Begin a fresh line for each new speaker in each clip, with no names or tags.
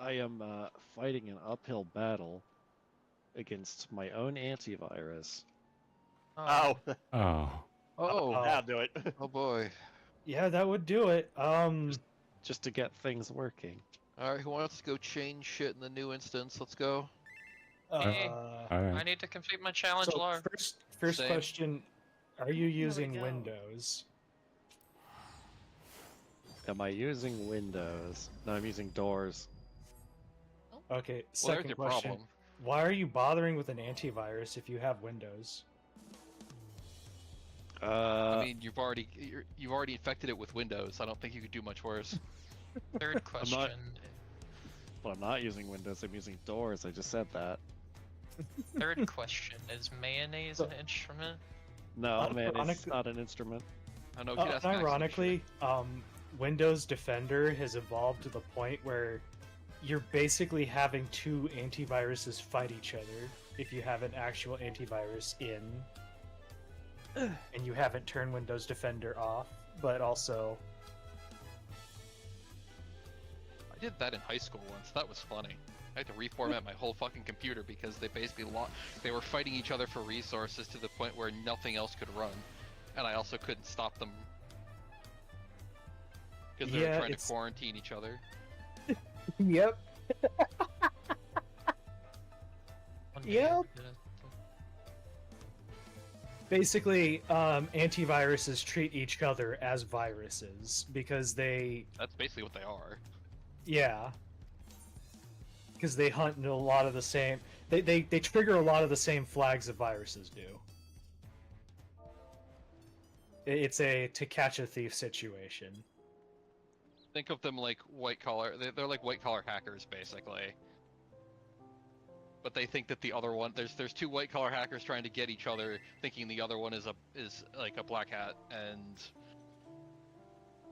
I am fighting an uphill battle against my own antivirus.
Oh,
Oh.
Oh,
that'll do it.
oh boy.
Yeah, that would do it.
Just to get things working.
Alright, who wants to go change shit in the new instance? Let's go.
Hey, I
Alright.
need to complete my challenge
so
log.
first
Same.
question: are you using
go.
Windows?
Am I using Windows? No, I'm using Doors.
Okay.
Well, there's
Second
your
question:
problem.
why are you bothering with an antivirus if you have Windows?
I mean, you've already infected it with Windows. I don't think you could do much worse.
Third question.
But I'm not using Windows. I'm using Doors. I just said that.
Third question: is mayonnaise an instrument?
No, man, it's
Ironically-
not an instrument.
I know. You'd ask Max, I'm
Ironically, Windows Defender has evolved to the point where you're basically having two antiviruses fight each other if you have an actual antivirus in and you haven't turned Windows Defender off, but also
I did that in high school once. That was funny. I had to reformat my whole fucking computer because they basically they were fighting each other for resources to the point where nothing else could run, and I also couldn't stop them because they were trying to quarantine each other.
Yep.
One day
Yep.
I did it.
Basically, antiviruses treat each other as viruses because
That's basically what they are.
because they hunt a lot of the same. They trigger a lot of the same flags that viruses do. It's a to catch a thief situation.
Think of them like white collar. They're like white collar hackers, basically. But they think that the other one there's two white collar hackers trying to get each other, thinking the other one is like a black hat, and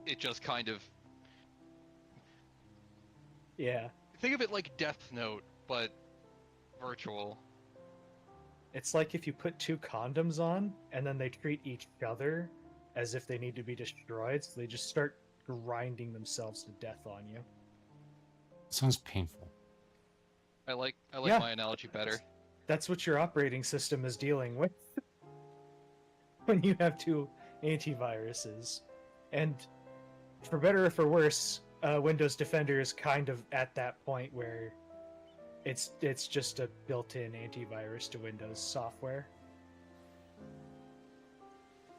it just kind of
Yeah,
think of it like Death Note, but virtual.
it's like if you put two condoms on and then they treat each other as if they need to be destroyed, so they just start grinding themselves to death on you.
Sounds painful.
I like
Yeah.
my analogy better.
That's what your operating system is dealing with when you have two antiviruses. And for better or for worse, Windows Defender is kind of at that point where it's just a built-in antivirus to Windows software.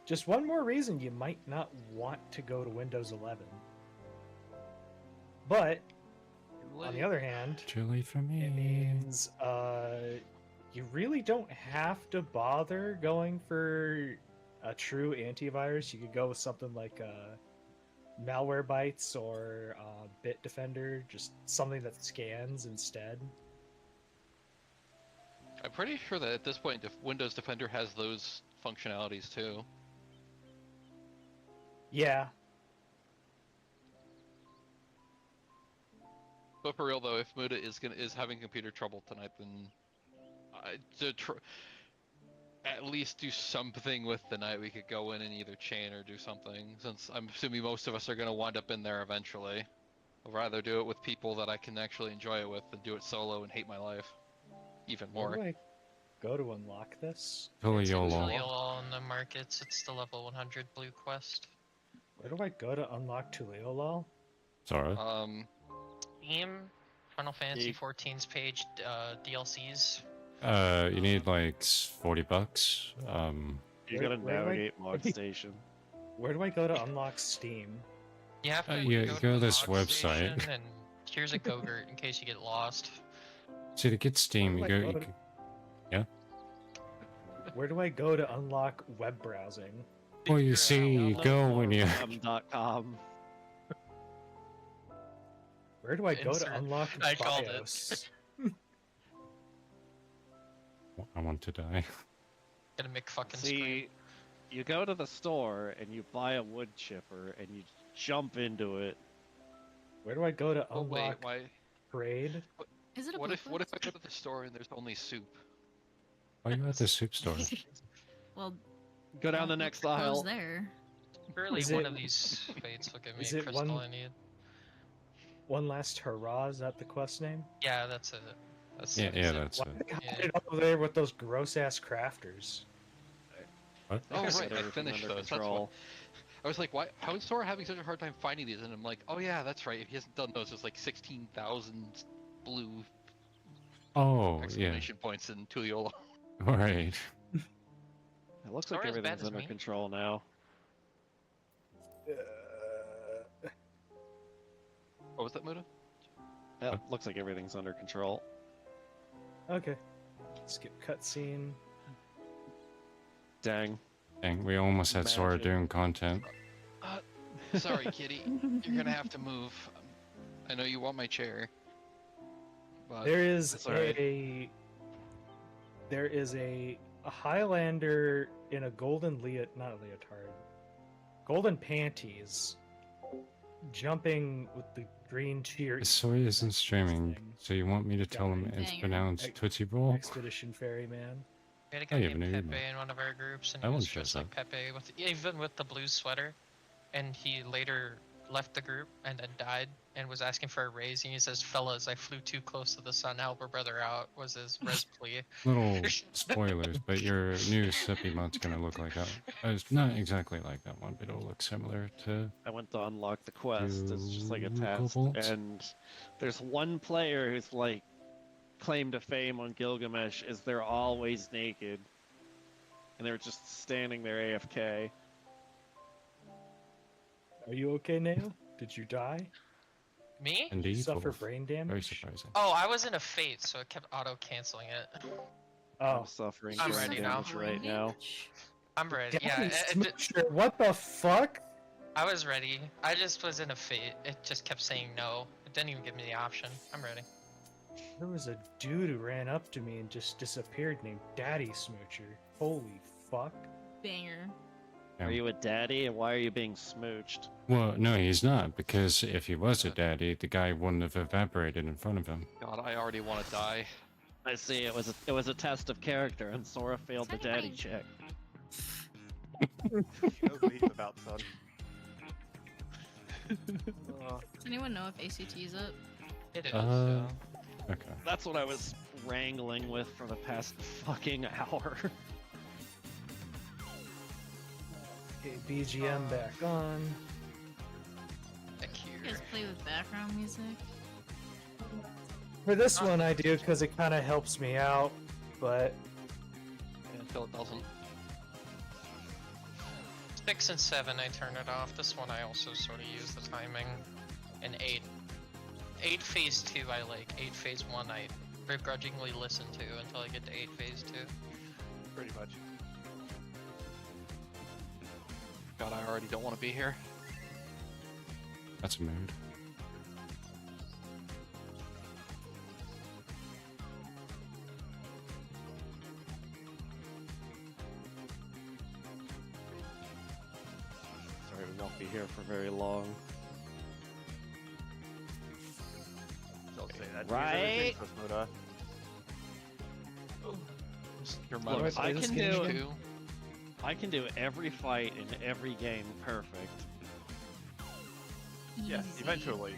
Just one more reason you might not want to go to Windows 11. But on the other hand,
Too late for me.
it means you really don't have to bother going for a true antivirus. You could go with something like Malwarebytes or Bitdefender, just something that scans instead.
I'm pretty sure that at this point, Windows Defender has those functionalities too.
Yeah,
But for real though, if Muda is having computer trouble tonight, then at least do something with the night. We could go in and either chain or do something, since I'm assuming most of us are gonna wind up in there eventually. I'd rather do it with people that I can actually enjoy it with than do it solo and hate my life even
where
more.
do I go to unlock this?
Fully
It's
YOLO.
actually all in the markets. It's the level 100 blue quest.
Where do I go to unlock Tuliolol?
Sorry.
Steam, Final Fantasy 14's page, DLCs.
You need like $40.
You
Where-
gotta
where do I-
navigate Mod Station.
Where do I go to unlock Steam?
You have to
you
go
go
to
to
the
this
log
website.
station, and here's a Gogurt in case you get lost.
See, to get Steam, you
Where do
go.
I
You
go
go
Where do I go to unlock web browsing?
well, you see, you go when you.
Com.
Where do I go
Insert.
to unlock
I called it.
BIOS?
I want to die.
Gonna make fucking
See,
scream.
you go to the store and you buy a wood chipper and you jump into it.
Where do I go to
Oh wait,
unlock
why?
trade?
Is it a
What
blue
if I
quest?
go to the store and there's only soup?
Why are you at the soup store?
Well,
Go down the
look
next
for clothes
aisle.
there.
Surely
Is
one
it-
of these fates will give me
is
a
it
crystal
one-
I need.
One Last Hurrah, is that the quest name?
Yeah, that's it. That's
Yeah,
it.
yeah, that's
Why
it.
did they hide
Yeah.
it over there with those gross ass crafters?
What?
Oh
Got
right, I
everything
finished
under
those. That's why.
control.
I was like, why? How is Sora having such a hard time finding these? And I'm like, oh yeah, that's right. If he hasn't done those, there's like 16,000 blue
Oh, yeah.
exclamation points in Tuliolo.
All right.
It looks like
Sora's bad
everything's
as
under
me.
control now.
What was that, Muda?
It looks like everything's under control.
Okay. Skip cutscene.
Dang.
Dang, we almost had Sora
Magic.
doing content.
Sorry, kitty. You're gonna have to move. I know you want my chair. But
There is
that's all right.
a Highlander in a golden golden panties, jumping with the green cheer.
Soy isn't streaming, so you want me to tell him it's
Banger.
pronounced Tootsie Roll?
Expedition Ferryman.
We had a
Oh,
guy
you have
named
an
Pepe
email.
in one of our groups, and
That
he
one
was
shows
dressed like
up.
Pepe, even with the blue sweater. And he later left the group and then died and was asking for a raise. And he says, "Fellas, I flew too close to the sun. Help a brother out." Was his res plea.
Little spoilers, but your new Sippy mod's gonna look like that. It's not exactly like that one, but it'll look similar to.
I went to unlock the quest. It's just like a
You
task,
kobolds?
and there's one player who's like claim to fame on Gilgamesh is they're always naked, and they're just standing there AFK.
Are you okay, Nail? Did you die?
Me?
And
Did you
evil.
suffer brain
Very
damage?
surprising.
Oh, I was in a fate, so it kept auto canceling it.
Oh,
I'm suffering
I'm
brain
ready now.
damage right now.
I'm ready. Yeah,
Daddy
it,
Smoocher, what the fuck?
I was ready. I just was in a fate. It just kept saying no. It didn't even give me the option. I'm ready.
There was a dude who ran up to me and just disappeared named Daddy Smoocher. Holy fuck.
Banger.
Yeah.
Are you a daddy, and why are you being smooched?
Well, no, he's not, because if he was a daddy, the guy wouldn't have evaporated in front of him.
God, I already want to die.
I see. It was a test of character, and Sora failed the daddy check.
He knows what he's about, son.
Does anyone know if ACT is up?
It is.
Okay.
That's what I was wrangling with for the past fucking hour.
Okay, BGM back on.
Thank
You
you.
guys play with background music?
For this one I do because it kind of helps me out, but
Until it doesn't.
6 and 7, I turn it off. This one, I also sort of use the timing. And 8. 8 phase 2, I like. 8 phase 1, I begrudgingly listen to until I get to 8 phase 2.
Pretty much.
God, I already don't want to be here.
That's a mood.
Sorry, we won't be here for very long.
Don't say that.
Right?
Muda.
Your
Look,
mother's
I
like,
can
do-
too.
I can do every fight in every game perfect.
Yes,
Easy.
eventually.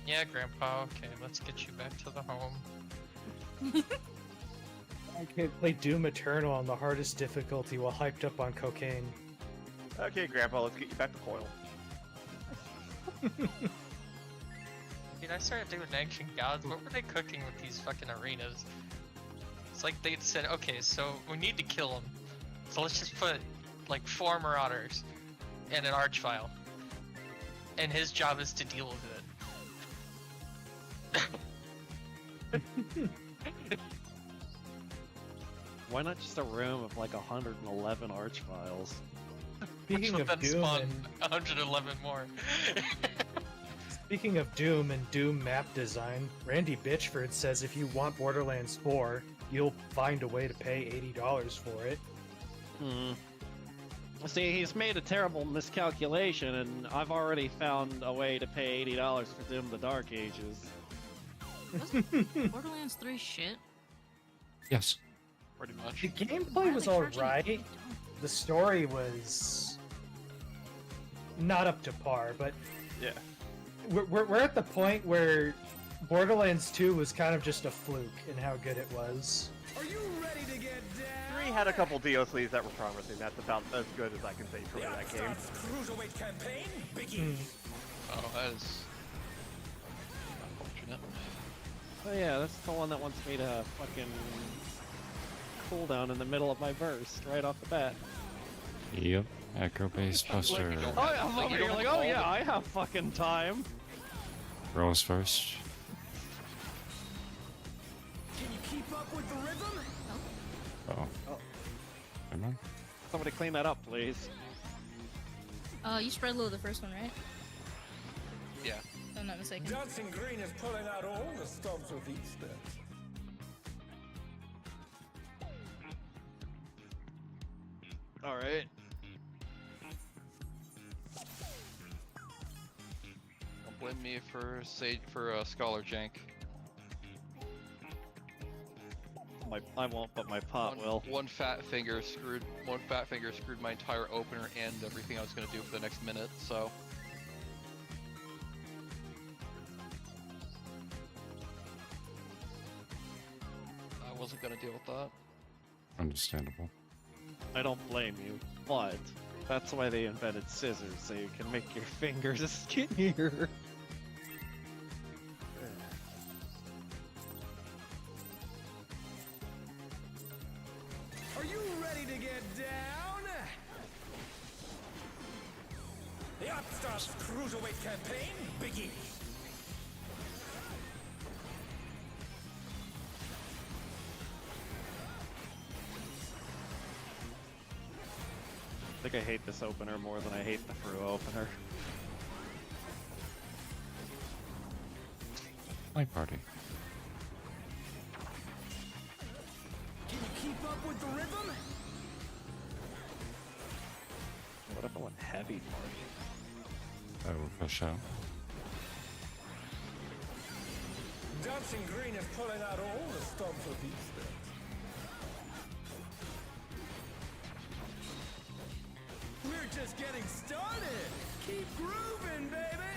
Yeah, Grandpa, okay, let's get you back to the home.
I can't play Doom Eternal on the hardest difficulty while hyped up on cocaine.
Okay, Grandpa, let's get you back to Coil.
Dude, I started doing Ancient Gods. What were they cooking with these fucking arenas? It's like they said, okay, so we need to kill them. So let's just put, like, 4 Marauders and an Archvile. And his job is to deal with it.
Why not just a room of like 111 archviles?
Speaking
Which
of
would then
Doom
spawn
and
111 more.
speaking of Doom and Doom map design, Randy Bitchford says if you want Borderlands 4, you'll find a way to pay $80 for it.
See, he's made a terrible miscalculation, and I've already found a way to pay $80 for Doom the Dark Ages.
Wasn't Borderlands 3 shit?
Yes.
Pretty much.
The
Why
gameplay
are
was
they charging
alright. The story was not up to par, but
Yeah.
we're at the point where Borderlands 2 was kind of just a fluke in how good it was.
Are you ready to get down?
3 had a couple DLCs that were promising. That's about as good as I can say for that game.
Cruiserweight campaign begins.
Oh, that is unfortunate.
Oh yeah, that's the one that wants me to fucking cooldown in the middle of my burst right off the bat.
Yep. Acro-based buster.
you don't-
Oh, I'm
Like,
over
you
here
don't
like,
have
oh
all
yeah,
the-
I have fucking time.
Rolls first.
Can you keep up with the rhythm?
Uh-oh.
Oh.
Never mind.
Somebody clean that up, please.
You spread low the first one, right?
Yeah.
If I'm not mistaken.
Dancing Green is pulling out all the stops with each step.
All right.
Don't blame me for Scholar Jank.
I won't, but my pot will.
One fat finger screwed my entire opener and everything I was gonna do for the next minute. So I wasn't gonna deal with that.
Understandable.
I don't blame you, but that's why they invented scissors, so you can make your fingers skinnier.
Are you ready to get down? The Upstarts Cruiserweight campaign begins.
I think I hate this opener more than I hate the Fru opener.
Light party.
Can you keep up with the rhythm?
What if I went heavy party?
I will push out.
Dancing Green is pulling out all the stops with each step. We're just getting started. Keep grooving, baby.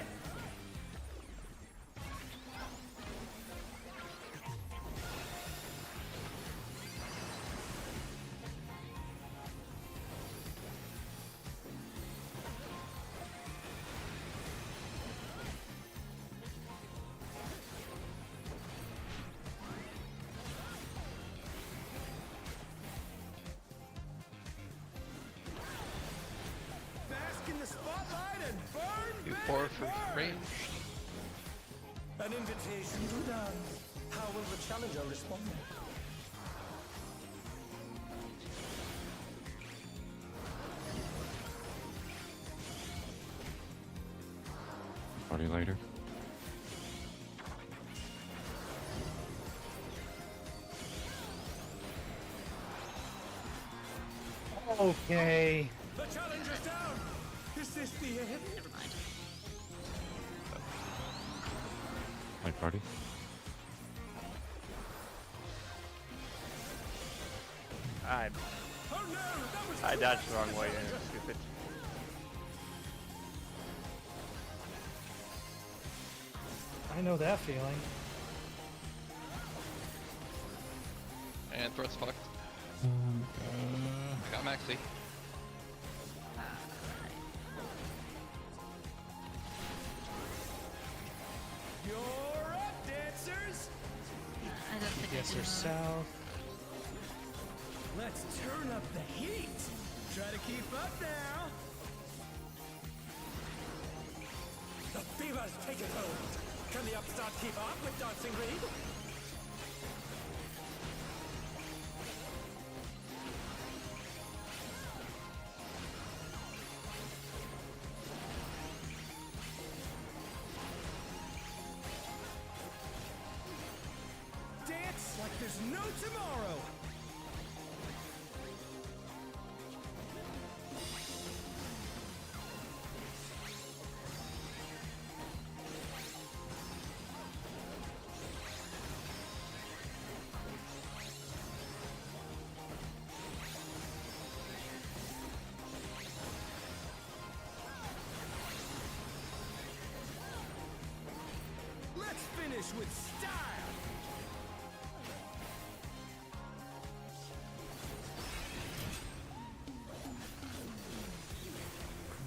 Bask in the spotlight and burn,
You
baby,
pour for
burn.
range.
An invitation to dance. How will the challenger respond?
Party later.
Okay.
The challenger's down. Is this the end?
Never mind.
Light party.
I
Oh no, that was
I
too
dodged
much
the wrong
for the
way.
challenger.
Yeah, stupid.
I know that feeling.
And throat's fucked. I got Maxi.
You're up, dancers.
I don't think
Yes,
I
or
can.
south.
Let's turn up the heat. Try to keep up now. The fever's taken hold. Can the upstart keep up with Dancing Green? Dance like there's no tomorrow. finish with style.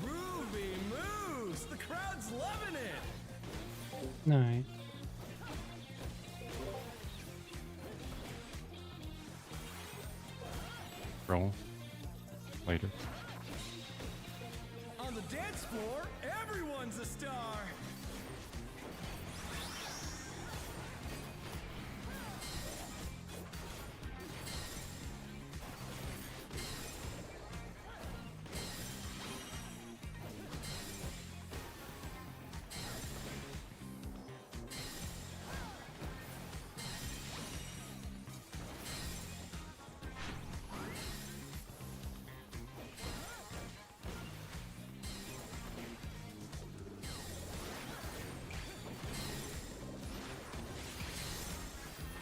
Groovy moves. The crowd's loving it.
Nice. Roll. Later.
On the dance floor, everyone's a star.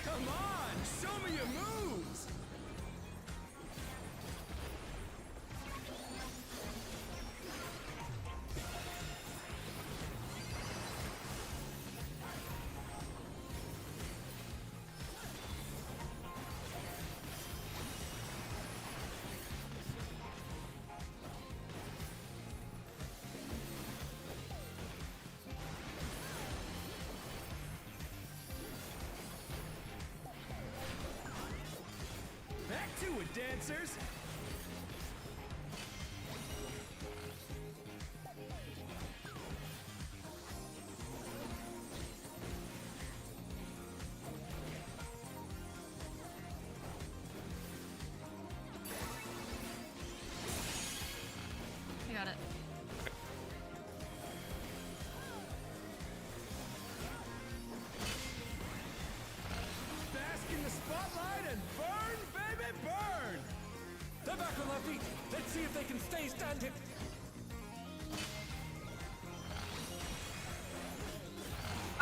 Come on, show me your moves. Back to it, dancers.
I got it.
Bask in the spotlight and burn, baby, burn! They're back on their feet. Let's see if they can stay standing.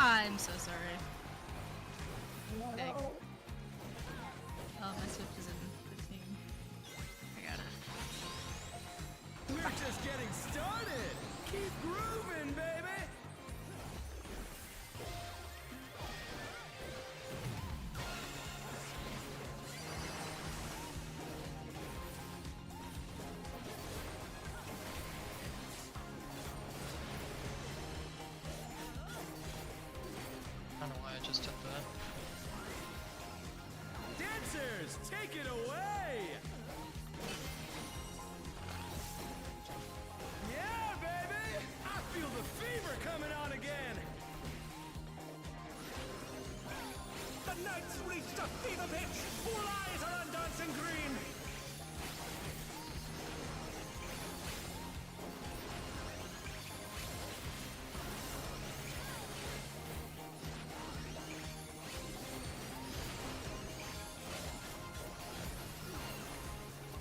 I'm so sorry. Dang. Oh, my Swift is in 15. I got it.
We're just getting started. Keep grooving, baby.
I don't know why I just did that.
Dancers, take it away. Yeah, baby. I feel the fever coming on again. The night's reached a fever pitch. All eyes are on Dancing Green.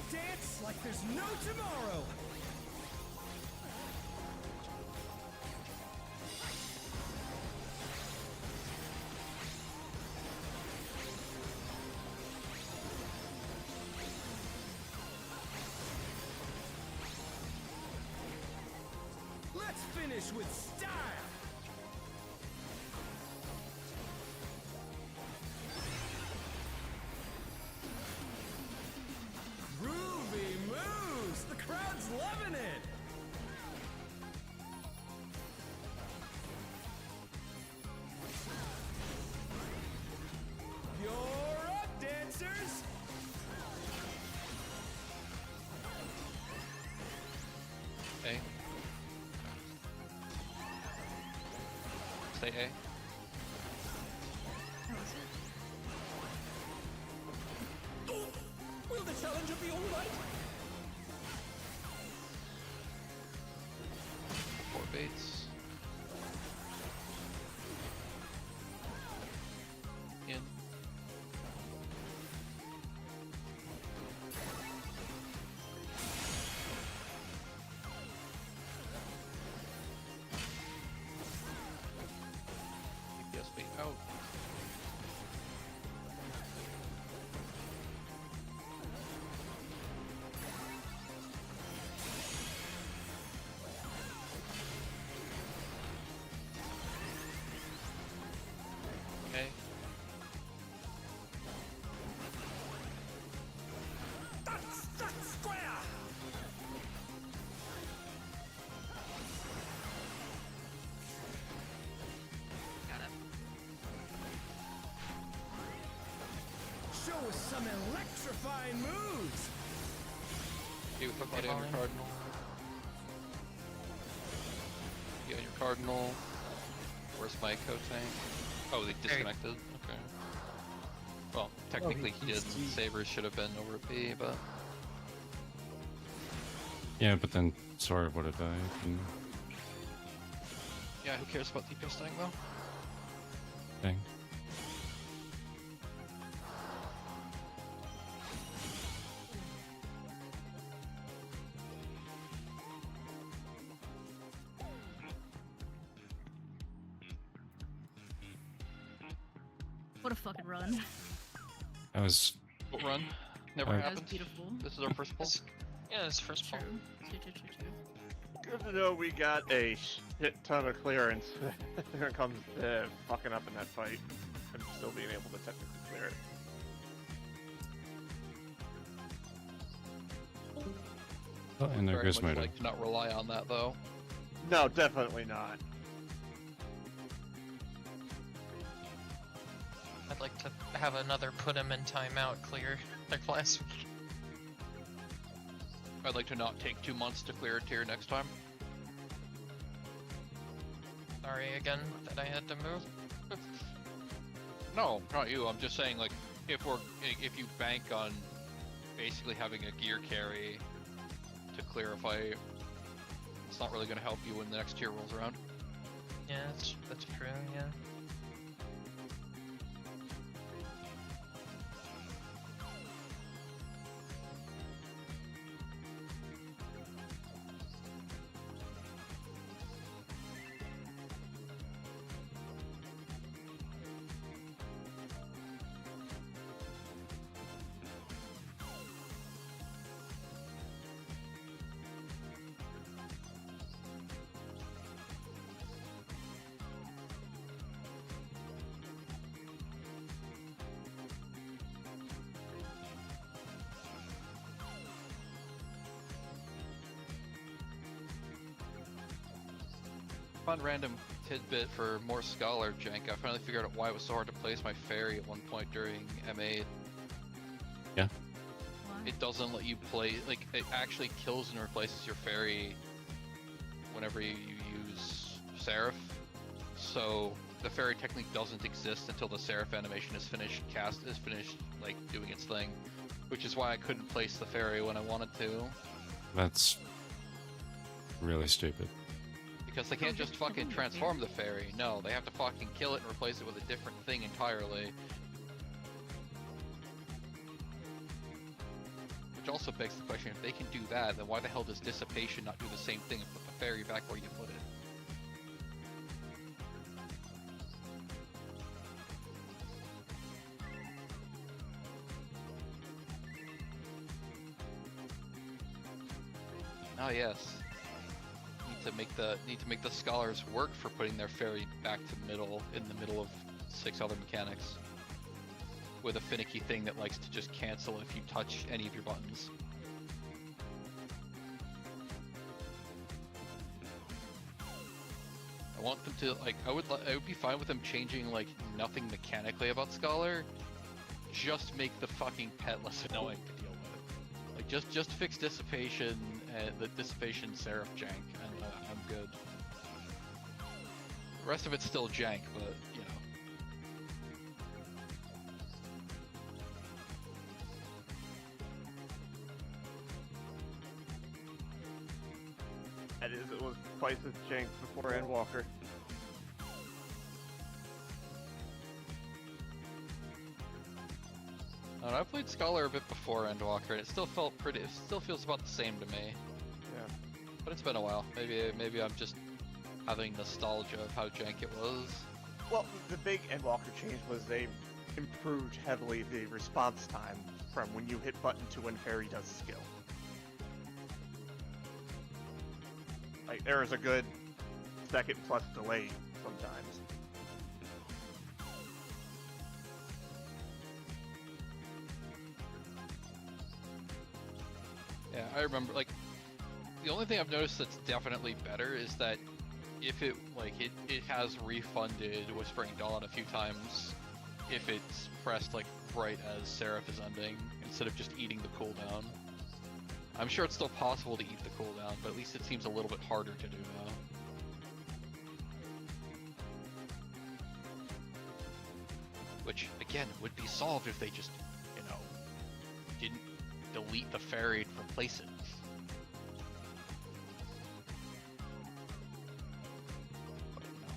Dance like there's no tomorrow. Let's finish with style. Groovy moves! The crowd's loving it! You're up, dancers!
A. Stay A.
That was it.
Oh, will the challenger be all right?
4 baits. In. DPS bait out.
with some electrifying moves.
You put
Okay,
that on your
Molly.
cardinal. You on your cardinal. Where's my echo tank? Oh, they disconnected. Okay. Well, technically he
he's-
didn't. Saber should have been over B, but
Yeah, but then Sora would have died. And
yeah, who cares about DPS tank though?
thing.
What a fucking run.
That was
What run? Never
That
That was
happened.
beautiful.
This is our first pull.
Yeah, it's first
True.
pull.
True.
Good to know we got a shit ton of clearance when it comes to fucking up in that fight and still being able to technically clear it.
oh, and there
Very
goes
much
Moto.
like to not rely on that though.
No, definitely not.
I'd like to have another put him in timeout clear like last week.
I'd like to not take 2 months to clear a tier next time.
Sorry again that I had to move.
No, not you. I'm just saying, like, if you bank on basically having a gear carry to clear a fight, it's not really going to help you when the next tier rolls around.
Yeah, that's true, yeah.
Fun random tidbit for more Scholar jank. I finally figured out why it was so hard to place my fairy at one point during M8.
Why?
It doesn't let you play, like, it actually kills and replaces your fairy whenever you use Seraph. So the fairy technically doesn't exist until the Seraph animation is finished, like, doing its thing. Which is why I couldn't place the fairy when I wanted to.
That's really stupid.
Because they can't just fucking transform the fairy. No, they have to fucking kill it and replace it with a different thing entirely. Which also begs the question, if they can do that, then why the hell does Dissipation not do the same thing and put the fairy back where you put it? Oh yes. Need to make the scholars work for putting their fairy back to middle in the middle of 6 other mechanics. With a finicky thing that likes to just cancel if you touch any of your buttons. I want them to, like, I would be fine with them changing, like, nothing mechanically about Scholar. Just make the fucking pet less annoying to deal with. Like, just fix Dissipation, the Dissipation Seraph jank, and I'm good. The rest of it's still jank, but, you know.
That is, it was twice as jank before Endwalker.
I played Scholar a bit before Endwalker, and it still felt pretty. It still feels about the same to me.
Yeah.
But it's been a while. Maybe I'm just having nostalgia of how jank it was.
Well, the big Endwalker change was they improved heavily the response time from when you hit button to when Fairy does skill. Like, there is a good second plus delay sometimes.
Yeah, I remember, like, the only thing I've noticed that's definitely better is that if it has refunded Whispering Dawn a few times if it's pressed like right as Seraph is ending, instead of just eating the cooldown. I'm sure it's still possible to eat the cooldown, but at least it seems a little bit harder to do now. Which, again, would be solved if they just, you know, didn't delete the fairy and replace it. But, you know.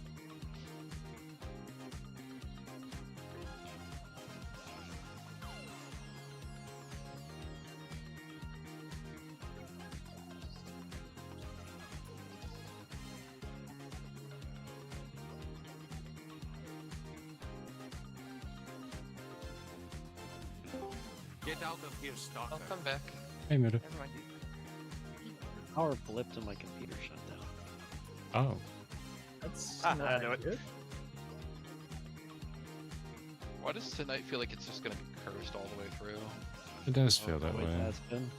Get out of here, Stalker.
I'll come back.
Hey, Muda.
Never mind.
Power blipped and my computer shut down.
Oh,
That's
I
not
know it.
good.
Why does tonight feel like it's just gonna be cursed all the way through?
it does feel that
Always
way.
has been.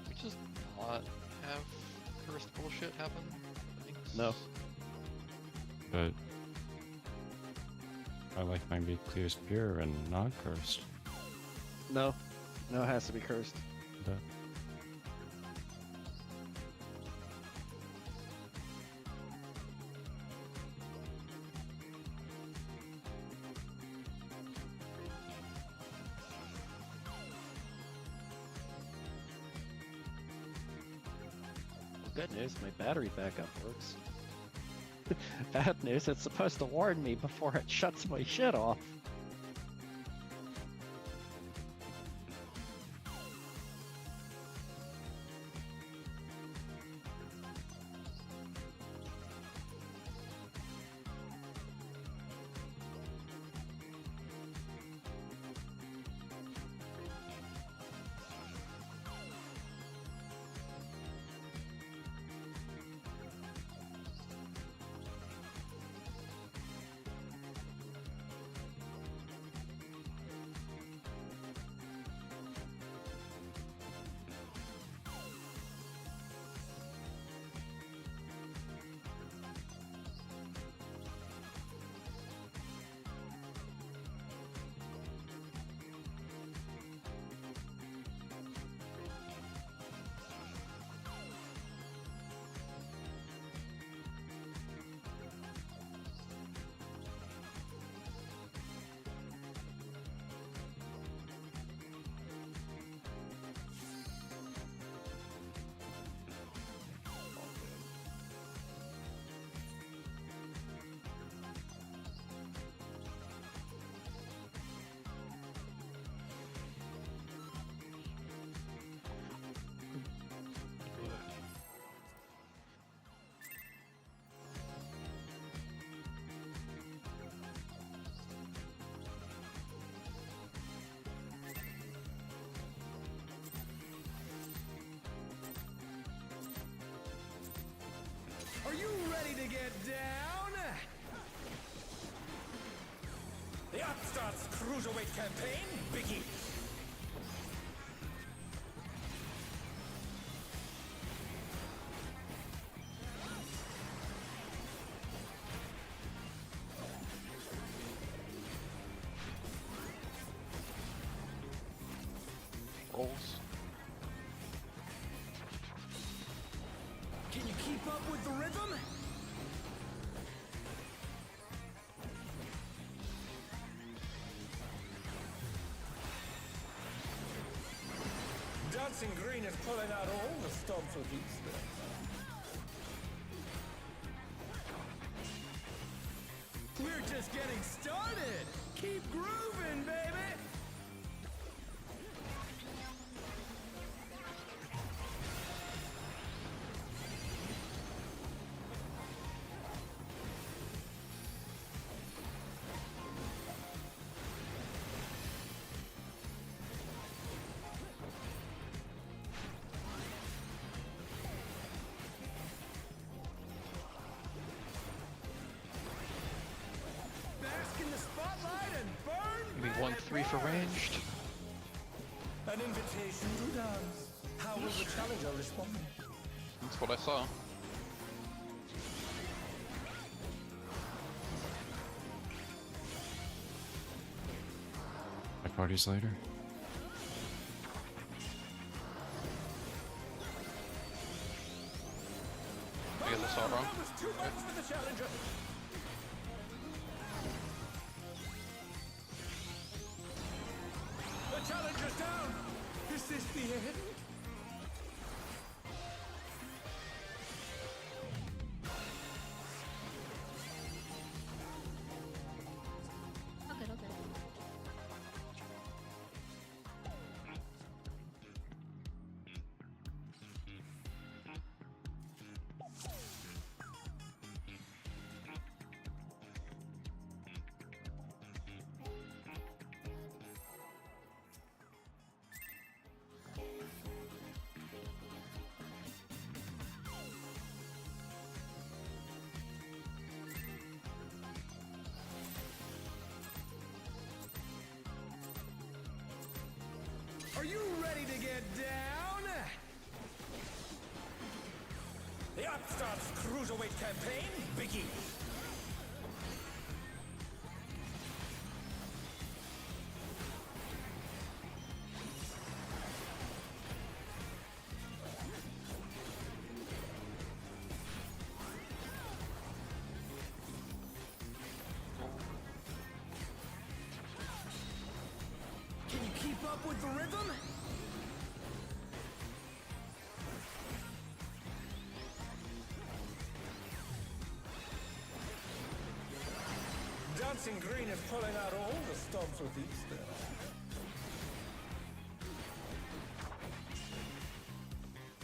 We just not have cursed bullshit happen? Thanks.
No.
But I like mine be clear as pure and not cursed.
No. No, it has to be cursed.
But
Good news, my battery backup works. Bad news, it's supposed to warn me before it shuts my shit off.
Are you ready to get down? The Upstarts Cruiserweight campaign begins.
Rolls.
Can you keep up with the rhythm? Dancing Green is pulling out all the stops for these things. We're just getting started. Keep grooving, baby. Bask in the spotlight and burn.
Maybe 1-3 for ranged.
An invitation to dance. How will the challenger respond?
That's what I saw.
parties later.
I guess I saw it wrong.
That was too much for the challenger. The challenger's down. Is this the end?
All good, all good.
Are you ready to get down? The Upstarts Cruiserweight campaign begins. Can you keep up with the rhythm? Dancing Green is pulling out all the stops with Easter.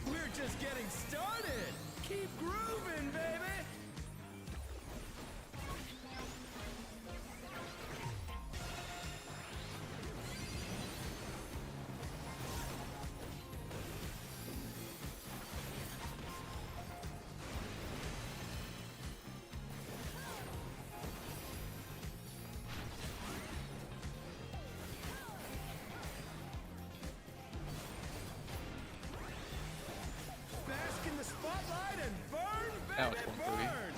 We're just getting started. Keep grooving, baby. Bask in the spotlight and burn, baby,
Now it's 1:30.
burn!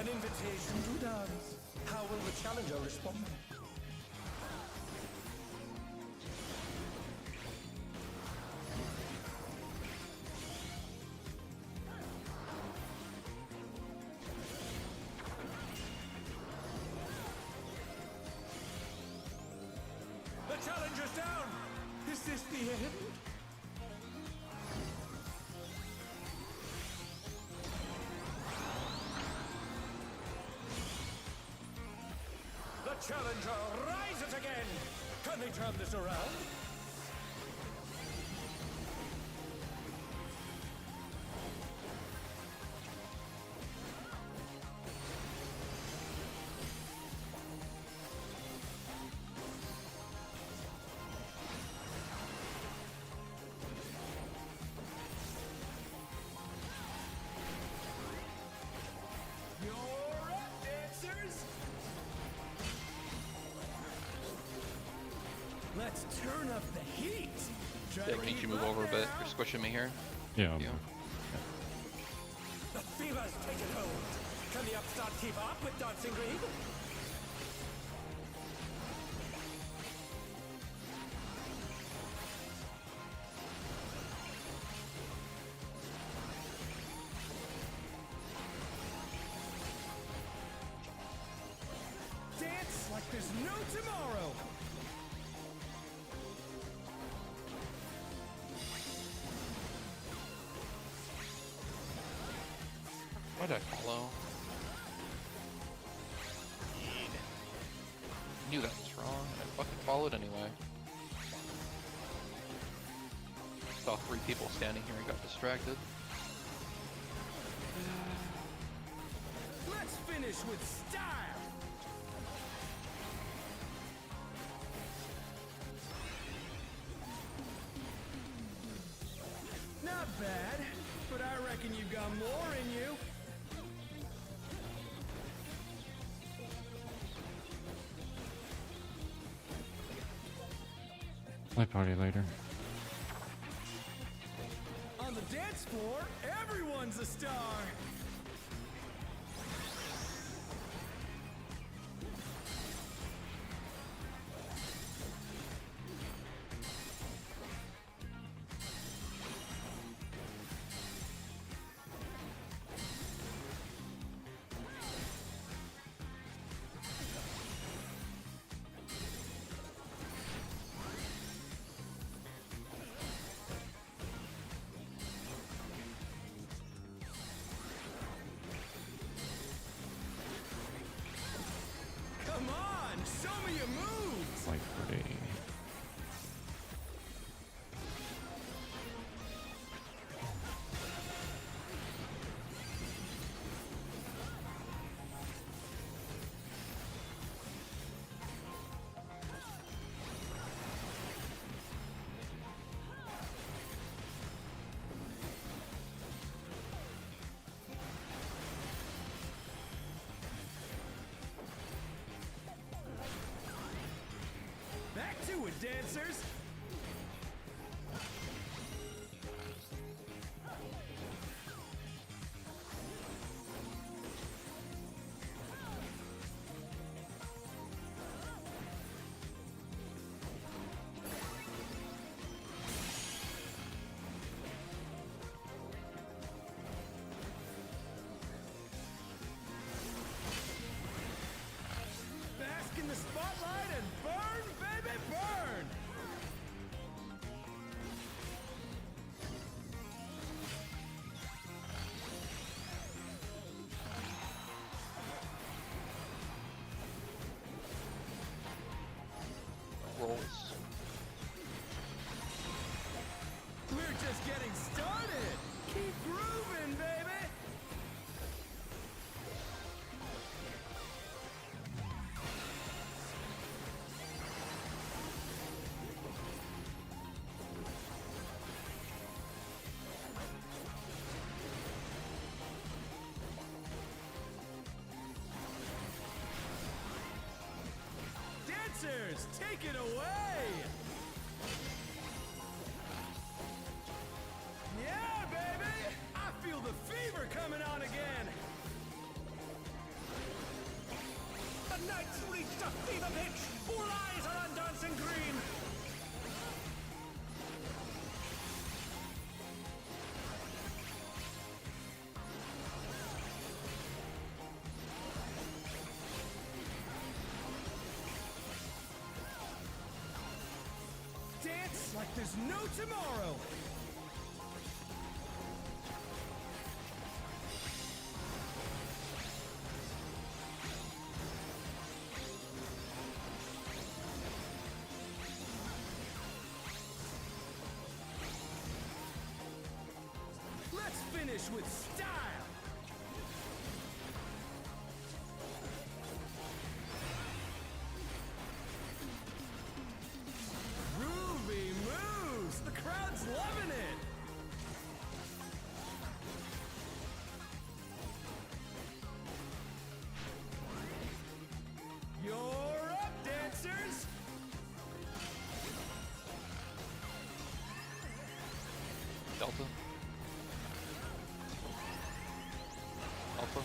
An invitation to dance. How will the challenger respond? The challenger's down! Is this the end? The challenger rises again! Can they turn this around? You're up, dancers! Let's turn up the heat! Try
Yeah,
to
we need
keep
you to move
up
over a bit.
now.
You're squishing me here.
Yeah.
Yeah.
The fever's taken hold. Can the upstart keep up with Dancing Green? Dance like there's no tomorrow.
Why did I follow? Knew that was wrong, and I fucking followed anyway. Saw 3 people standing here and got distracted.
Let's finish with style. Not bad, but I reckon you've got more in you.
My party later.
On the dance floor, everyone's a star. Show me your moves!
Light footing.
Back to it, dancers! Bask in the spotlight and burn, baby, burn!
Rolls.
We're just getting started! Keep grooving, baby! Dancers, take it away! Yeah, baby! I feel the fever coming on again! The night's reached a fever pitch! All eyes are on dancing green! Dance like there's no tomorrow! Let's finish with style! Groovy moves! The crowd's loving it! You're up, dancers!
Delta. Alpha.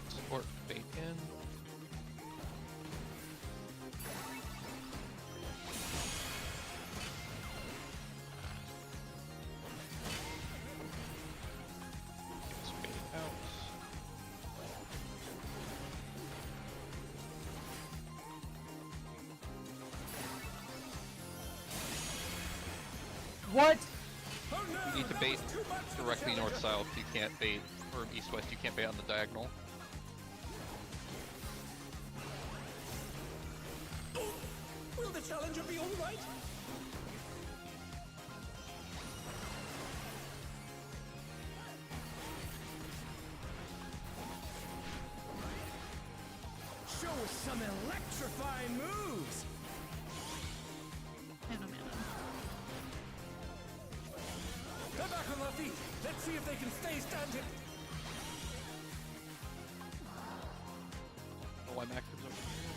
Support bacon. Spade out.
What?
Oh no!
You need to
that
bait
was too much for the
directly
challenger.
north-south. You can't bait, or east-west, you can't bait on the diagonal.
Will the challenger be alright? Show us some electrifying moves!
I don't know.
They're back on their feet! Let's see if they can stay standing!
Oh, why Mac comes over here?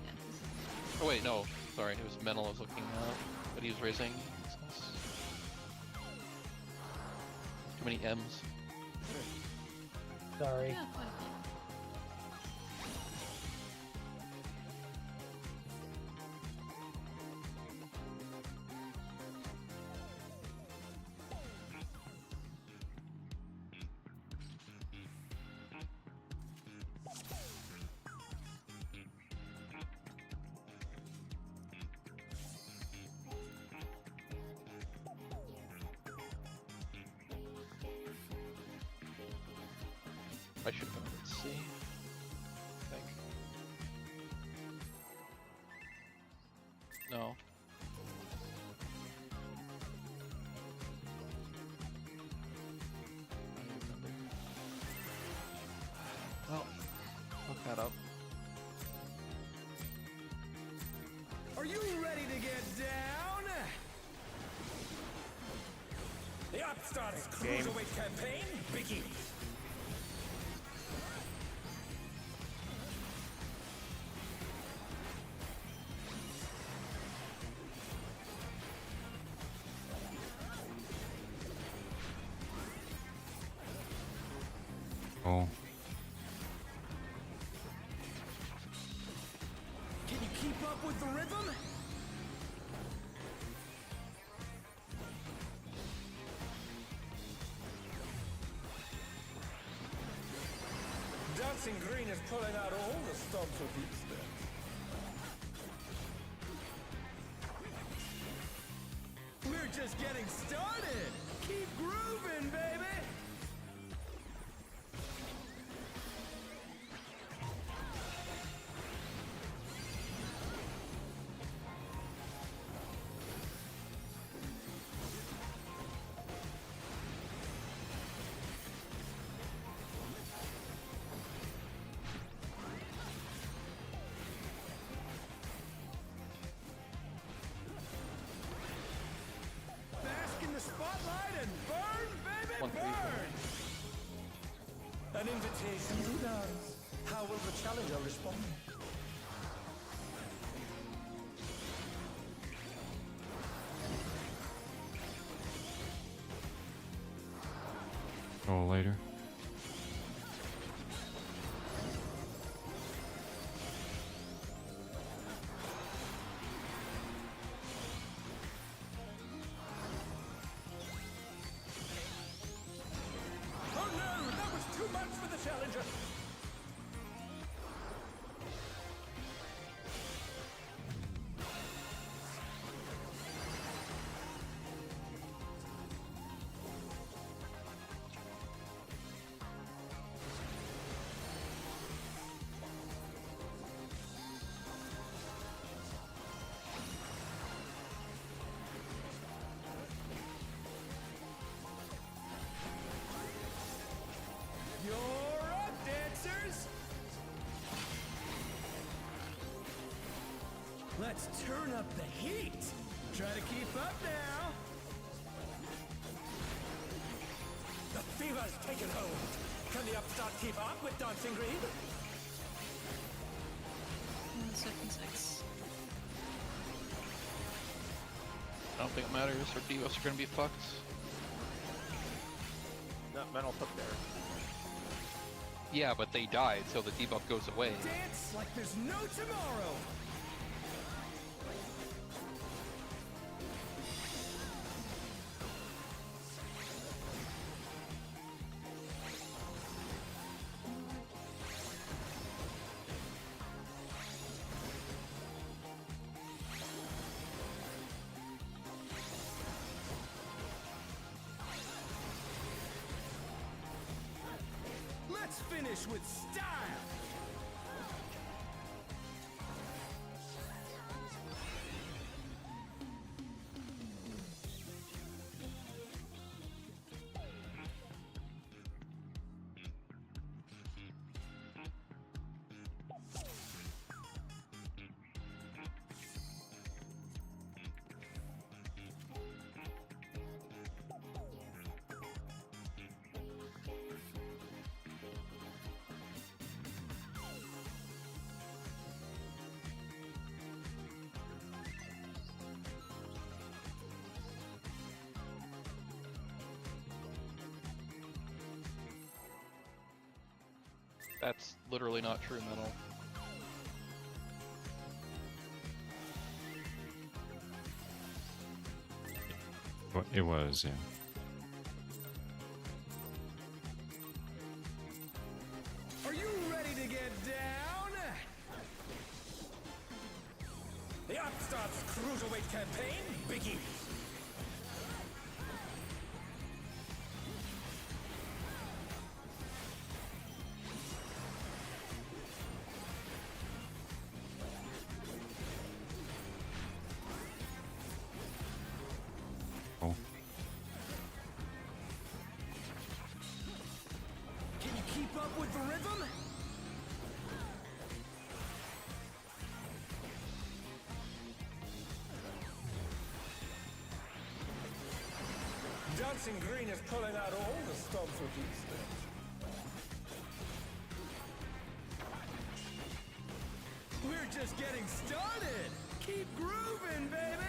Yeah, this is-
Oh wait, no. Sorry, it was Mental I was looking at, but he was raising. Too many M's.
Sorry.
yeah, quite a bit.
I should have been able to see. I think. No. I don't remember. Well, look that up.
Are you ready to get down? The Upstarts
Game.
Cruiserweight campaign begins.
Oh,
Can you keep up with the rhythm? Dancing Green is pulling out all the stops with these steps. We're just getting started. Keep grooving, baby. Bask in the spotlight and burn, baby,
1-3.
burn! An invitation to dance. How will the challenger respond?
oh, later.
Oh no, that was too much for the challenger. You're up, dancers! Let's turn up the heat! Try to keep up now! The fever's taken hold! Can the upstart keep up with Dancing Green?
176.
I don't think it matters. Our Divas are gonna be fucked.
That mental took there.
Yeah, but they died, so the debuff goes away.
Dance like there's no tomorrow! Let's finish with style!
That's literally not true metal.
Well, it was, yeah.
Are you ready to get down? The Upstarts Cruiserweight campaign begins! off with the rhythm? Dancing Green is pulling out all the stops with these things. We're just getting started! Keep grooving, baby!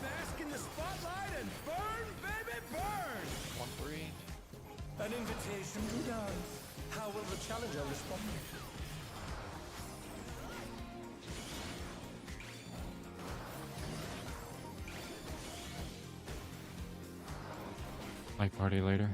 Bask in the spotlight and burn, baby, burn!
1-3.
An invitation to dance. How will the challenger respond?
Like party later.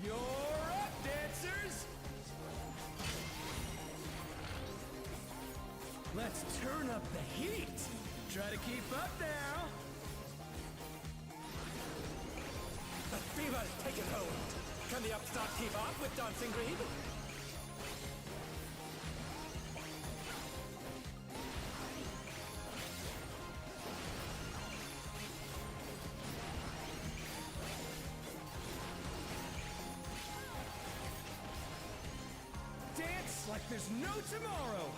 You're up, dancers! Let's turn up the heat! Try to keep up now! The fever's taken hold! Can the upstart keep up with Dancing Green? Dance like there's no tomorrow!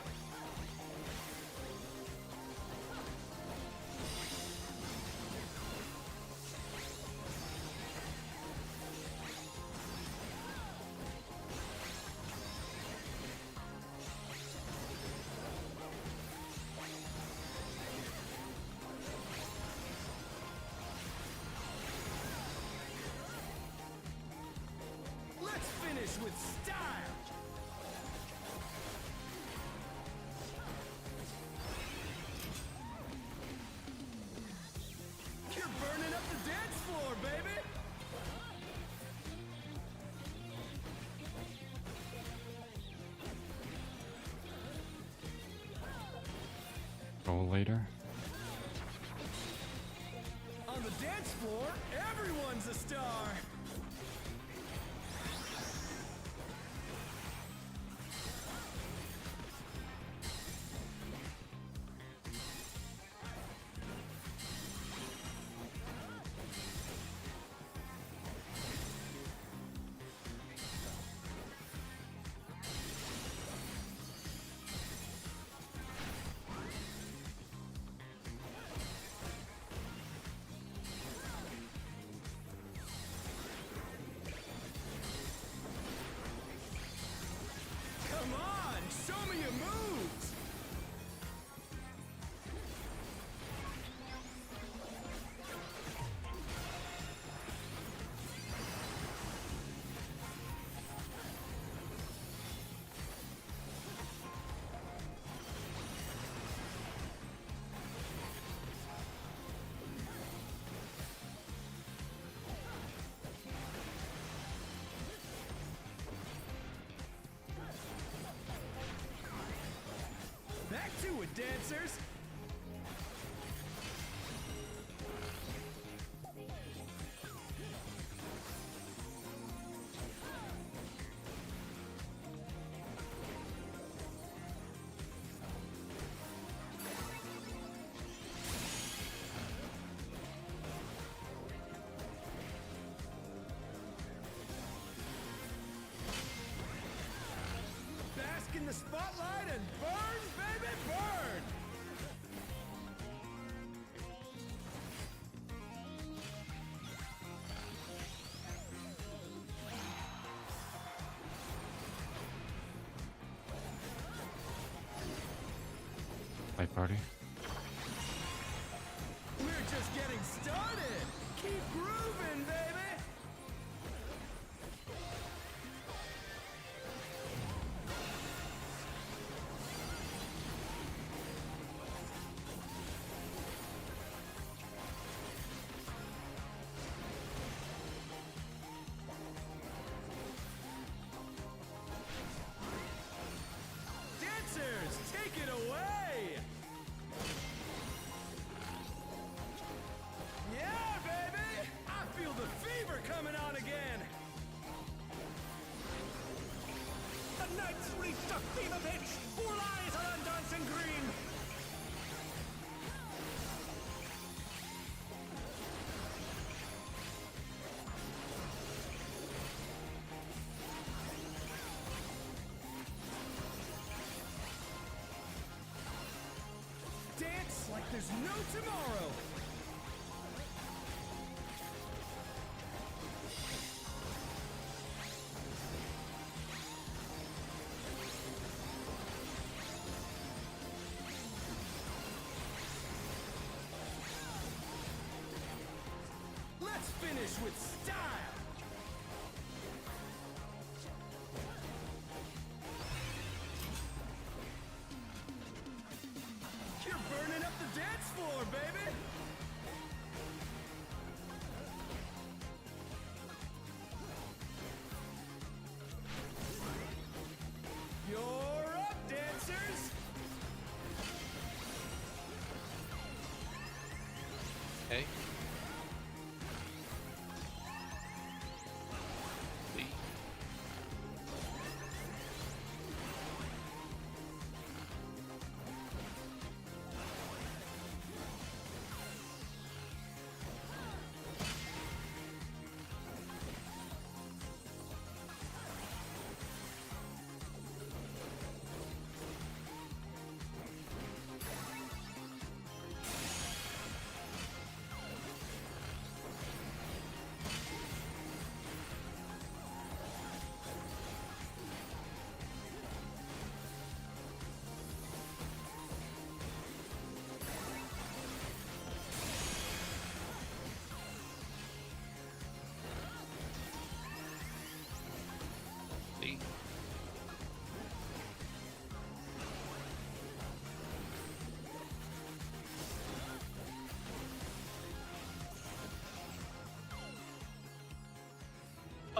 Let's finish with style! You're burning up the dance floor, baby!
Roll later.
On the dance floor, everyone's a star! Come on, show me your moves! Back to it, dancers! Bask in the the spotlight and burn, baby, burn!
Fight party.
We're just getting started! Keep grooving, baby! Dancers, take it away! Yeah, baby! I feel the fever coming on again! The Knights reached a fever pitch! All eyes are on Dancing Green! Dance like there's no tomorrow! Let's finish with style! You're burning up the dance floor, baby! You're up, dancers!
Okay. Lee. Lee.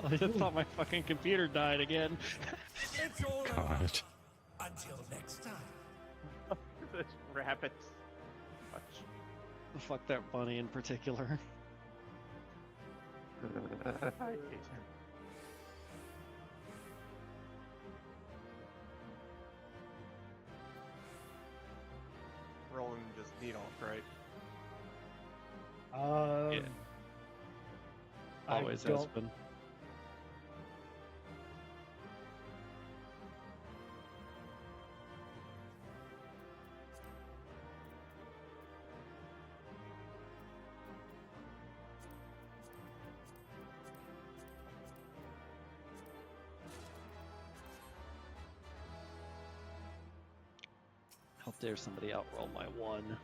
I just thought my fucking computer died again.
It's all
God.
until next time.
This rabbit. Much.
Fuck that bunny in particular.
I hate him. Rolling just need off, right?
Yeah.
I
Always has
don't-
been. How dare somebody outroll my one?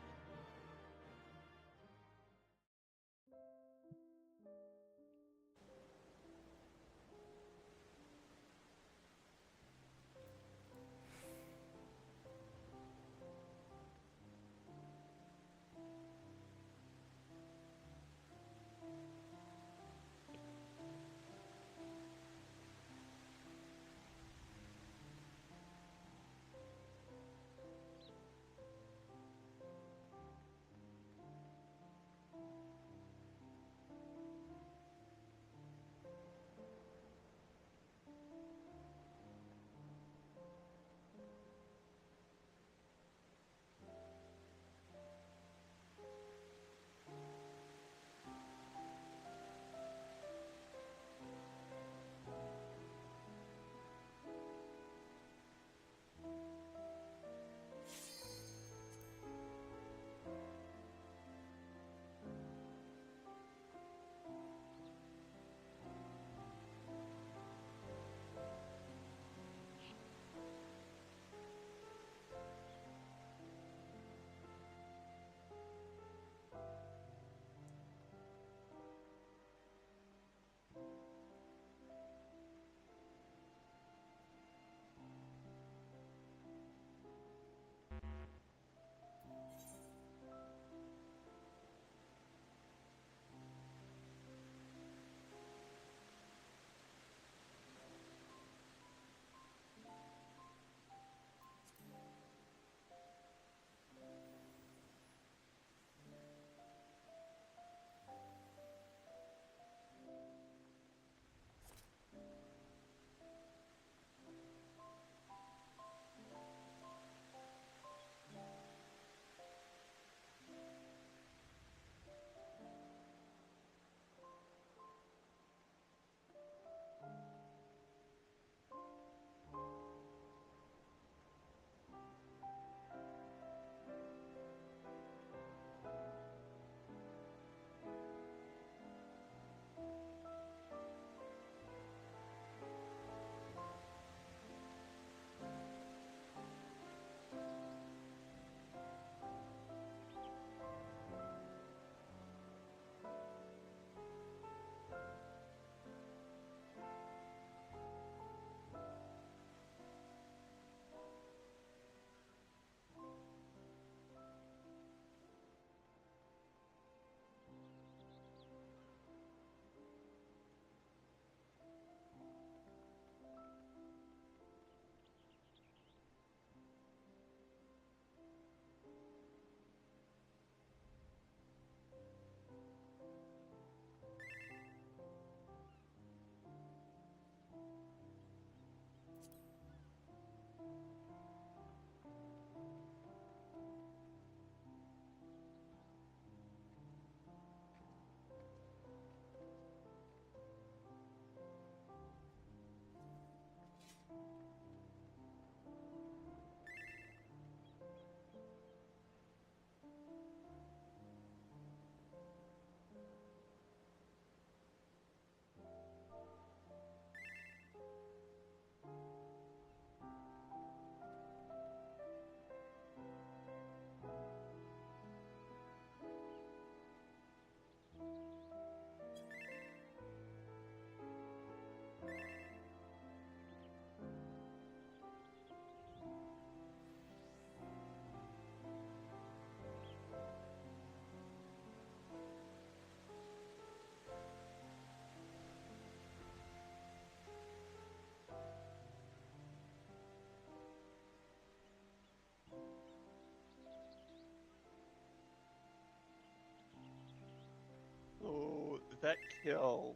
that kill,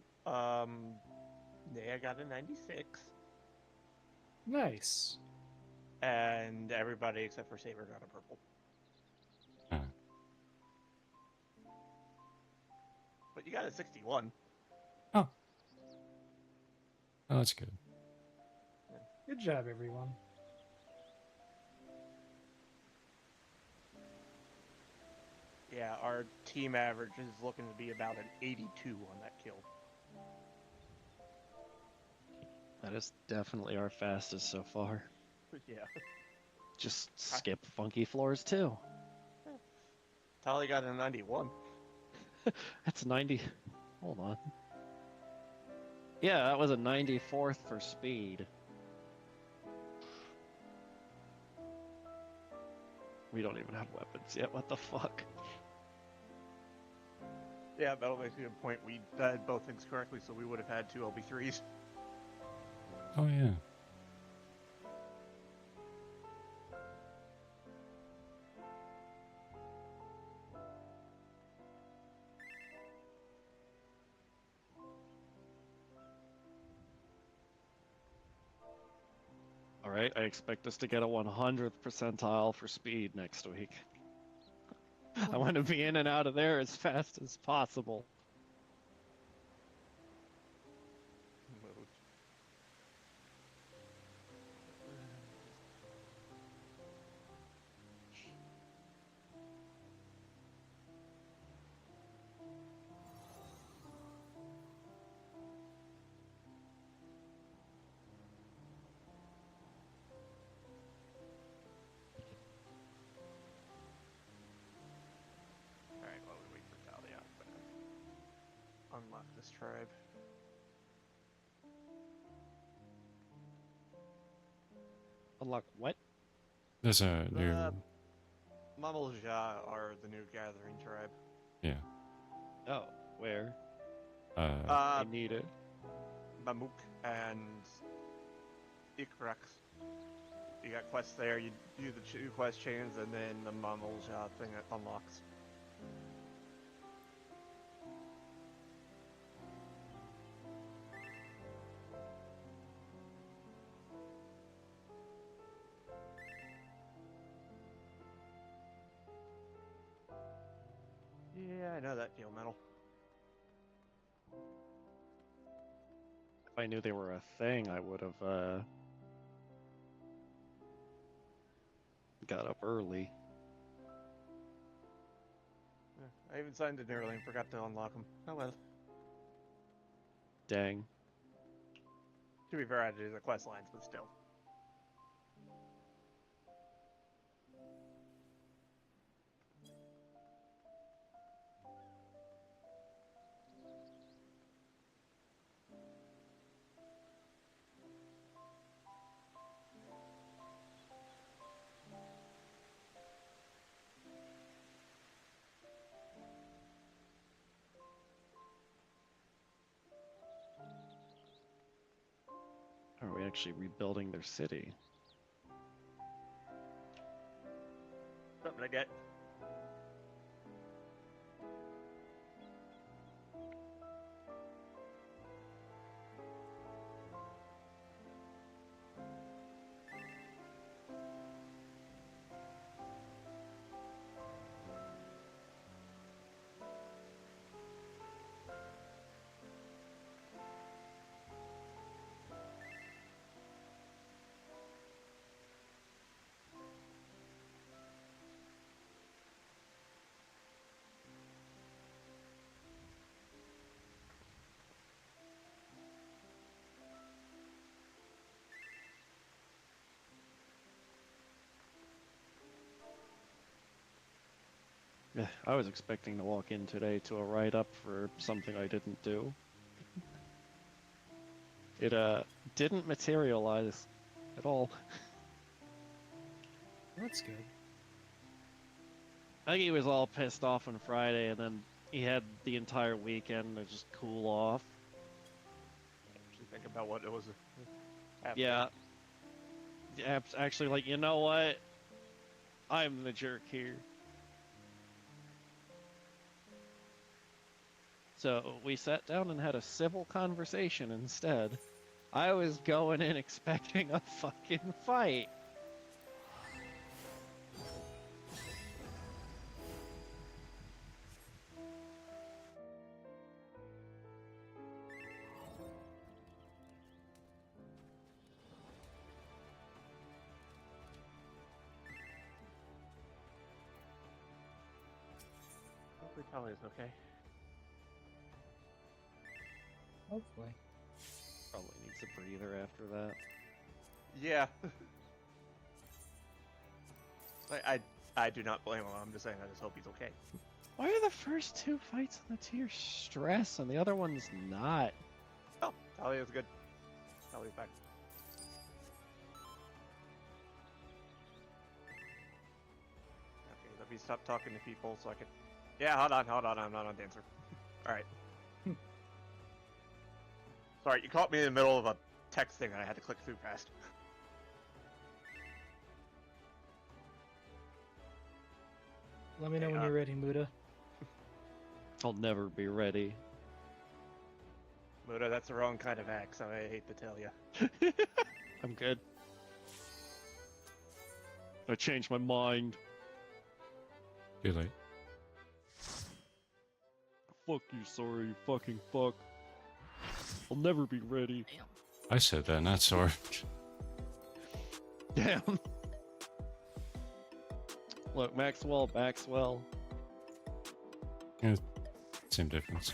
Nea got a 96,
Nice.
and everybody except for Saber got a purple.
Huh.
But you got a 61.
Oh, that's good.
Good job, everyone.
Yeah, our team average is looking to be about an 82 on that kill.
That is definitely our fastest so far.
Yeah.
Just skip funky floors too.
Tali got a 91.
That's 90. Hold on. Yeah, that was a 94th for speed. We don't even have weapons yet. What the fuck?
Yeah, that'll make a good point. We did both things correctly, so we would have had 2 LB3s.
Oh yeah.
All right, I expect us to get a 100th percentile for speed next week. I want to be in and out of there as fast as possible.
Alright, while we wait for Talia, I'm gonna unlock this tribe.
Unlock what?
There's a new.
Mamalja are the new gathering tribe.
Yeah.
Oh, where?
Uh.
I need it.
Mamuk and Ikrax. You got quests there, you do the 2 quest chains, and then the Mamalja thing unlocks. Yeah, I know that feel metal.
If I knew they were a thing, I would have got up early.
I even signed in early and forgot to unlock them. Oh well.
Dang.
To be fair, I had to do the quest lines, but still.
Are we actually rebuilding their city?
Something like that.
Yeah, I was expecting to walk in today to a write-up for something I didn't do. It didn't materialize at all.
That's good.
I think he was all pissed off on Friday, and then he had the entire weekend to just cool off.
Actually think about what it was. Happening.
Yeah. Actually, like, you know what? I'm the jerk here. So we sat down and had a civil conversation instead. I was going in expecting a fucking fight.
Hopefully Talia's okay.
Hopefully.
Probably needs a breather after that.
Yeah. I do not blame him. I'm just saying I just hope he's okay.
Why are the first two fights in the tier stress and the other one's not?
Oh, Talia's good. Talia's back. Okay, let me stop talking to people so I can... Yeah, hold on, I'm not on Dancer. Alright. Sorry, you caught me in the middle of a text thing and I had to click through fast.
Let me know when you're ready, Muda.
I'll never be ready.
Muda, that's the wrong kind of axe, I hate to tell you.
I'm good. I changed my mind.
Too late.
Fuck you, sorry, you fucking fuck. I'll never be ready.
Damn.
I said that, not sorry.
Damn. Look, Maxwell.
Yeah, same difference.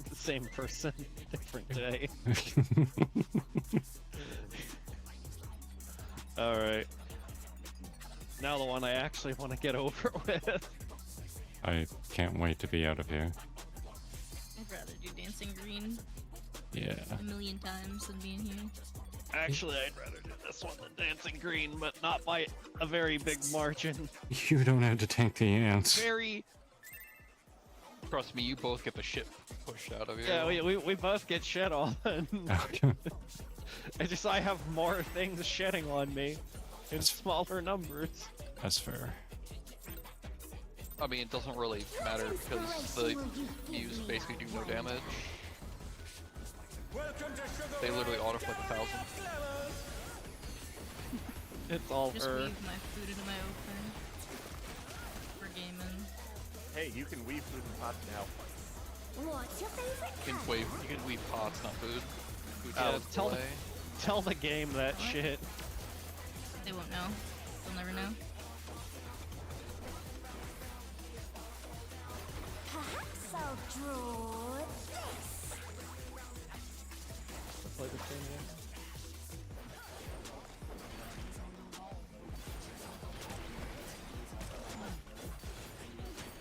The same person, different day. Alright. Now the one I actually want to get over with.
I can't wait to be out of here.
I'd rather do Dancing Green
Yeah.
a million times than being here.
Actually, I'd rather do this one than Dancing Green, but not by a very big margin.
You don't have to take the ants.
Very...
Trust me, you both get the shit pushed out of you.
Yeah, we both get shed on.
Okay.
I have more things shedding on me in smaller numbers.
That's fair.
I mean, it doesn't really matter because the Muse basically do no damage. They literally auto like 1,000.
It's all
Just
her.
weave my food into my open. For gaming.
Hey, you can weave food in pots now.
What's your favorite
You can weave pots, not food. Food
Oh,
gets
tell
delay.
Tell the game that
What?
shit.
They won't know. They'll never know.
Perhaps I'll draw this.
Play the same game.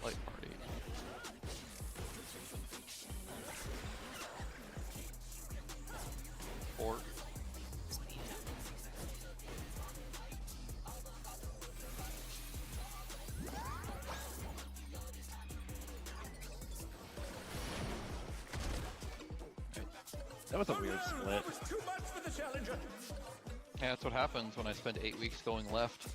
Light party. Or
That was a weird split.
Too much for the challenger.
yeah, that's what happens when I spend 8 weeks going left.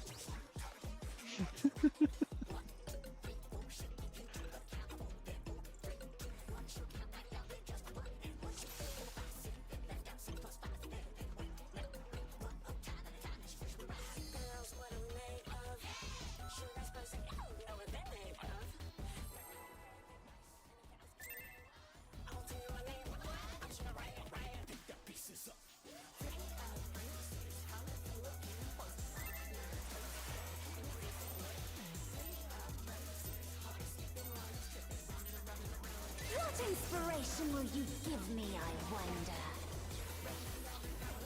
What inspiration will you give me, I wonder?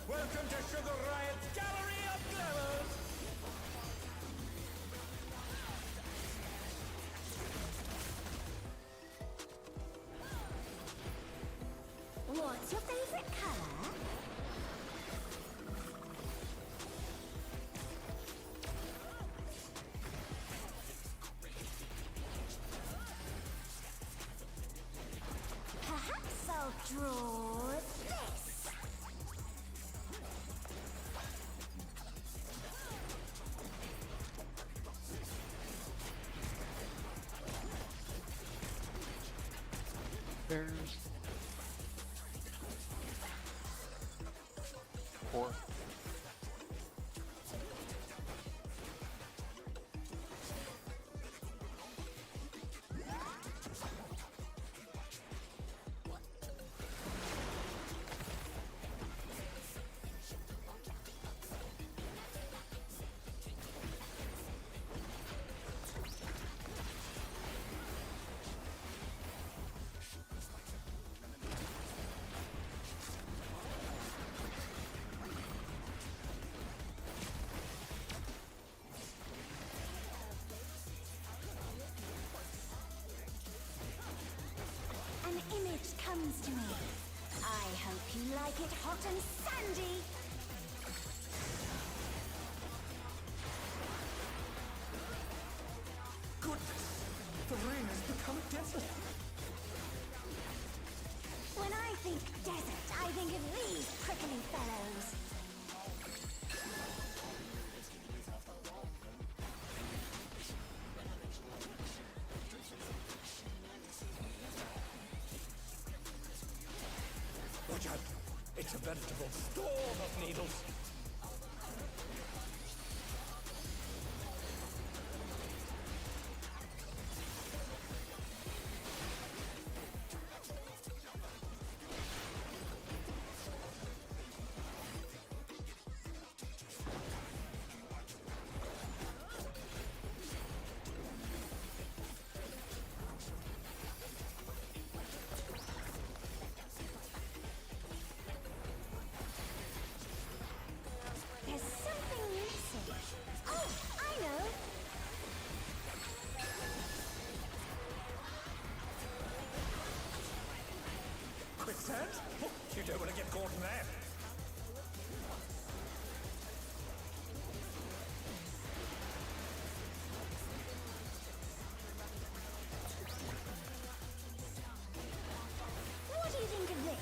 Welcome to Sugar Riot's Gallery of Glamours.
What's your favorite color? Perhaps I'll draw this.
stairs.
4.
An image comes to me. I hope you like it hot and sandy.
Goodness, the rain has become a desert.
When I think desert, I think of these prickly fellows.
Watch out. It's a veritable storm of needles.
There's something missing. Oh, I know.
Quicksand? Oh, you don't want to get caught in that.
What do you think of this?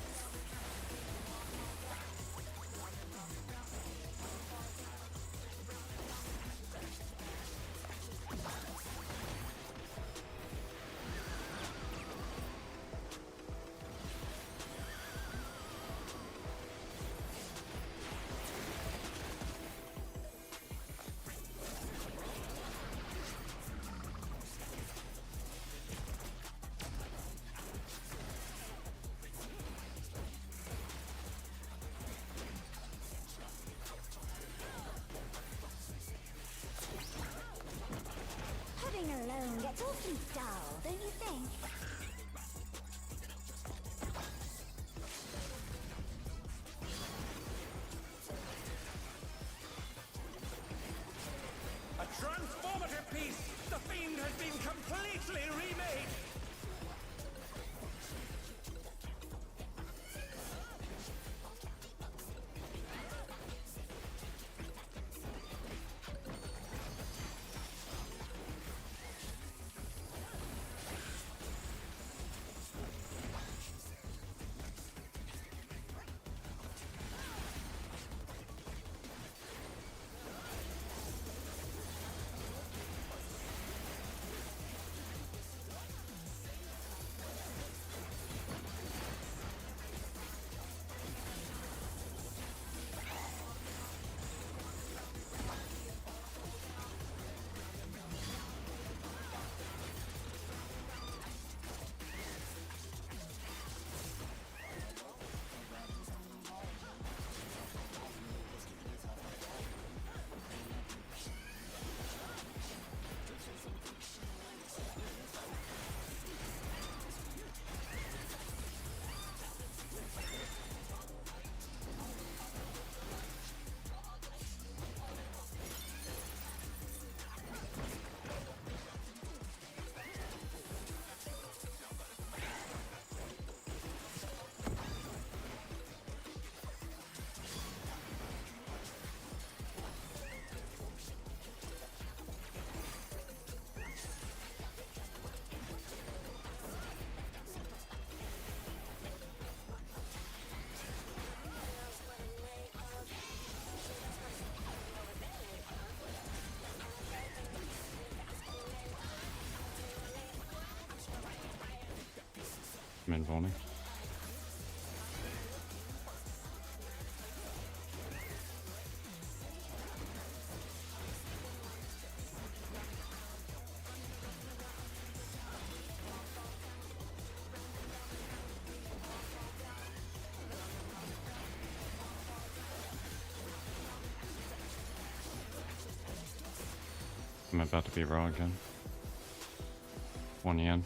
Pudding alone gets awfully dull, don't you think?
A transformative piece! The Fiend has been completely remade!
I'm invulning. I'm about to be raw again. 1 yen.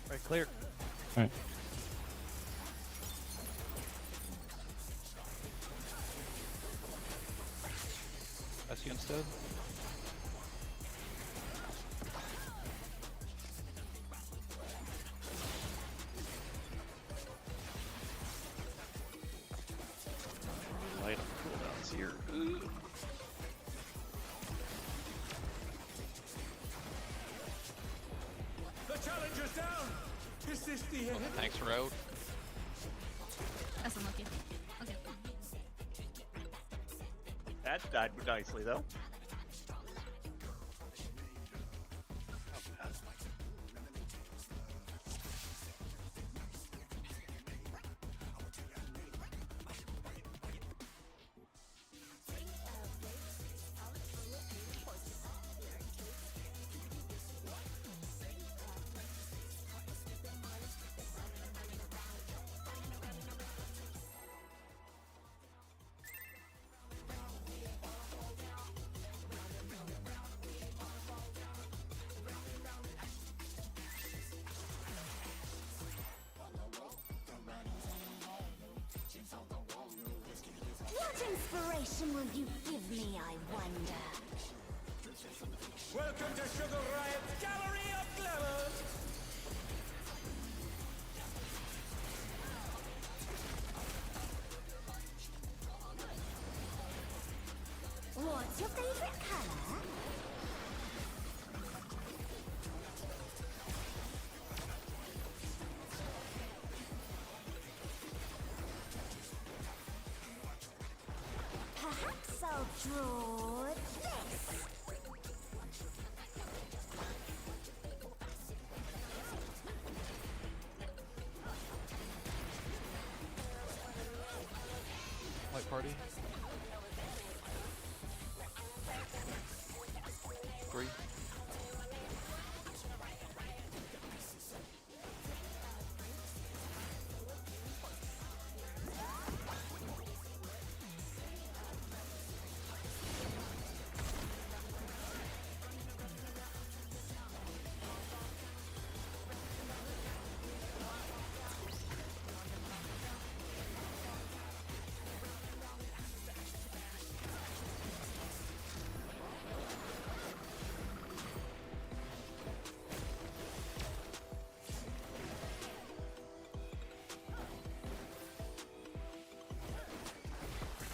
Right, clear.
Alright.
That's you instead.
Light on cooldowns here.
The challenger's down! Is this the end?
Thanks for out.
That's unlucky. Okay.
That died nicely though.
What inspiration will you give me, I wonder?
Welcome to Sugar Riot's Gallery of Glamours!
What's your favorite color? Perhaps I'll draw this.
White party. 3.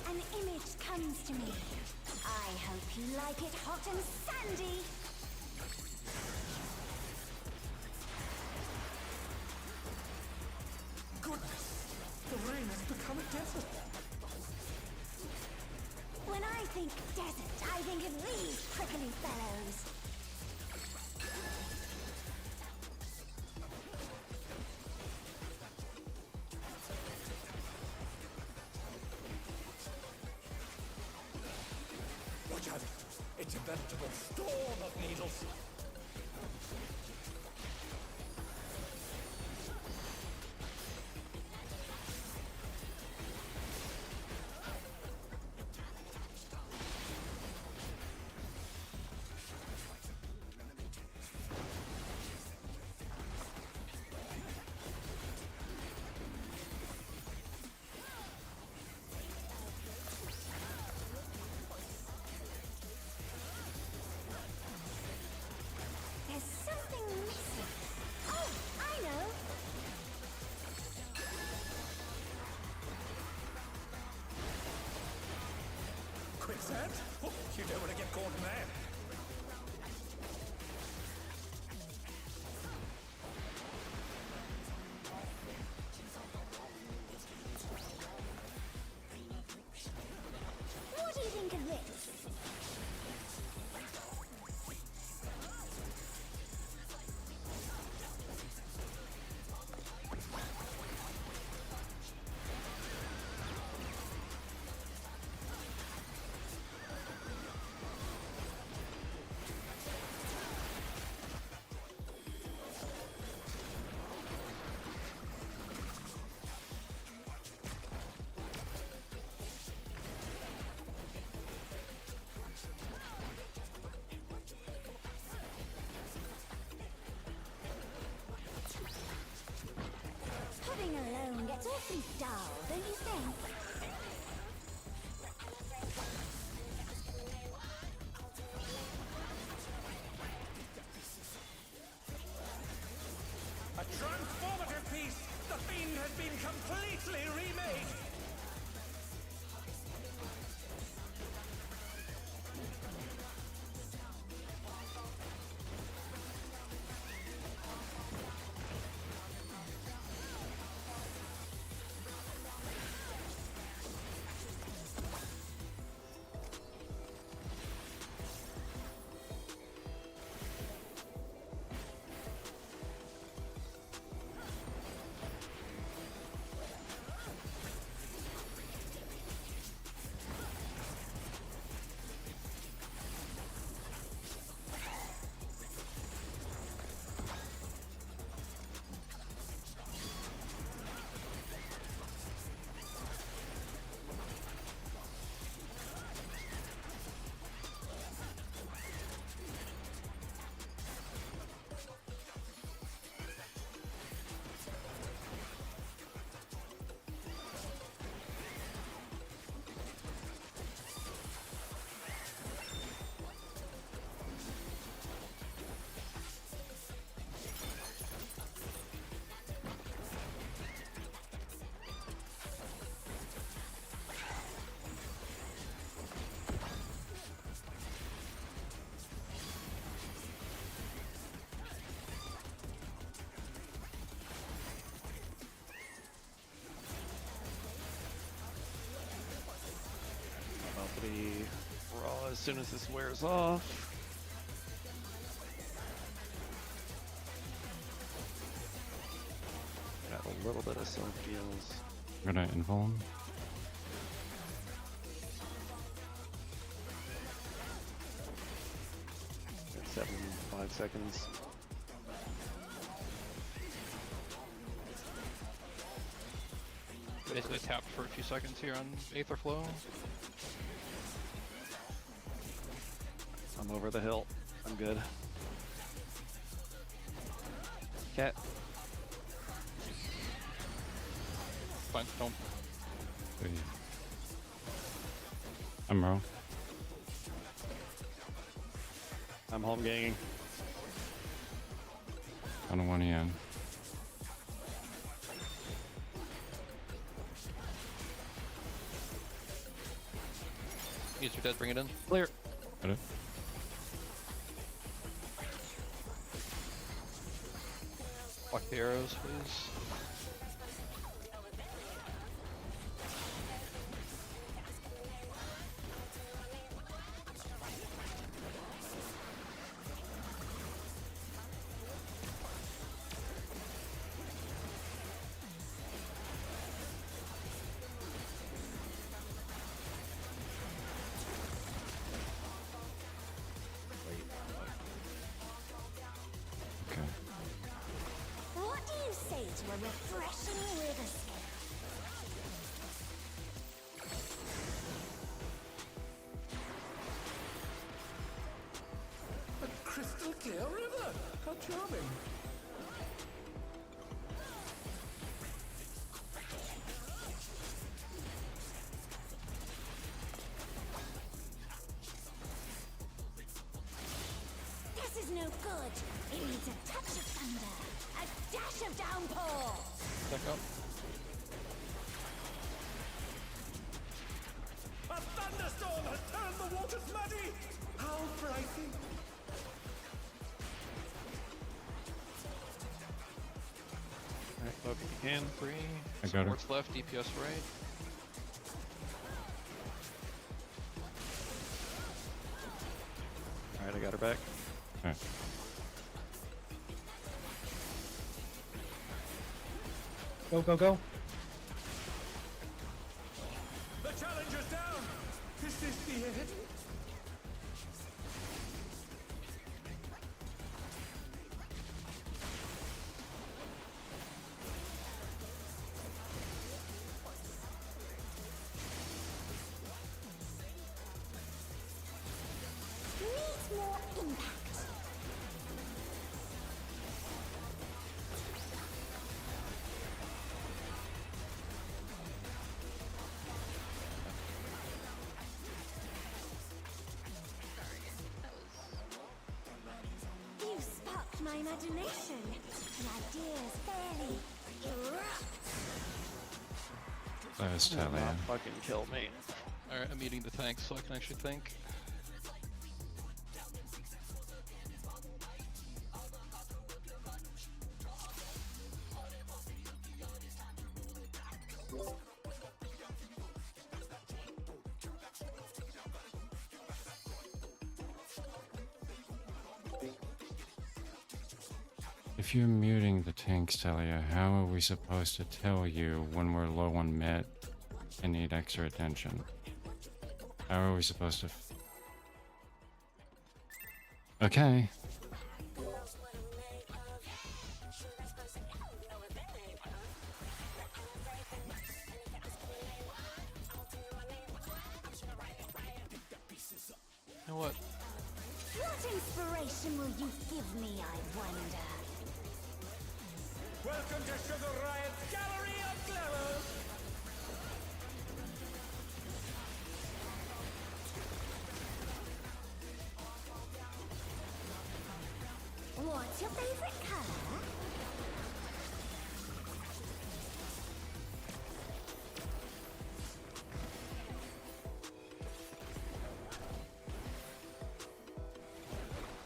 An image comes to me. I hope you like it hot and sandy.
Goodness! The rain has become a desert!
When I think desert, I think of these prickly fellows.
Watch out! It's a veritable storm of needles!
There's something missing. Oh, I know.
Quicksand? Oh, you don't want to get caught in that.
awfully dull, don't you think?
A transformative piece! The Fiend has been completely remade!
About to be raw as soon as this wears off. Got a little bit of self heals.
I'm gonna invul him.
Got 5 seconds.
Basically tapped for a few seconds here on Aether Flow.
I'm over the hill. I'm good. Cat.
Fine, don't.
Hey. I'm raw.
I'm home ganging.
I don't want in.
Use your dead, bring it in.
Clear.
Got it.
Block the arrows, please.
Okay.
What do you say to a refreshing river skate?
A crystal clear river! How charming!
This is no good. It needs a touch of thunder, a dash of downpour.
Back up.
A thunderstorm has turned the waters muddy! How frightening!
Alright, look if you can.
3.
I got her.
Supports left, DPS right.
Alright, I got her back.
Alright.
Go, go, go.
The challenger's down! Is this the end?
Needs more impact. my imagination, and ideas fairly erupt.
Let's
Do
tell
not
ya.
fucking kill me.
Alright, I'm eating the tank so I can actually think.
If you're muting the tanks, Talia, how are we supposed to tell you when we're low on met and need extra attention? How are we supposed to? Okay.
You know what?
What inspiration will you give me, I wonder?
Welcome to Sugar Riot's Gallery of Glamour!
What's your favorite color?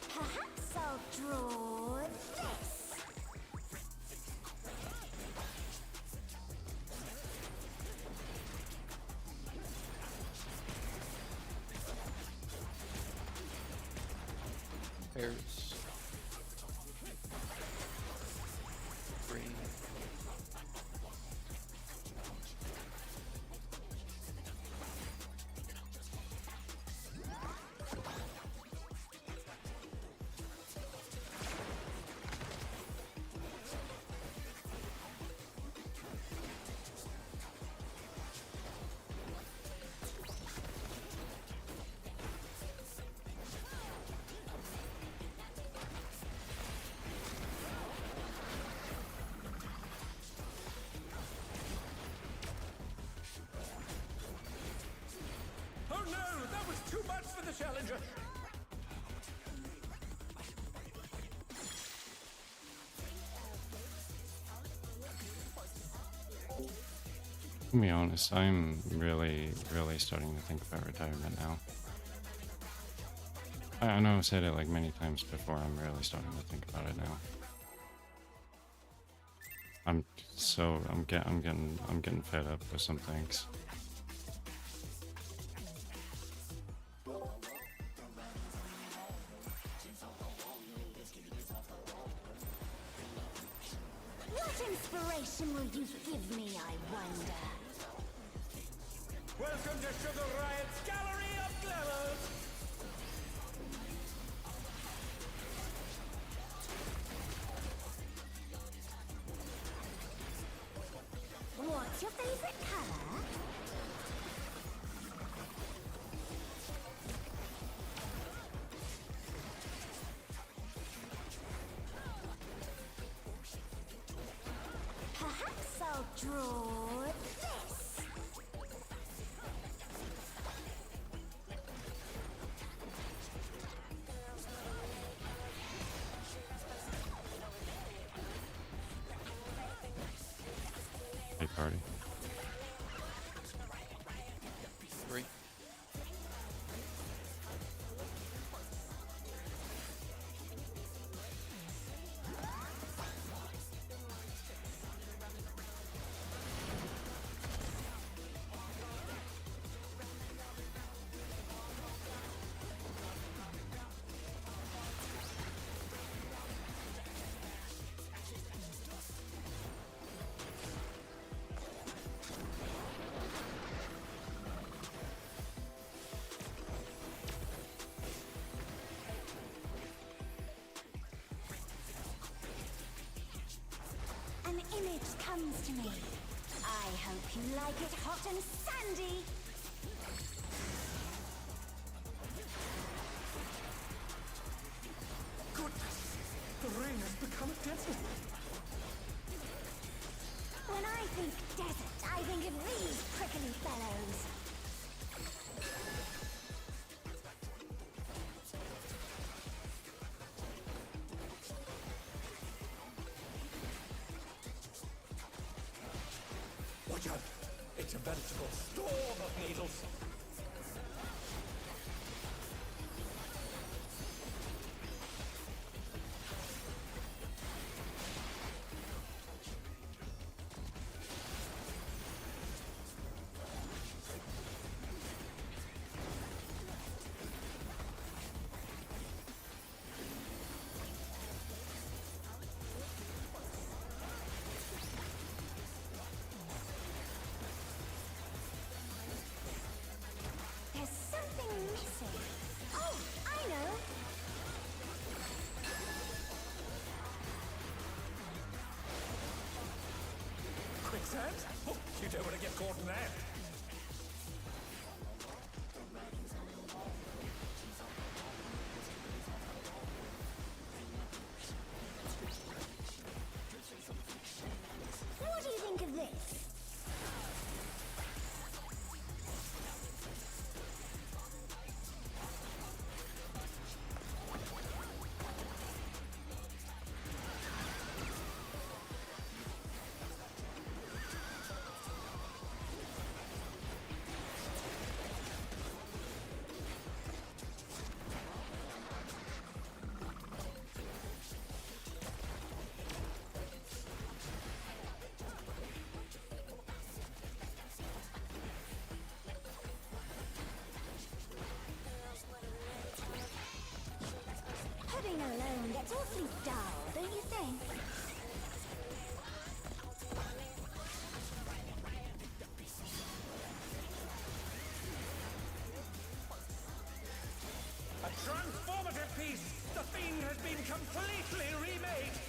Perhaps I'll draw this.
There's... green.
Oh no, that was too much for the challenger!
To be honest, I'm really starting to think about retirement now. I know I've said it like many times before. I'm really starting to think about it now. I'm getting fed up with some things.
What inspiration will you give me, I wonder?
Welcome to Sugar Riot's Gallery of Glamour!
What's your favorite color? Perhaps I'll draw this.
Hey, party.
Three.
An image comes to me. I hope you like it hot and sandy.
Goodness, the rain has become a desert.
When I think desert, I think of these prickly fellows.
creature. It's a veritable storm of needles.
There's something missing. Oh, I know.
Quicksand? Oh, you don't want to get caught in that.
What do you think of this? Pudding alone gets awfully dull, don't you think?
A transformative piece! The Fiend has been completely remade!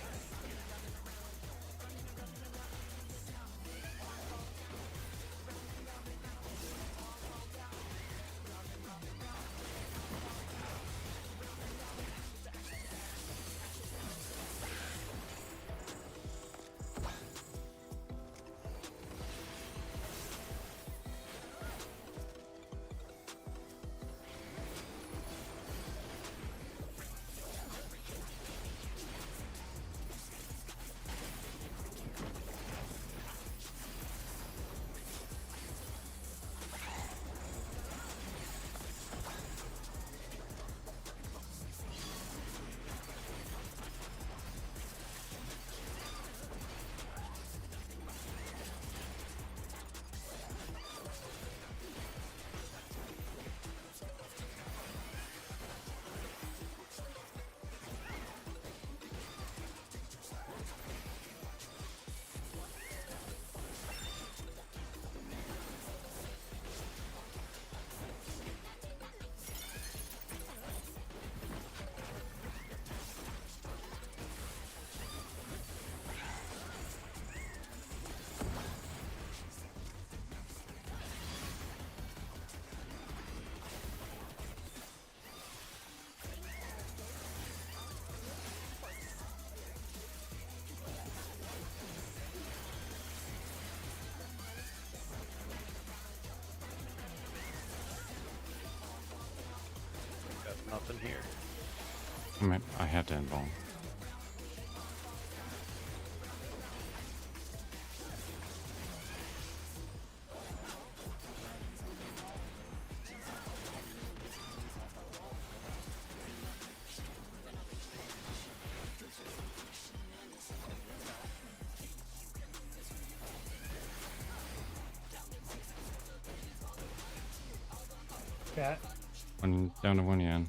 Got nothing here.
I mean, I had to involve.
Cat.
One down to one yen.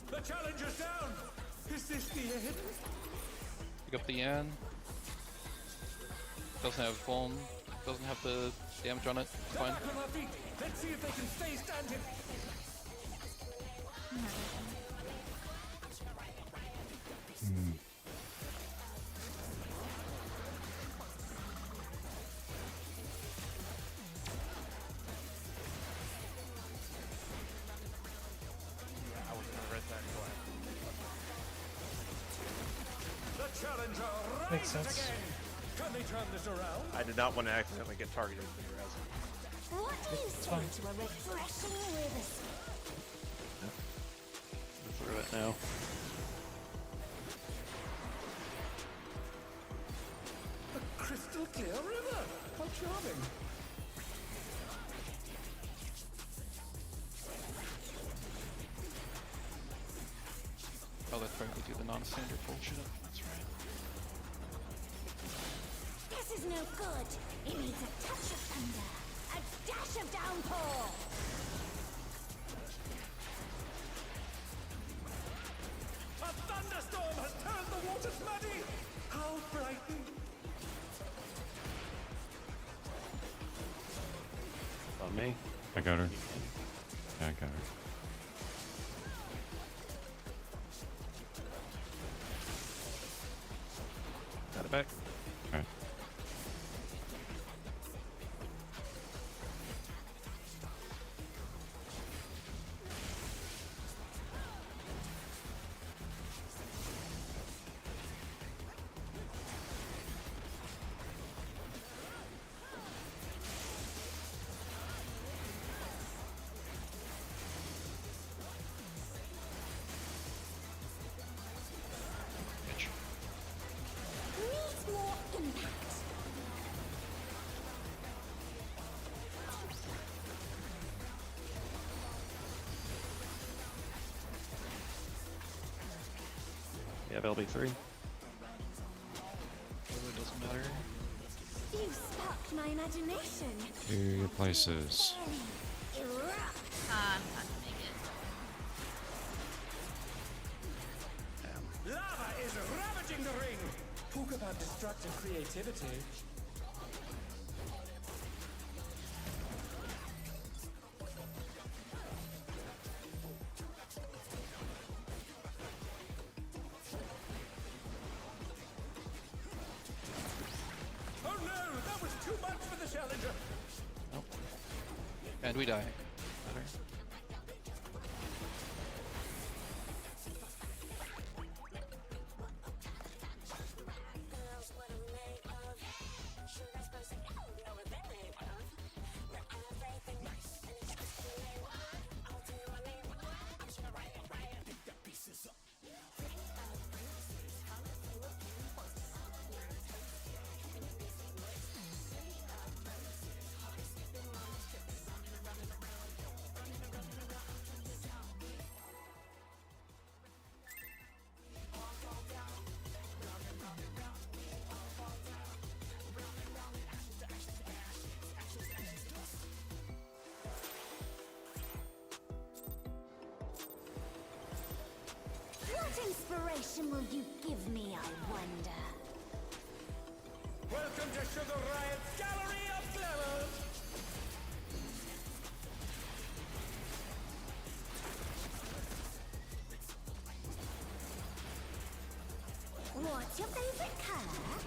The challenger's down! Is this the end?
Pick up the Yan. Doesn't have phone. Doesn't have the damage on it. It's
They're
fine.
back on their feet! Let's see if they can stay standing!
I was gonna read that.
The challenger
Makes sense.
Can they turn this around?
I did not want to accidentally get targeted for your res.
What do you
It's
say
fine.
to a refreshing whisk?
Through it now.
A crystal clear river. How charming.
Oh, that's right. We do the non-standard bullshit. That's right.
This is no good. It needs a touch of thunder, a dash of downpour.
A thunderstorm has turned the waters muddy. How frightening.
On me.
I got her. Yeah, I got her.
Got it back.
Alright.
Bitch.
Needs more impact.
You have LB3.
Really doesn't matter.
You sparked my imagination.
To your places.
Erupt.
I'm not gonna make it.
Lava is ravaging the ring. Talk about destructive creativity. Oh no, that was too much for the challenger.
And we die. Better.
What inspiration will you give me, I wonder?
Welcome to Sugar Riot's Gallery of Glamour.
What's your favorite color?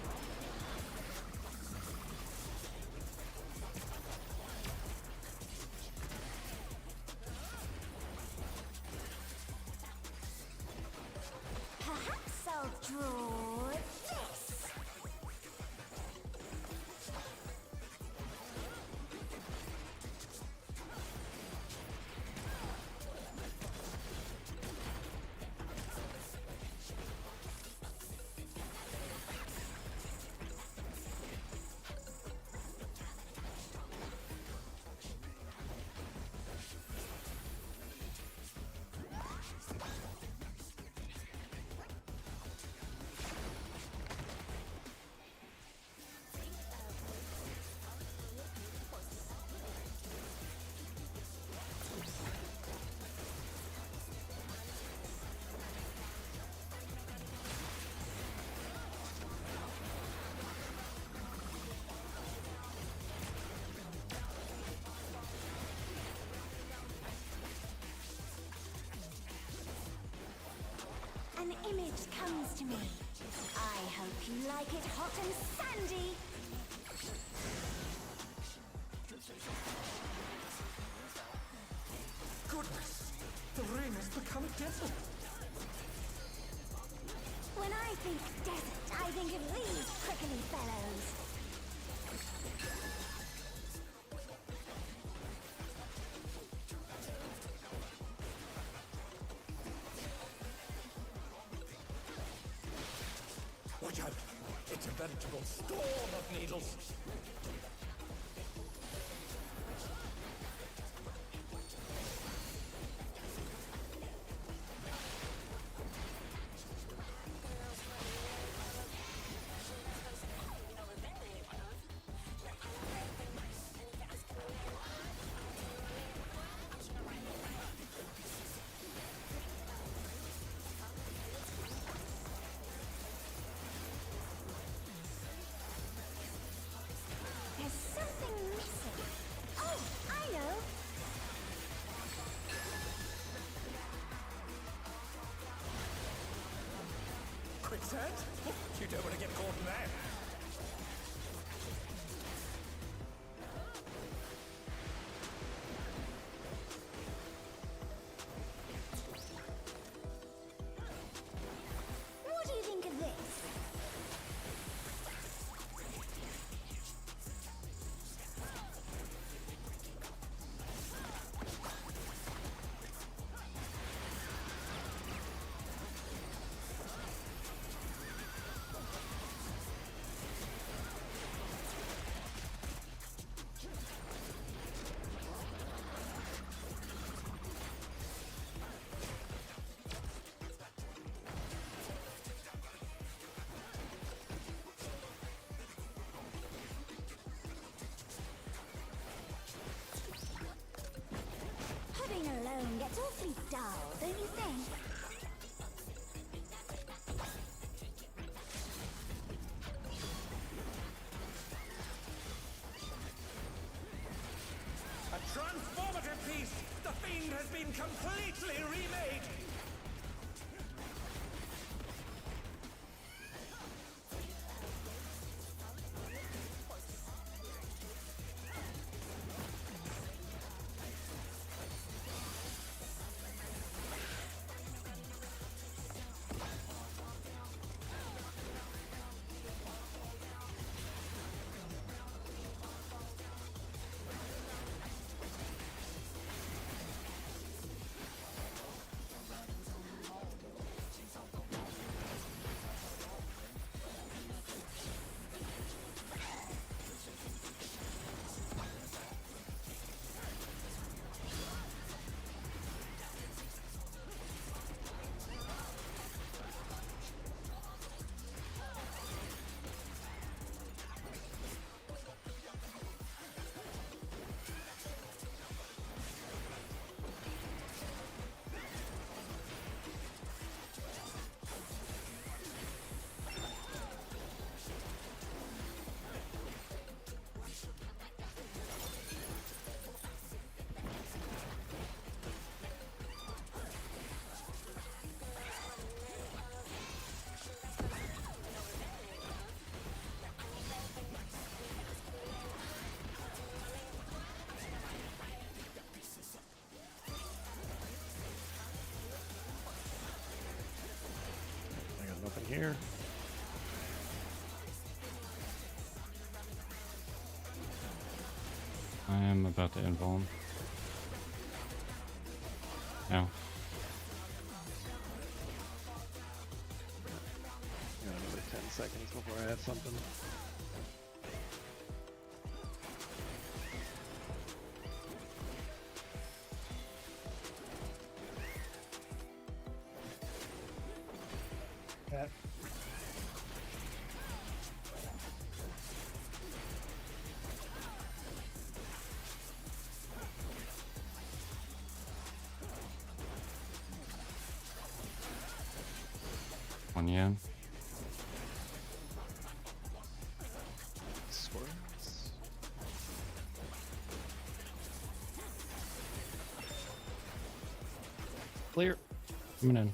Perhaps I'll draw this. An image comes to me. I hope you like it hot and sandy.
Goodness, the ring has become a desert.
When When I think desert, I think of these prickly fellows.
Watch out! It's a veritable storm of needles.
There's something missing. Oh, I know.
Quicksand? Oh, you don't want to get caught in that.
What do you think of this? Pudding alone gets awfully dull, don't you think?
A transformative piece! The Fiend has been completely remade!
I got nothing here.
I am about to invuln. Now.
Got another 10 seconds before I have something.
That
One yen.
Squirrels.
Clear. Coming in.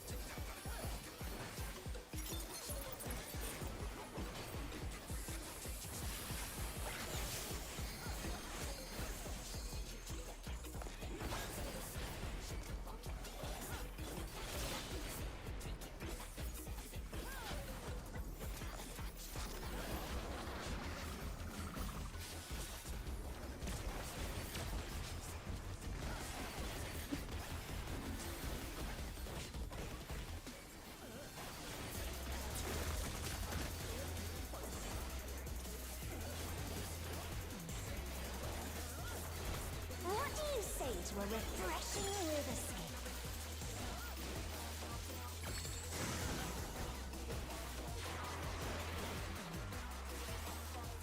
to a refreshing riverscape.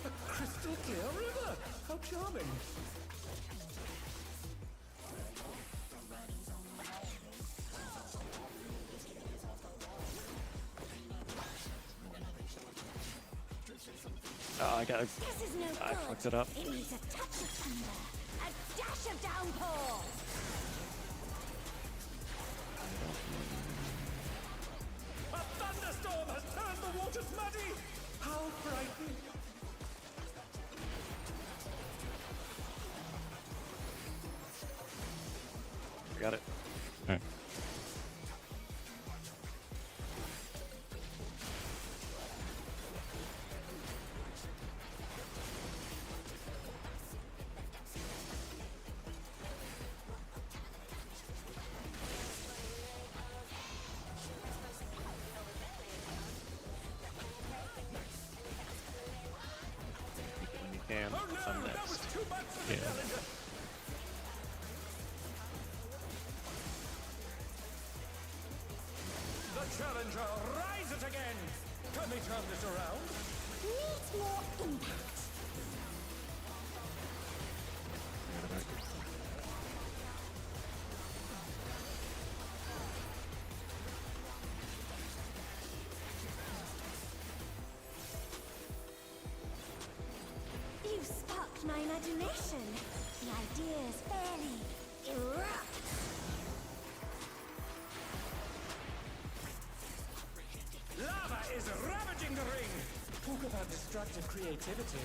A crystal clear river! How charming!
Oh, I gotta.
This is no
I
good.
fucked it up.
It needs a touch of thunder, a dash of downpour.
A thunderstorm has turned the waters muddy! How frightening!
Got it.
Alright.
When you can,
Oh no,
I'm
that was
next.
too much for the
Yeah.
challenger! The challenger, rise it again! Can they turn this around?
Needs more impact. You sparked my imagination. The ideas barely erupt.
Lava is ravaging the ring! Talk about destructive creativity.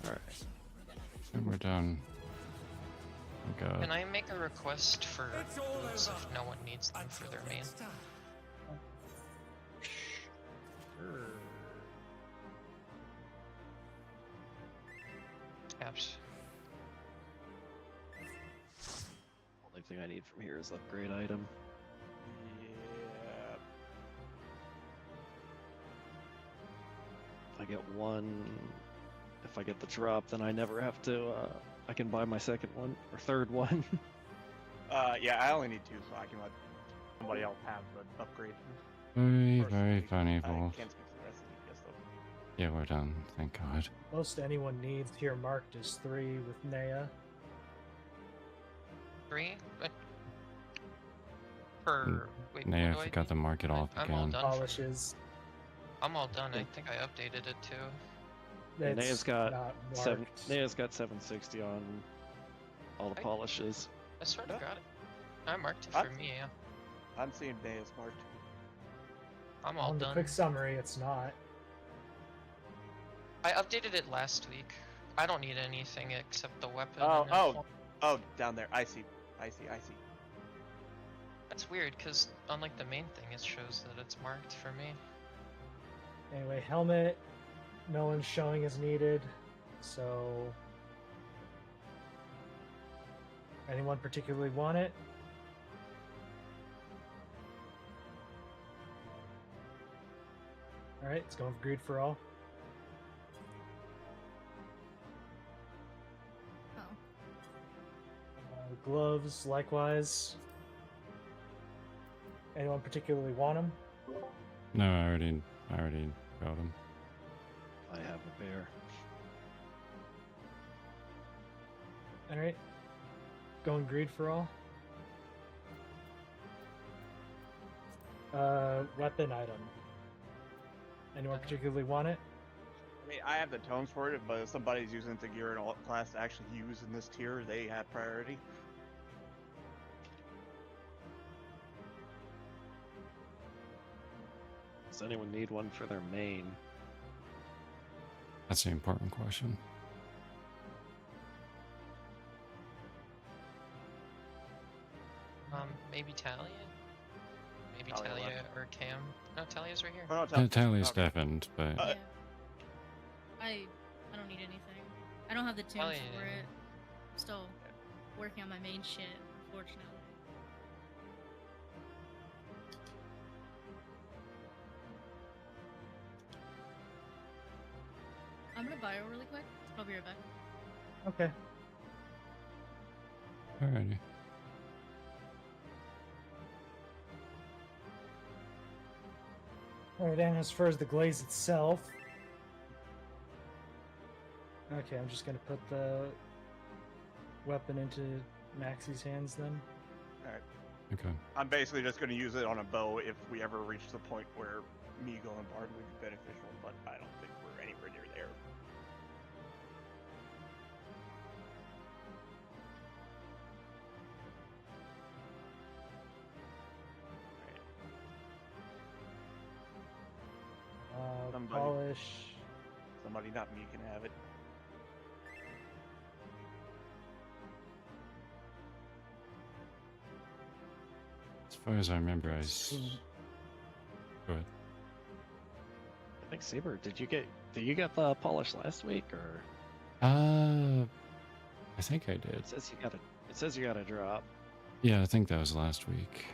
Alright.
And we're done. Oh god.
Can I make a request for
It's all
boots
over.
if no one needs them for their main?
Next time.
Caps.
Only thing I need from here is upgrade item.
Yeah.
If I get one, if I get the drop, then I never have to. I can buy my second one or third one.
Yeah, I only need 2, so I can let somebody else have the upgrade.
Very, very
Personally,
funny,
I
Wolf.
can't speak for the rest of you, yes, though.
Yeah, we're done. Thank god.
Most anyone needs here marked is 3 with Nea.
3? But per wait,
Naya
what do I
forgot
need?
to mark it off
I'm all
again.
done. For,
Polishes.
I'm all done. I think I updated it too.
Yeah,
That's
Nea's got
not
seven.
marked.
Nea's got 760 on all the
Right.
polishes.
I sort of
Yeah.
got it. I marked it
I-
for me. Yeah.
I'm seeing Dea's marked.
I'm all
On the
done.
quick summary, it's not.
I updated it last week. I don't need anything except the weapon.
Oh,
and
oh, oh, down there. I see.
That's weird because on like the main thing, it shows that it's marked for me.
Anyway, helmet, no one's showing as needed, so anyone particularly want it? All right, it's going for greed for all.
Oh.
Gloves, likewise. Anyone particularly want them?
No, I already got him.
I have a bear.
All right, going greed for all. Weapon item. Anyone particularly want it?
I mean, I have the tones for it, but if somebody's using the gear and alt class to actually use in this tier, they have priority.
Does anyone need one for their main?
That's the important question.
Maybe Talia? Maybe
Talia
Talia
left.
or Cam? No, Talia's right here.
Oh, no,
Tally's
okay.
deafened, but
Yeah. I don't need anything. I don't have the tunes
Talia.
for it. I'm still working on my main shit, unfortunately. I'm gonna bio really quick. I'll be right back.
Okay.
alrighty.
All right, and as far as the glaze itself, okay, I'm just gonna put the weapon into Maxie's hands then.
Okay.
I'm basically just going to use it on a bow if we ever reach the point where me going bard would be beneficial, but I don't think we're anywhere near there. Somebody.
Polish.
Somebody, not me, can have it.
As far as I remember, Go ahead.
I think Saber, did you get the polish last week, or
I think I did.
it says you got a drop.
Yeah, I think that was last week.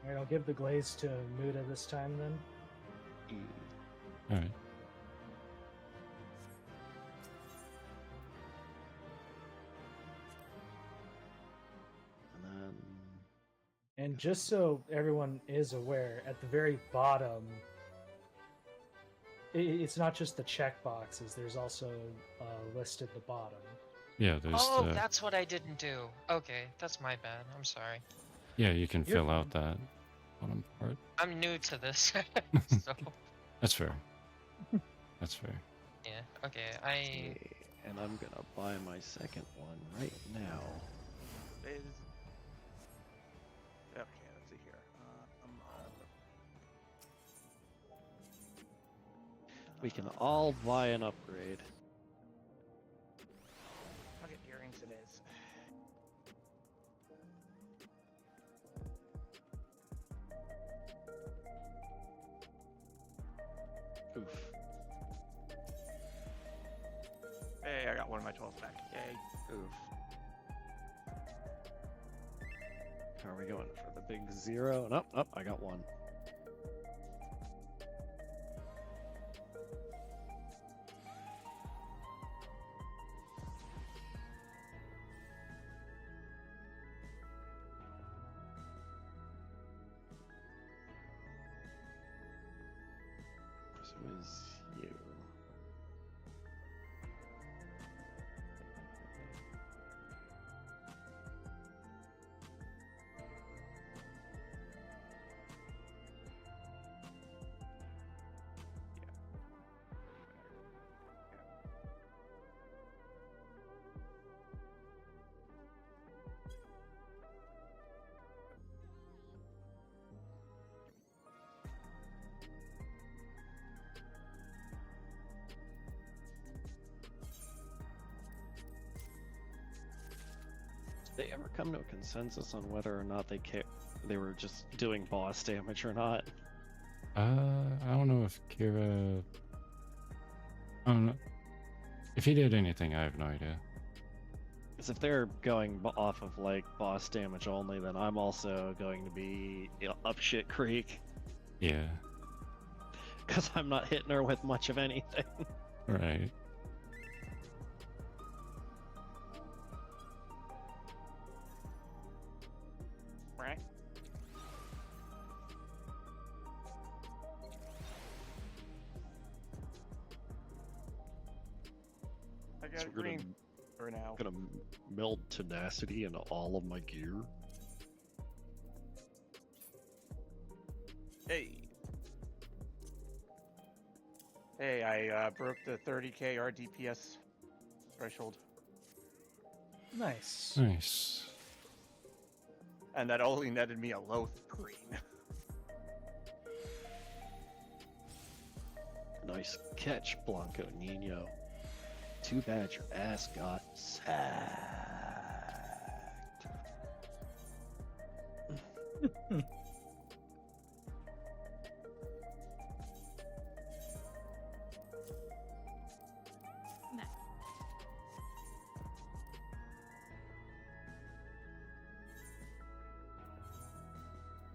All right, I'll give the glaze to Muda this time then.
All right.
And then
And just so everyone is aware, at the very bottom, it's not just the check boxes. There's also a list at the bottom.
Yeah, there's
Oh,
the
that's what I didn't do. Okay, that's my bad. I'm sorry.
yeah. You can
You're
fill out that bottom part.
I'm new to this, so
That's fair. That's fair.
yeah. Okay, I
okay, and I'm gonna buy my second one right now.
Okay, let's see here.
We can all buy an upgrade.
Pocket earrings it is.
Oof.
Hey, I got one of my 12s back. Yay.
Oof. How are we going for the big zero? Nope, nope, I got one. So is you. Did they ever come to a consensus on whether or not they were just doing boss damage or not?
I don't know if Kira. I don't know. If he did anything, I have no idea.
Because if they're going off of like boss damage only, then I'm also going to be up shit creek.
Yeah.
Because I'm not hitting her with much of anything.
Right.
Right. I got
So we're
green
gonna,
for now.
gonna meld tenacity into all of my gear.
Hey. Hey, I broke the 30k RDPS threshold.
Nice.
Nice.
And that only netted me a low green.
Nice catch, Blanco Nino. Too bad your ass got sacked.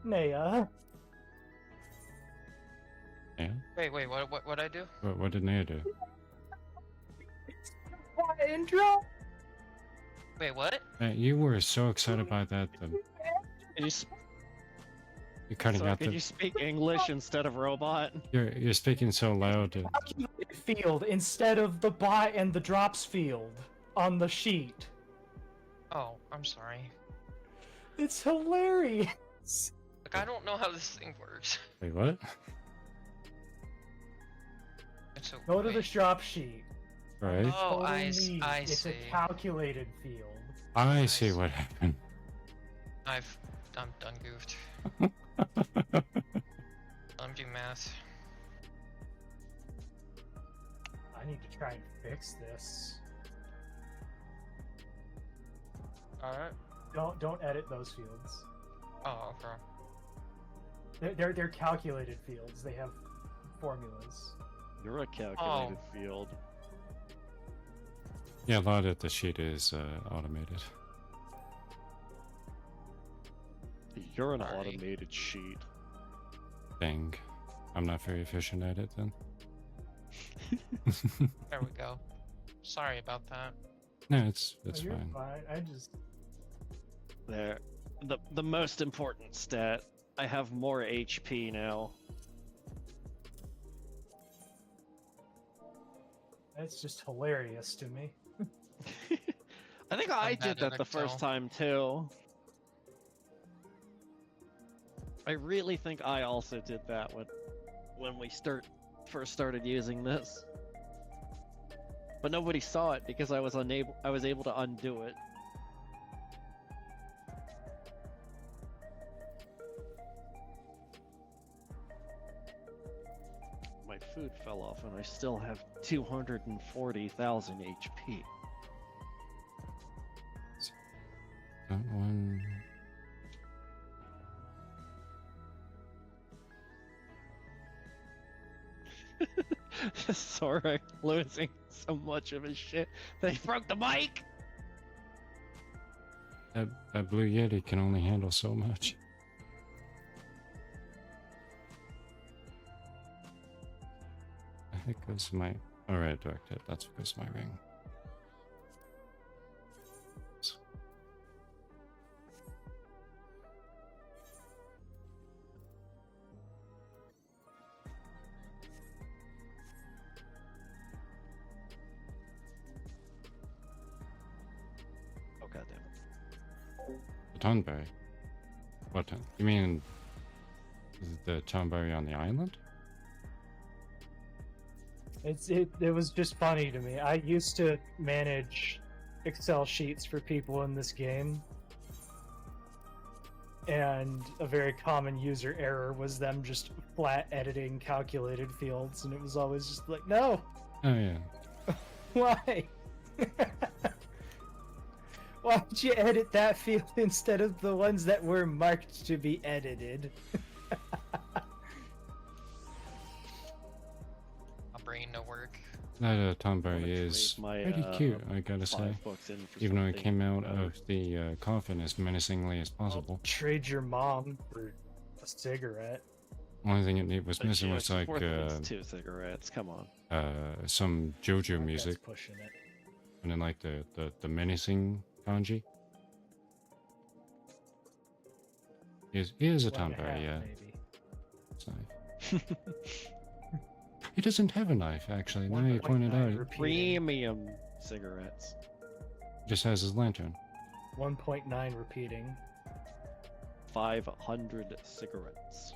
Naya.
Yeah.
Wait, what I do?
What did Naya do?
Intro?
Wait, what?
You were so excited by that.
Can you,
You're cutting
sorry,
out
can
the.
you speak English instead of robot?
You're speaking so loud.
Field instead of the buy and the drops field on the sheet.
Oh, I'm sorry.
It's hilarious.
Like, I don't know how this thing works.
Wait, what?
It's a,
Go to the
wait.
drop sheet.
Right.
Oh,
Total
I
need.
see.
It's a calculated field.
I see what happened.
I'm done goofed. I'm doing math.
I need to try and fix this.
Alright.
Don't edit those fields.
Oh, okay.
They're calculated fields. They have formulas.
You're a calculated field.
Yeah, a lot of the sheet is automated.
You're an
Sorry.
automated sheet.
Dang. I'm not very efficient at it then.
There we go. Sorry about that.
No, it's
Oh, you're
fine.
fine. I just
There. The most important stat. I have more HP now.
that's just hilarious to me.
I think I
I'm
did
bad at
that the first
Excel.
time too. I really think I also did that when we first started using this. But nobody saw it because I was able to undo it. My food fell off and I still have 240,000 HP.
That one.
Sora losing so much of his shit that he broke the mic!
That Blue Yeti can only handle so much. I think it's my. Alright, direct hit. That's because my ring.
Oh goddamn.
The Tonberry. What? You mean the Tonberry on the island?
It was just funny to me. I used to manage Excel sheets for people in this game, and a very common user error was them just flat editing calculated fields, and it was always just like, no,
Oh yeah.
why? Why did you edit that field instead of the ones that were marked to be edited?
putting to work.
That Tomberry
I'm gonna
is
trade my,
pretty cute, I gotta say.
5 books in for
Even though it
something
came out
better.
of the coffin as menacingly as possible.
Trade your mom for a cigarette.
Only thing it was
But,
missing
yeah,
was
it's
like
worth at least 2 cigarettes. Come on.
some JoJo
That's
music,
pushing it.
and then like the menacing kanji. He is a
Like a
Tomberry,
hat,
yeah.
maybe.
It's nice. He doesn't have a knife, actually. Now you pointed
1.9
out,
repeating.
Premium cigarettes.
he just has his lantern.
1.9 repeating.
500 cigarettes.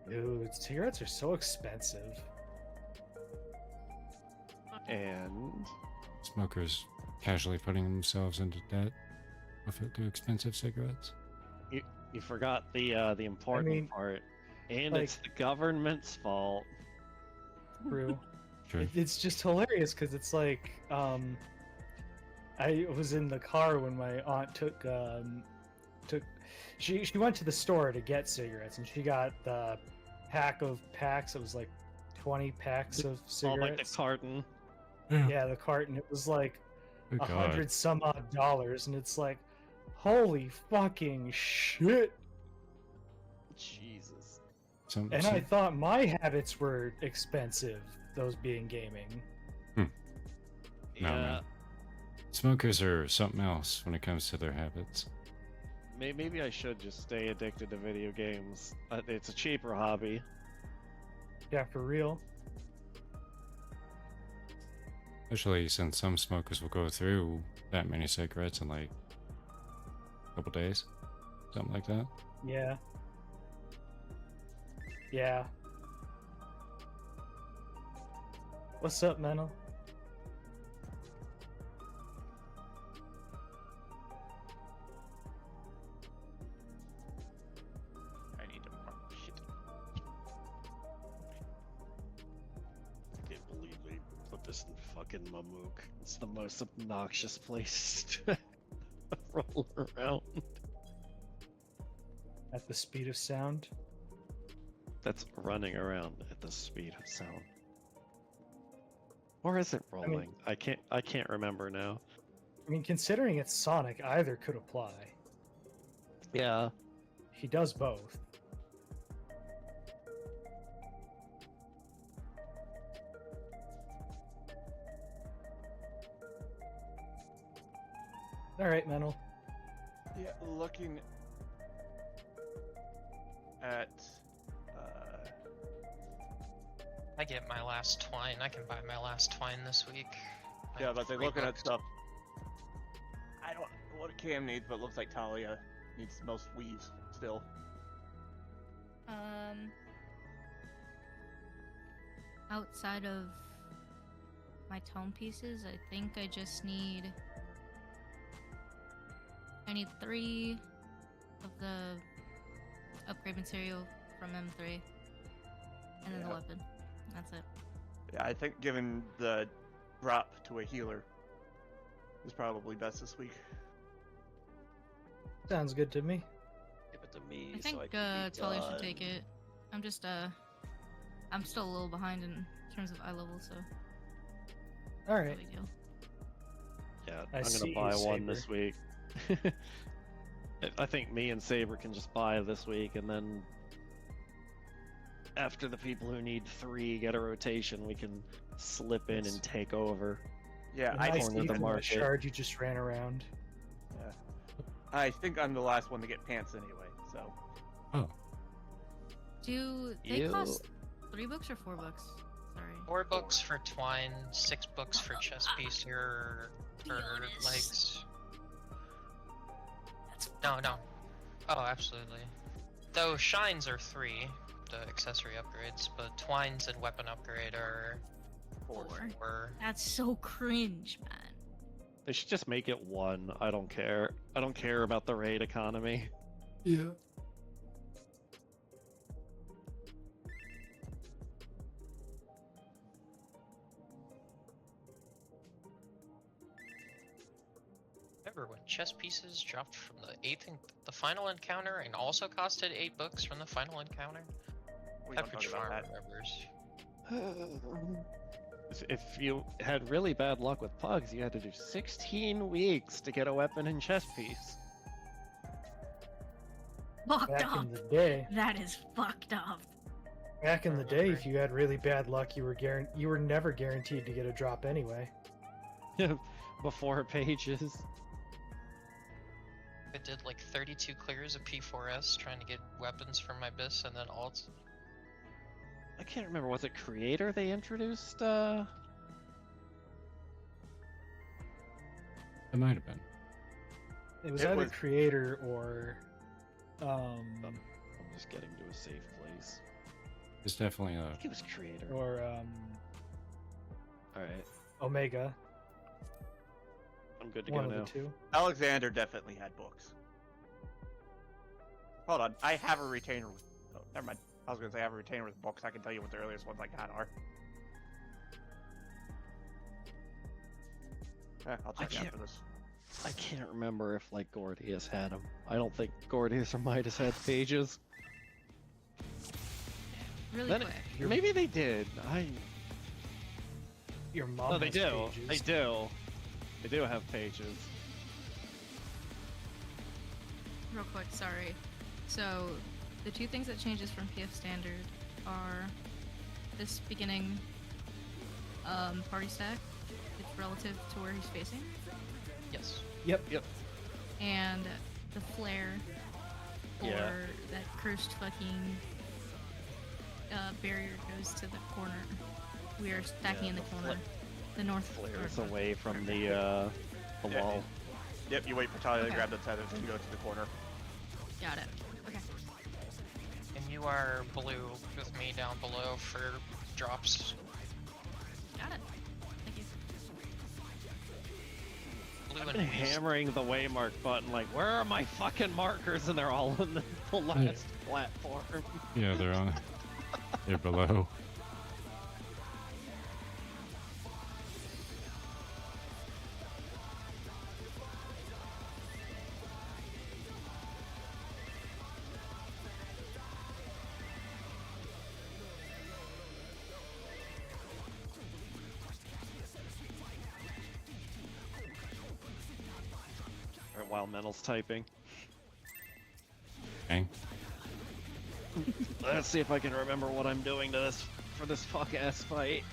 Dude, cigarettes are so expensive.
And
Smokers casually putting themselves into debt with too expensive cigarettes.
you forgot the important
mean,
part. And
like-
it's the government's fault.
True.
True.
It's just hilarious because it's like, I was in the car when my aunt took she went to the store to get cigarettes and she got the pack of packs. It was like 20 packs of
All like the
cigarettes.
carton.
Yeah, the carton. It was like
Good God.
$100 some odd, and it's like, holy fucking shit.
Jesus.
And I thought my habits were expensive, those being gaming.
No,
Yeah.
man. Smokers are something else when it comes to their habits.
Maybe I should just stay addicted to video games. It's a cheaper hobby.
Yeah, for real.
Especially since some smokers will go through that many cigarettes in like a couple days. Something like that.
Yeah. Yeah. What's up, Mental?
I need to mark shit.
I can't believe they put this in fucking Mamook. It's the most obnoxious place to roll around.
At the speed of sound?
That's running around at the speed of sound. Or is it rolling? I can't remember now.
I mean, considering it's Sonic, either could apply.
Yeah.
He does both. Alright, Mental.
Yeah, looking at
I get my last twine. I can buy my last twine this week. I
yeah,
have
but they're
3
looking at
books.
stuff. I don't know what Cam needs, but it looks like Talia needs the most weaves still.
Outside of my tone pieces, I think I just need. I need 3 of the upgrade material from M3, and then the
Yeah.
weapon. That's it.
Yeah, I think giving the drop to a healer is probably best this week.
Sounds good to me.
Give it to me.
I think Talia should take it. I'm just I'm still a little behind in terms of eye level, so no
Alright.
big deal.
Yeah,
I
I'm
see
gonna buy
you,
one this week. I think me and Saber can just buy this week, and then after the people who need 3 get a rotation, we can slip in and take over.
Yeah,
And
I
I
think
corner
see
of the
from the
market.
shard you just ran around.
yeah. I think I'm the last one to get pants anyway, so
Oh,
Do they
Ew.
cost 3 books or 4 books? Sorry.
4 books for twine, 6 books for chest piece or
Be
for
honest.
legs.
That's
No. Oh, absolutely. Though shines are 3, the accessory upgrades, but twines and weapon upgrade are
4.
4.
That's so cringe, man.
They should just make it 1. I don't care. I don't care about the raid economy.
yeah.
Remember when chess pieces dropped from the final encounter and also costed 8 books from the final encounter?
we don't
Pepperidge
talk about
Farm
that.
remembers.
If you had really bad luck with pugs, you had to do 16 weeks to get a weapon and chest piece.
Fucked
Back
up.
in the day,
That is fucked up.
back in the day, if you had really bad luck, you were never guaranteed to get a drop anyway.
Before pages.
I did like 32 clears of P4S trying to get weapons from my bis and then alts.
I can't remember, was it Creator they introduced?
It might have been.
It was
It
either
was-
Creator or
I'm just getting to a safe place.
It's definitely
I
a.
think it was Creator. Alright,
Omega.
I'm good to
One
go
of
now.
the two.
Alexander definitely had books. Hold on, I have a retainer with. Oh, never mind. I was gonna say I have a retainer with books. I can tell you what the earliest ones I got are. I'll check
can't-
after this.
I can't remember if like Gordius had them. I don't think Gordius or Midas had pages.
Really
Then
quick.
maybe they did.
Your mom
No, they
has
do.
pages.
They do. They do have pages.
Real quick, sorry. So, the two things that changes from PF standard are this beginning party stack. It's relative to where he's facing,
Yes.
Yep.
and the flare or
Yeah.
that cursed fucking barrier goes to the corner. We are stacking
Yeah,
in the
the
corner. The north
Flares
or-
away from the
Yeah,
wall.
Yep, you wait for Talia to
Okay.
grab the tethers and go to the corner.
Got it. Okay.
And you are blue with me down below for drops.
Got it. Thank you.
Blue
I've
and
been
blues.
hammering the waymark button like, where are my fucking markers? And they're all in the last platform.
Yeah, they're on. They're below.
Alright, while Mental's typing.
Okay.
Let's see if I can remember what I'm doing to this for this fuck ass fight.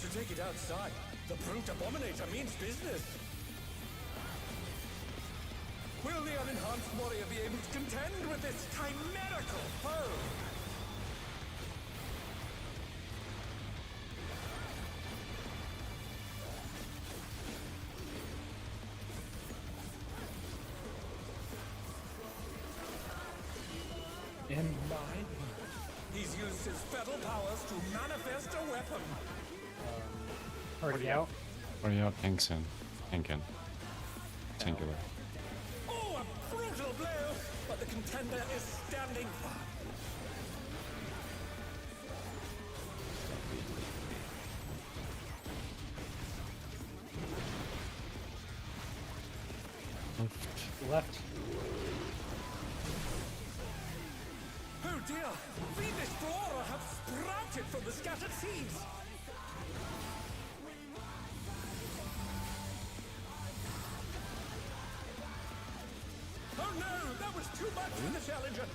To take it outside, the brute abominator means business. Will the unenhanced warrior be able to contend with this chimerical foe?
And mine.
He's used his fetal powers to manifest a weapon.
Party out.
What are y'all Tinkin? Tinkin. Singular.
Oh, a brutal blow! But the contender is standing firm.
Left.
Oh dear! Fiendish flora have sprouted from the scattered seeds! Oh no! That was too much for the challenger!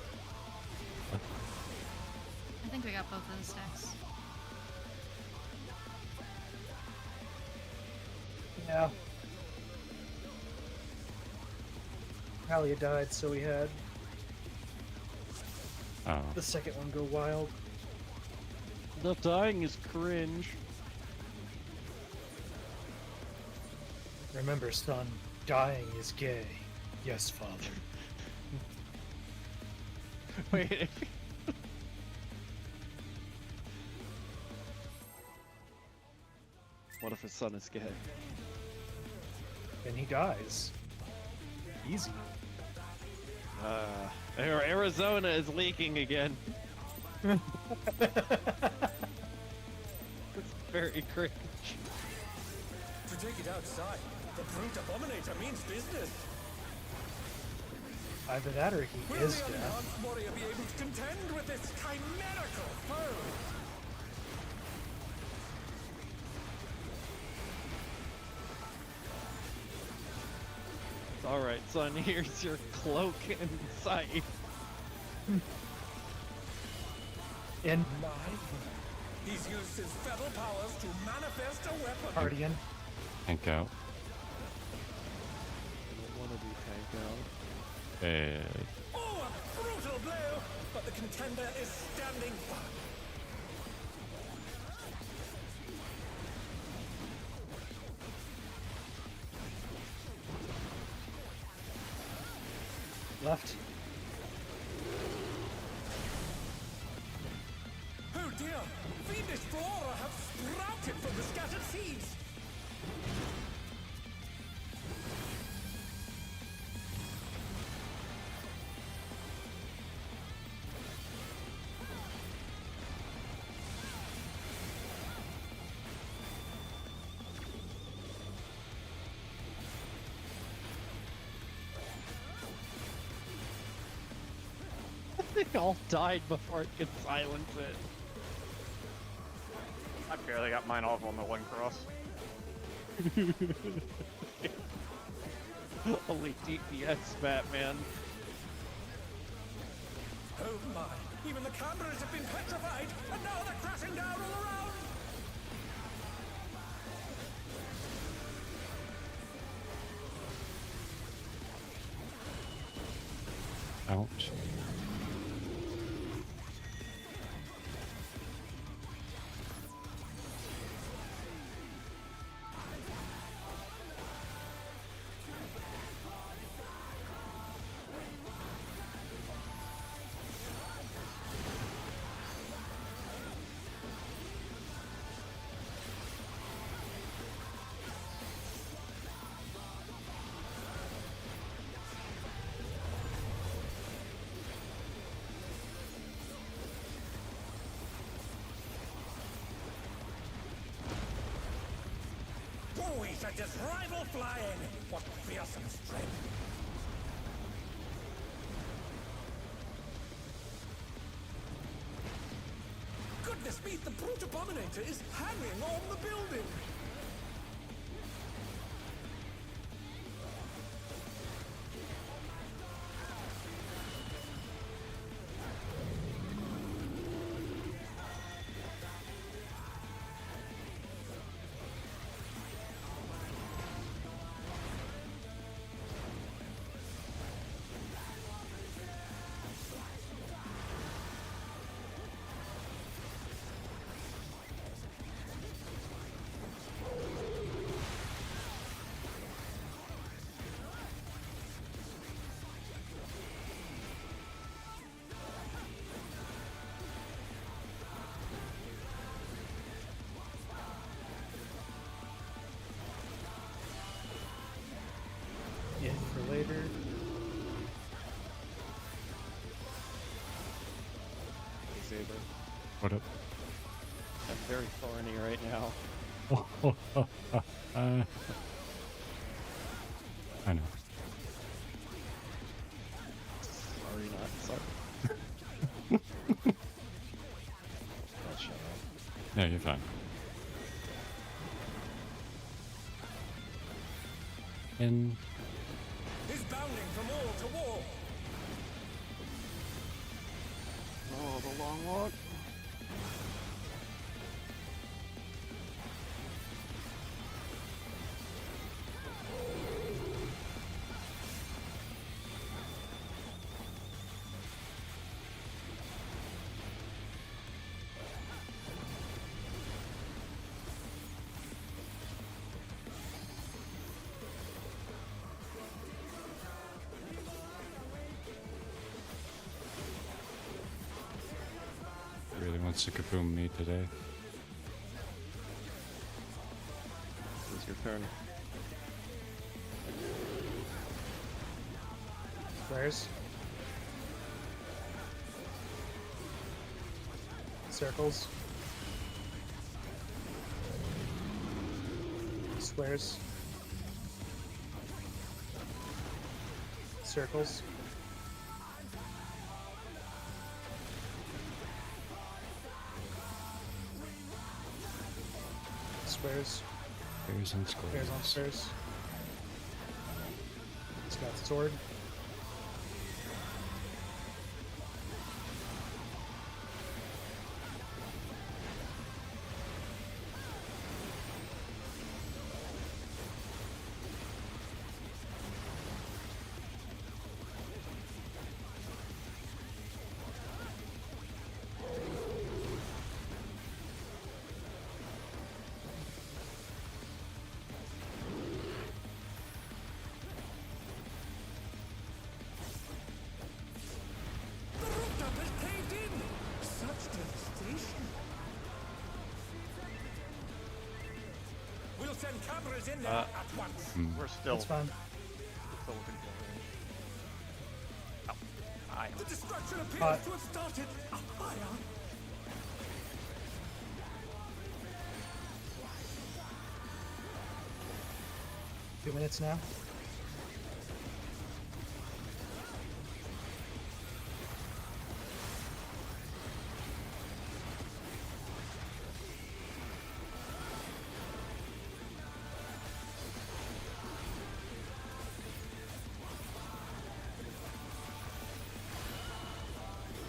I think we got both of the stacks.
Yeah. Talia died, so we had
Oh.
the second one go wild.
The dying is cringe.
Remember, son, dying is gay. Yes, father.
Wait. What if his son is gay?
Then he dies. Easy.
Arizona is leaking again. It's very cringe.
To take it outside, the brute abominator means business.
Either that or he
Will
is
the
dead.
enhanced warrior be able to contend with this chimerical foe?
It's alright, son, here's your cloak and scythe.
In
My, he's used his feather powers to manifest a weapon.
Guardian.
Tank out.
I don't want to be tanked out.
Bad.
Oh, a brutal blow! But the contender is standing firm.
Left.
Oh dear! Fiendish flora have sprouted from the scattered seeds!
They all died before it could silence it.
I barely got mine off on the one cross.
Holy DPS, Batman.
Oh my! Even the cameras have been petrified, and now they're crashing down all around!
Ouch.
Buoys such as rival flying! What fearsome strength! Goodness me, the brute abominator is hanging on the building!
In for later.
Hey, Saber.
What up?
I'm very thorny right now.
I know.
Sorry, not sorry. Oh, shut up.
No, you're fine. In.
Is bounding from wall to wall!
Oh, the long walk.
Really wants to kaboom me today.
It's your turn.
Squares. Circles. Squares. Circles. squares.
Bears and
Squares on
squares.
squares. He's got sword.
The rooftop has caved in! Such devastation! We'll send cameras in there at once.
We're still,
That's fine.
still within kill range. Oh, I
The destruction appears
Hot.
to have started a fire.
Two minutes now.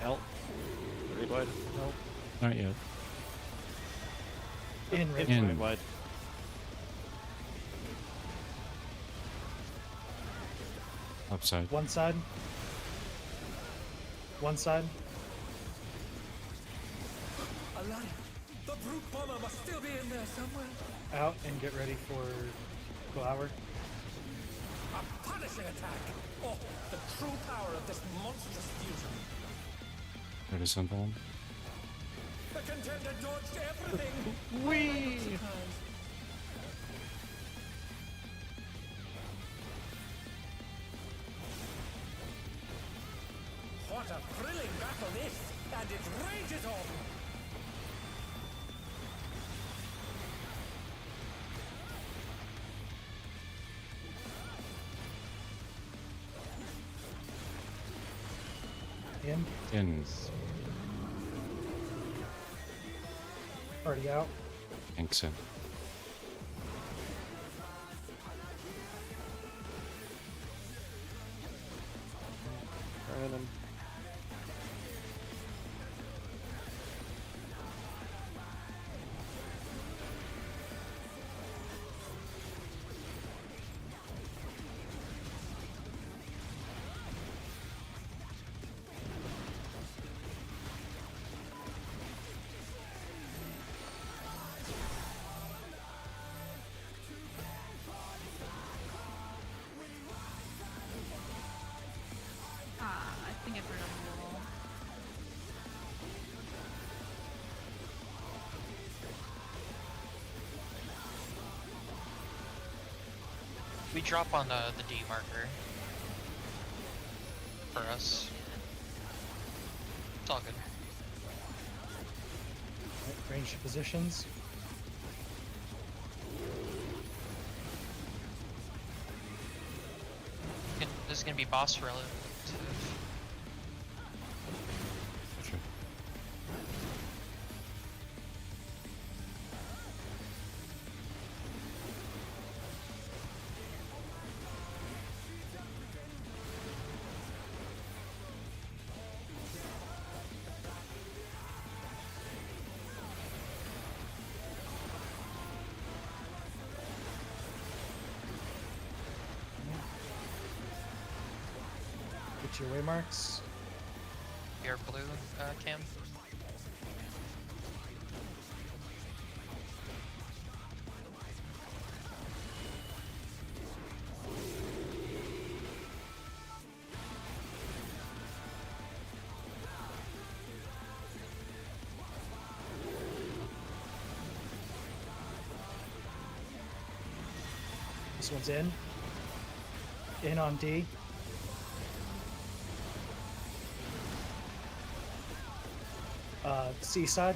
Help. Read wide.
Nope.
Not yet.
In red.
In.
Read wide.
Upside.
One side. One side.
Alive. The brute bomber must still be in there somewhere.
Out and get ready for flower.
A punishing attack. Oh, the true power of this monstrous fusion.
Try to symbol him.
The contender dodged everything.
Whee!
What a thrilling battle this, and it rages on.
In.
In.
Already out.
Inks in.
Burn him.
I think I've heard of the wall.
We drop on the D marker. For us. It's all good.
Right, ranged positions.
This is gonna be boss relative.
Sure.
Get your waymarks.
Your blue cam.
This one's in. In on D. C side.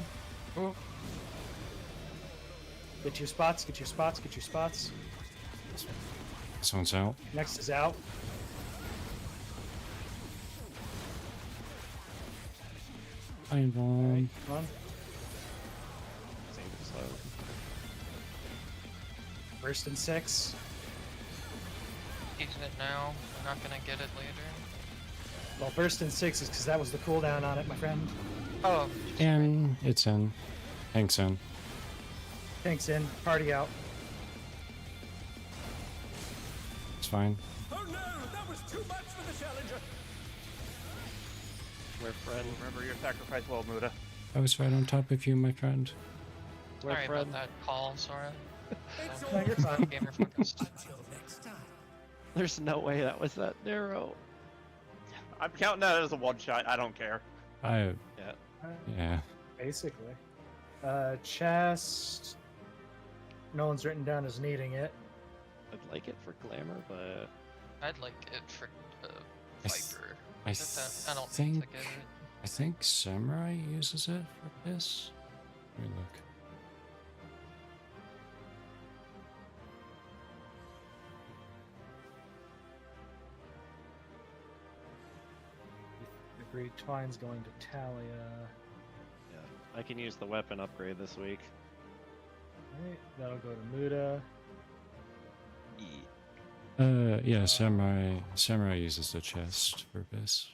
Get your spots, get your spots, get your spots.
This one's out.
Next is out.
Iron Bomb.
Come on.
Saber's low.
Burst in 6.
Using it now. We're not gonna get it later.
Well, burst in 6 is because that was the cooldown on it, my friend.
Oh.
In. It's in. Tank's in.
Tanks in. Party out.
It's fine.
Oh no, that was too much for the challenger.
We're friend.
Remember your sacrifice well, Muda.
I was right on top of you, my friend.
We're
Sorry
friend.
about that call, Sora.
It's
No, you're fine.
Gamer focused.
Until next time.
There's no way that was that narrow.
I'm counting that as a one shot. I don't care.
I.
Yeah.
Yeah.
Basically. Chest. No one's written down as needing it.
I'd like it for glamour, but
I'd like it for
I s-
Viper.
I
I don't
think.
think it.
I think Samurai uses it for this. Let me look.
The Great Twine's going to Talia.
yeah, I can use the weapon upgrade this week.
Alright, that'll go to Muda.
Yeah, Samurai uses the chest for this.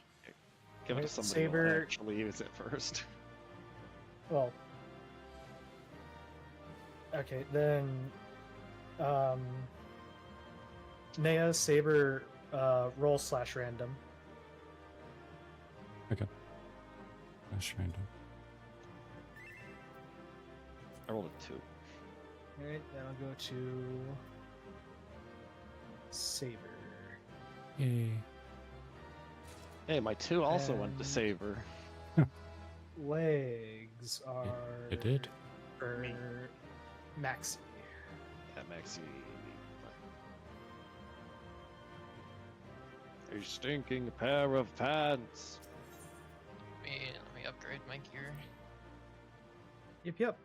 Give it to
Right,
somebody who will
Saber-
actually use it first.
Well. Okay, then. Nea, Saber, roll / random.
That's random.
I rolled a 2.
Alright, that'll go to. Saber.
Yay.
Hey, my 2 also went to
And-
Saber.
Legs are.
It did.
For
Me.
Maxi.
Yeah, Maxi. A stinking pair of pants.
Let me upgrade my gear.
Yep.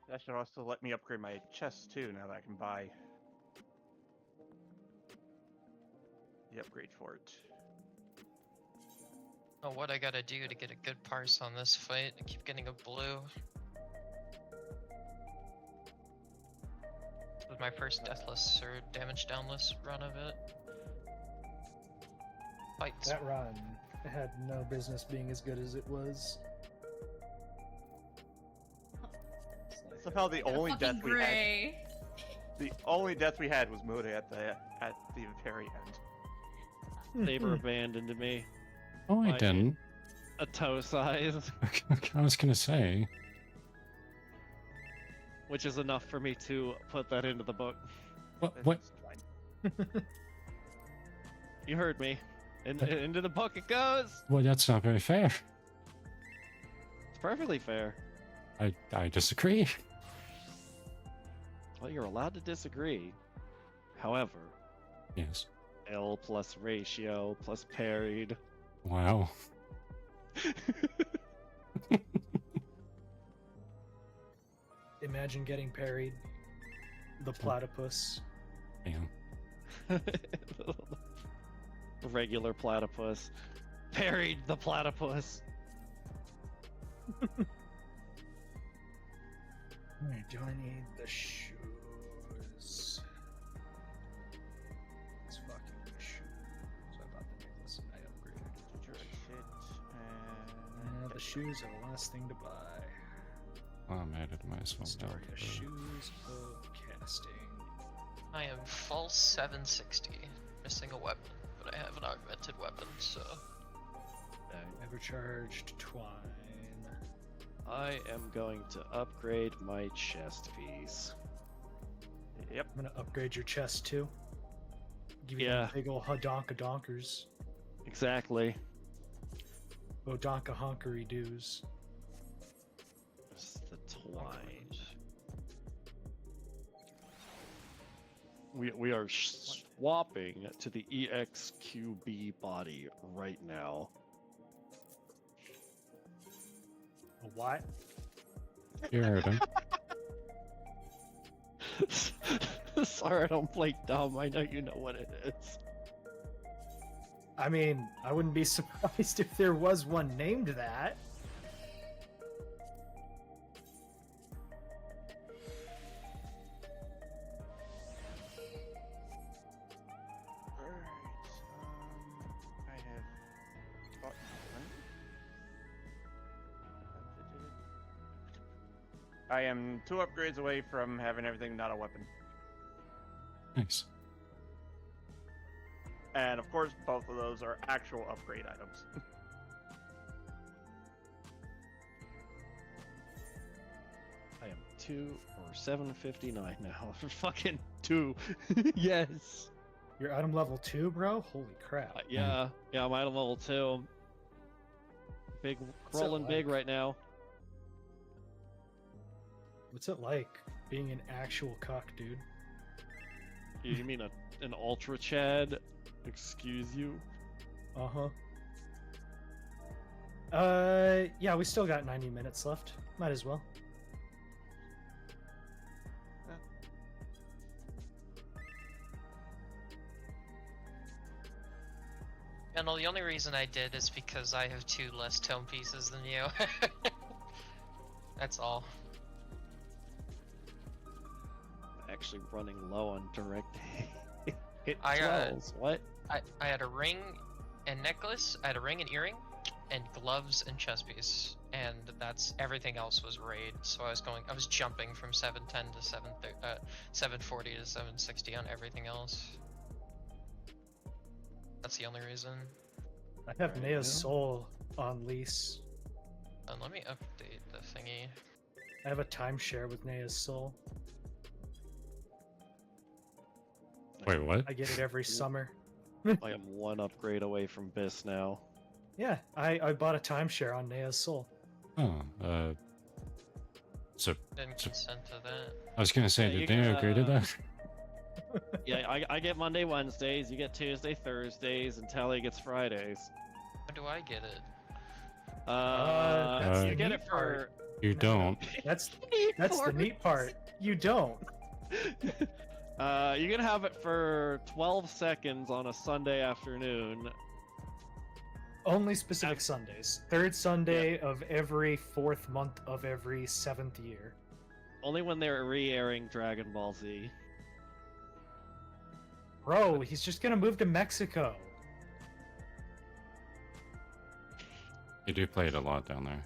That should also let me upgrade my chest too. Now that I can buy the upgrade for it.
Oh, what I gotta do to get a good parse on this fight? I keep getting a blue. This was my first deathless or damage downless run of it. Fights.
That run had no business being as good as it was.
Somehow the only death
Fucking
we had,
gray.
the only death we had was Muda at the very end.
Saber abandoned me.
Oh, I
Why?
didn't.
A toe size,
I was gonna say.
which is enough for me to put that into the book.
What?
That's fine.
You heard me. Into the book it goes.
Well, that's not very fair.
It's perfectly fair.
I disagree.
Well, you're allowed to disagree. However,
Yes.
L plus ratio plus parried.
Wow.
Imagine getting parried. The platypus.
Damn.
Regular platypus. Parried the platypus.
Alright, do I need the shoes? It's fucking the shoes. I bought the necklace and I upgraded.
Sure, shit, and
The shoes are the last thing to buy.
Well, I made it. Might as well
Start
go
a
for-
shoes of casting.
I am full 760, missing a weapon, but I have an augmented weapon, so
Ever charged twine.
I am going to upgrade my chest piece.
Yep.
I'm gonna upgrade your chest too. Give you
Yeah.
them big ol' hodonka donkers.
Exactly.
Odonka honkery doos.
Just the twine. We are swapping to the EXQB body right now.
A what?
You heard him.
Sorry, I don't play dumb. I know you know what it is.
I mean, I wouldn't be surprised if there was one named that.
I am 2 upgrades away from having everything not a weapon.
Nice.
And of course, both of those are actual upgrade items.
I am 2 or 759 now. Fucking 2. Yes.
You're item level 2, bro? Holy crap.
Yeah, I'm item level 2. Big,
What's it
rolling big
like?
right now.
What's it like being an actual cock, dude?
You mean an ultra Chad? Excuse you?
Uh-huh. Yeah, we still got 90 minutes left. Might as well.
And the only reason I did is because I have 2 less tome pieces than you. That's all.
Actually running low on direct hit
I,
12s. What?
I had a ring and necklace, I had a ring and earring, and gloves and chest piece. And that's everything else was raid. So I was jumping from 710 to 740 to 760 on everything else. That's the only reason.
I have
Right,
Nea's
yeah.
soul on lease.
And let me update the thingy.
I have a timeshare with Nea's soul.
Wait, what?
I get it every summer.
I am 1 upgrade away from Biss now.
Yeah, I bought a timeshare on Nea's soul.
Oh, so
Didn't consent to that.
I was gonna say,
Yeah, you
did they agree to
can,
that?
Yeah, I get Monday, Wednesdays, you get Tuesday, Thursdays, and Tally gets Fridays.
How do I get it?
That's
You
the
get
neat
it for...
You don't.
That's the neat part. You don't.
You can have it for 12 seconds on a Sunday afternoon.
Only specific Sundays. Third Sunday of every 4th month of every 7th year.
Only when they're re-airing Dragon Ball Z.
Bro, he's just gonna move to Mexico.
You do play it a lot down there.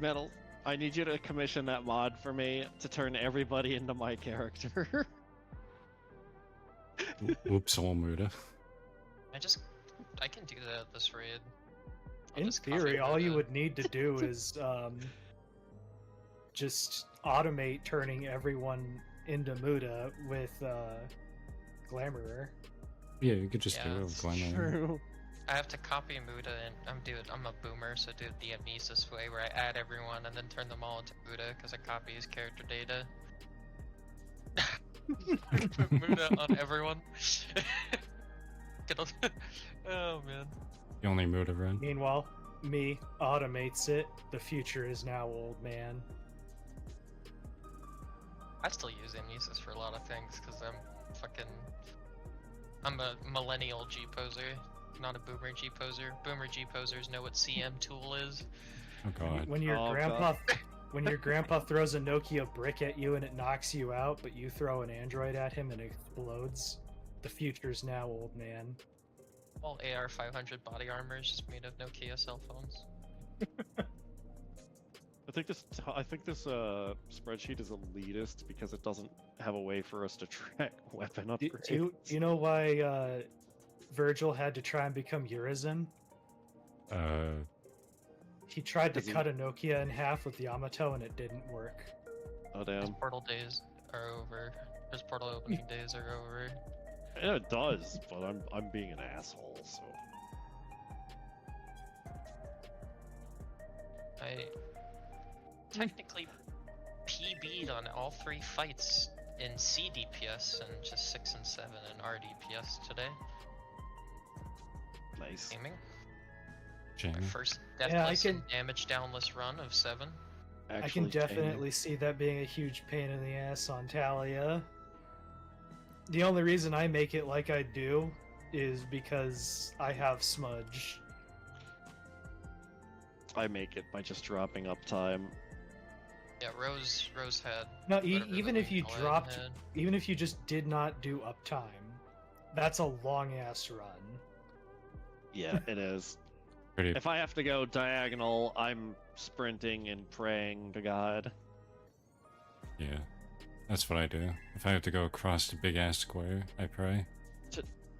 Metal, I need you to commission that mod for me to turn everybody into my character.
Oops, all Muda.
I can do that this raid. I'll
In
just copy
theory, all you
the-
would need to do is just automate turning everyone into Muda with Glamorer.
Yeah, you could just
Yeah,
do it with Glamour.
True.
I have to copy Muda and I'm a boomer, so do it the amnesis way where I add everyone and then turn them all into Muda because I copy his character data. Put Muda on everyone. Oh man.
The only Muda run.
Meanwhile, me automates it. The future is now old man.
I still use amnesis for a lot of things because I'm a millennial G poser, not a boomer G poser. Boomer G posers know what CM tool is.
Oh god.
When your
Oh,
grandpa when your grandpa throws a Nokia brick at you and it knocks you out, but you throw an Android at him and it explodes, the future's now old man.
All AR 500 body armor is just made of Nokia cell phones.
I think this spreadsheet is elitist because it doesn't have a way for us to track weapon
Do
upgrades.
you know why Virgil had to try and become Urizen? He tried to
Does he-
cut a Nokia in half with Yamato and it didn't work.
Oh
His
damn.
portal days are over. His portal opening days are over.
Yeah, it does, but I'm being an asshole, so.
I technically PB'd on all 3 fights in C DPS and just 6 and 7 in R DPS today.
Nice.
Aiming.
Jamie.
My first
Yeah, I
deathless
can-
and damage downless run of 7.
I
Actually,
can definitely see that being a huge pain in the ass on Talia. The only reason I make it like I do is because I have Smudge.
I make it by just dropping uptime.
Yeah, Rose had.
No,
whatever the
even if you
Wind Clan
dropped,
had.
even if you just did not do uptime, that's a long ass run.
Yeah, it is.
Pretty.
If I have to go diagonal, I'm sprinting and praying to God.
Yeah. That's what I do. If I have to go across the big ass square, I pray.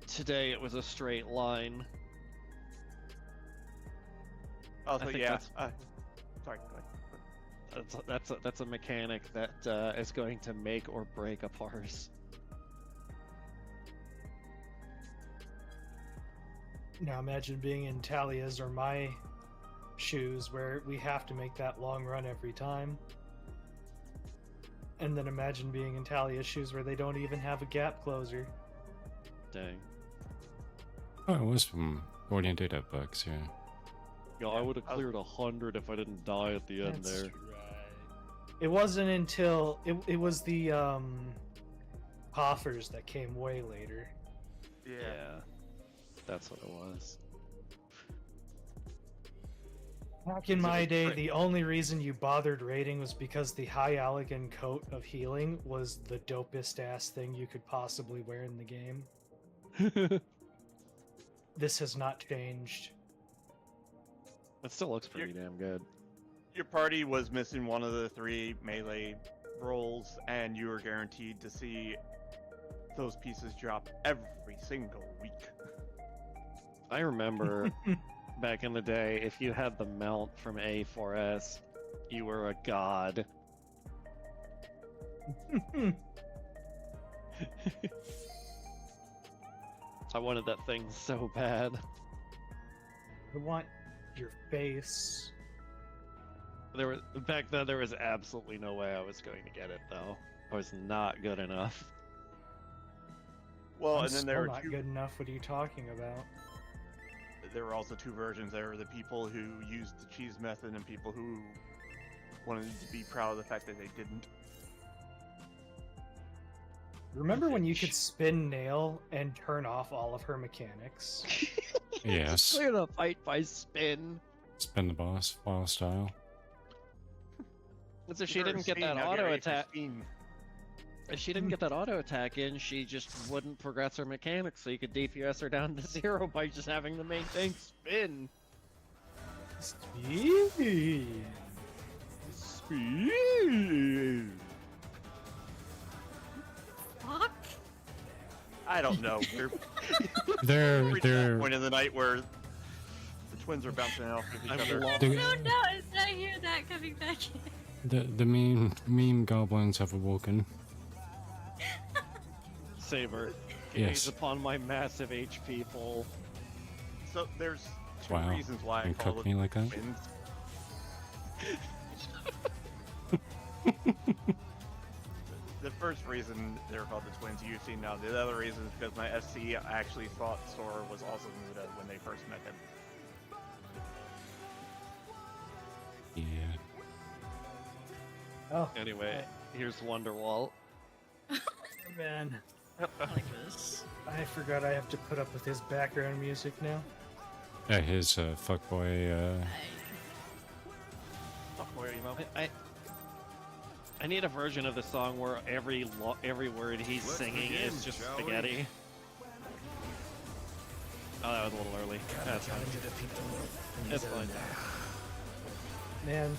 Today it was a straight line.
Also,
think
yeah.
that's-
Sorry, go ahead.
That's a mechanic that is going to make or break a parse.
Now imagine being in Talia's or my shoes where we have to make that long run every time. And then imagine being in Talia's shoes where they don't even have a gap closer.
Dang.
Oh, it was from Guardian Data books, yeah.
Yeah, I would have cleared 100 if I didn't die at the end
That's
there.
It wasn't until it was the Hoffers that came way later.
Yeah.
That's what it was.
Back in
Is it
my
like
day,
trick-
the only reason you bothered raiding was because the high Allegan coat of healing was the dopest ass thing you could possibly wear in the game. This has not changed.
It still looks pretty damn good.
Your party was missing one of the 3 melee roles, and you were guaranteed to see those pieces drop every single week.
I remember back in the day, if you had the mount from A4S, you were a god. I wanted that thing so bad.
I want your face.
Back then there was absolutely no way I was going to get it though. I was not good enough.
Well,
I'm
and then there
still
were
not good enough. What are you talking about?
there were also 2 versions. There were the people who used the cheese method and people who wanted to be proud of the fact that they didn't.
Remember when you could spin Nail and turn off all of her mechanics?
Yes.
Clear the fight by spin.
Spin the boss file style.
So she didn't get that
Now
auto
ready for
attack.
Steam.
If she didn't get that auto attack in, she just wouldn't progress her mechanics, so you could DPS her down to 0 by just having the main thing spin.
Speed.
Speed.
Fuck.
I don't know. We're
They're
reaching that point in the night where the twins are bouncing off of each
I'm
other.
lost.
No, did I hear that coming back in?
the mean goblins have awoken.
Saber,
Yes.
gaze upon my massive HP pool.
So there's 2
Wow.
reasons why I
You
call
cook
them
me like that?
twins. The first reason they're called the twins you've seen now. The other reason is because my SC actually thought Sora was also Muda when they first met him.
Yeah.
Oh,
Anyway, here's Wonderwall.
man.
I like this.
I forgot I have to put up with his background music now.
Yeah, his fuckboy.
Fuckboy emo.
I need a version of the song where every word he's
Let's
singing
begin,
is just
shall we?
spaghetti. Oh, that was a little early. That's fine. It's fine.
Man.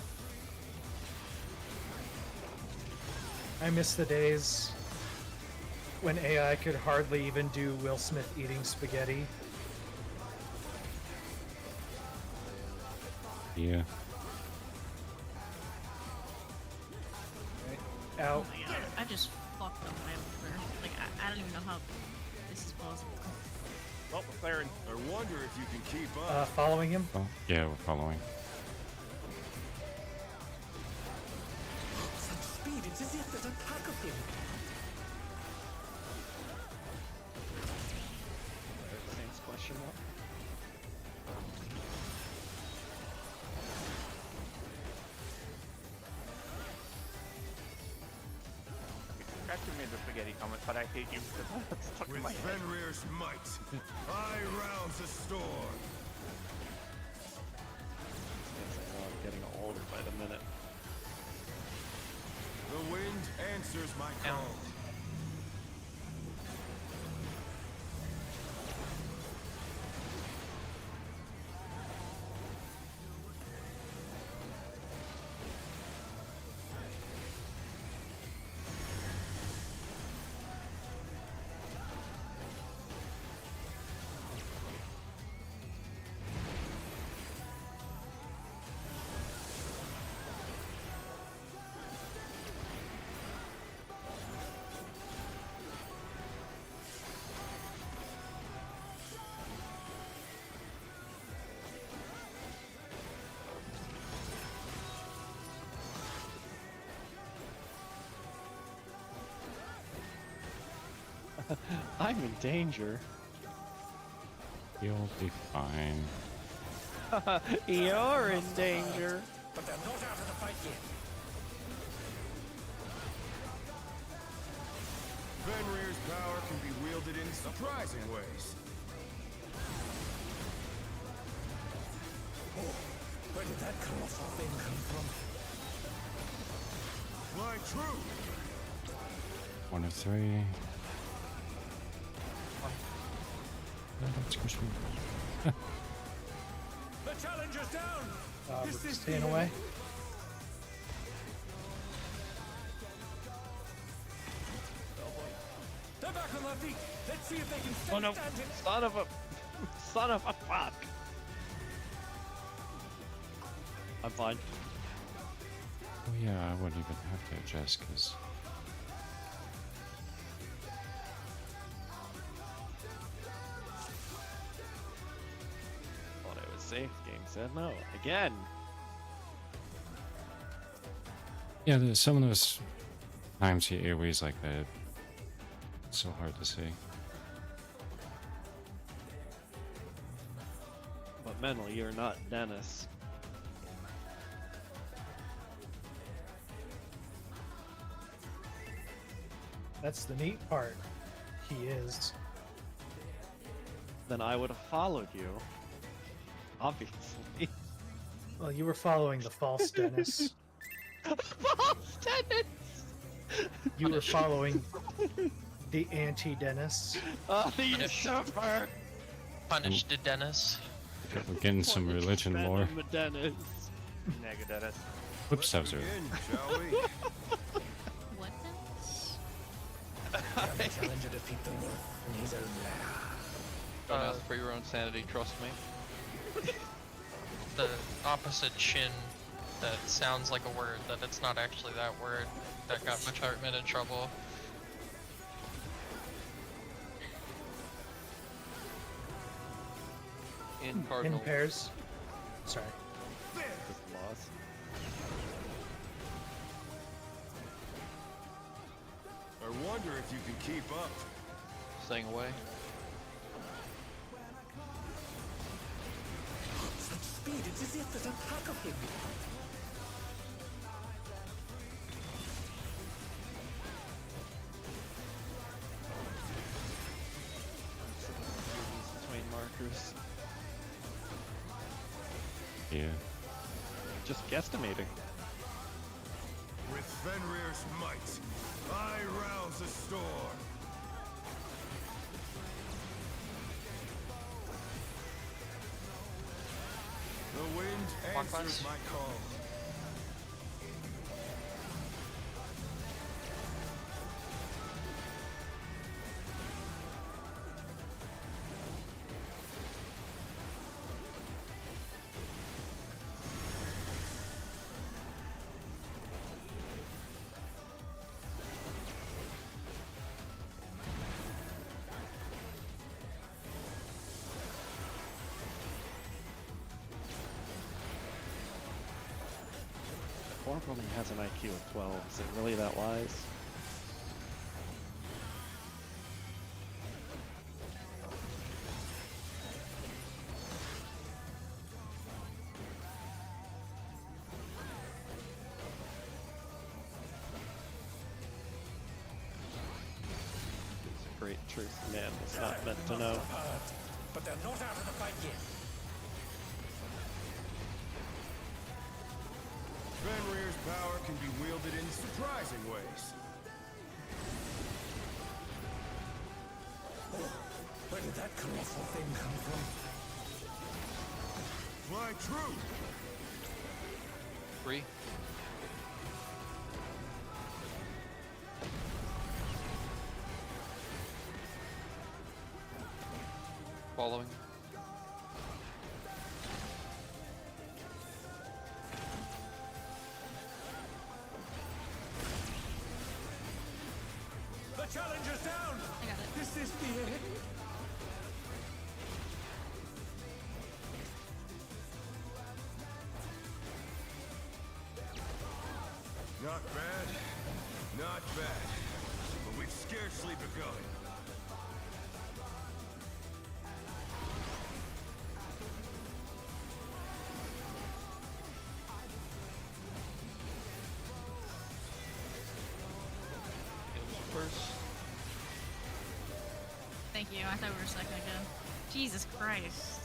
I miss the days when AI could hardly even do Will Smith eating spaghetti.
Yeah.
Out.
Oh my god, I just fucked up my order. Like, I don't even know how this is possible.
Well, McLaren.
I wonder if you can keep up.
Following him.
Oh, yeah, we're following.
Such speed, it's as if there's a pack of him.
Thanks, question mark.
Scratching made the spaghetti comment, but I hate you because that's stuck in
With
my head.
Fenrir's might, I rouse the storm.
Yes, I know I'm getting older by the minute.
The wind answers my call.
I'm in danger.
You'll be fine.
You're in danger.
But they're not out of the fight yet.
Fenrir's power can be wielded in surprising ways.
Oh, where did that colossal thing come from?
Fly true!
1 of 3. That's Christian.
The challenger's down!
We're
This is
staying
the
away.
end. They're back on their feet. Let's see if they can stay
Oh no!
standing.
Son of a... Son of a fuck! I'm fine.
Oh yeah, I wouldn't even have to adjust because
Thought I was safe. Game said no. Again!
yeah, there's some of those times he AoE's like that. It's so hard to see.
But mentally, you're not Dennis.
That's the neat part. He is.
Then I would have followed you. Obviously.
Well, you were following the false Dennis.
False Dennis!
You were following the anti-Dennis.
Oh, the usurper!
Punish the Dennis.
We're getting some religion lore.
Venom Dennis.
Negative.
Whoops, that was
Let's
early.
begin, shall we?
What else?
Can the challenger defeat the wolf in his own lair?
Don't ask for your own sanity, trust me.
The opposite shin that sounds like a word, that it's not actually that word, that got Butch Hartman in trouble.
In
In
Cardinal.
pairs. Sorry.
Just lost.
I wonder if you can keep up.
Staying away.
Such speed, it's as if there's a pack of him.
Between markers.
Yeah.
Just guesstimating.
With Fenrir's might, I rouse the storm. The wind answers
Clockwise.
my call.
Orb only has an IQ of 12. Is it really that wise? It's a great truth man is not meant to know.
But they're not out of the fight yet.
Fenrir's power can be wielded in surprising ways.
Oh, where did that colossal thing come from?
Fly true!
3. Following.
The challenger's down!
I got it.
This is the end.
Not bad, not bad. But we've scarcely begun.
I thought we were second again. Jesus Christ.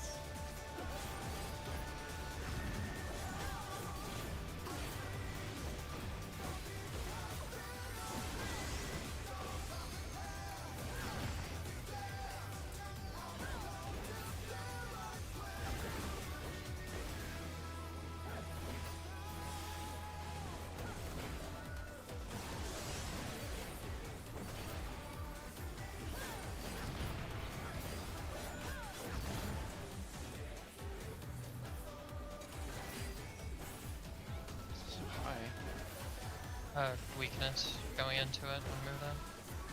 So high.
Weakness going into it and move them.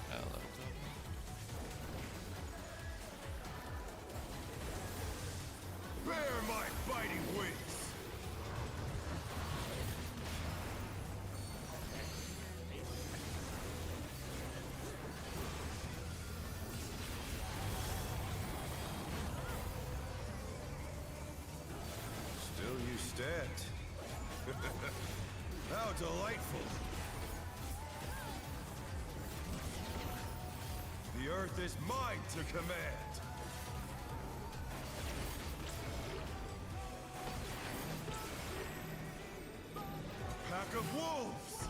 Yeah, that was
Bear my biting wings! Still you stand. How delightful! The earth is mine to command! A pack of wolves!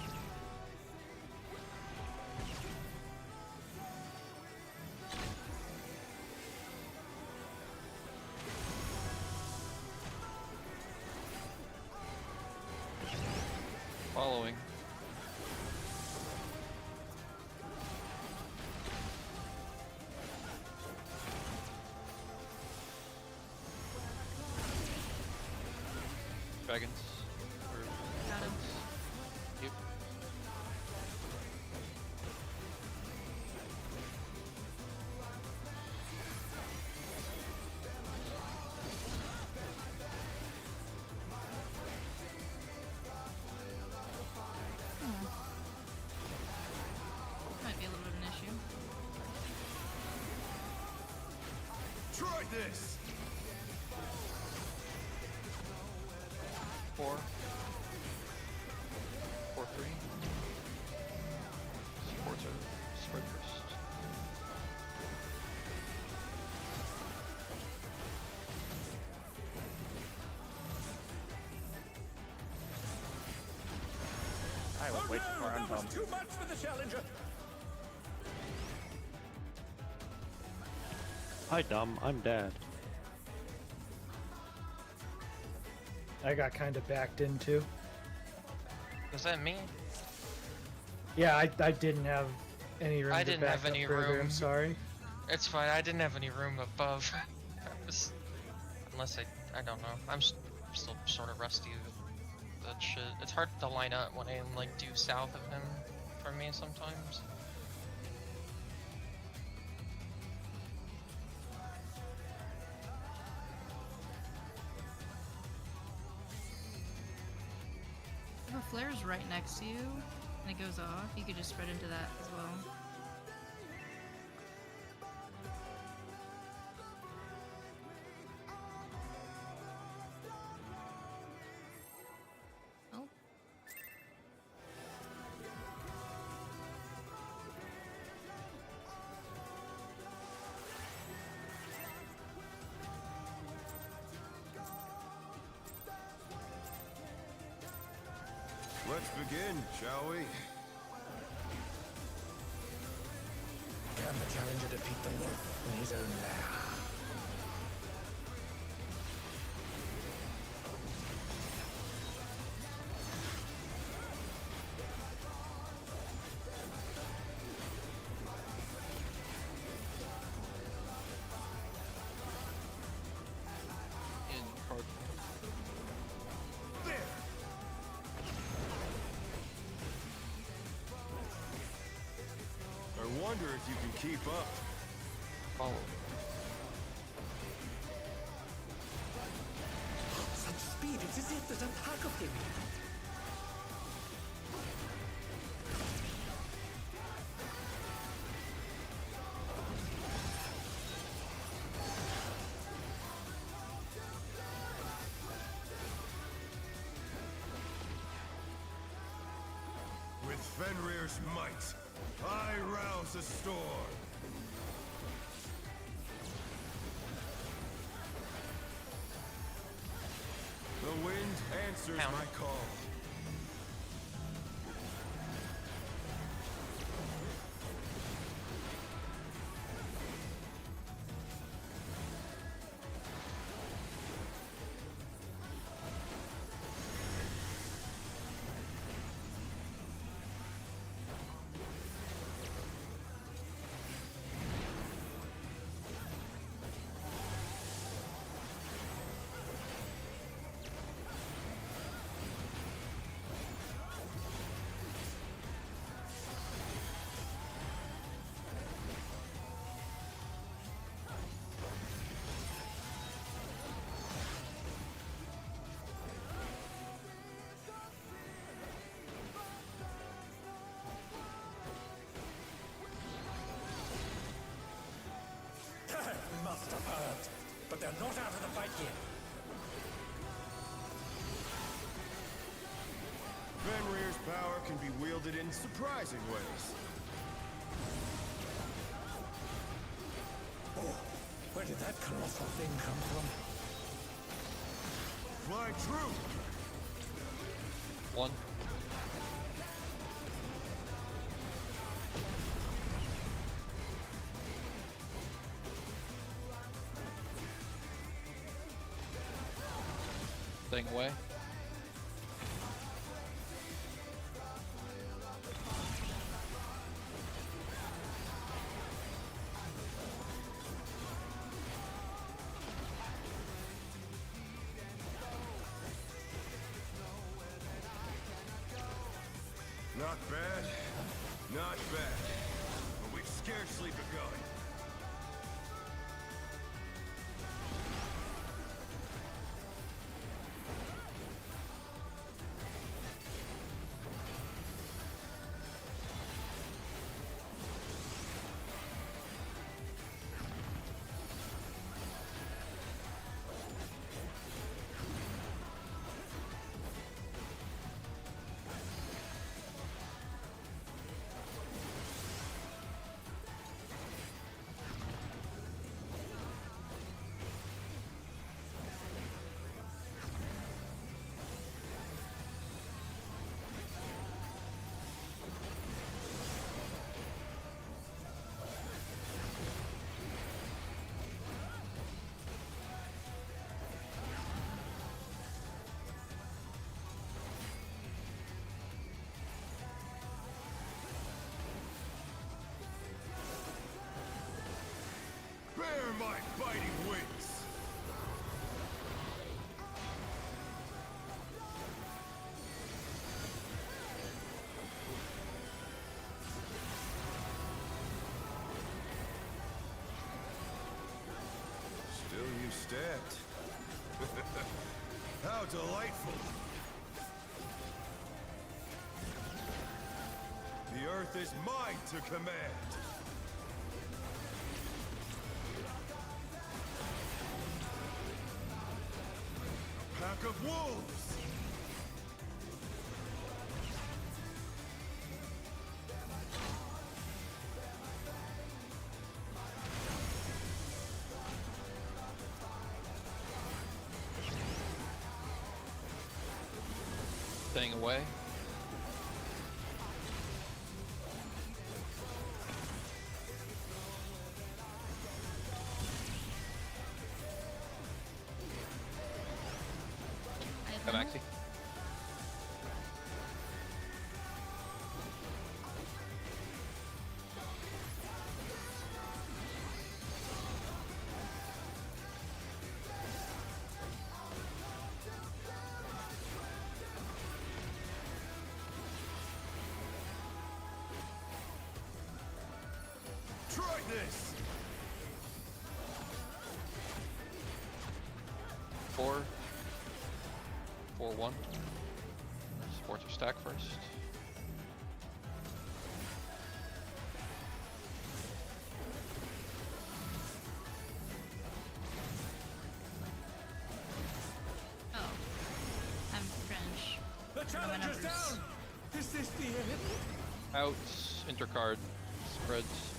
following. Dragons.
Got him.
Yep.
Might be a little bit of an issue.
Try this!
4. 4-3. Supports are spread first.
I was way too far
That was
unbumped.
too much for the challenger.
Hi, dumb. I'm dead.
I got kind of backed into.
Was that me?
Yeah, I didn't have any room
I
to
didn't
back
have
up
any
further,
room.
I'm sorry.
It's fine. I didn't have any room above. I was, unless I don't know. I'm still sort of rusty with that shit. It's hard to line up when I'm like due south of him for me sometimes.
If a flare's right next to you and it goes off, you could just spread into that as well. Oh.
Let's begin, shall we?
Can the challenger defeat the wolf in his own lair?
In card.
There! I wonder if you can keep up.
Follow.
Such speed, it's as if there's a pack of him.
With Fenrir's might, I rouse the storm. answers
Pound.
my call.
Must have hurt, but they're not out of the fight yet.
Fenrir's power can be wielded in surprising ways.
Oh, where did that colossal thing come from?
Flying true!
One. Thing away.
Not bad. Not bad. But we've scarcely begun. Bear my biting wings! Still you stabbed. How delightful! The earth is mine to command! Pack of wolves!
Staying away.
I
Got
have
Maxi.
Try this!
4. 4-1. Sports are stack first.
Oh. I'm French.
The challenger's
numbers.
down! Is this the end?
Out. Intercard. Spreads.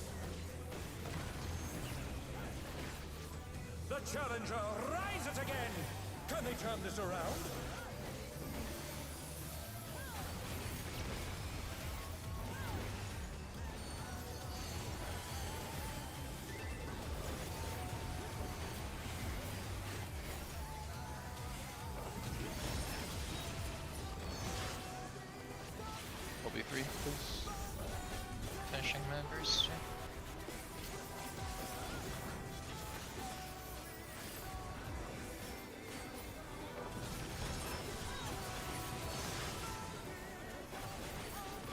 The challenger rises again! Can they turn this around?
3, please.
Finishing members.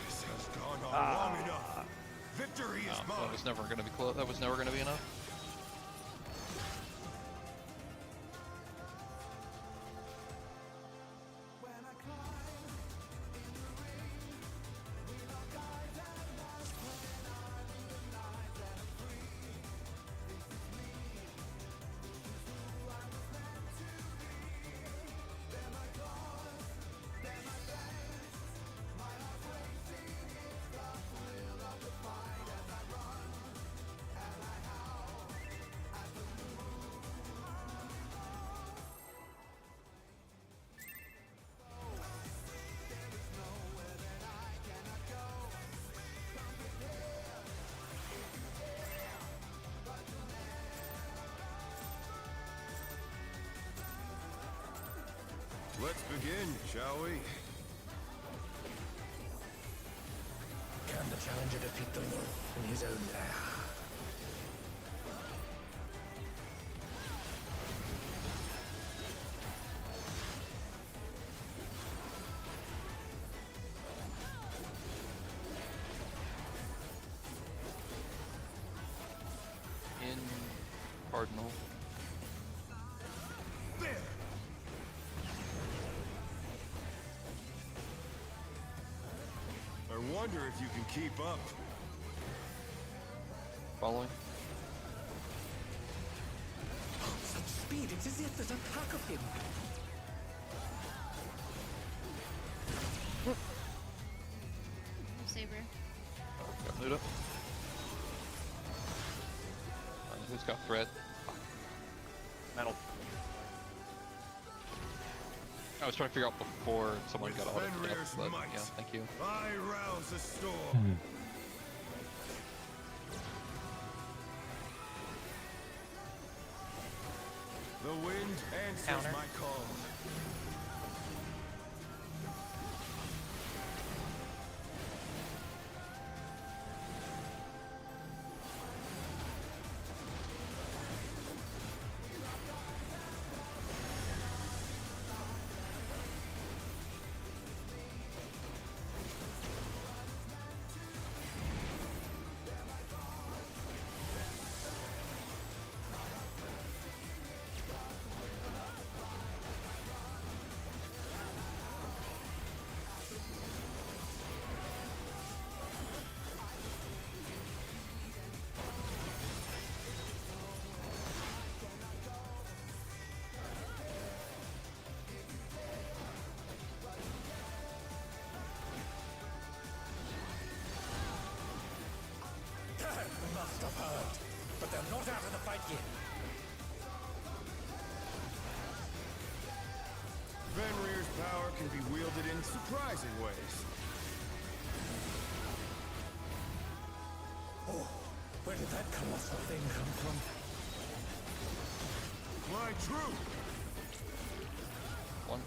This has gone on long enough. Victory is
No,
mine.
that was never gonna be close. That was never gonna be enough.
Let's begin, shall we?
Can the challenger defeat the wolf in his own lair?
In Cardinal.
I wonder if you can keep up.
Following.
Such speed, it's as if there's a pack of him.
Saber.
Got Luda. Who's got threat?
Metal.
I was trying to figure out before someone got auto
Fenrir's
but
might.
yeah, thank you.
I rouse the storm.
Hmm.
The wind answers
Counter.
my call.
They must have heard, but they're not out of the fight yet.
Fenrir's power can be wielded in surprising ways.
Oh, where did that colossal thing come from?
My troop!
One.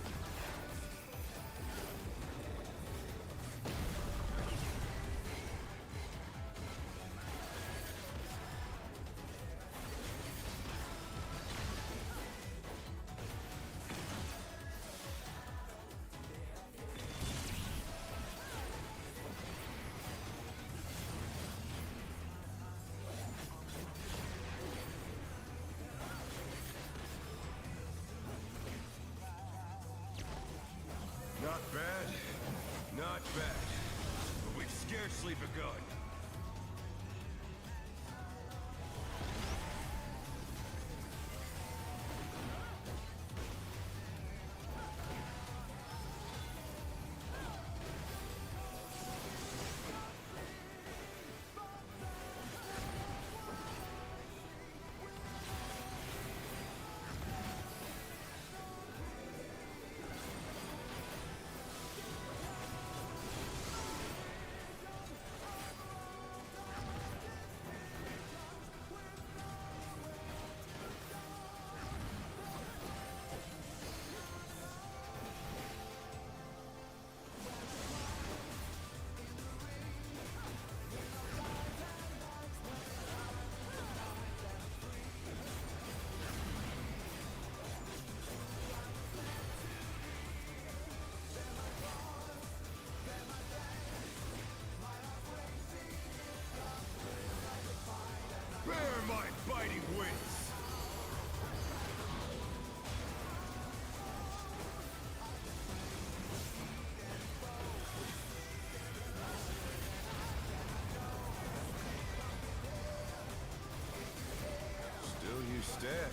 Not bad. Not bad. But we've scarcely begun. dead.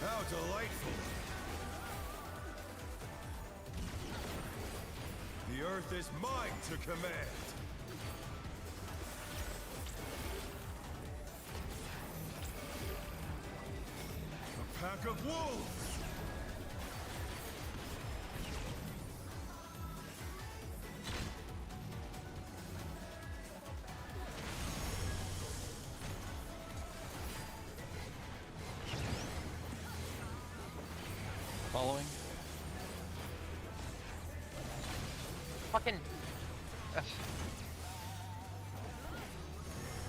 How delightful. The earth is mine to command. A pack of wolves.
Following.
Fucking. Ugh.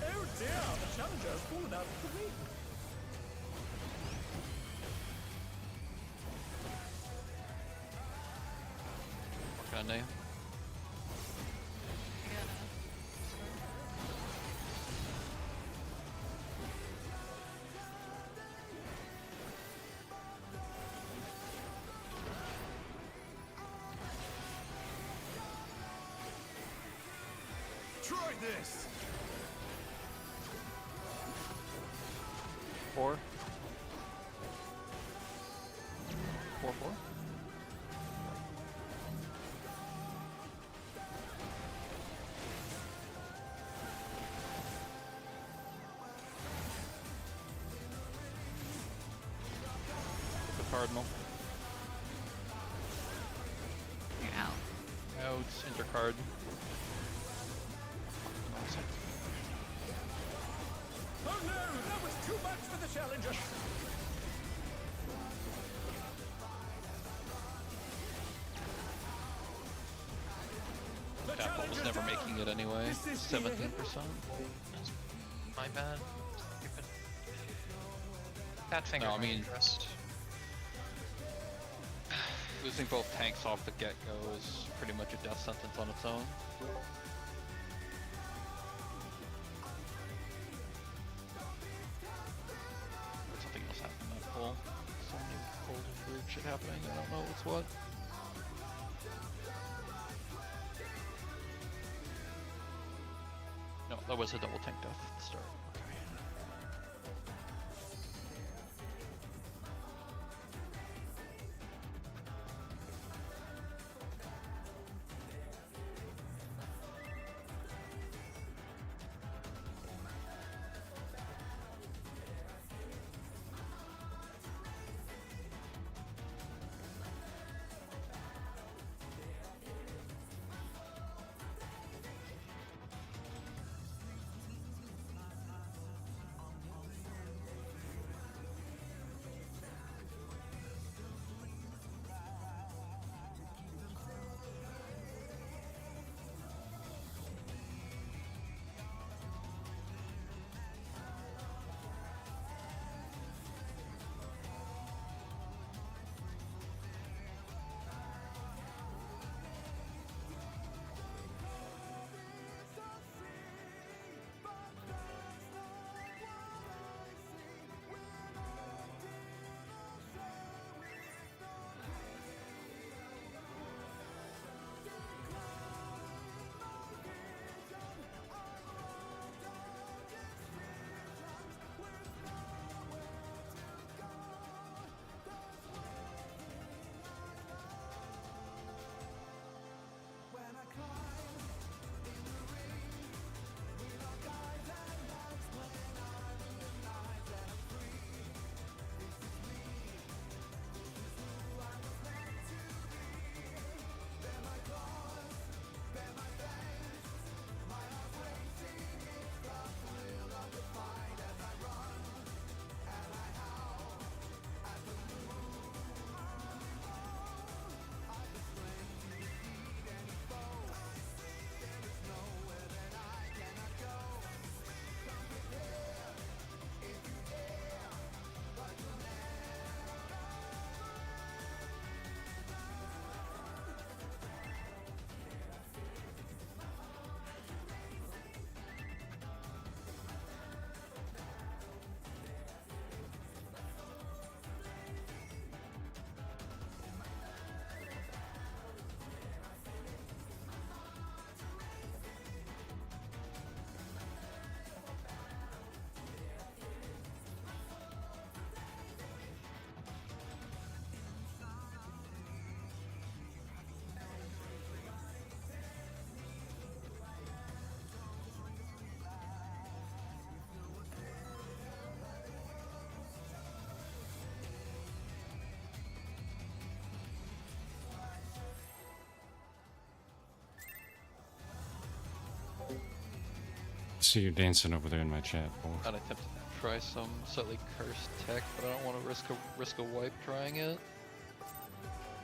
Oh dear, the challenger has fallen out of the ring.
What kind of name?
Try this.
4. 4, 4. The cardinal.
You're out.
Out. Intercard.
Oh no, that was too much for the challenger. The
Tadpole was
challenger's
never
down.
making it anyway.
This is the
17%.
My bad. Stupid. That finger.
No, I
might
mean-
interest.
Losing both tanks off the get-go is pretty much a death sentence on its own. Or something else happened in that pool. Some new cold and weird shit happening. I don't know what's what. No, that was a double tank death at the start. Okay.
See you dancing over there in my chat, Paul.
An attempt to try some slightly cursed tech, but I don't want to risk a wipe trying it.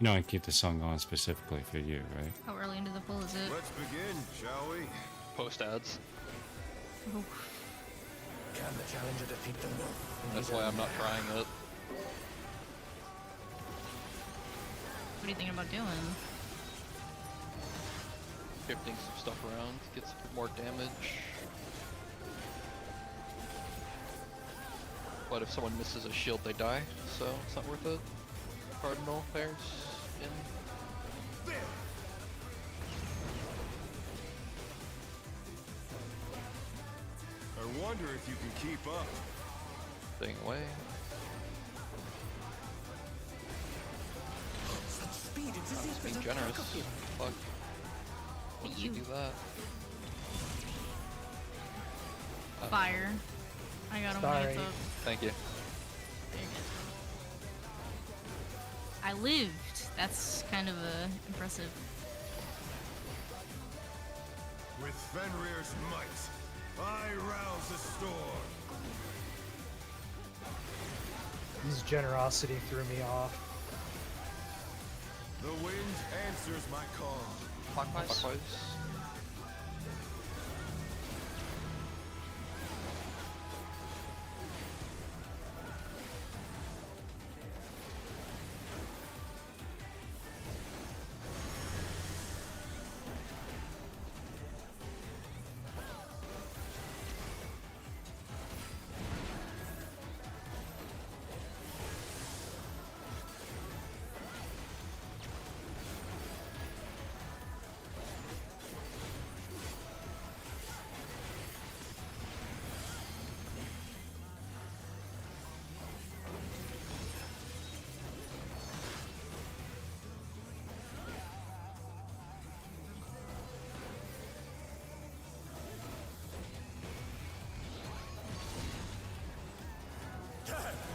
You know I keep the song on specifically for you, right?
How early into the pool is it?
Let's begin, shall we?
Post ads.
Oh,
Can the challenger defeat them?
That's why I'm not trying it.
what are you thinking about doing?
Shifting some stuff around to get some more damage. But if someone misses a shield, they die, so it's not worth it. Cardinal pairs in.
There! I wonder if you can keep up.
Staying away.
Such speed, it's as if
Being
there's a
generous.
pack of them.
Fuck. When did you do that?
Fire. I got him when
Sorry.
it's up.
Thank you.
There you go. I lived. That's kind of impressive.
With Fenrir's might, I rouse the storm.
His generosity threw me off.
The wind answers my call.
Clockwise?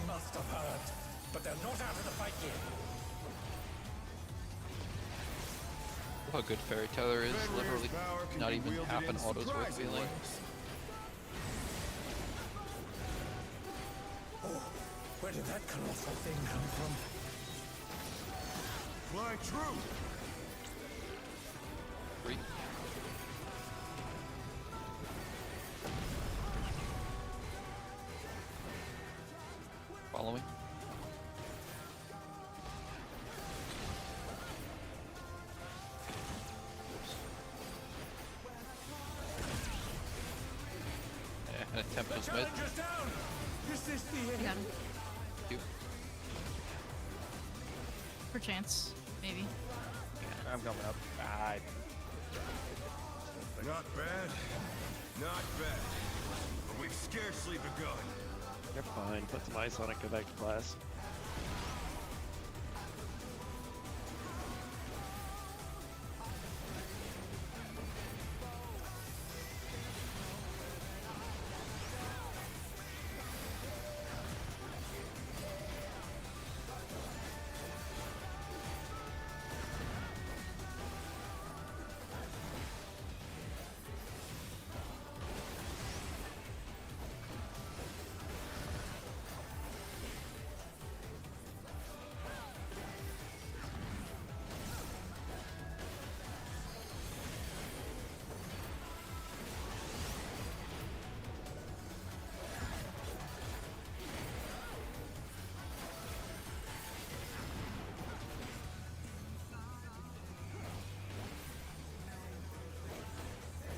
Must have heard, but they're not out of the fight yet.
How good Fairy Tether is,
Fenrir's
literally
power can
not
be
even
wielded
half
in
an auto's worth
surprising
feeling.
ways.
Oh, where did that colossal thing come from?
Fly true!
3. Following. Yeah, an attempt
The
was made.
challenger's down! Is this the
I
end?
got him.
You.
Perchance. Maybe.
I'm coming up.
Not bad. Not bad. But we've scarcely begun.
You're fine. Put some ice on it. Go back to class.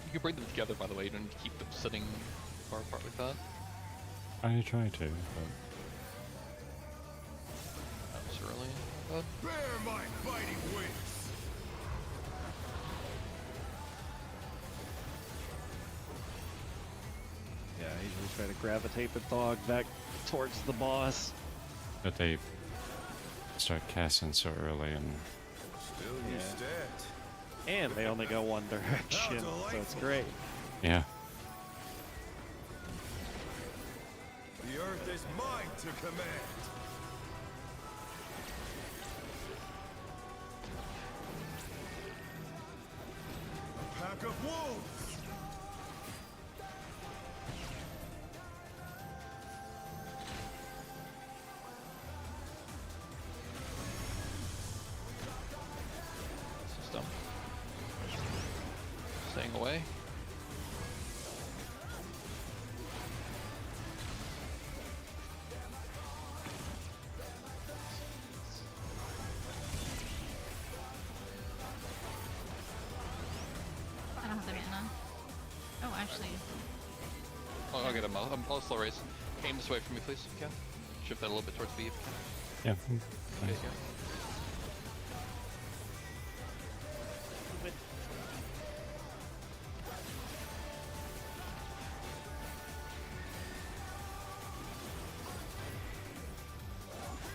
You can bring them together, by the way. You don't need to keep them sitting far apart like that.
I try to, but
That was really bad.
Bear my mighty wings!
Yeah, I usually try to gravitate the dog back towards the boss.
that they start casting so early and
Still you
Yeah.
stand.
And they only go one direction, so it's
delightful.
great.
yeah.
The earth is mine to command. A pack of wolves!
Staying away.
I don't have the mana. Oh, actually,
I'll get him. I'll slow race. Aim this way for me, please, if you can. Shift that a little bit towards B if you can.
Yeah.
There you go.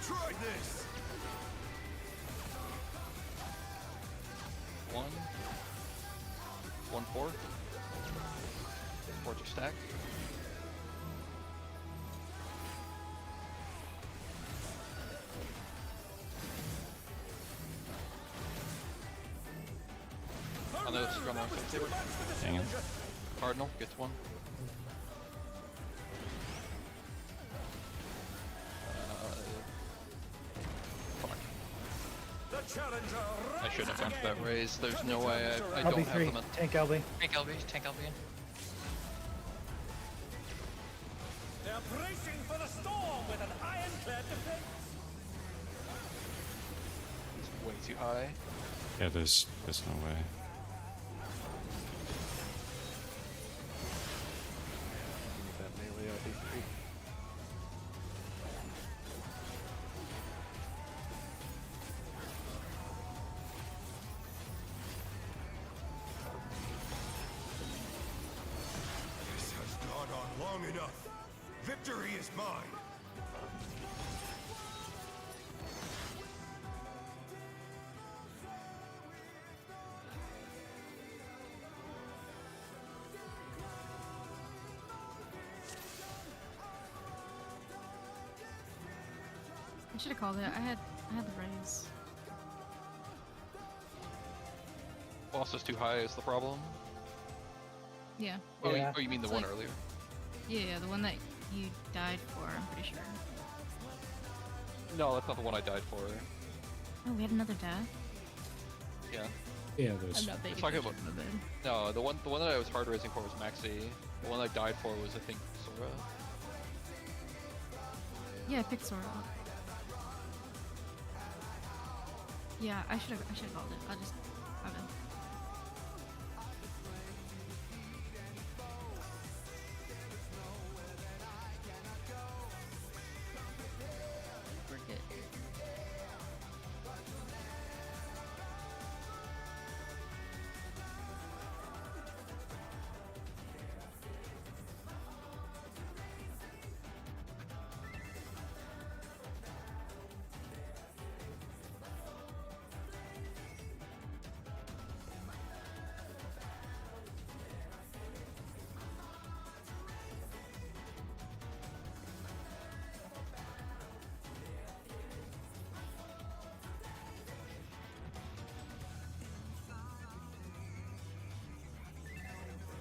Try this!
1, 4. Forge a stack. On those, run on Saber.
Dang it.
Cardinal gets one. Fuck.
The challenger
I shouldn't have gone for that
again.
raise. There's no way I
LB
don't have
3,
them.
tank LB.
Tank LB, tank LB.
They're bracing for the storm with an ironclad defense.
It's way too high.
Yeah, there's no way.
Need that melee LB3.
This has gone on long enough. Victory is mine.
I should have called it. I had the raise.
Boss is too high is the problem.
Yeah.
Oh,
Yeah.
you mean the
It's
one
like-
earlier?
Yeah, the one that you died for, I'm pretty sure.
No, that's not the one I died for.
Oh, we had another death?
Yeah.
Yeah,
I'm
there's.
not paying
talking
attention to the bed.
No, the one that I was hard raising for was Maxi. The one I died for was, I think, Sora.
Yeah, I picked Sora up. Yeah, I should have called it. I'll just have it. Forget.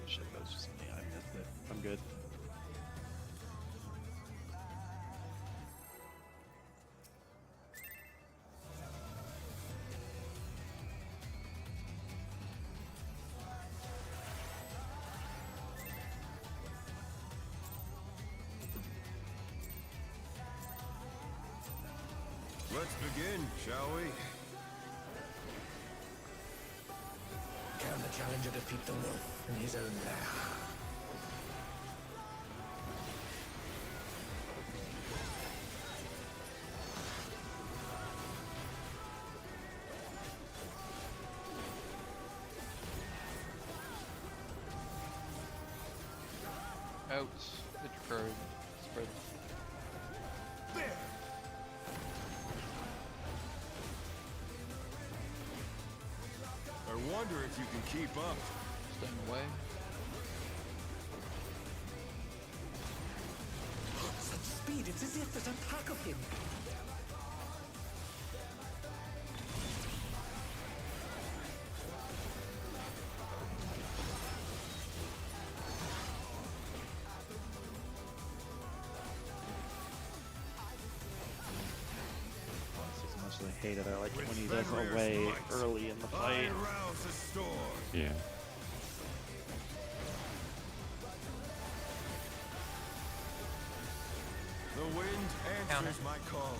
Shit, that was just me. I missed it. I'm good.
Let's begin, shall we?
Can the challenger defeat the wolf in his own lair?
Out. Good card. Spread.
There! I wonder if you can keep up.
Staying away.
Such speed, it's as if there's a pack of him.
As much as I hated, I like it when he
With
does
Fenrir's
away
might,
early in the
I
fight.
rouse the storm.
Yeah.
answers my call.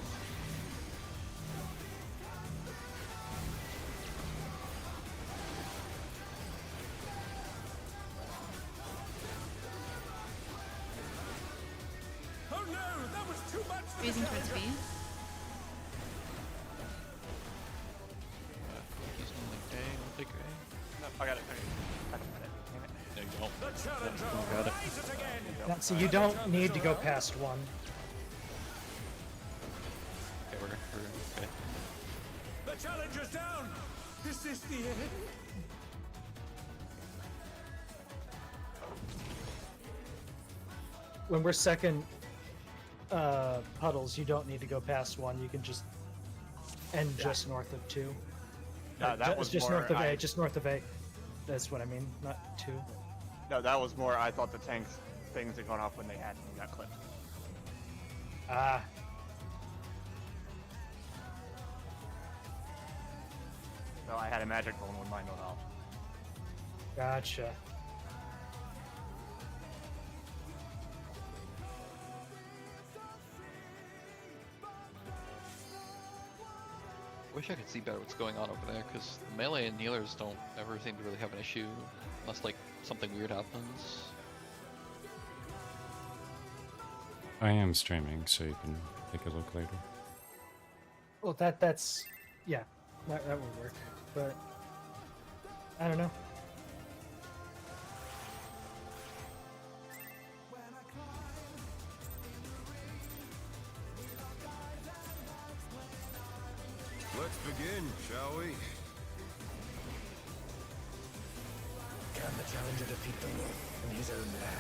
Oh no, that was too much for the
Phasing towards B.
challenger.
He's on the gray, we'll take gray.
No, I got it. I don't got it. Damn it.
There you go.
The challenger
got it.
rises again.
Now, so you don't need to go past one.
Okay, we're okay.
The challenger's down. Is this the end?
When we're second puddles, you don't need to go past one. You can just end just north of 2.
No, that was
just
more,
north of
I-
A. Just north of A. That's what I mean, not 2.
No, that was more. I thought the tanks things had gone off when they had when we got clipped.
Ah,
So I had a magic bone when mine went off.
gotcha.
Wish I could see better what's going on over there, because the melee and healers don't ever seem to really have an issue, unless like something weird happens.
I am streaming, so you can take a look later.
Well, that's yeah, that would work. But I don't know.
Let's begin, shall we?
Can the challenger defeat the wolf in his own lair?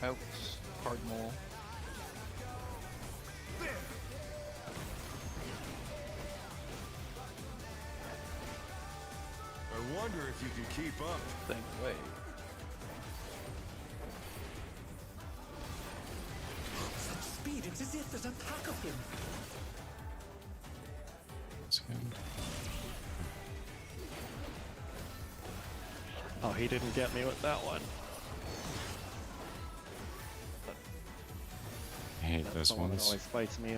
Out, cardinal.
I wonder if you can keep up.
Thing away.
Such speed, it's as if there's a pack of him.
That's good.
Oh, he didn't get me with that one.
I hate
That's
those
the one that
ones.
always bites me.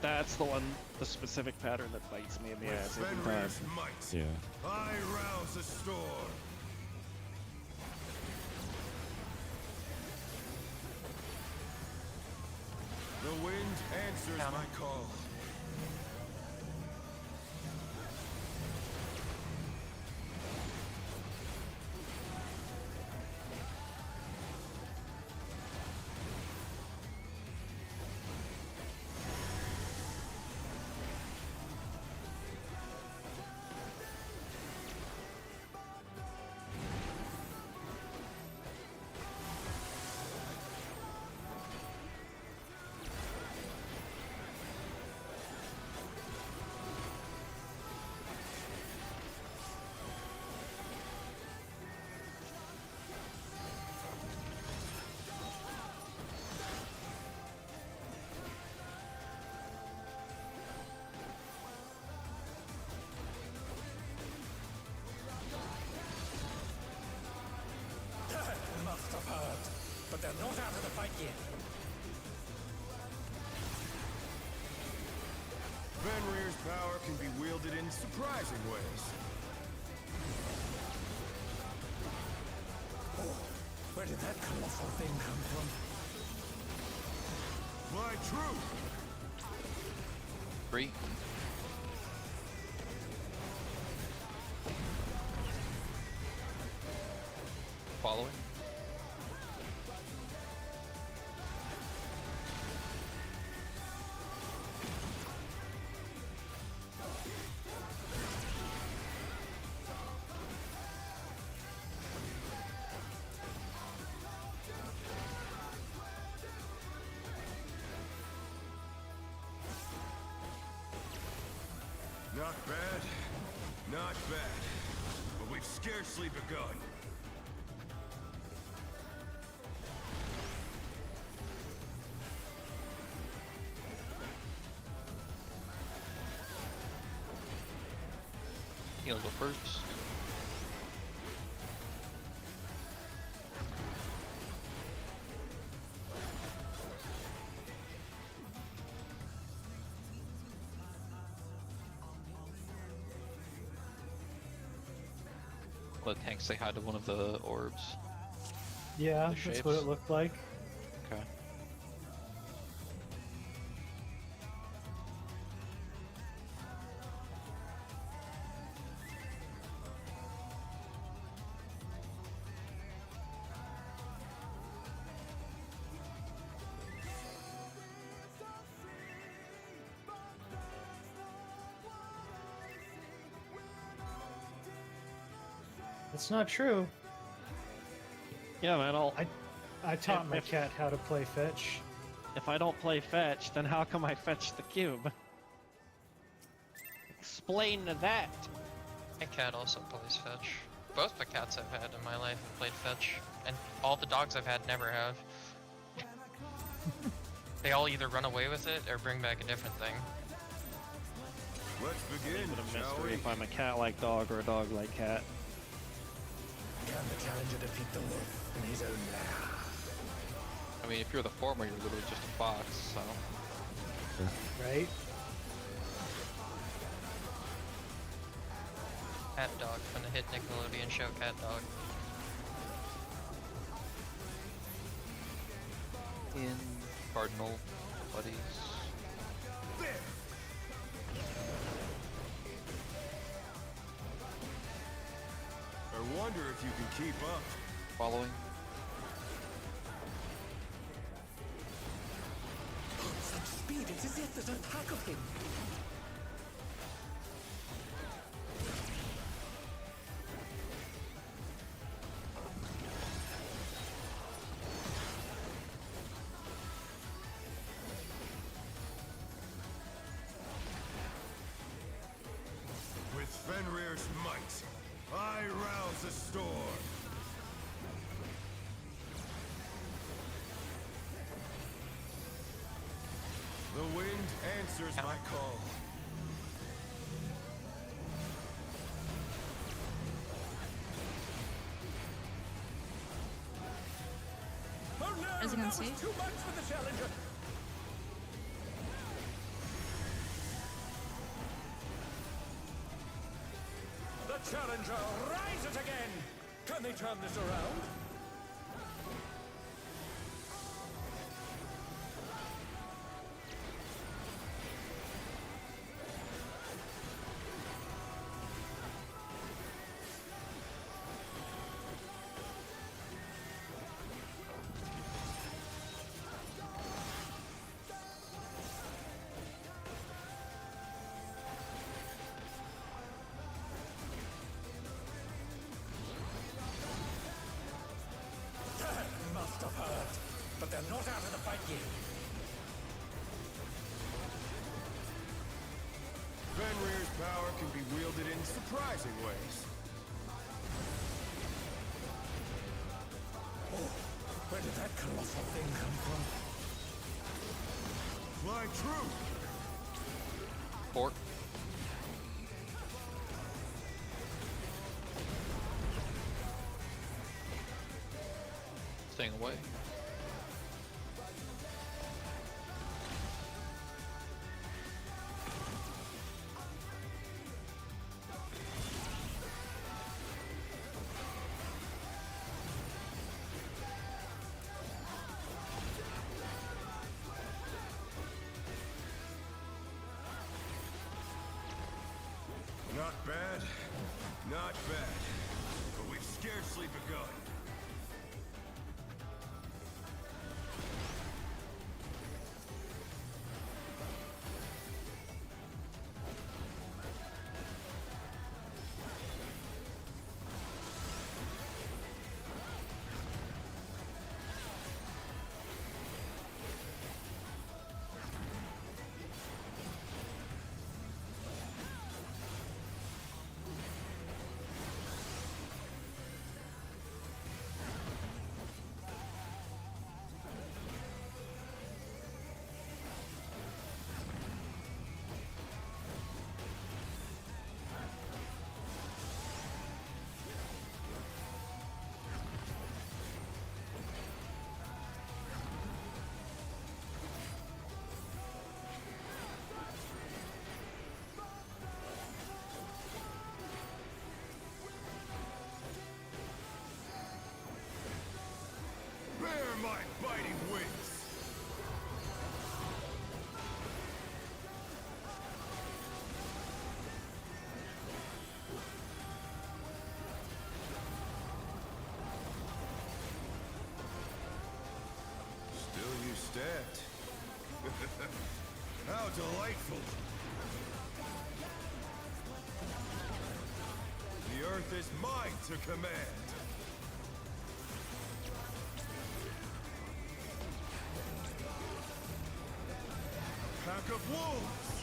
That's the one, the specific pattern that bites me in the ass every time.
Fenrir's might.
Yeah.
I rouse a storm. The wind answers my call.
Must have heard, but they're not out of the fight yet.
Fenrir's power can be wielded in surprising ways.
Oh, where did that colossal thing come from?
Fly true!
Great. Following.
Not bad, not bad. But we've scarcely begun.
He'll go first. Let the tank say hi to one of the orbs.
Yeah,
The
that's what
shapes.
it looked like.
Okay.
It's not true.
Yeah, man.
I taught my
If-
cat how to play fetch.
If I don't play fetch, then how come I fetch the cube? Explain that.
My cat also plays fetch. Both the cats I've had in my life have played fetch, and all the dogs I've had never have. They all either run away with it or bring back a different thing.
Let's begin,
But a
shall
mystery
we?
if I'm a cat-like dog or a dog-like cat.
Can the challenger defeat the wolf in his own lair?
I mean, if you're the former, you're literally just a fox, so.
Right?
Cat dog from the hit Nickelodeon show Cat Dog.
In Cardinal Buddies.
I wonder if you can keep up.
Following.
Such speed, it's as if there's a pack of him.
With Fenrir's might, I rouse the storm. The wind answers my call.
Oh no,
As you can
that was
see.
too much for the challenger. The challenger rises again. Can they turn this around? That must have hurt. But they're not out of the fight yet.
Fenrir's power can be wielded in surprising ways.
Oh, where did that colossal thing come from?
Fly true!
Fork. Staying away.
Not bad, not bad. But we've scarcely begun. How delightful! The earth is mine to command! Pack of wolves!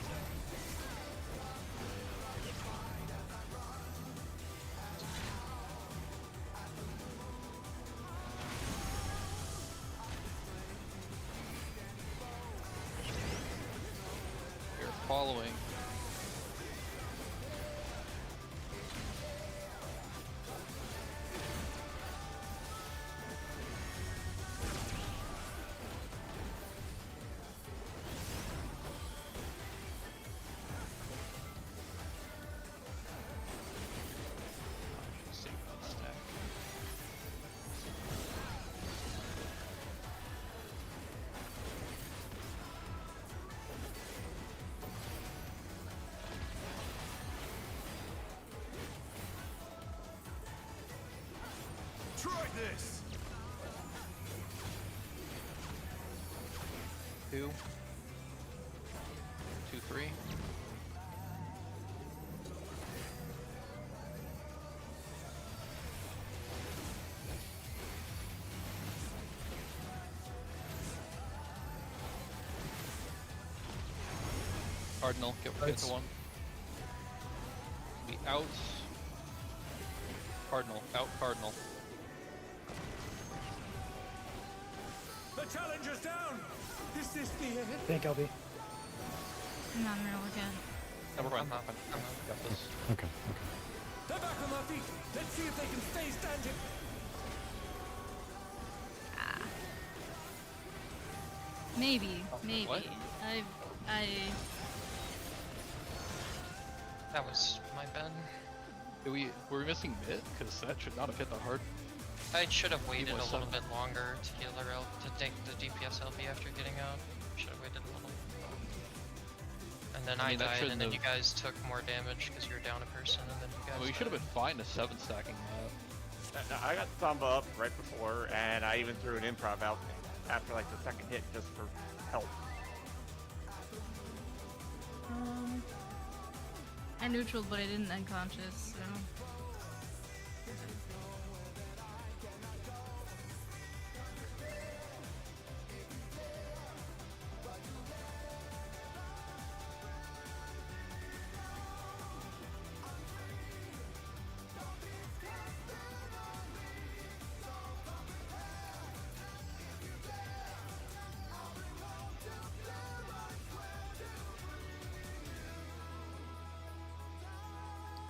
You're following.
Try this!
2, 2, 3. Cardinal, get the
Lights.
one. Be out. Cardinal, out Cardinal.
The challenger's down! Is this the end?
Thank LB.
No, I'm gonna look at.
Never mind.
I'm up.
Got this.
Okay.
They're back on their feet! Let's see if they can stay standing!
Maybe.
What?
That was my bad.
Were we missing mid? Because that should not have hit the hard.
I should have waited a
was
little
seven.
bit longer to heal her out, to take the DPS LB after getting out. Should have waited a little. And then
I
I,
mean, that
died,
shouldn't
and then
have-
you guys took more damage because you were down a person, and then you guys
Well, you should have
died.
been fine to 7 stacking that.
I got Samba up right before, and I even threw an improv out after like the second hit just for help.
I neutraled, but I didn't unconscious, so.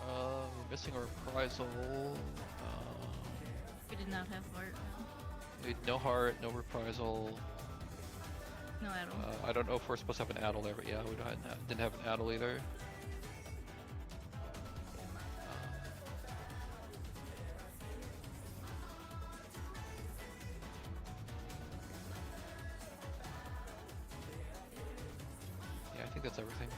We're missing a reprisal.
We did not have heart.
No heart, no reprisal.
No addle.
I don't know if we're supposed to have an addle there, but yeah, we didn't have an addle either. Yeah, I think that's everything.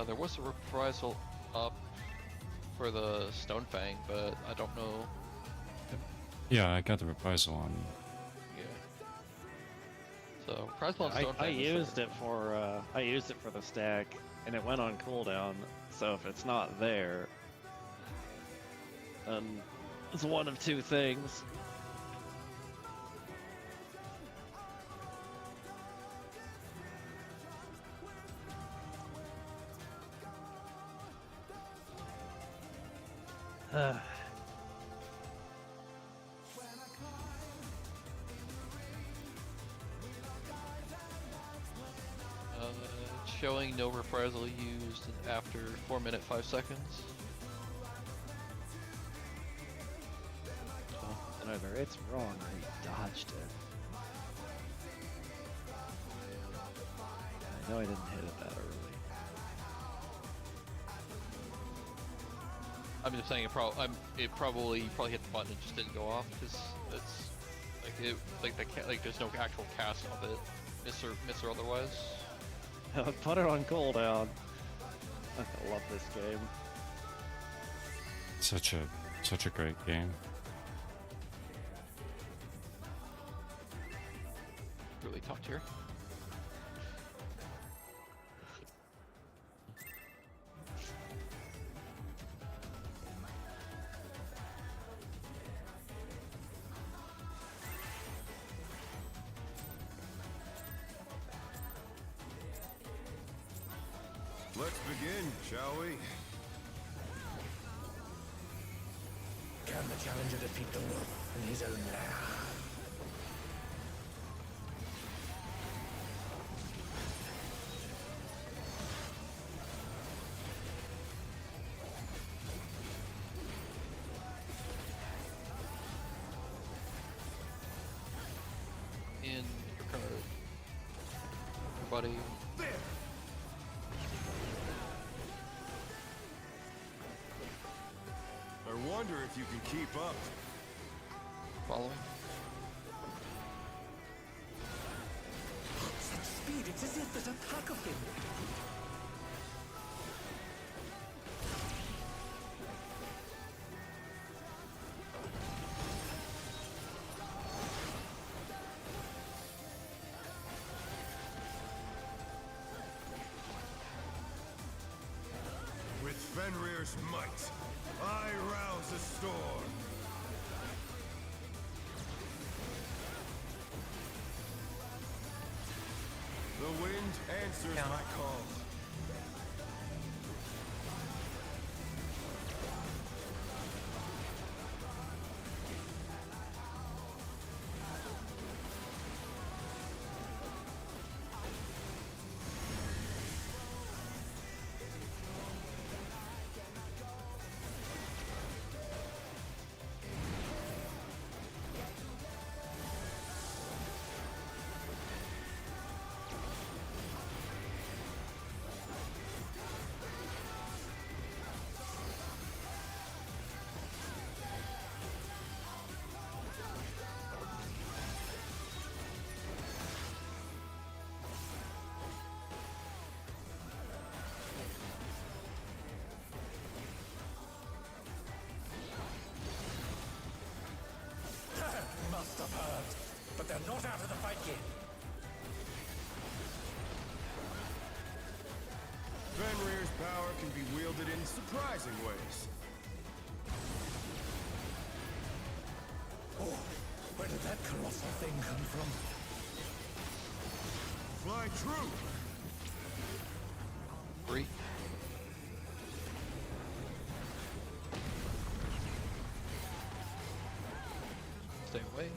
There was a reprisal up for the Stone Fang, but I don't know.
Yeah, I got the reprisal on.
Yeah. So reprisal on
I
Stone Fang.
used it for the stack, and it went on cooldown. So if it's not there, then it's one of two things.
Showing no reprisal used after 4 minutes 5 seconds.
And either it's wrong or he dodged it. I know I didn't hit it that early.
I'm just saying it probably hit button, it just didn't go off because it's like it like the like there's no actual cast of it, miss or otherwise.
Put it on cooldown. I love this game.
Such a great game.
Really top tier.
Let's begin, shall we?
Can the challenger defeat the wolf in his own lair?
In your card. Buddy.
There! I wonder if you can keep up.
Following.
Such speed, it's as if there's a pack of them.
With Fenrir's might, I rouse a storm. The wind answers my call.
Must have heard, but they're not out of the fight yet.
Fenrir's power can be wielded in surprising ways.
Oh, where did that colossal thing come from?
Fly true!
3. Stay away.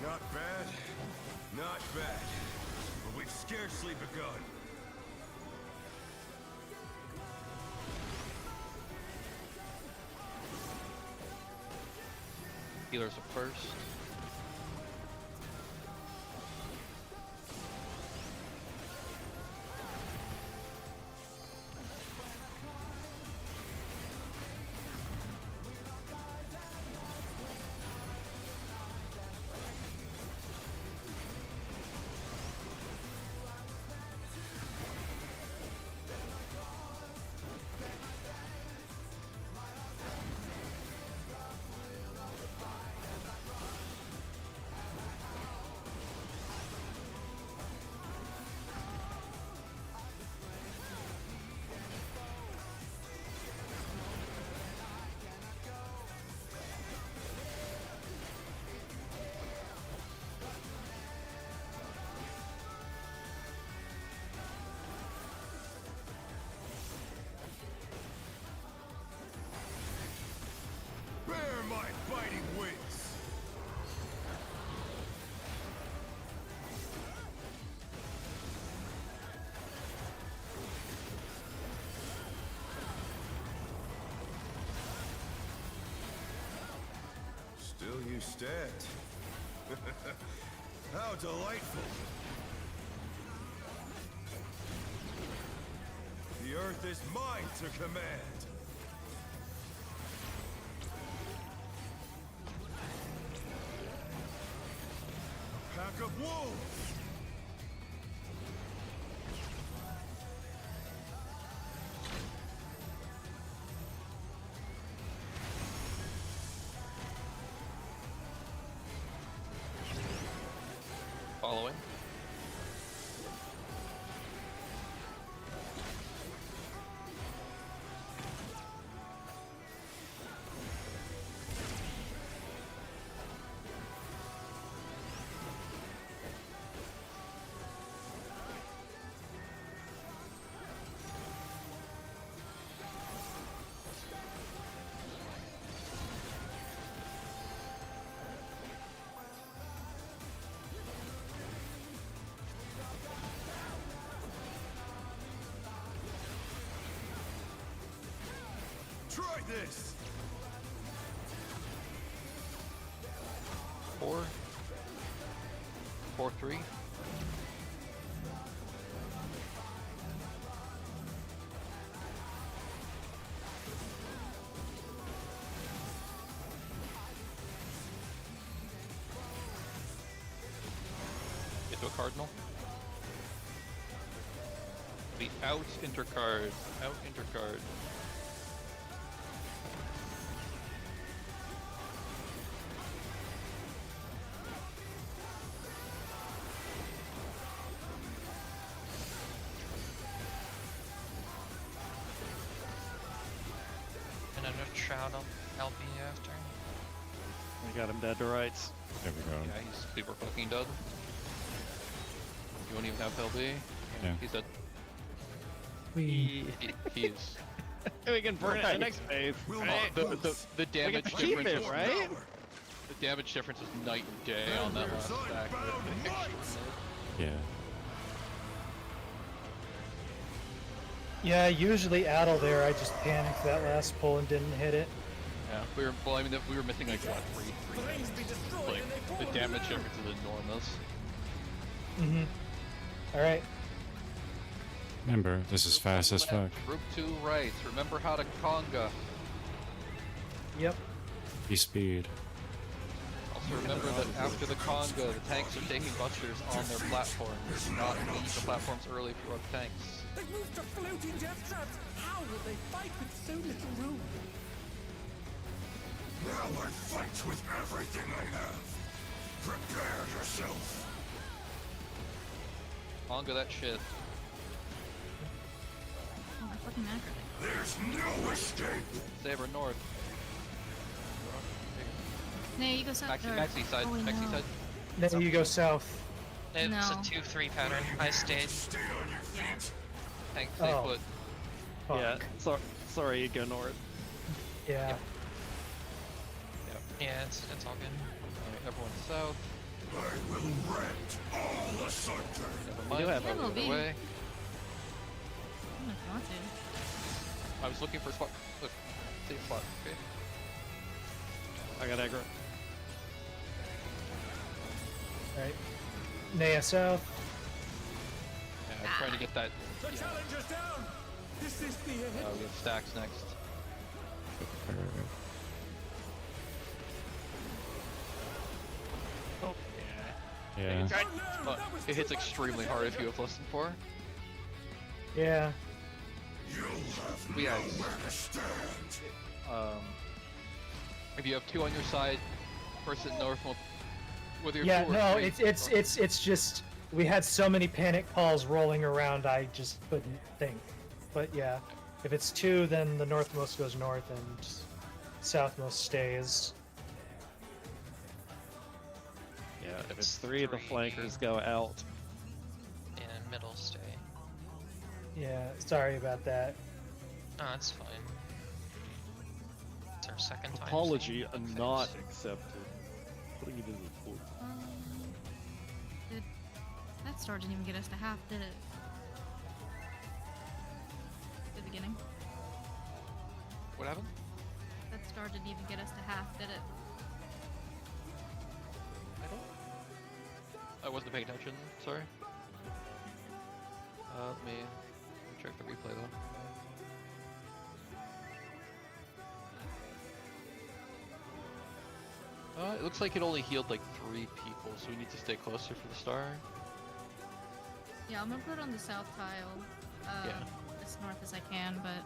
Not bad, not bad. But we've scarcely begun.
Healers are first.
you stand. How delightful. The earth is mine to command. A pack of wolves.
Following.
Try this.
4. 4-3. Get to a cardinal. The out intercard. Out intercard.
And another shroud I'll be after.
I got him dead to rights.
There we go.
Yeah, he's super fucking dead. You won't even have LB.
Yeah.
He's dead. He's
We can burn it in the next phase.
We'll
Right?
the damage
can keep
difference.
it, right?
The damage difference is night and day on that last stack.
Yeah.
Yeah, usually Addle there, I just panicked that last pull and didn't hit it.
Yeah, we were. Well, I mean, we were missing like what, three. Like the damage difference is enormous.
Mm-hmm. Alright.
Remember, this is fast as fuck.
Group 2 right. Remember how to conga.
Yep.
Be speed.
Also remember that after the conga, the tanks are taking butchers on their platforms. Do not leave the platforms early if you are tanks.
They moved to floating death traps. How will they fight with so little room?
Now I fight with everything I have. Prepare yourself.
Conga that shit.
Oh, my fucking macro.
There's no escape.
Saber north.
No, you go south.
Maxi side.
Oh, wait,
Maxi
no.
side.
Then you go south.
It's
No.
a 2-3 pattern. I stayed.
Stay on your feet.
Tank stay
Oh.
put.
Fuck.
Yeah. Sorry, you go north.
Yeah.
Yeah, it's all good.
Alright, everyone south.
I will rent all asunder.
Never
We do
mind.
have
Yeah,
the
we'll
other
be.
way.
I don't know if you want to.
I was looking for a spot. Look, safe spot. Okay.
I got aggro.
Alright. Naya south.
Yeah, I'm trying to get that.
The challenger's down. This is the end.
We have stacks next.
Oh,
Yeah.
Tried-
Oh, no, that was
it hits
too much
extremely
for
hard
the
if you have less than 4.
Yeah.
You'll have
We have.
nowhere to stand.
If you have 2 on your side, person north will. Whether you're
Yeah,
2 or
no,
3,
it's just we had so many panic calls rolling around I just couldn't think. But yeah, if it's 2, then the northmost goes north and southmost stays.
Yeah, if
It's
it's 3, the
3.
flankers go out.
And middle stay.
Yeah, sorry about that.
Oh, that's fine. It's our second time.
Apology
seeing bug
not
fix.
accepted. Putting it in the pool.
Did that star didn't even get us to half, did it? The beginning.
What happened?
That star didn't even get us to half, did it?
I wasn't paying attention. Sorry. Let me check the replay though. It looks like it only healed like 3 people, so we need to stay closer for the star.
Yeah, I'm gonna put it on the south tile.
Yeah.
As north as I can, but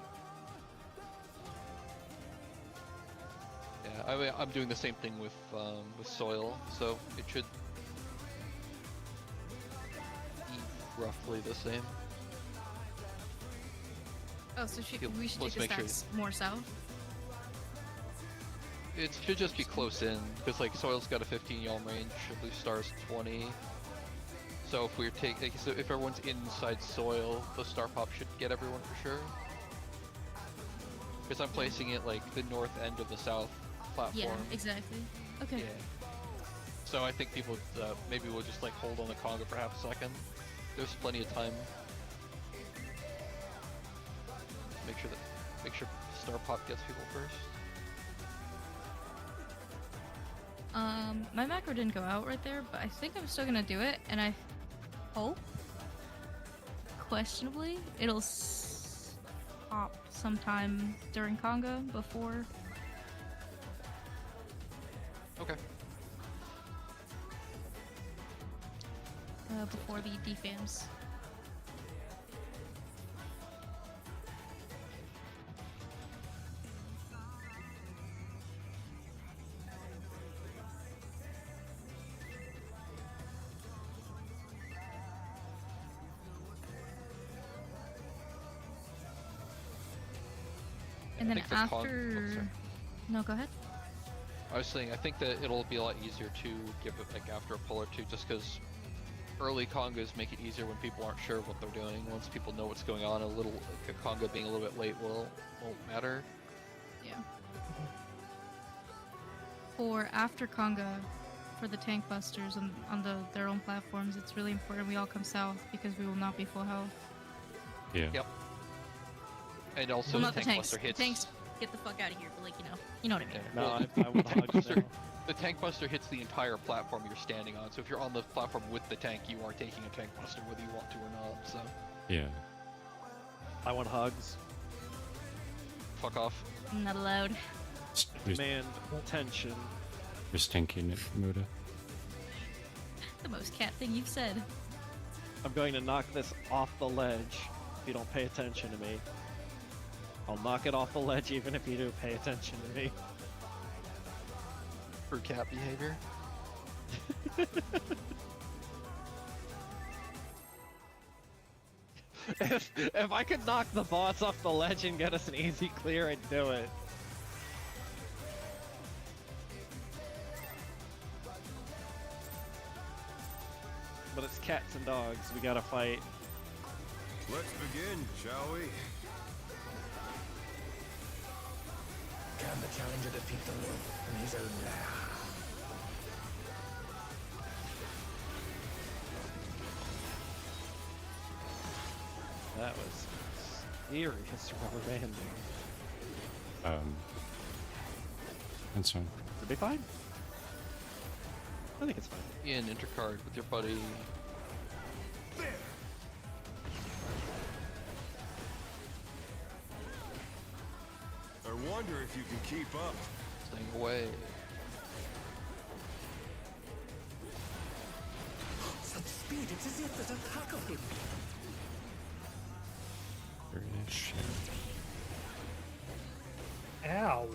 Yeah, I'm doing the same thing with soil, so it should be roughly the same.
oh, so we should
Let's
take the
make sure-
stacks more south.
It should just be close in, because like soil's got a 15 yalm range, I believe star's 20. So if we're so if everyone's inside soil, the star pop should get everyone for sure. Because I'm placing it like the north end of the south platform.
Yeah, exactly. Okay.
Yeah. So I think people maybe we'll just like hold on the conga for half a second. There's plenty of time. Make sure star pop gets people first.
My macro didn't go out right there, but I think I'm still gonna do it, and I hope, questionably, it'll stop sometime during Conga before.
Okay.
Before the defams. And then
think the con-
after... No, go ahead.
I was saying, I think that it'll be a lot easier to give it like after a pull or two, just because early congas make it easier when people aren't sure what they're doing. Once people know what's going on, like a conga being a little bit late won't matter.
Yeah. For after Conga, for the tank busters on their own platforms, it's really important we all come south because we will not be full health.
Yeah.
Yep. And also
Well,
the
not the
tank
tanks.
buster hits.
The tanks get the fuck out of here, but like, you know what I mean.
Yeah.
No,
Well,
I would
tank
hugs
buster,
now.
the tank buster hits the entire platform you're standing on. So if you're on the platform with the tank, you are taking a tank buster whether you want to or not. So
Yeah.
I want hugs.
fuck off.
Not allowed.
You're,
Demand attention.
you're stinking it, Muda.
The most cat thing you've said.
I'm going to knock this off the ledge if you don't pay attention to me. I'll knock it off the ledge even if you do pay attention to me.
For cat behavior.
If I could knock the boss off the ledge and get us an easy clear, I'd do it. But it's cats and dogs, we gotta fight.
Let's begin, shall we?
Can the challenger defeat the wolf in his own lair?
That was serious rubber banding.
That's fine.
It'll be fine. I think it's fine.
In intercard with your buddy.
I wonder if you can keep up.
Staying away.
Such speed, it's as if there's a pack of him.
There is shit.
Ow.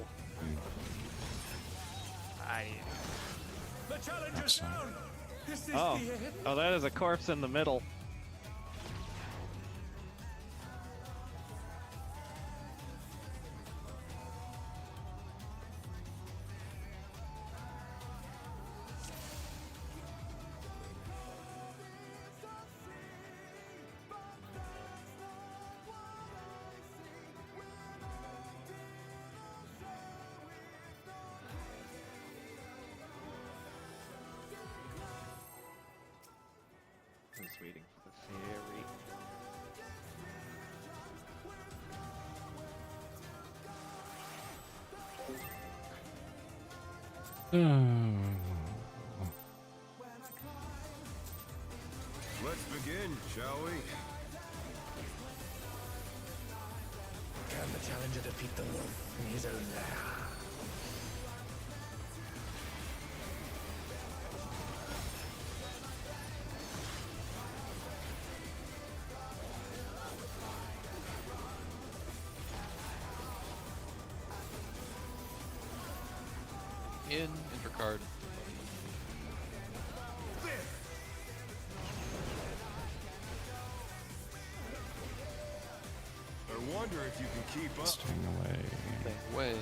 The challenger's
That's fine.
down. Is this
Oh.
the end?
Oh, that is a corpse in the middle. I was waiting for the fairy.
begin, shall we?
Can the challenger defeat the wolf in his own lair?
In intercard.
I wonder if you can keep up.
Staying away.
Way.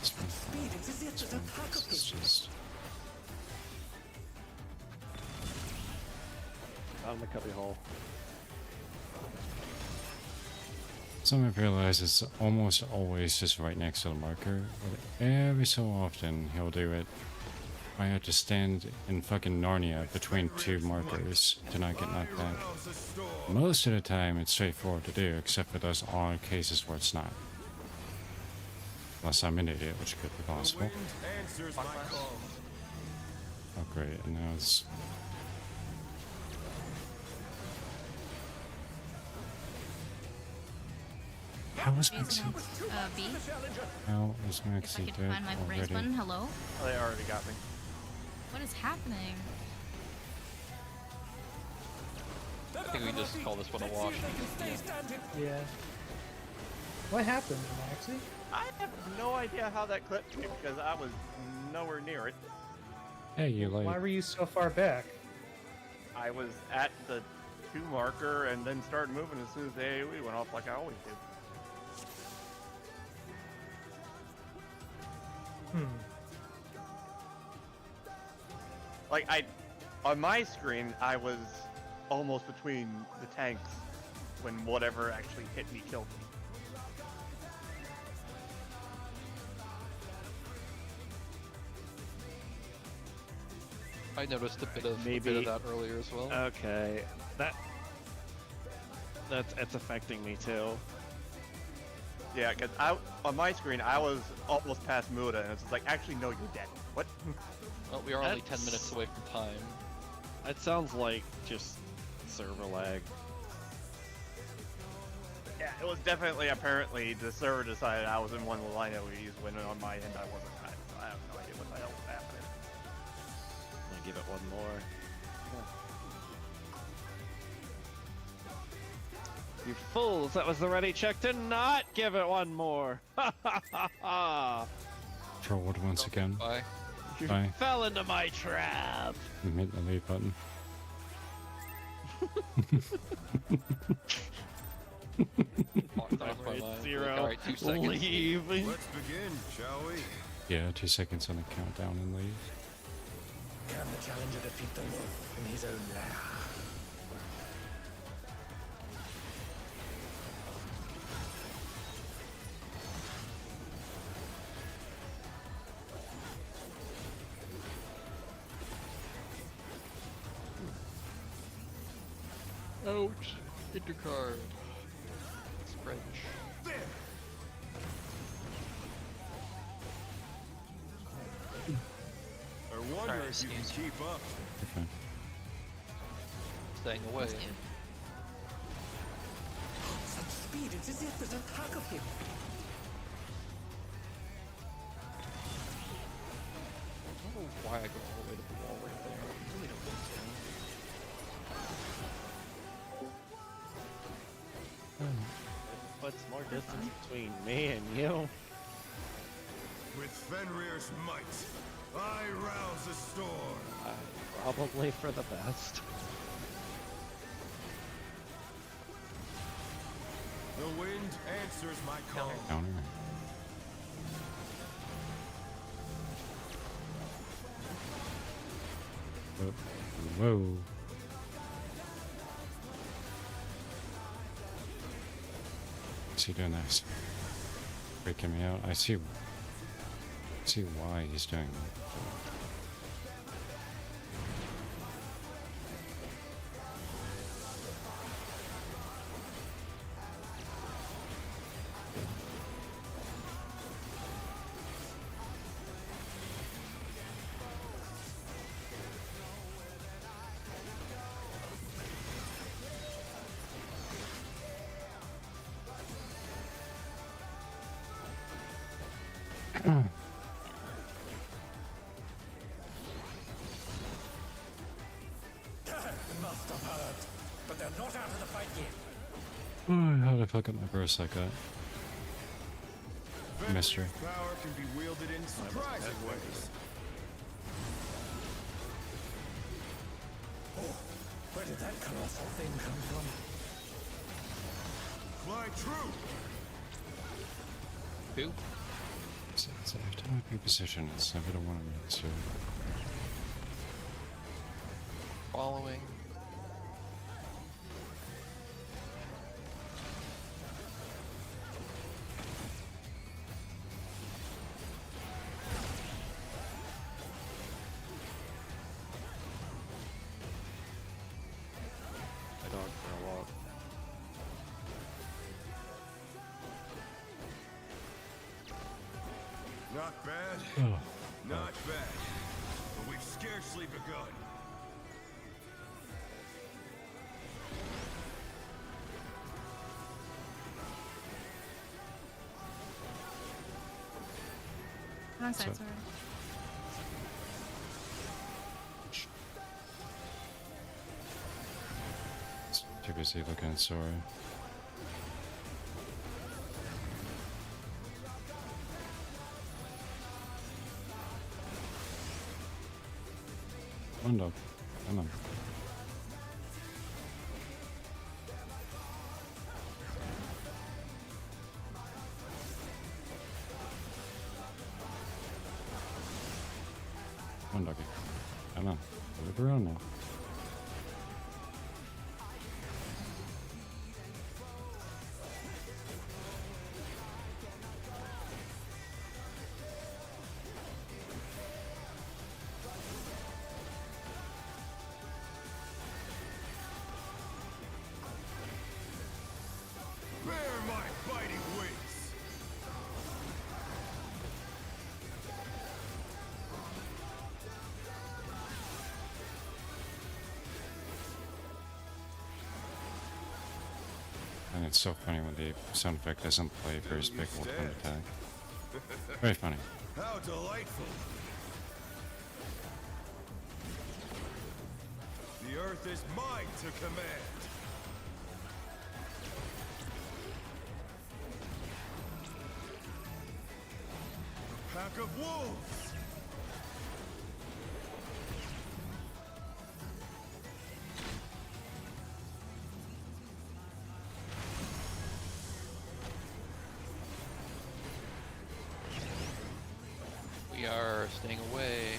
Speed, it's as if there's a pack of
It's just
Out in the cubby hole.
some I've realized it's almost always just right next to the marker, but every so often he'll do it. I have to stand in fucking Narnia between two markers to not get knocked out.
Rouse the storm.
Most of the time it's straightforward to do, except for those odd cases where it's not. Unless I'm an idiot, which could be
The
possible.
wind answers my call.
Oh great, and now it's... How is Maxie?
B.
How is
If I
Maxie
could
dead
find my raise
already?
button. Hello?
Oh, they already got me.
What is happening?
I think we just call this one a wash.
Yeah. What happened, Maxie?
I have no idea how that clipped me because I was nowhere near it.
Hey, you
Why
like...
were you so far back?
I was at the 2 marker and then started moving as soon as the AoE went off like I always do. Like, on my screen, I was almost between the tanks when whatever actually hit me killed me.
I noticed a bit of
Maybe-
that earlier as well.
Okay, that's affecting me too.
Yeah, because on my screen, I was almost past Muda, and it's just like, actually, no, you're dead. What?
Well, we are only 10
That's-
minutes away from time.
It sounds like just server lag.
Yeah, it was definitely, apparently, the server decided I was in one of the line AoEs when on my end I wasn't. I have no idea what the hell was happening.
I'm gonna give it one more. You fools! That was the ready check to not give it one more. Ha ha ha ha!
Trolled once again.
Bye.
You
Bye.
fell into my trap.
You hit the leave button.
Walked off my
Rate
line.
zero.
Alright, 2 seconds.
Leave.
Let's begin, shall we?
Yeah, 2 seconds on the countdown and leave.
Can the challenger defeat the wolf in his own lair?
Ouch! Intercard. It's French.
I wonder
Sorry,
if you can
excuse
keep up.
Okay.
Staying away.
Such speed, it's as if there's a pack of him.
I don't know why I go all the way to the wall right there. I really don't think so.
What's more distance between me and you?
With Fenrir's might, I rouse the storm.
Probably for the best.
The wind answers my call.
Counter. Whoa. Whoa. What's he doing this? Freaking me out. I see why he's doing that.
they're not out of the fight yet.
Oh, how did I fuck up my burst like that? Mystery.
Power can be wielded in surprising ways.
Oh, where did that colossal thing come from?
Fly true.
Who?
So every time I pick position, it's never the one I'm really sure.
Following.
My dog for a walk.
Not bad.
Oh,
Not bad. But we've scarcely begun.
Wrong side,
So-
sorry.
too busy looking at Sora. One dog. Come on. One doggy. Come on. Move around now.
Bear my biting wings.
And it's so funny when the sound effect doesn't play for his big one attack. Very funny.
How delightful. The earth is mine to command. A pack of wolves.
We are staying away.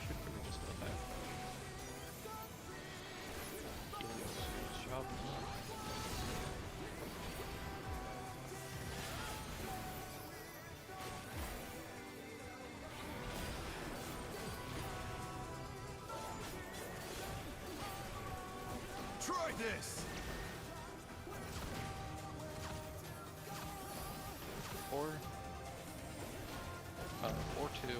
Should probably just go back. Helios, job.
Try this.
Four. 4-2.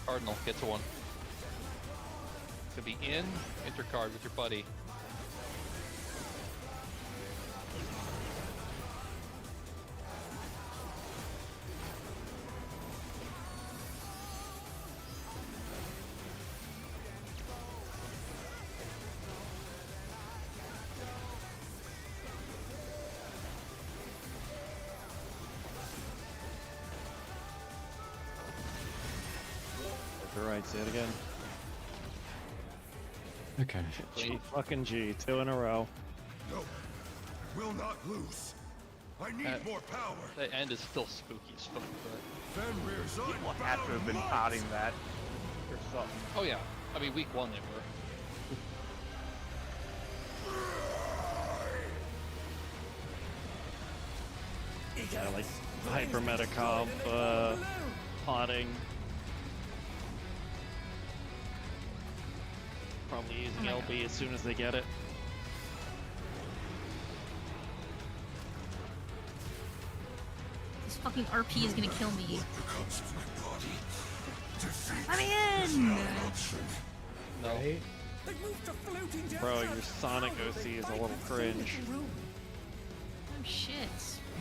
Cardinal gets one. To be in, intercard with your buddy.
Alright, say it again.
Okay.
G fucking G, 2 in a row.
No. Will not lose. I need more power.
The end is still spooky as fuck, but...
Fenrir's
People have to have been
unbound
potting
might.
that or something.
Oh yeah. I mean, week 1 they were.
Yeah, like hyper metacob, potting. Probably using
Oh my
LB as soon as they get it.
fucking RP is gonna kill me. Let me in!
No.
Right?
They moved to floating down
Bro,
south.
your Sonic
How
OC
will they
is a
fight
little
in so
cringe.
little room?
Oh shit.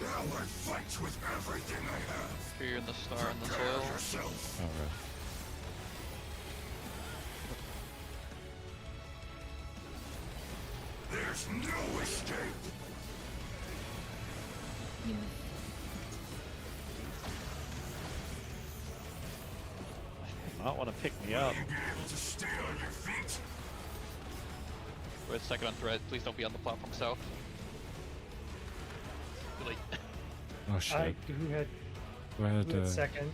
Now I fight with everything I have.
Fear in the star and the soil.
Yourself.
Alright.
There's no escape.
You
Not want to pick me up.
Will you be able to stay on your feet?
We're at second on threat. Please don't be on the platform south. Too late.
Oh shit.
Who had
Go ahead,
who had second?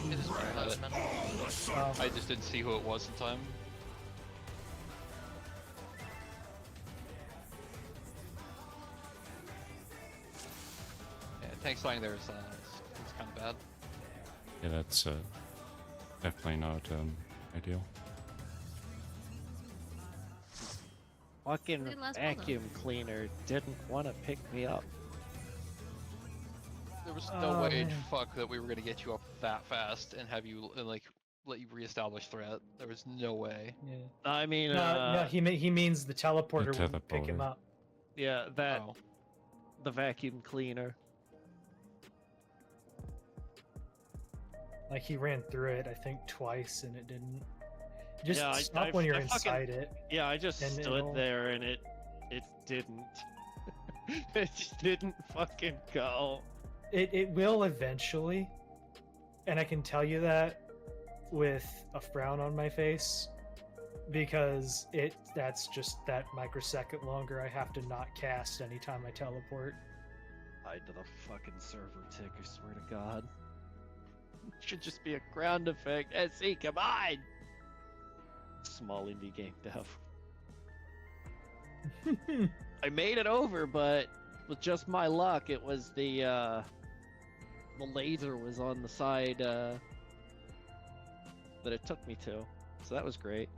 It is my husband.
Oh,
I just didn't see who it was in time. Yeah, tank flying there is kind of bad.
yeah, that's definitely not ideal.
Fucking
Did last well, though.
vacuum cleaner didn't want to pick me up.
There was no way in
man.
fuck that we were gonna get you up that fast and have you like let you reestablish threat. There was no way.
yeah.
I mean,
No, he means the teleporter wouldn't pick him
teleporter.
up.
yeah, that
Oh.
the vacuum cleaner.
Like he ran through it, I think twice, and it didn't. Just
Yeah,
stop when you're
I fucking-
inside it.
Yeah, I just
And
stood
it'll-
there and it didn't. It just didn't fucking go.
It will eventually, and I can tell you that with a frown on my face, because that's just that microsecond longer I have to not cast anytime I teleport.
Tied to the fucking server tick, I swear to God. It should just be a ground effect. SE, come on! Small indie game dev. I made it over, but with just my luck, it was the laser was on the side that it took me to. So that was great.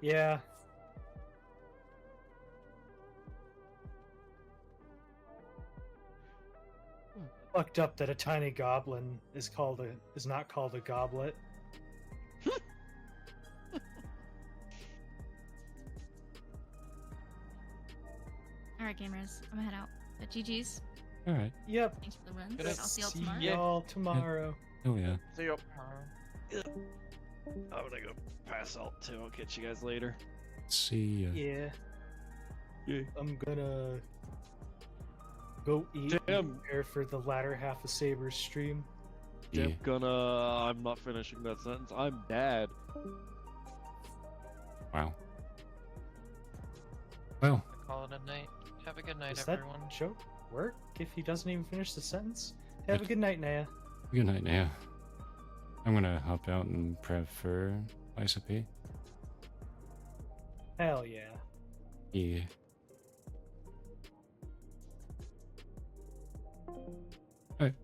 Yeah. Fucked up that a tiny goblin is not called a goblet.
Alright, gamers. I'm gonna head out. But GG's.
Alright.
Yep.
Thanks for the runs.
Good night.
I'll see y'all
See
tomorrow.
y'all tomorrow.
Oh yeah.
See you.
I'm gonna go pass out too. I'll catch you guys later.
See ya.
Yeah.
Yeah.
I'm gonna go eat and
Damn.
prepare for the latter half of Saber's stream.
Yeah.
I'm not finishing that sentence. I'm bad.
Wow. Well,
Call it a night. Have a good night,
Does that
everyone.
joke work if he doesn't even finish the sentence? Have a
It-
good night, Naya.
good night now. I'm gonna hop out and prep for ISP.
Hell yeah.
Yeah. Alright.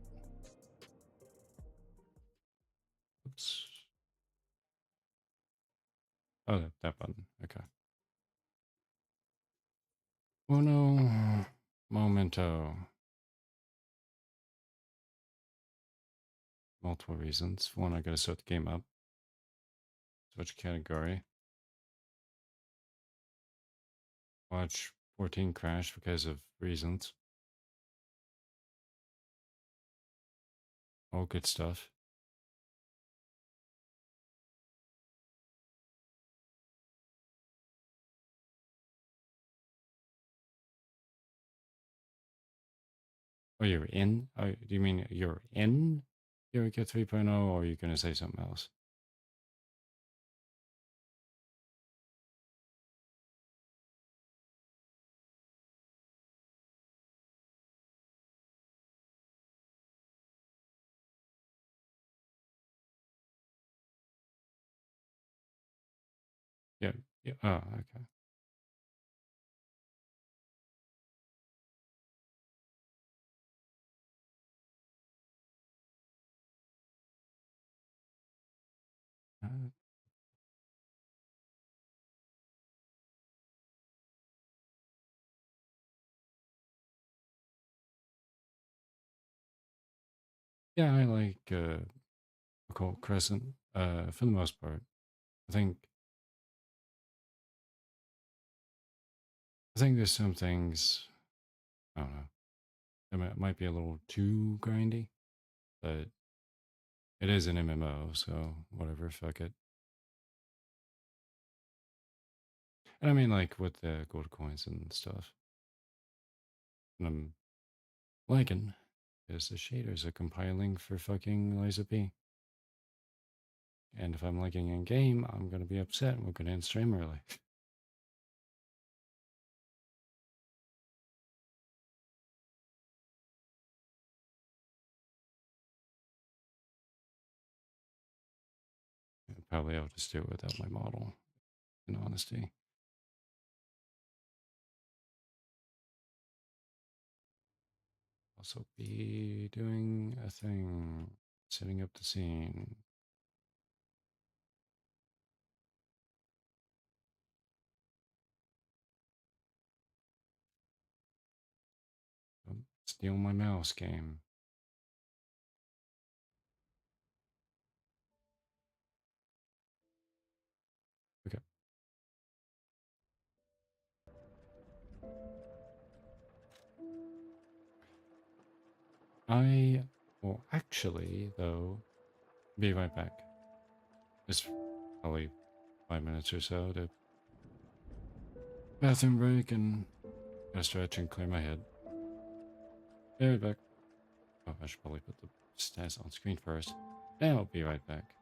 Oops. Oh, that button. Okay. Uno momento. Multiple reasons. For one, I gotta start the game up. Switch category. Watch 14 crash because of reasons. All good stuff. Oh, you're in? Oh, do you mean you're in Eureka 3.0 or are you going to say something else? Yeah. Yeah. Oh, okay. Uh, Yeah, I like Occult Crescent for the most part. I think there's some things, I don't know, that might be a little too grindy, but it is an MMO, so whatever, fuck it. And I mean, like with the gold coins and stuff, and I'm liking is the shaders are compiling for fucking Liza P. And if I'm lagging in game, I'm gonna be upset and we're gonna end stream early. Probably I'll just do it without my model, in honesty. Also be doing a thing, setting up the scene. Don't steal my mouse game. Okay. I will actually, though, be right back. It's probably 5 minutes or so to bathroom break and gotta stretch and clear my head. Be right back. Oh, I should probably put the stats on screen first. And I'll be right back.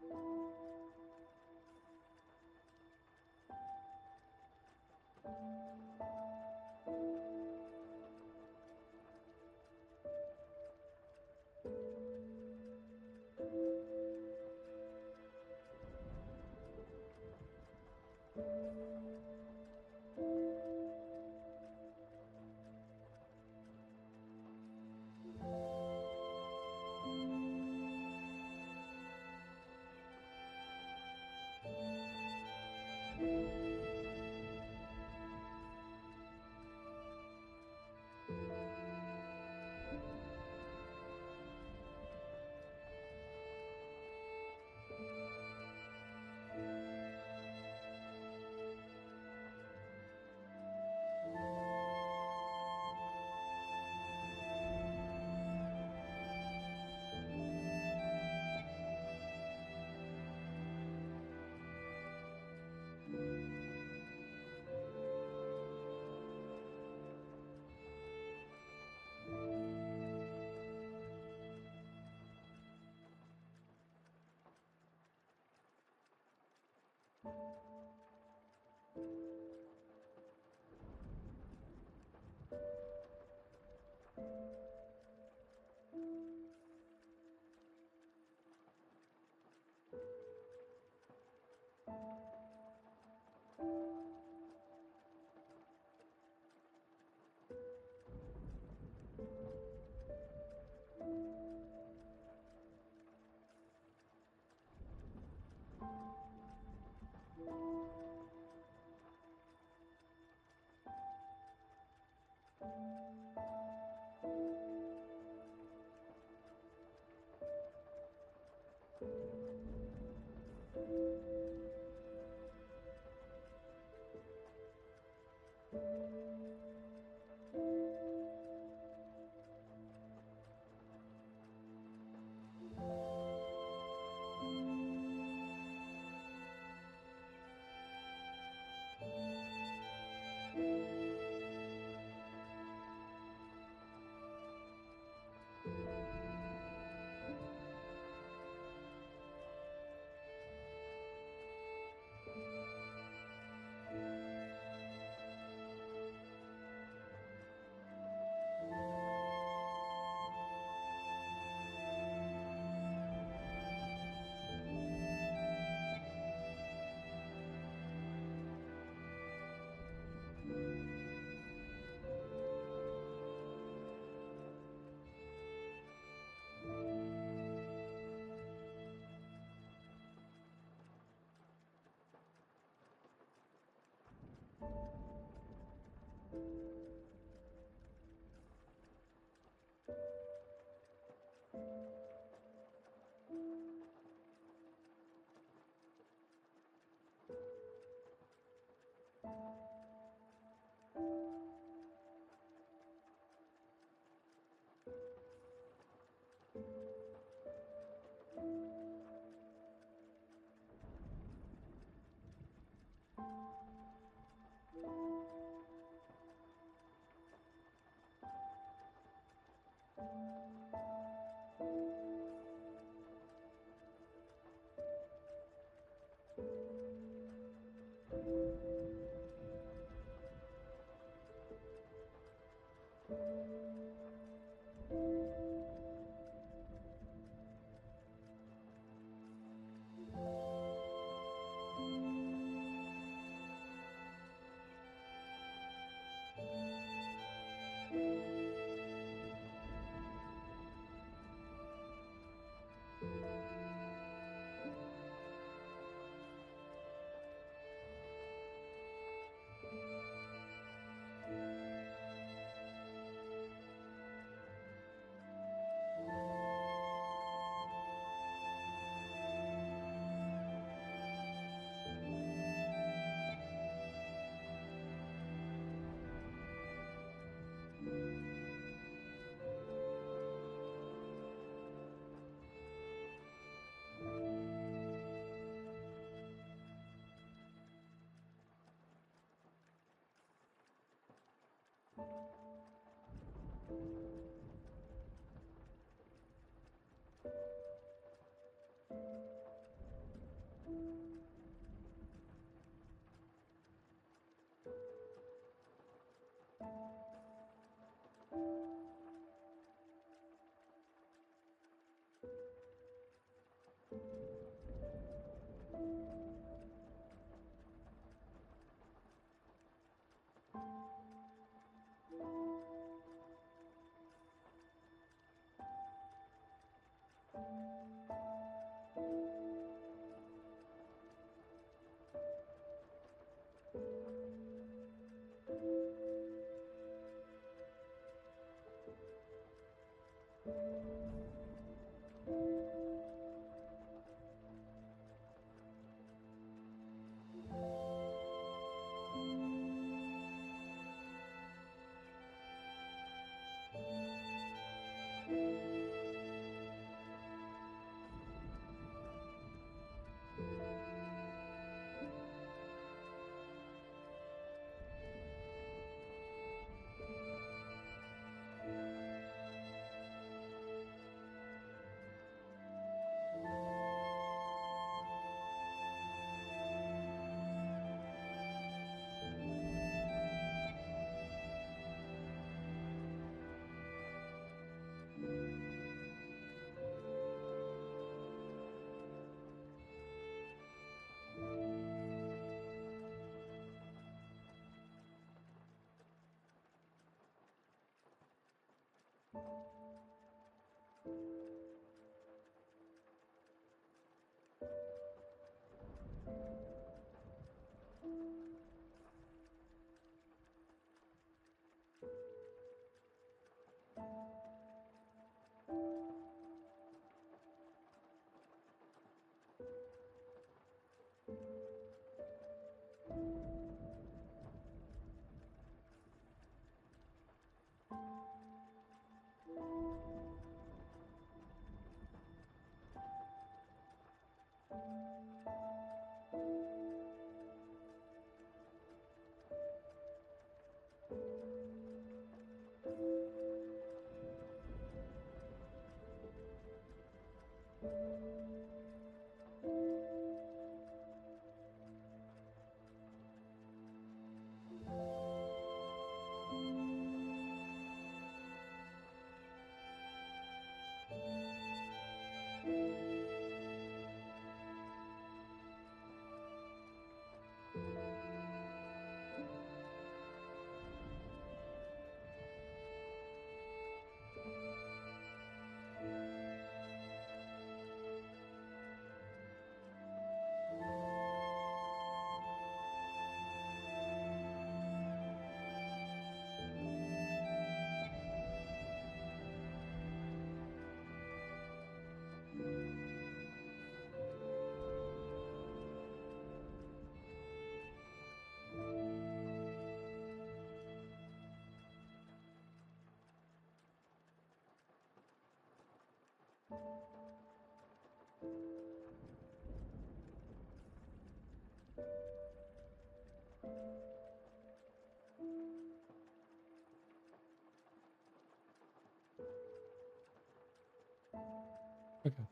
Okay.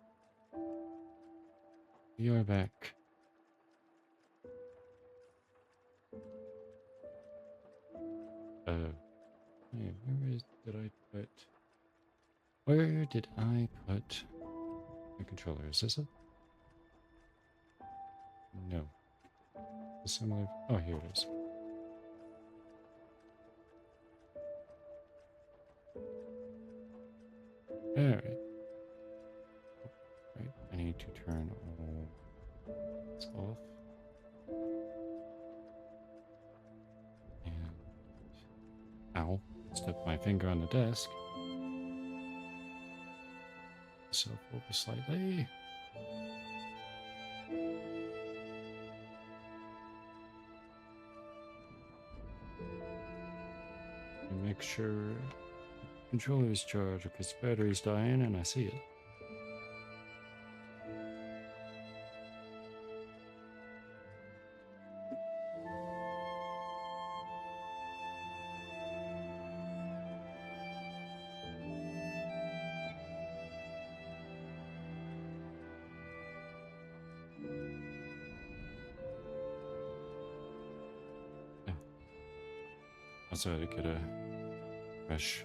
You're back. Oh. Hey, did I put? Where did I put my controller? Is this it? No. Similar. Oh, here it is. Alright. Right, I need to turn all this off. And ow, stepped my finger on the desk. Myself over slightly. And make sure controller is charged because battery's dying and I see it. Also, to get a fresh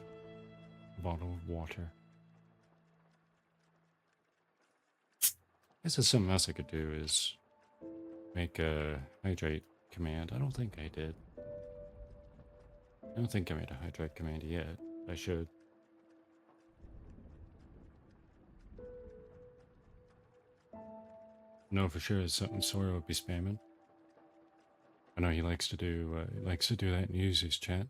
bottle of water. I guess there's something else I could do is make a hydrate command. I don't think I did. I don't think I made a hydrate command yet. I should. No, for sure it's something Sora would be spamming. I know he likes to do that and use his chat.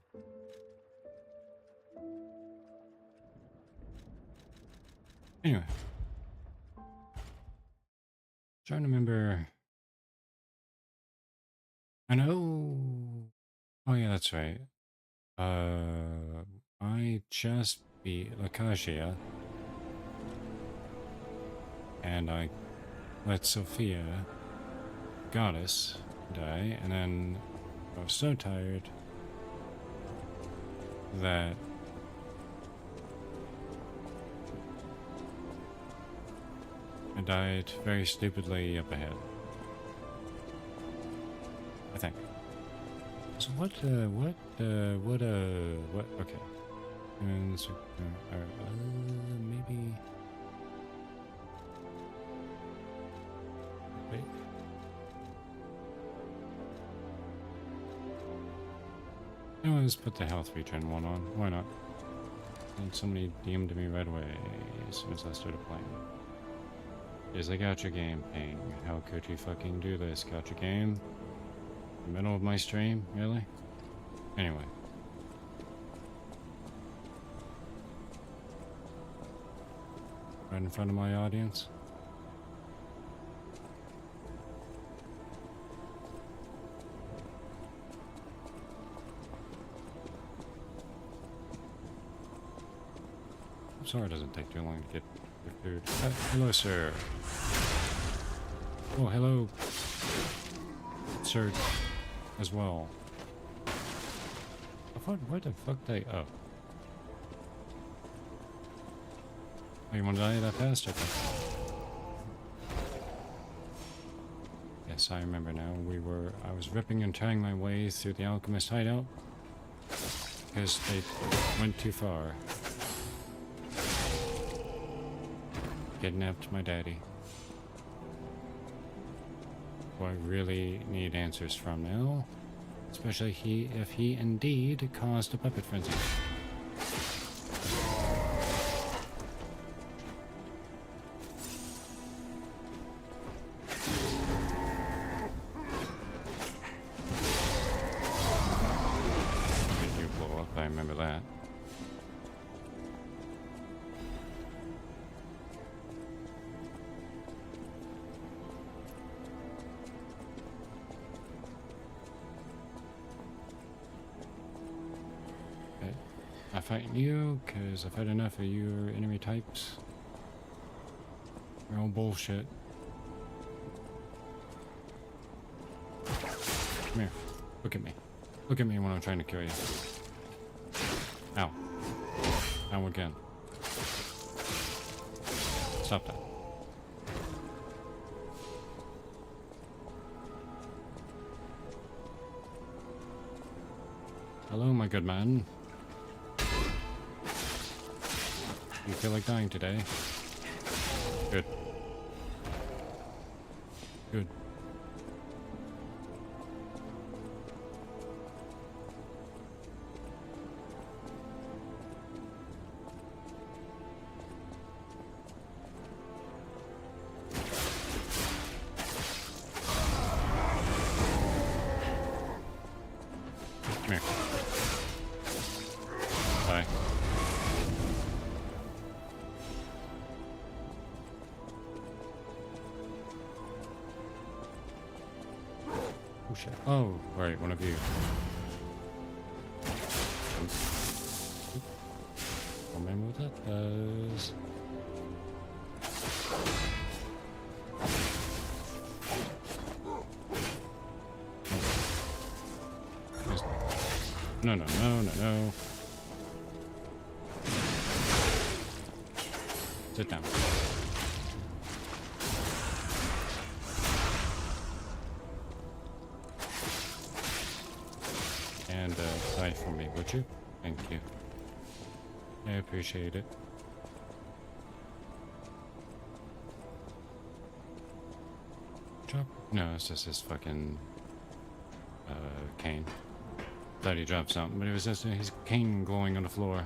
Anyway. Trying to remember. I know. Oh yeah, that's right. I just beat Lacacia. And I let Sophia, Goddess, die, and then I was so tired that I died very stupidly up ahead. I think. So what, okay. And so, maybe... Wait. Let's put the health regen one on. Why not? And somebody DM'd me right away as soon as I started playing. Is a gacha game ping. How could you fucking do this, gacha game? In the middle of my stream? Really? Anyway. Right in front of my audience. I'm sorry it doesn't take too long to get your food. Hello, sir. Oh, hello, sir, as well. Where the fuck they... Oh. Oh, you want to die that fast? Okay. Yes, I remember now. I was ripping and tearing my way through the alchemist hideout because they went too far. Kidnapped my daddy. Who I really need answers from now. Especially if he indeed caused a puppet frenzy. You blow up, I remember that. I fight you, because I've had enough of your enemy types. They're all bullshit. Come here. Look at me. Look at me when I'm trying to kill you. Ow. Ow again. Stop that. Hello, my good man. You feel like dying today? Good. Good. Come here. Bye. Oh shit. Oh, right, one of you. Don't remember what that does. No, no, no, no, no. Sit down. And die for me, would you? Thank you. I appreciate it. Drop? No, it's just his fucking cane. Thought he dropped something, but it was just his cane glowing on the floor.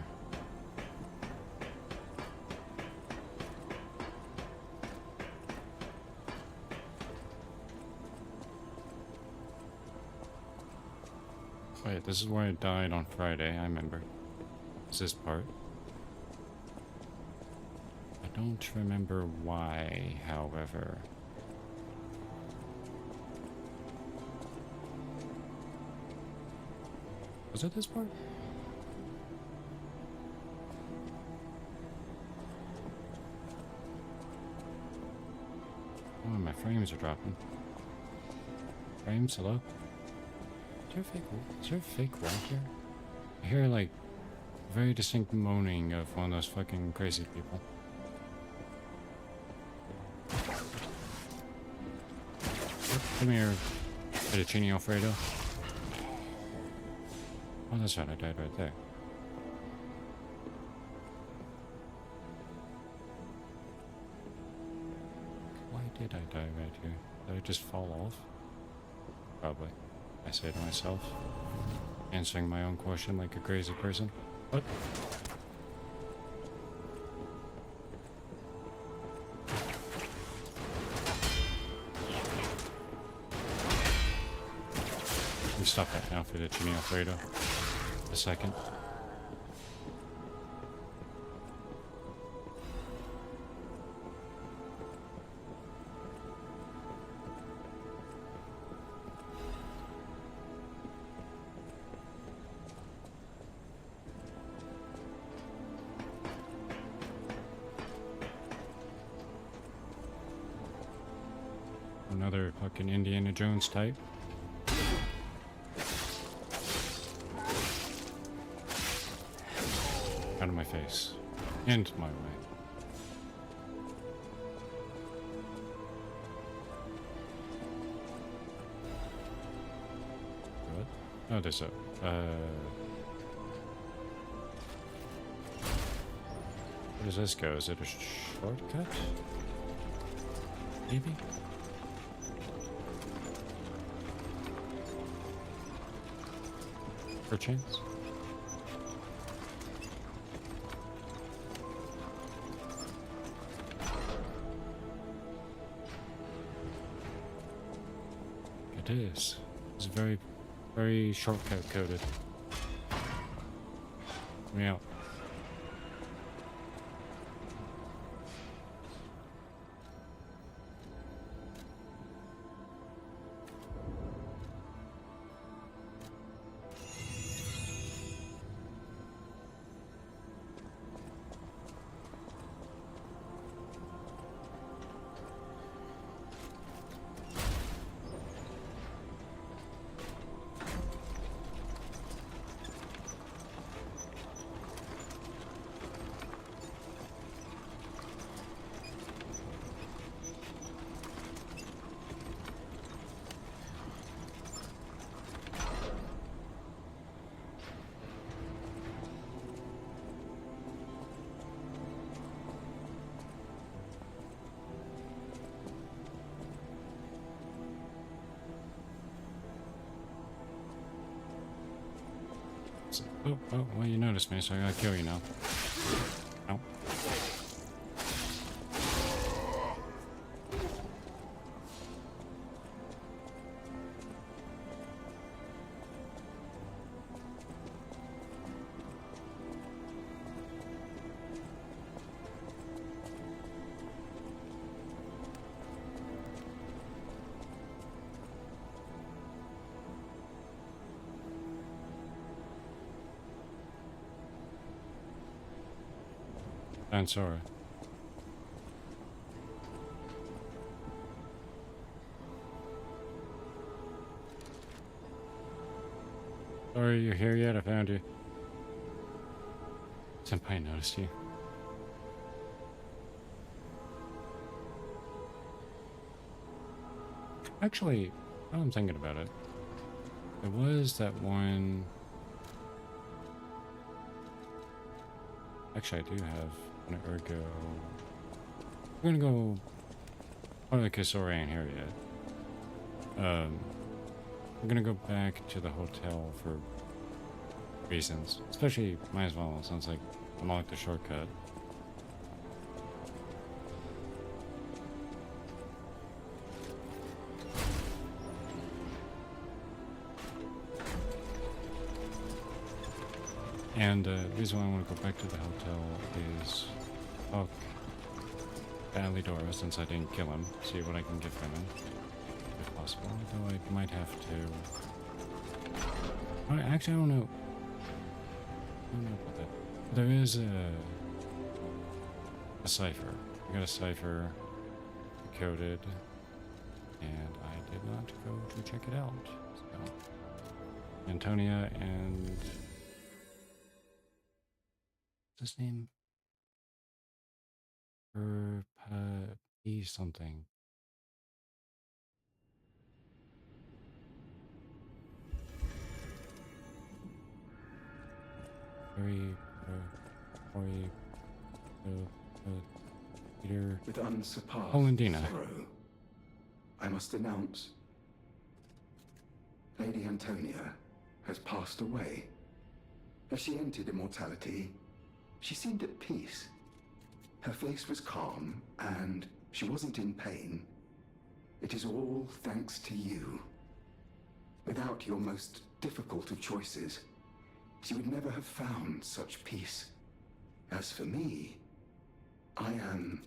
Wait, this is where I died on Friday, I remember. It's this part. I don't remember why, however. Was it this part? Oh, my frames are dropping. Frames, hello? Is there a fake wall here? I hear, like, very distinct moaning of one of those fucking crazy people. Come here, fettuccine Alfredo. Oh, that's right, I died right there. Why did I die right here? Did I just fall off? Probably. I say to myself, answering my own question like a crazy person. What? Let me stop that now for the Chini Alfredo. A second. Another fucking Indiana Jones type. Out of my face. And my way. What? Oh, there's a... Where does this go? Is it a shortcut? Maybe? Perchance? It is. It's very, very shortcut coded. Let me out. Oh, well, you noticed me, so I gotta kill you now. Ow. I'm sorry. Sorry you're here yet, I found you. Senpai noticed you. Actually, now I'm thinking about it. There was that one... Actually, I do have an ergo. We're gonna go... Oh, the Kisori ain't here yet. I'm gonna go back to the hotel for reasons. Especially, might as well, sounds like unlock the shortcut. And the reason why I want to go back to the hotel is talk to Alidora, since I didn't kill him, see what I can get from him, if possible. Though I might have to... Actually, I don't know. I don't know about that. There is a cipher. I got a cipher coded, and I did not go to check it out. So, Antonia and... What's his name? P something. Peter.
With unsurpassed
Polendina.
sorrow, I must announce Lady Antonia has passed away. As she entered immortality, she seemed at peace. Her face was calm, and she wasn't in pain. It is all thanks to you. Without your most difficult of choices, she would never have found such peace. As for me, I am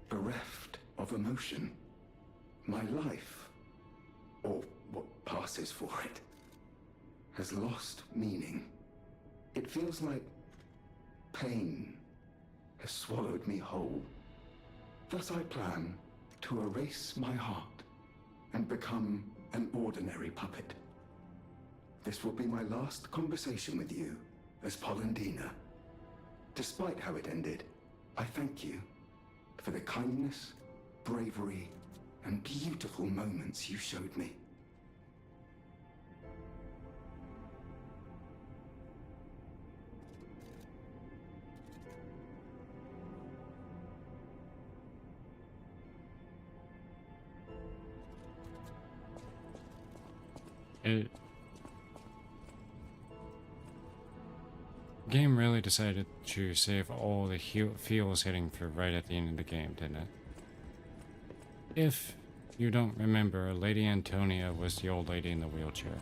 bereft of emotion. My life, or what passes for it, has lost meaning. It feels like pain has swallowed me whole. Thus I plan to erase my heart and become an ordinary puppet. This will be my last conversation with you as Polendina. Despite how it ended, I thank you for the kindness, bravery, and beautiful moments you showed me.
The game really decided to save all the feels hitting for right at the end of the game, didn't it? If you don't remember, Lady Antonia was the old lady in the wheelchair.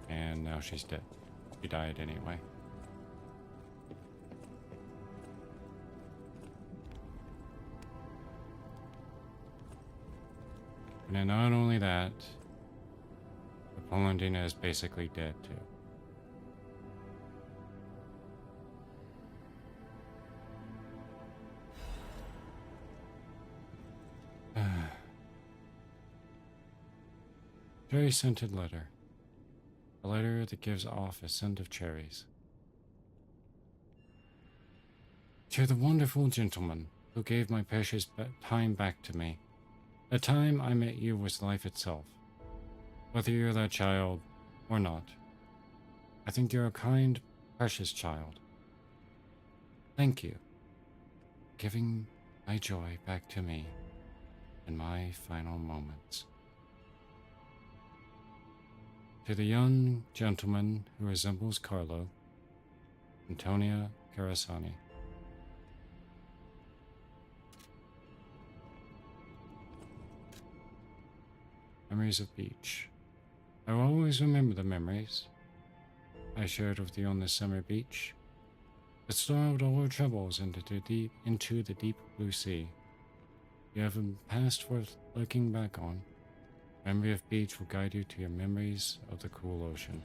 And now she's dead. She died anyway. And then not only that, but Polendina is basically dead too. Cherry scented letter. A letter that gives off a scent of cherries. To the wonderful gentleman who gave my precious time back to me. The time I met you was life itself. Whether you're that child or not, I think you're a kind, precious child. Thank you for giving my joy back to me in my final moments. To the young gentleman who resembles Carlo, Antonia Carasani. Memories of beach. I will always remember the memories I shared with you on this summer beach. It started all our troubles into the deep blue sea. You have a past worth looking back on. Memory of beach will guide you to your memories of the cool ocean.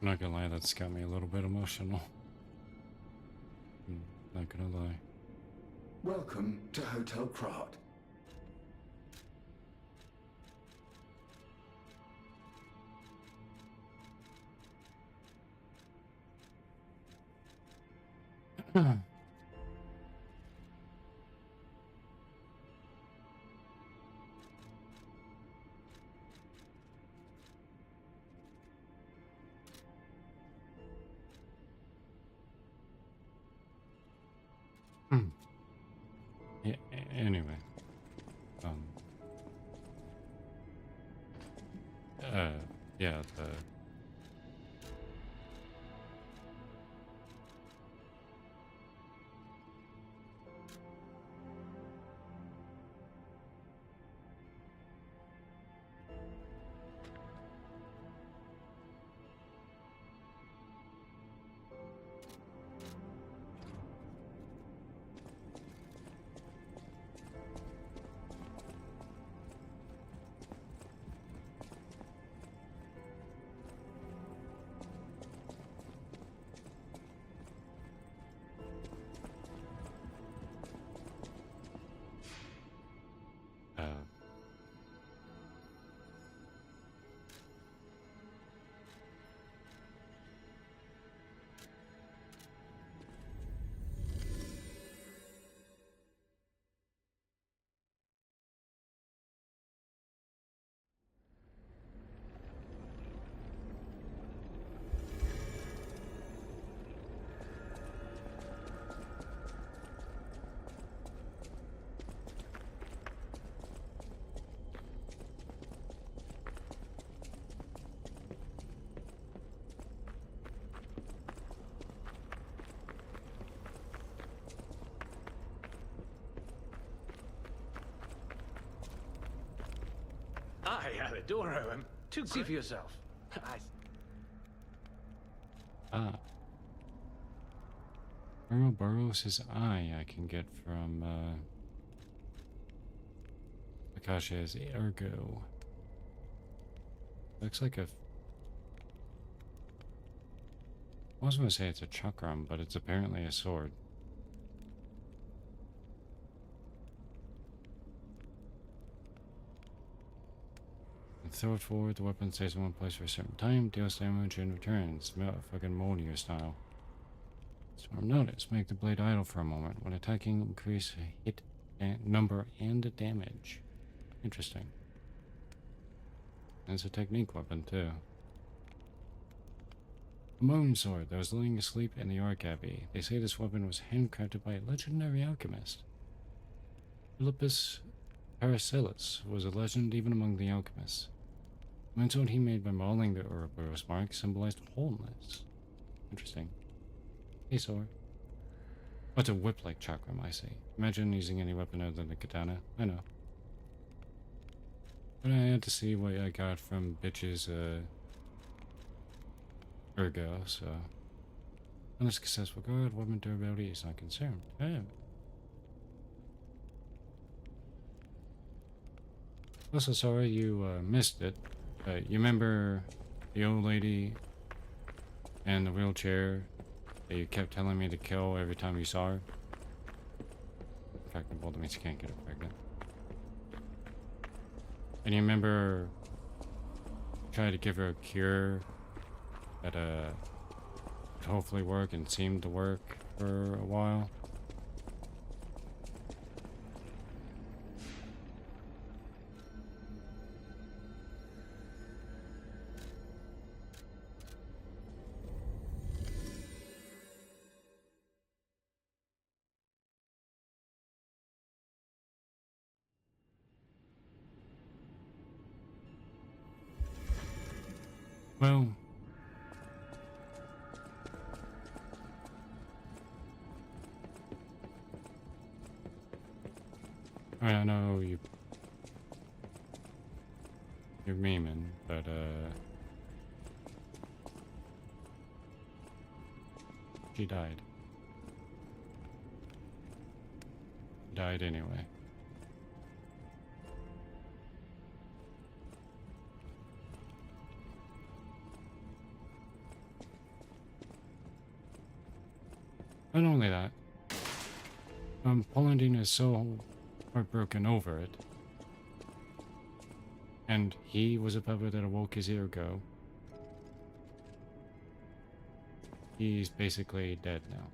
I'm not gonna lie, that's got me a little bit emotional. Not gonna lie.
Welcome to Hotel Pratt.
Yeah, anyway. Yeah, the...
Adoro him. Too see for yourself.
Ouroboros' eye I can get from, Akasha's Ergo. Looks like a... I was gonna say it's a chakram, but it's apparently a sword. Throw it forward, the weapon stays in one place for a certain time, deals damage and returns. Fucking Monier style. Storm notice. Make the blade idle for a moment. When attacking, increase hit number and damage. Interesting. It's a technique weapon, too. A moon sword that was laying asleep in the Ark Abbey. They say this weapon was handcrafted by a legendary alchemist. Philippus Paracelsus was a legend even among the alchemists. The moon sword he made by modeling the Ouroboros mark symbolized wholeness. Interesting. Hey, sword. Oh, it's a whip-like chakram, I see. Imagine using any weapon other than the katana. I know. But I had to see what I got from bitch's, Ergo, so... Unless successful guard, weapon durability is not concerned. Damn. Also, sorry you, missed it. You remember the old lady and the wheelchair that you kept telling me to kill every time you saw her? In fact, that means you can't get her pregnant. And you remember trying to give her a cure that would hopefully work and seemed to work for a while? Well, I know you're memeing, but she died. Died anyway. But not only that, Paulandina is so heartbroken over it. And he was a puppet that awoke his year ago. He's basically dead now.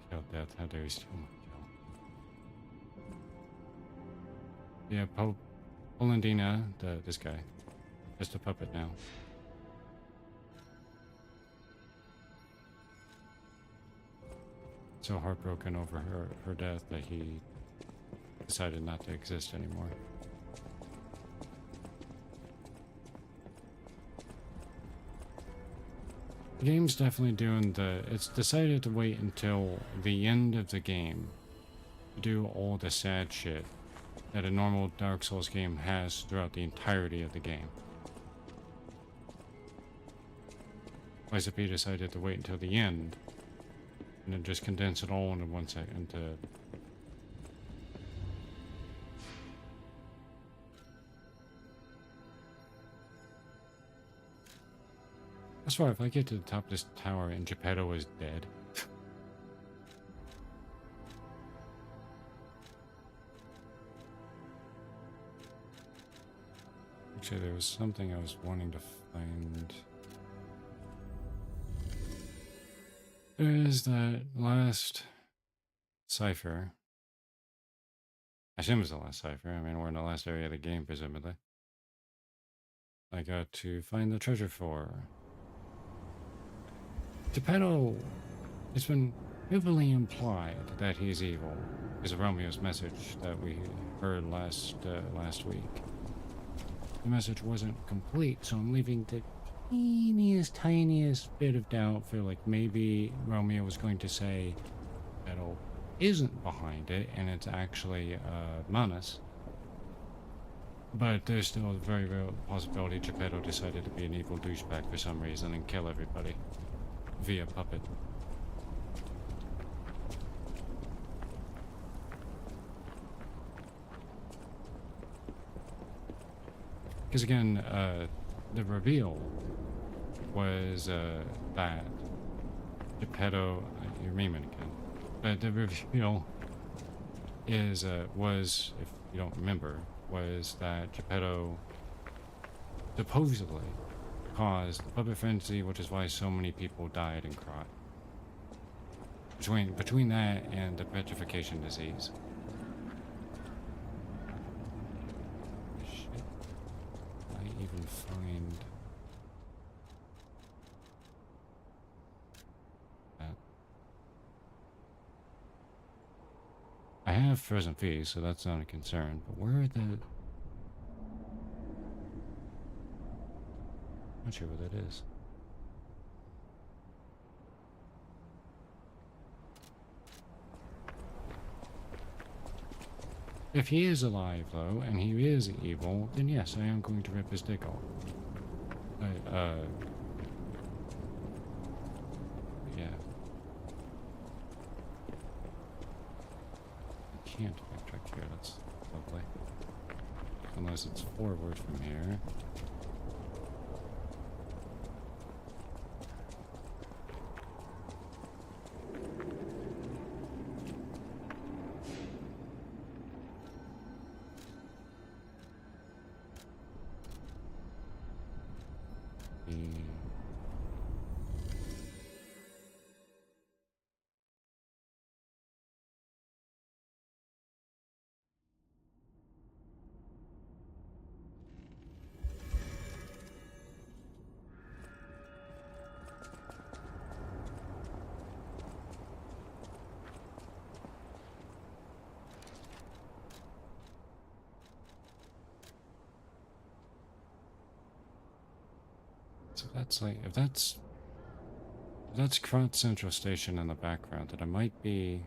Kill death, how dare you steal my kill. Yeah, Paulandina, this guy, just a puppet now. So heartbroken over her death that he decided not to exist anymore. The game's definitely doing it's decided to wait until the end of the game to do all the sad shit that a normal Dark Souls game has throughout the entirety of the game. YZP decided to wait until the end and then just condense it all into 1 second to I swear, if I get to the top of this tower and Geppetto is dead. Actually, there was something I was wanting to find. There is that last cipher. I assume it's the last cipher. I mean, we're in the last area of the game, presumably. I got to find the treasure for. Geppetto, it's been heavily implied that he's evil, is Romeo's message that we heard last week. The message wasn't complete, so I'm leaving the tiniest bit of doubt for like maybe Romeo was going to say Geppetto isn't behind it and it's actually Manus. But there's still a very real possibility Geppetto decided to be an evil douchebag for some reason and kill everybody. Via puppet. Because again, the reveal was that Geppetto, you're memeing again, but the reveal is was, if you don't remember, was that Geppetto supposedly caused the puppet frenzy, which is why so many people died and cried. Between that and the petrification disease. Shit. I even find that. I have frozen fees, so that's not a concern, but where are the not sure what that is. If he is alive, though, and he is evil, then yes, I am going to rip his dick off. Yeah. I can't backtrack here, that's lovely. Unless it's forward from here. So that's like, if that's Krat Central Station in the background, then it might be.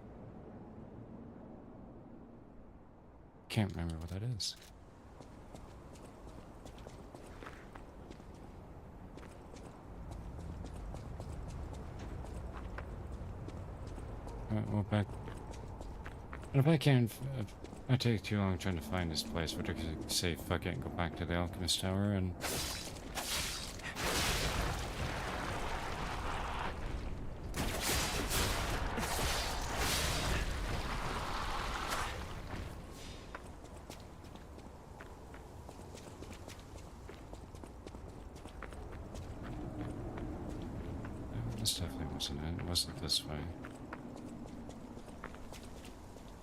Can't remember what that is. Alright, well, back. And if I can't, if I take too long trying to find this place, we're just gonna say fuck it and go back to the Alchemist Tower and. This definitely wasn't it. It wasn't this way.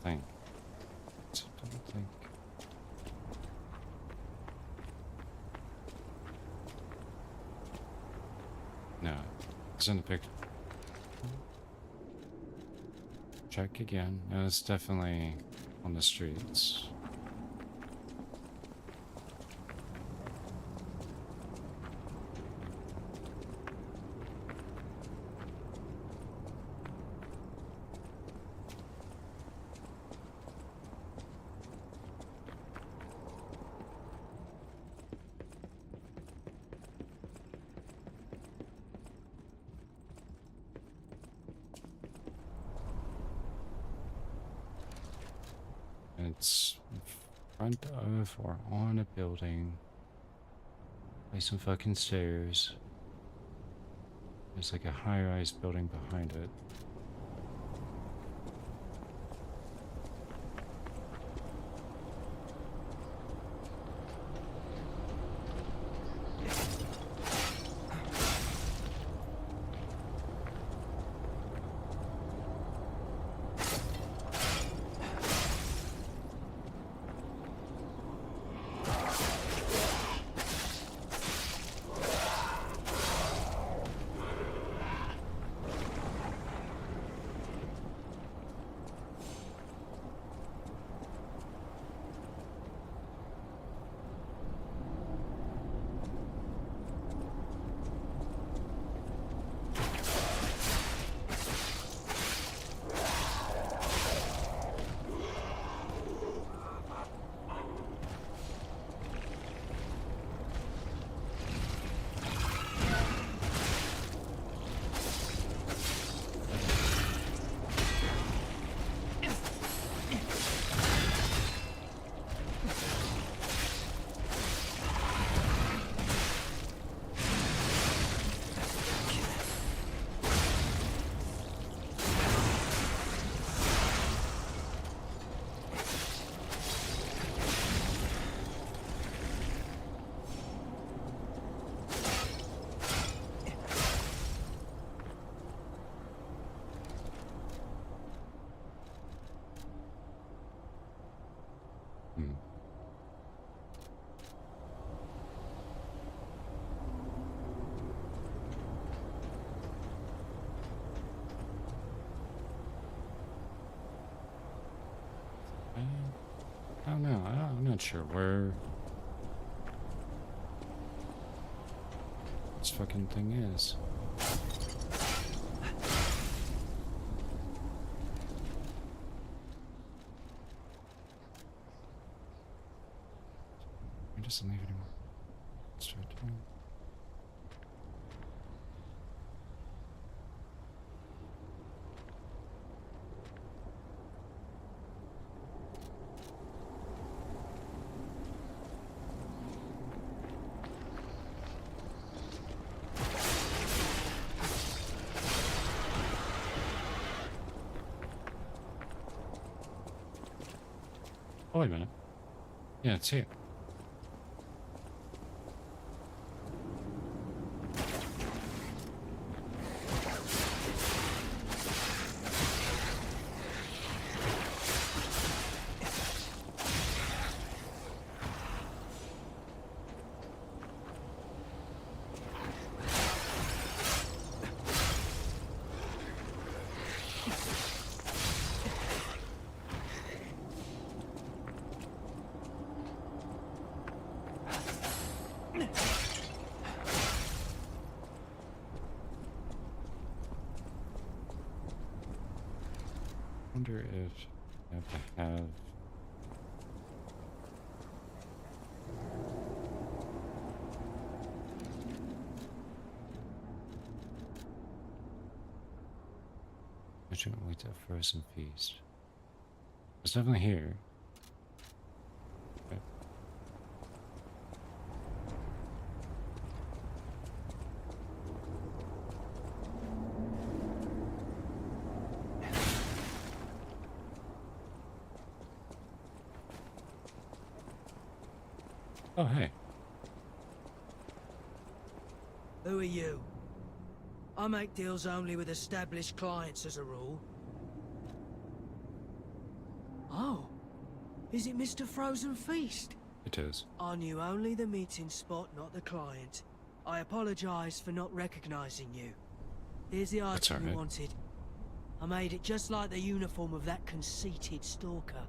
I don't think. No, it's in the picture. Check again. No, it's definitely on the streets. It's in front of or on a building. By some fucking stairs. There's like a high-rise building behind it. I don't know. I'm not sure where this fucking thing is. It doesn't leave anymore. Start doing. Oh, wait a minute. Yeah, it's here. I wonder if I have to have I shouldn't wait a frozen feast. It's definitely here. Okay. Oh, hey.
Who are you?
I make deals only with established clients as a rule. Oh, is it Mr. Frozen Feast?
It is.
I knew only the meeting spot, not the client. I apologize for not recognizing you. Here's the item you wanted. I made it just like the uniform of that conceited stalker.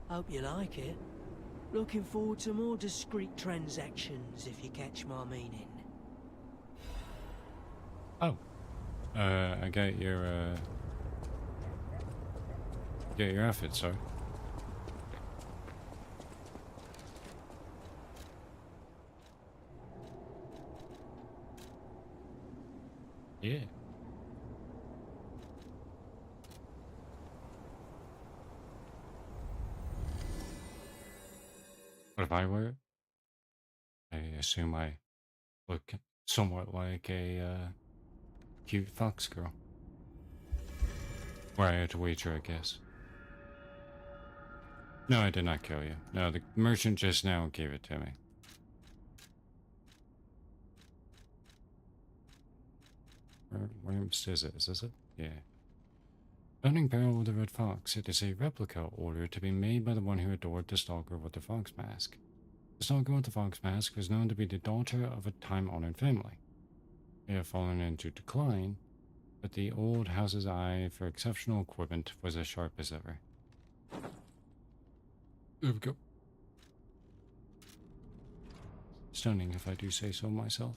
Hope you like it. Looking forward to more discreet transactions, if you catch my meaning.
Oh. I got your outfit, sir. Yeah. What if I wear it? I assume I look somewhat like a cute fox girl. Where I had to wager, I guess. No, I did not kill you. No, the merchant just now gave it to me. Where is it? Is this it? Yeah. Burning Barrel of the Red Fox. It is a replica ordered to be made by the one who adored the stalker with the fox mask. The stalker with the fox mask was known to be the daughter of a time-honored family. They have fallen into decline, but the old house's eye for exceptional equipment was as sharp as ever. There we go. Stunning, if I do say so myself.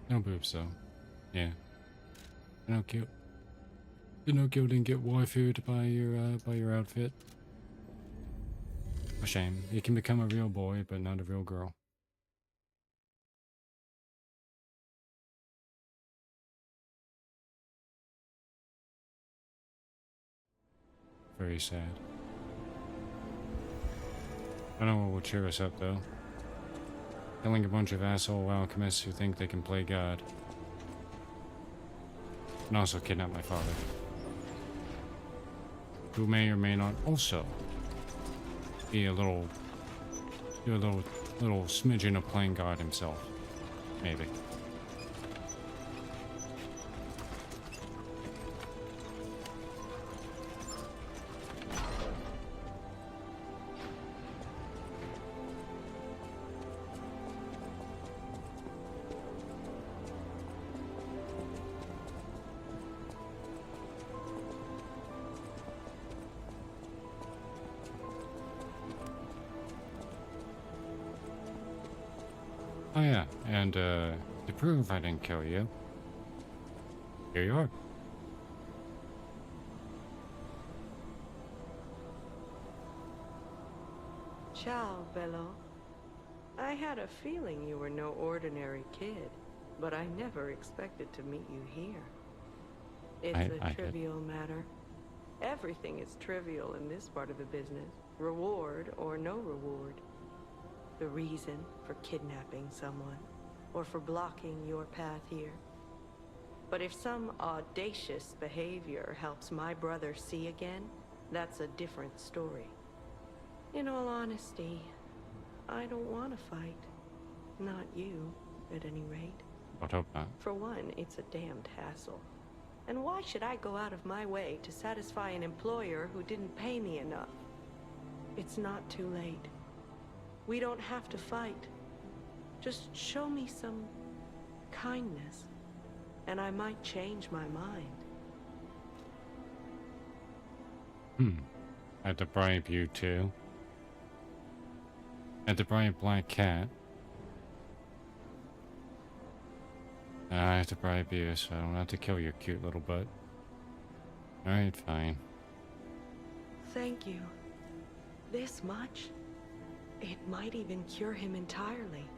No boobs though. Yeah. Pinocchio. Pinocchio didn't get waifued by your outfit. A shame. You can become a real boy, but not a real girl. Very sad. I know what will cheer us up though. Killing a bunch of asshole alchemists who think they can play God. And also kidnap my father. Who may or may not also be a little smidgen of playing God himself. Maybe. Oh yeah, and to prove I didn't kill you, here you are.
Ciao, Bello. I had a feeling you were no ordinary kid, but I never expected to meet you here. It's a trivial matter. Everything is trivial in this part of the business, reward or no reward. The reason for kidnapping someone, or for blocking your path here. But if some audacious behavior helps my brother see again, that's a different story. In all honesty, I don't want to fight. Not you, at any rate.
I hope not.
For one, it's a damned hassle. And why should I go out of my way to satisfy an employer who didn't pay me enough? It's not too late. We don't have to fight. Just show me some kindness, and I might change my mind.
I had to bribe you too. I had to bribe Black Cat. I have to bribe you, so I don't have to kill your cute little butt. Alright, fine.
Thank you. This much? It might even cure him entirely.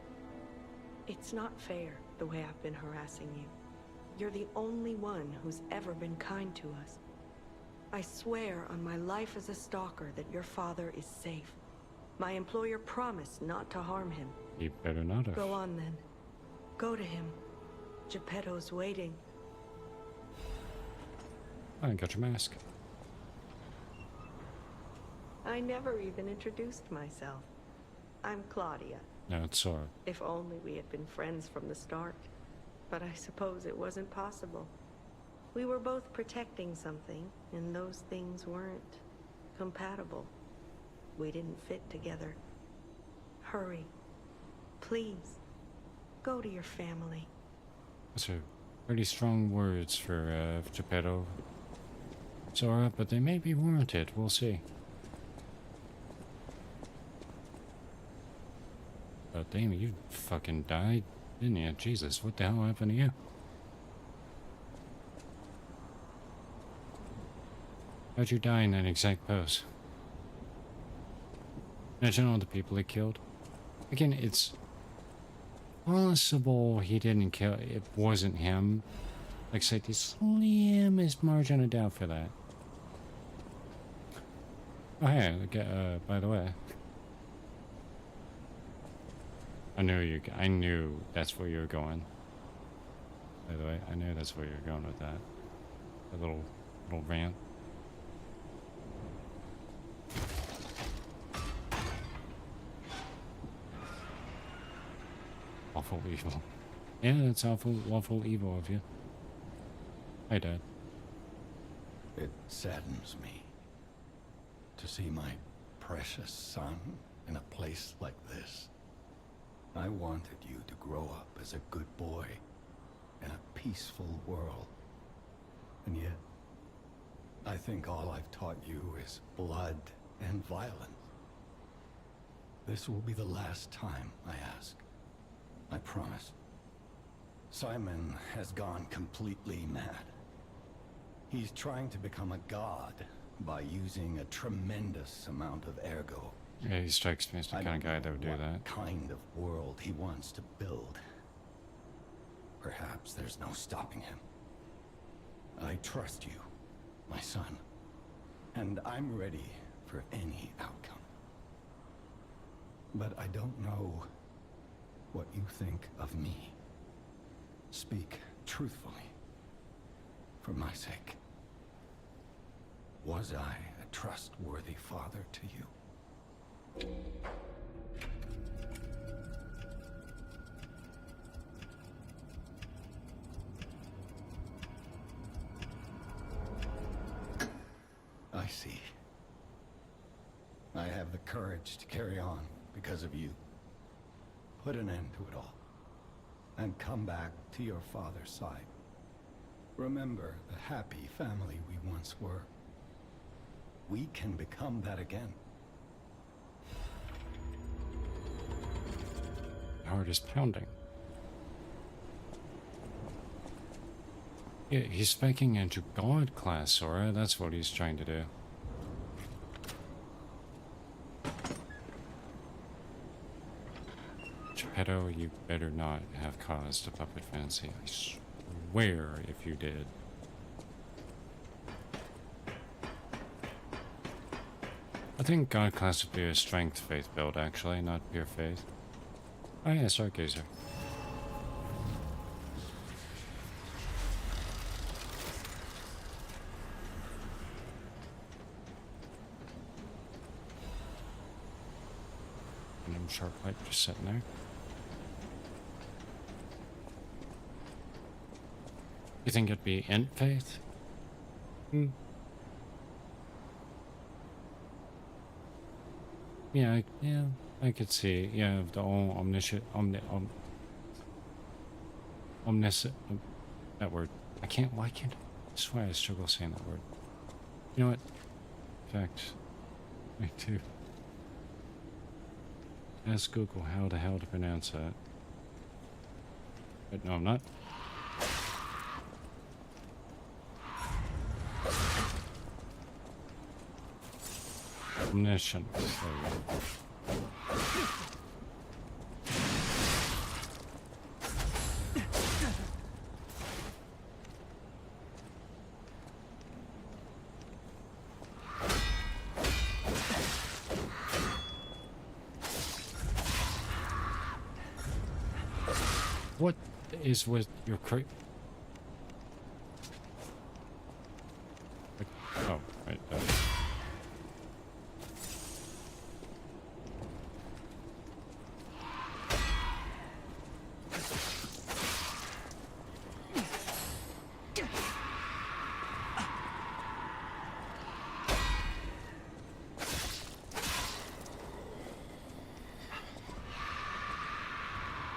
It's not fair, the way I've been harassing you. You're the only one who's ever been kind to us. I swear on my life as a stalker that your father is safe. My employer promised not to harm him.
You better not have.
Go on then. Go to him. Geppetto's waiting.
I got your mask.
I never even introduced myself. I'm Claudia.
No, it's Sora.
If only we had been friends from the start. But I suppose it wasn't possible. We were both protecting something, and those things weren't compatible. We didn't fit together. Hurry. Please. Go to your family.
Those are pretty strong words for Geppetto. Sora, but they may be warranted. We'll see. Oh, damn, you fucking died, didn't you? Jesus, what the hell happened to you? How'd you die in that exact pose? Imagine all the people he killed. Again, it's possible he didn't kill. It wasn't him. Like I said, the slimmest margin of doubt for that. Oh hey, by the way, I knew that's where you were going. By the way, I knew that's where you were going with that. A little rant. Awful evil. Yeah, that's awful evil of you. Hi, Dad.
It saddens me to see my precious son in a place like this. I wanted you to grow up as a good boy in a peaceful world. And yet, I think all I've taught you is blood and violence. This will be the last time I ask. I promise. Simon has gone completely mad. He's trying to become a god by using a tremendous amount of ergo.
Yeah, he strikes me as the kind of guy that would do that.
What kind of world he wants to build. Perhaps there's no stopping him. I trust you, my son, and I'm ready for any outcome. But I don't know what you think of me. Speak truthfully, for my sake. Was I a trustworthy father to you? I see. I have the courage to carry on because of you. Put an end to it all. And come back to your father's side. Remember the happy family we once were. We can become that again.
My heart is pounding. Yeah, he's spiking into God class, Sora. That's what he's trying to do. Geppetto, you better not have caused a puppet fancy. I swear if you did. I think God class would be a strength faith build, actually, not pure faith. Oh yeah, Stargazer. Random sharp light just sitting there. You think it'd be int faith? Yeah, I could see. Yeah, the all omniscient, omniscient. That word. Why can't? I swear I struggle saying that word. You know what? In fact, me too. Ask Google how the hell to pronounce that. But no, I'm not. Omniscient. There we go. What is with your crate? Oh, right.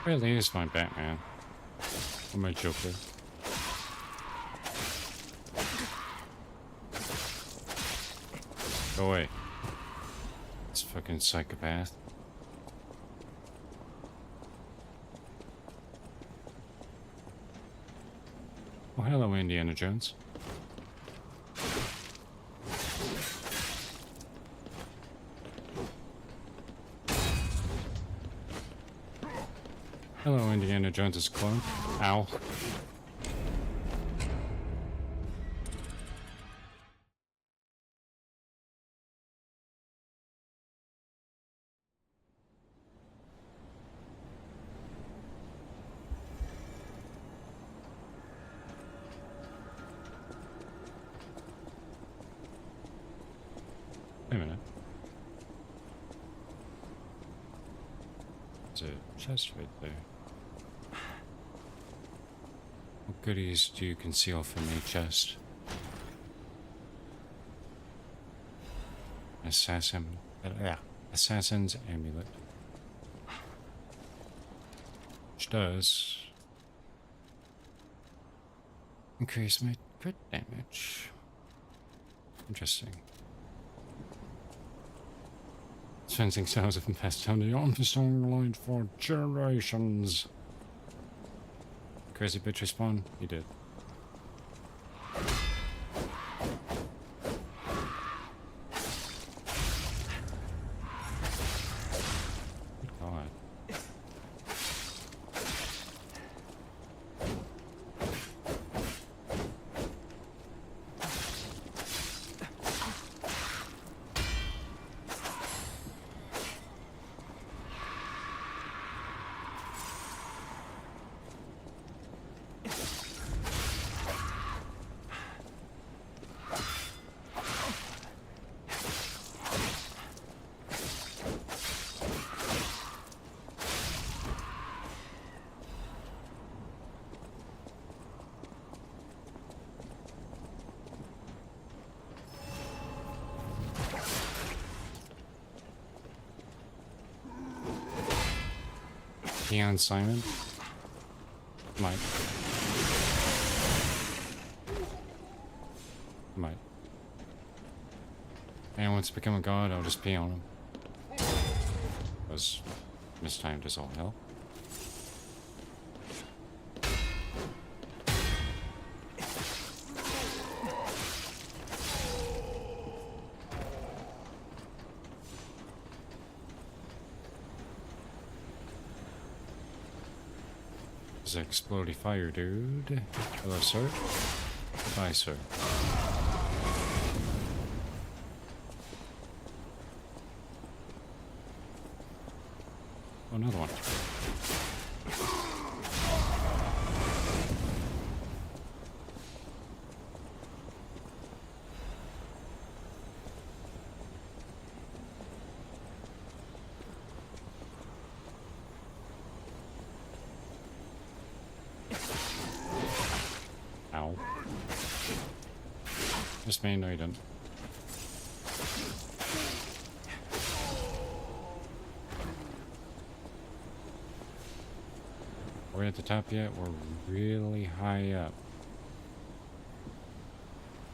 Really is my Batman. Or my Joker. Go away. This fucking psychopath. Oh, hello, Indiana Jones. Hello, Indiana Jones's clone. Ow. Wait a minute. There's a chest right there. What goodies do you conceal from me, chest? Assassin's amulet. Which does increase my crit damage. Interesting. Fencing styles have been passed down the Armstrong line for generations. Crazy bitch respawn? He did. Good God. Peon Simon? Might. Might. And once I become a god, I'll just pee on him. Was mistimed as all hell. Explodey fire dude. Hello, sir. Bye, sir. Oh, another one. Just me, no you didn't. We're at the top yet? We're really high up.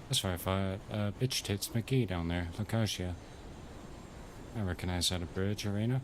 That's right, I fought Bitch Tits McGee down there, Lucasia. I recognize that a bridge arena.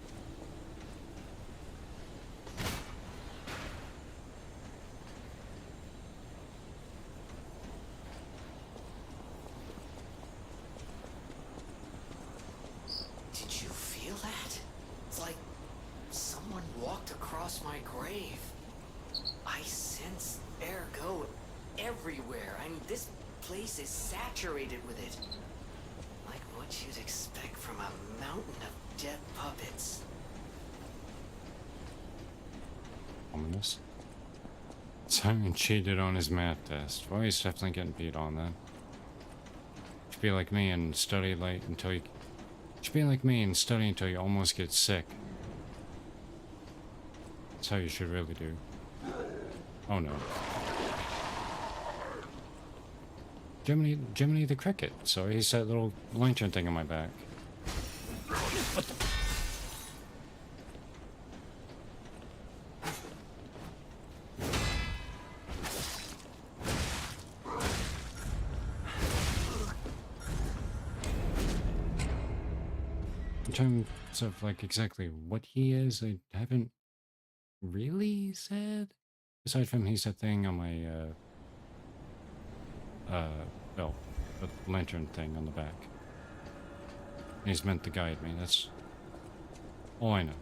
Simon cheated on his math test. Well, he's definitely getting beat on then. Should be like me and study late until you... Should be like me and study until you almost get sick. That's how you should really do. Oh no. Jiminy the Cricket. So he's that little lantern thing on my back. What the... In terms of like exactly what he is, I haven't really said. Aside from he's that thing on my belt, the lantern thing on the back. He's meant to guide me. That's all I know.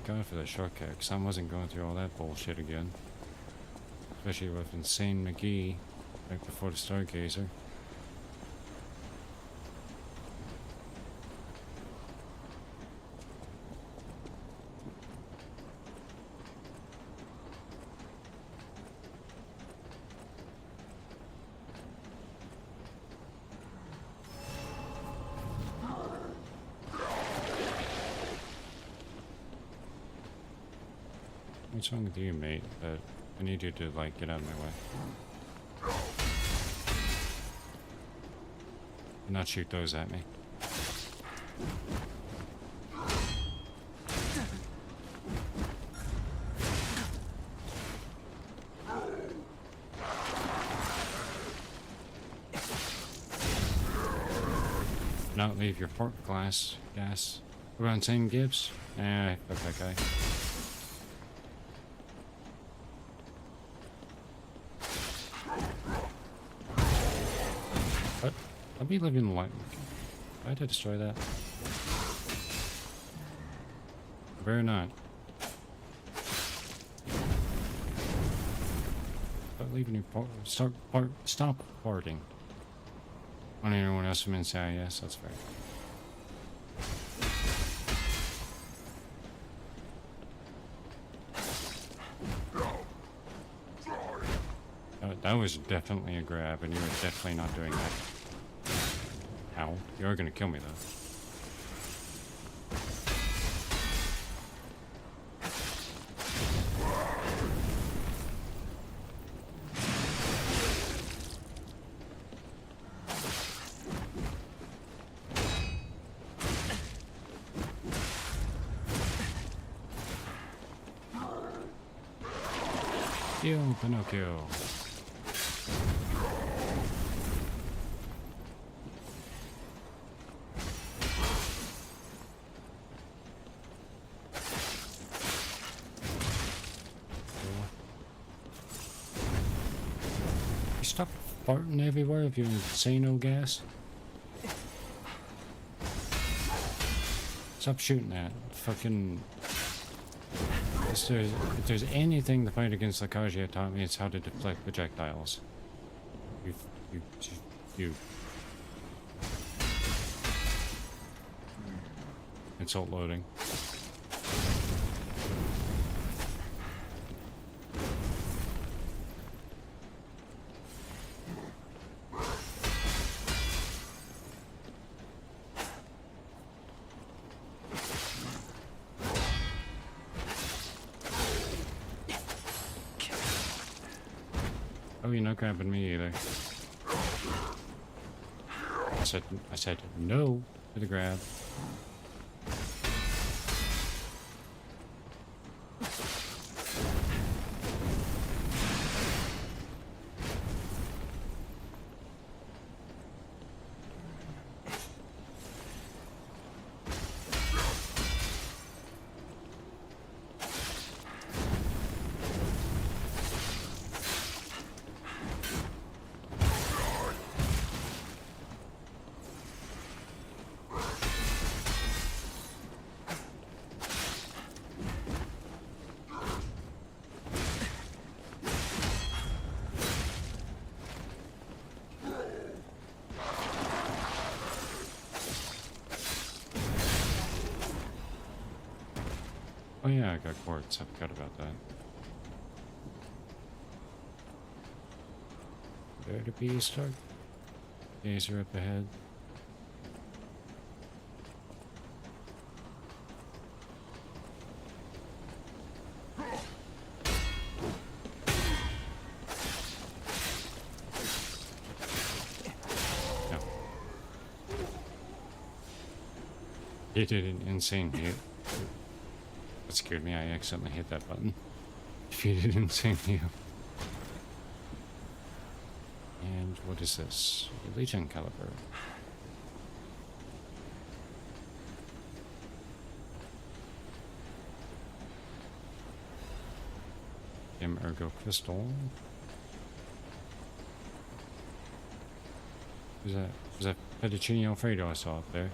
God for that shortcut, because I wasn't going through all that bullshit again. Especially with Insane McGee right before the Stargazer. What's wrong with you, mate? But I need you to, like, get out of my way. And not shoot those at me. Not leave your port glass gas. We're on St. Gibbs? Eh, fuck that guy. What? I'll be living life. I had to destroy that. Better not. Stop leaving your port. Stop farting. On anyone else from inside, yes, that's fair. That was definitely a grab, and you were definitely not doing that. Ow. You're gonna kill me, though. Yo, Pinocchio. Stop farting everywhere if you say no gas. Stop shooting that. Fucking... If there's anything the fight against Lakagia taught me, it's how to deflect projectiles. You. Insult loading. Oh, you're not grabbing me either. I said no to the grab. Oh yeah, I got quartz. I forgot about that. There to be start. Gazer up ahead. He did an insane hit. That scared me. I accidentally hit that button. Defeated insane heal. And what is this? A Legion caliber. Ergo crystal. Was that fettuccine Alfredo I saw up there?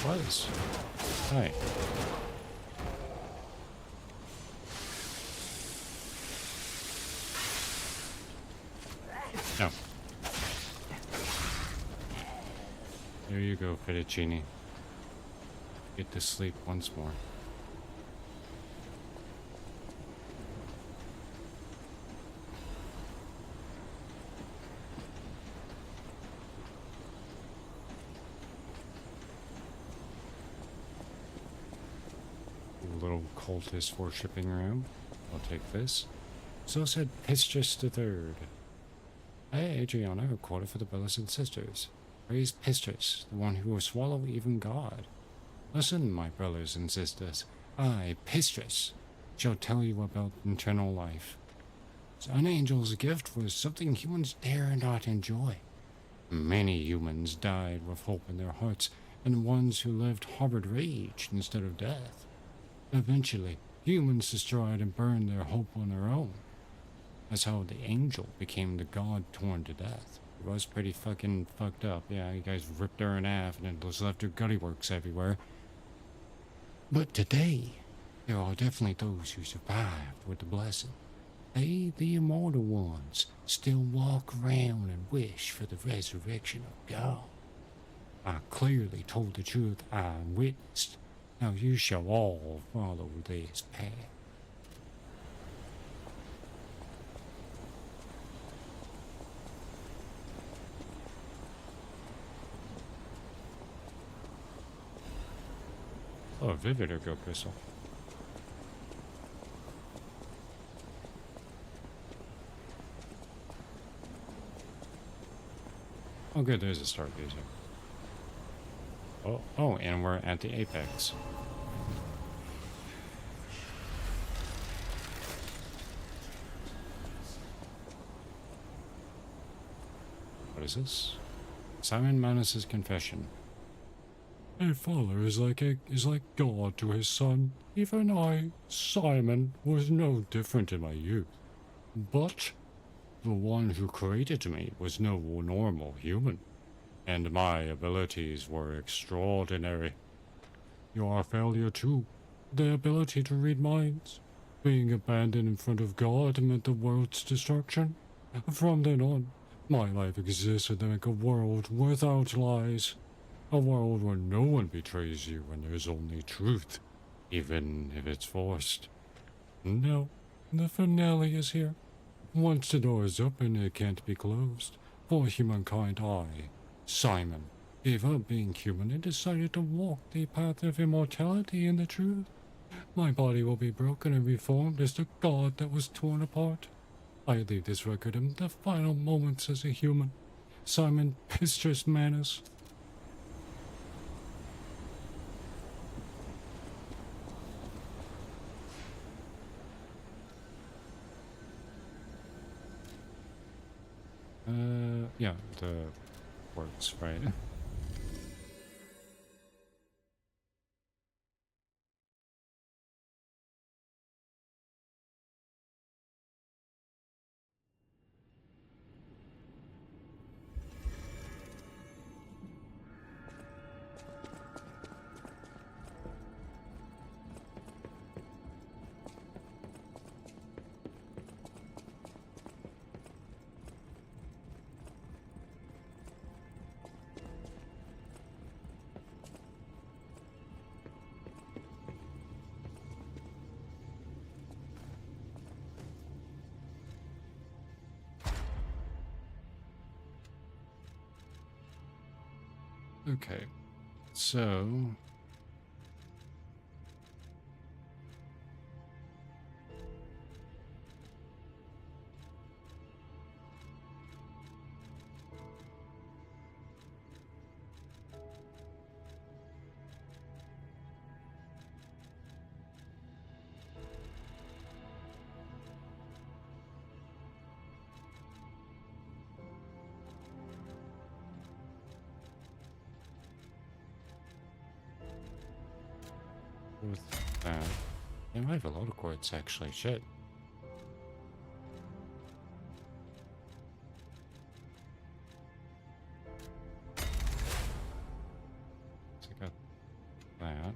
Was. Hi. No. There you go, fettuccine. Get to sleep once more. Little cultist worshipping room. I'll take this. So said Pistrus the Third. Hey, Adriana, a quarter for the brothers and sisters. Praise Pistrus, the one who will swallow even God. Listen, my brothers and sisters. I, Pistrus, shall tell you about eternal life. An angel's gift was something humans dare not enjoy. Many humans died with hope in their hearts, and the ones who lived harbored rage instead of death. Eventually, humans destroyed and burned their hope on their own. That's how the angel became the god torn to death. It was pretty fucking fucked up. Yeah, you guys ripped her in half and then just left her gutty works everywhere. But today, there are definitely those who survived with the blessing. They, the immortal ones, still walk around and wish for the resurrection of God. I clearly told the truth I witnessed. Now you shall all follow this path. Oh, vivid Ergo crystal. Oh good, there's a stargazer. Oh, and we're at the apex. What is this? Simon Manus's confession. A father is like God to his son. Even I, Simon, was no different in my youth. But the one who created me was no normal human, and my abilities were extraordinary. Your failure too, the ability to read minds. Being abandoned in front of God meant the world's destruction. From then on, my life existed to make a world without lies. A world where no one betrays you when there's only truth, even if it's forced. No, the finale is here. Once the door is open, it can't be closed. For humankind, I, Simon, gave up being human and decided to walk the path of immortality and the truth. My body will be broken and reformed as the God that was torn apart. I leave this record in the final moments as a human. Simon Pistrus Manus. Yeah, the works, right? Okay, so with that. Yeah, I have a lot of quartz actually. Shit. So I got that.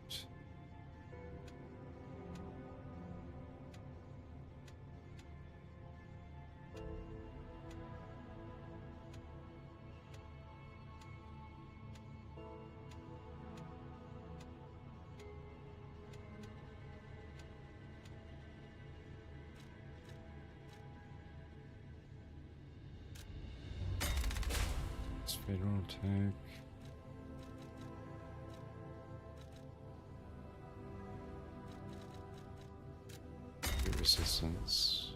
Federal attack. Resistance.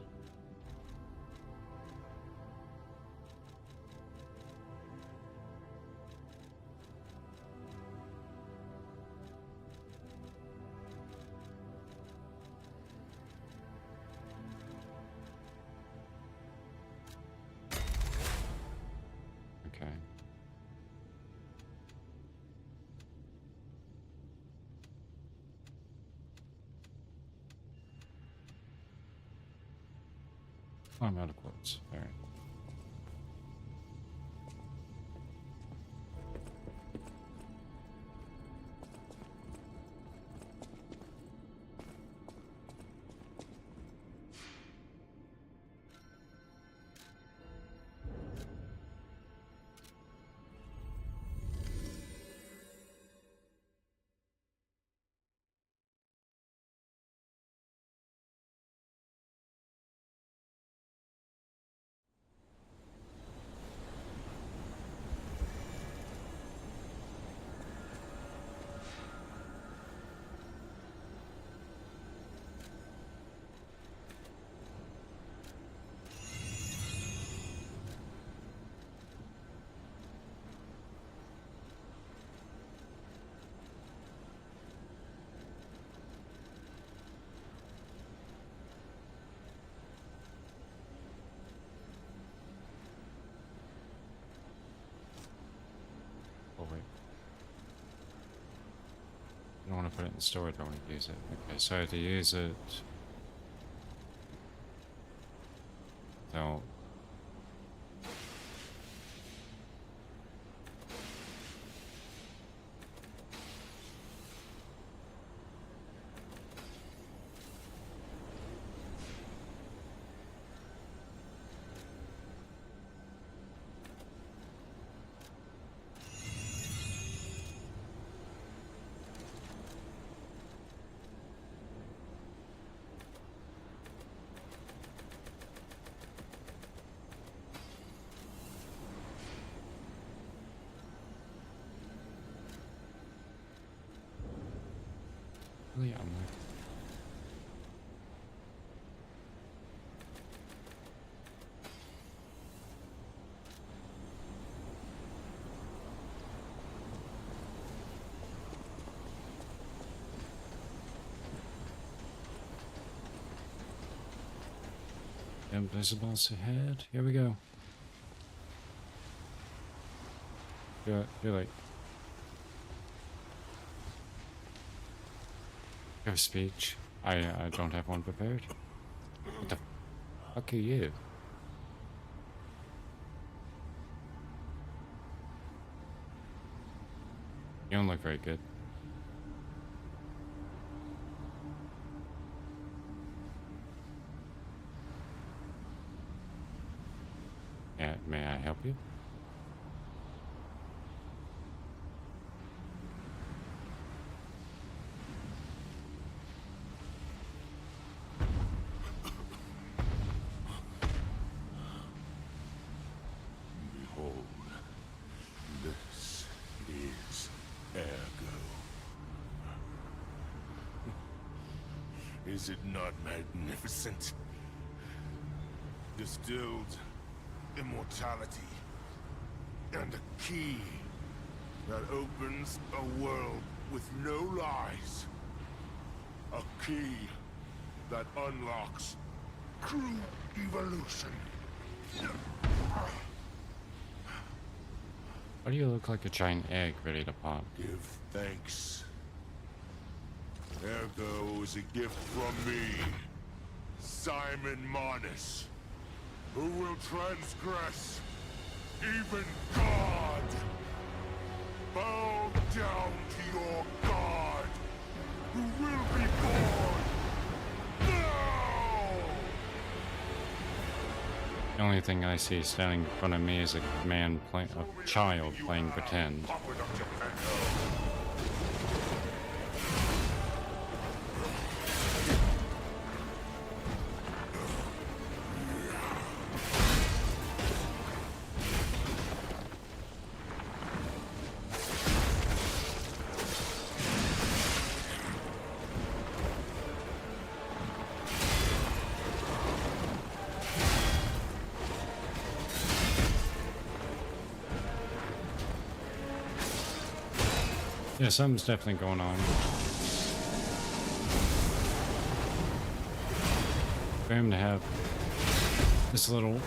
Okay. Oh, I'm out of quotes. Alright. Oh wait. I don't want to put it in storage, I want to use it. Okay, so to use it... So... Yeah, I'm like... Invisibles ahead. Here we go. You're like... Have a speech. I don't have one prepared. What the fuck are you? You don't look very good. Yeah, may I help you?
Behold, this is Ergo. Is it not magnificent? Distilled immortality and a key that opens a world with no lies. A key that unlocks true evolution.
Why do you look like a giant egg ready to pop?
Give thanks Ergo was a gift from me, Simon Monis, who will transgress even God. Bow down to your God, who will be born now!
The only thing I see standing in front of me is a child playing pretend. Yeah, something's definitely going on. For him to have this little...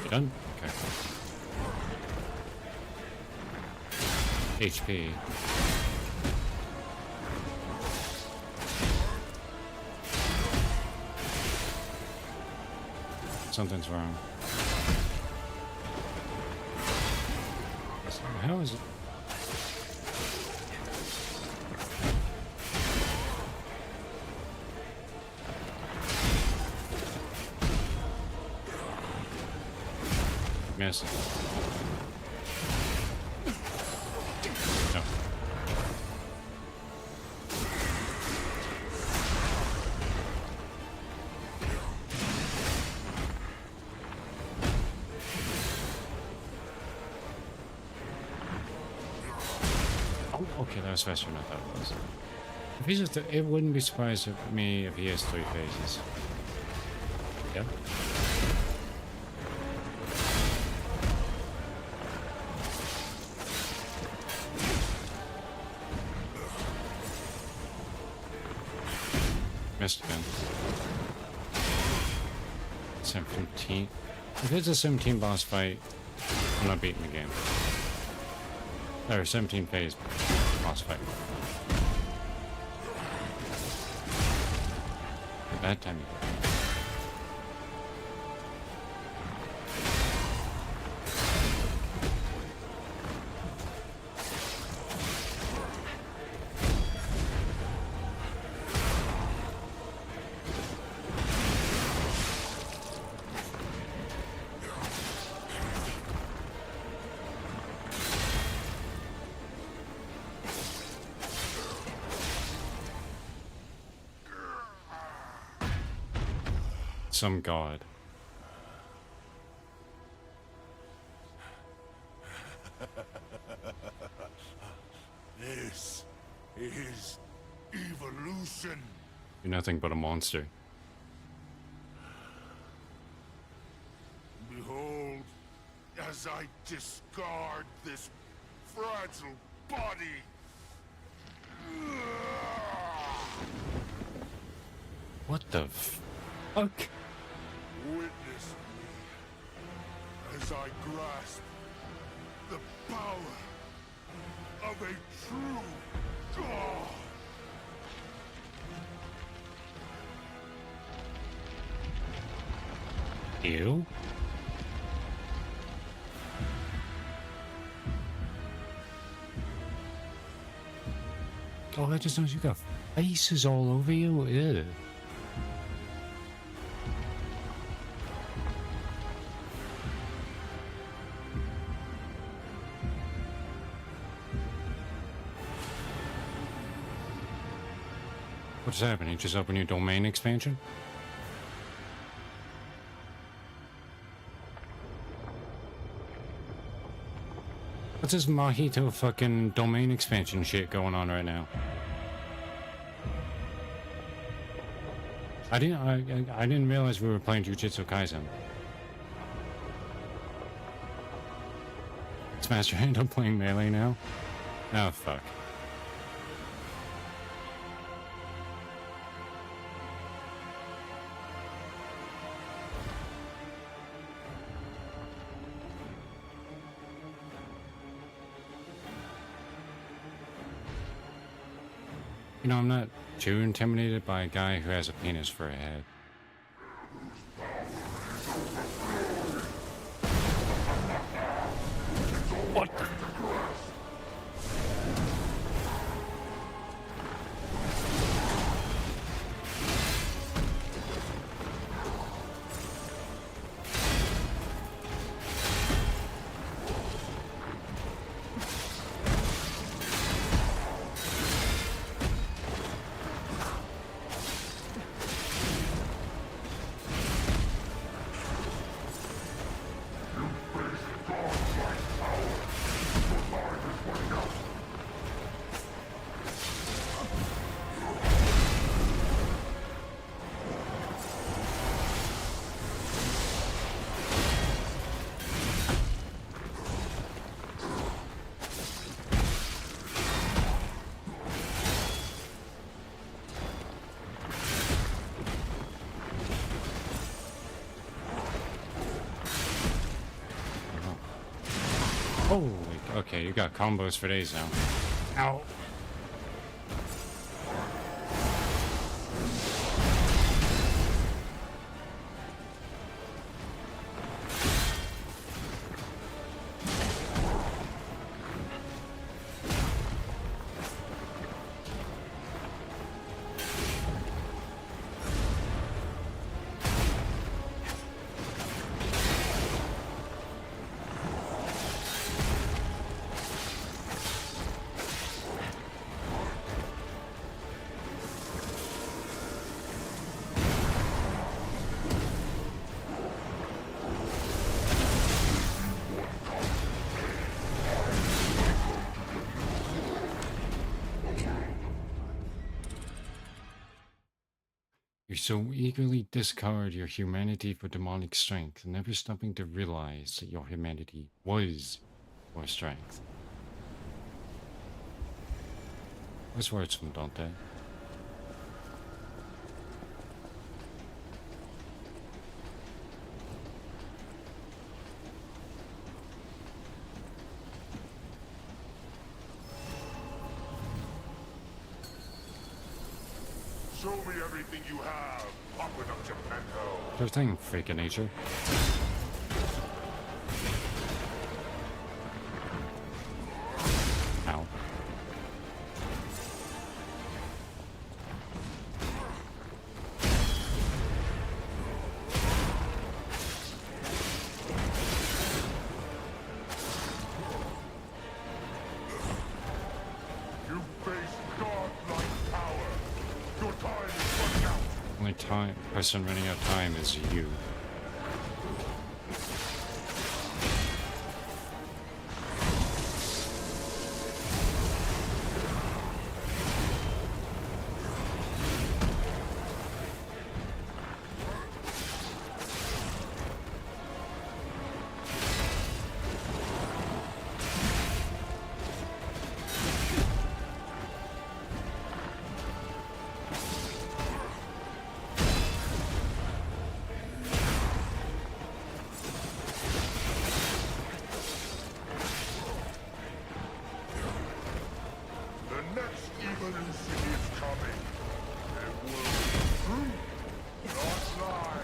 You done? Okay. HP. Something's wrong. How is it? Miss. No. Oh, okay, that was faster than I thought it was. If he's just, it wouldn't be surprised at me if he has 3 phases. Yep. Missed again. 17. If it's a 17 boss fight, I'm not beating the game. Or 17 phase boss fight. At that time you go. Some god.
This is evolution.
You're nothing but a monster.
Behold, as I discard this fragile body.
What the fuck?
Witness me as I grasp the power of a true god.
You? Oh, I just noticed you got faces all over you. Ew. What's happening? Just open your domain expansion? What's this Mojito fucking domain expansion shit going on right now? I didn't realize we were playing Jujutsu Kaisen. Is Master Hand up playing Melee now? Oh fuck. You know, I'm not too intimidated by a guy who has a penis for a head. What the? Holy, okay, you got combos for days now. Ow. You so eagerly discard your humanity for demonic strength, never stopping to realize that your humanity was your strength. Those words from Dante.
Show me everything you have. Popping up Geppetto.
Sure thing, freak of nature. Ow.
You face godlike power. Your time is running out.
Only person running out of time is you.
The next evolution is coming. It will be true, not lie.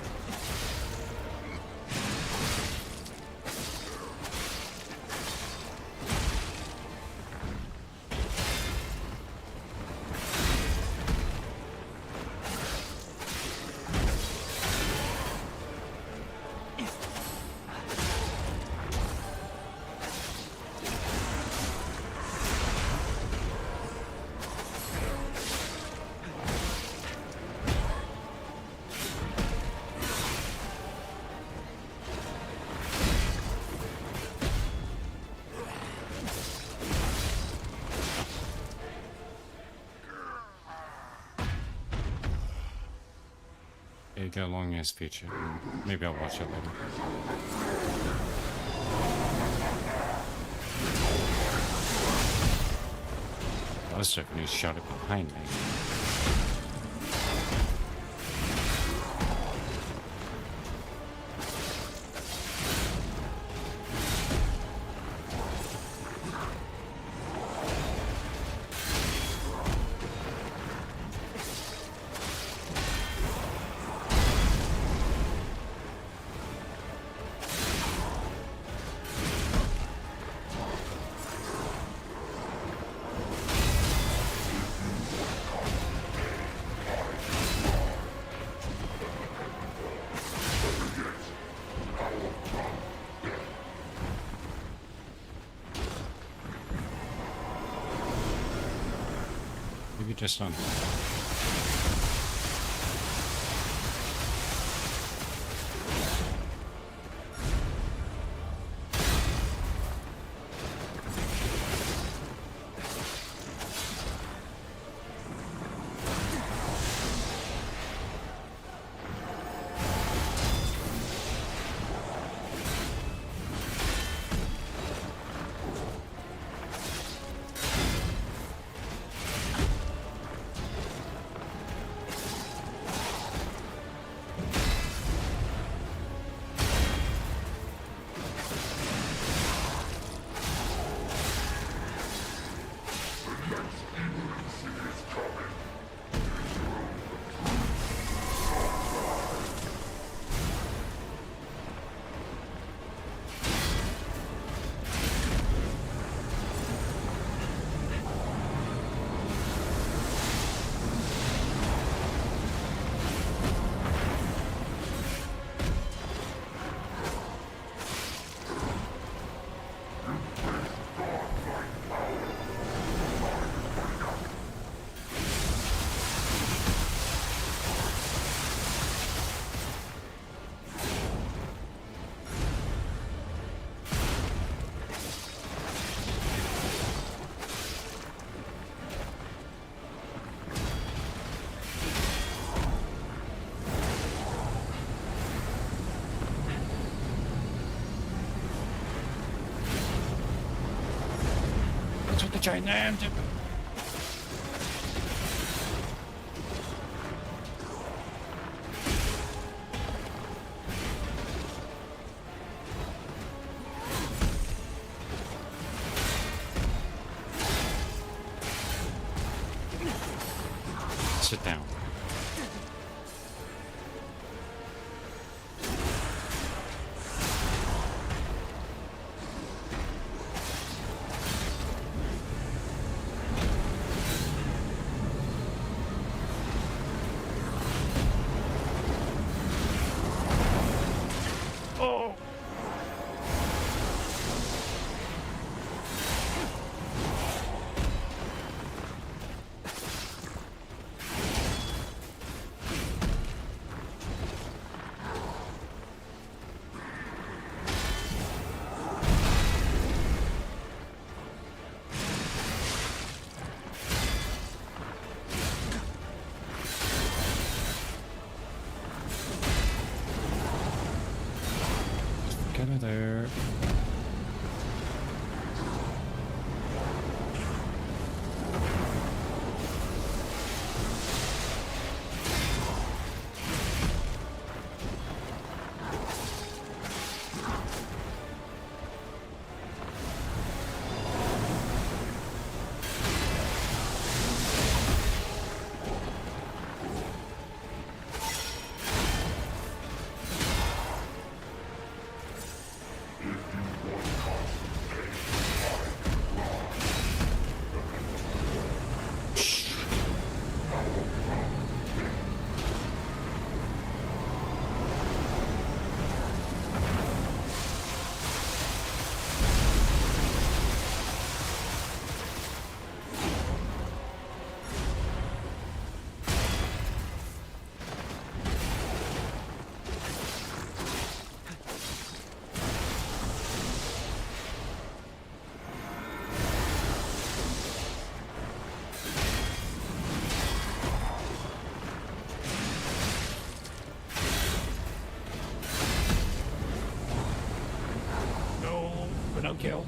It got a long ass feature. Maybe I'll watch it later. That's definitely shot it behind me. maybe just on. With the gigantic. Sit down. Get her there. Kill.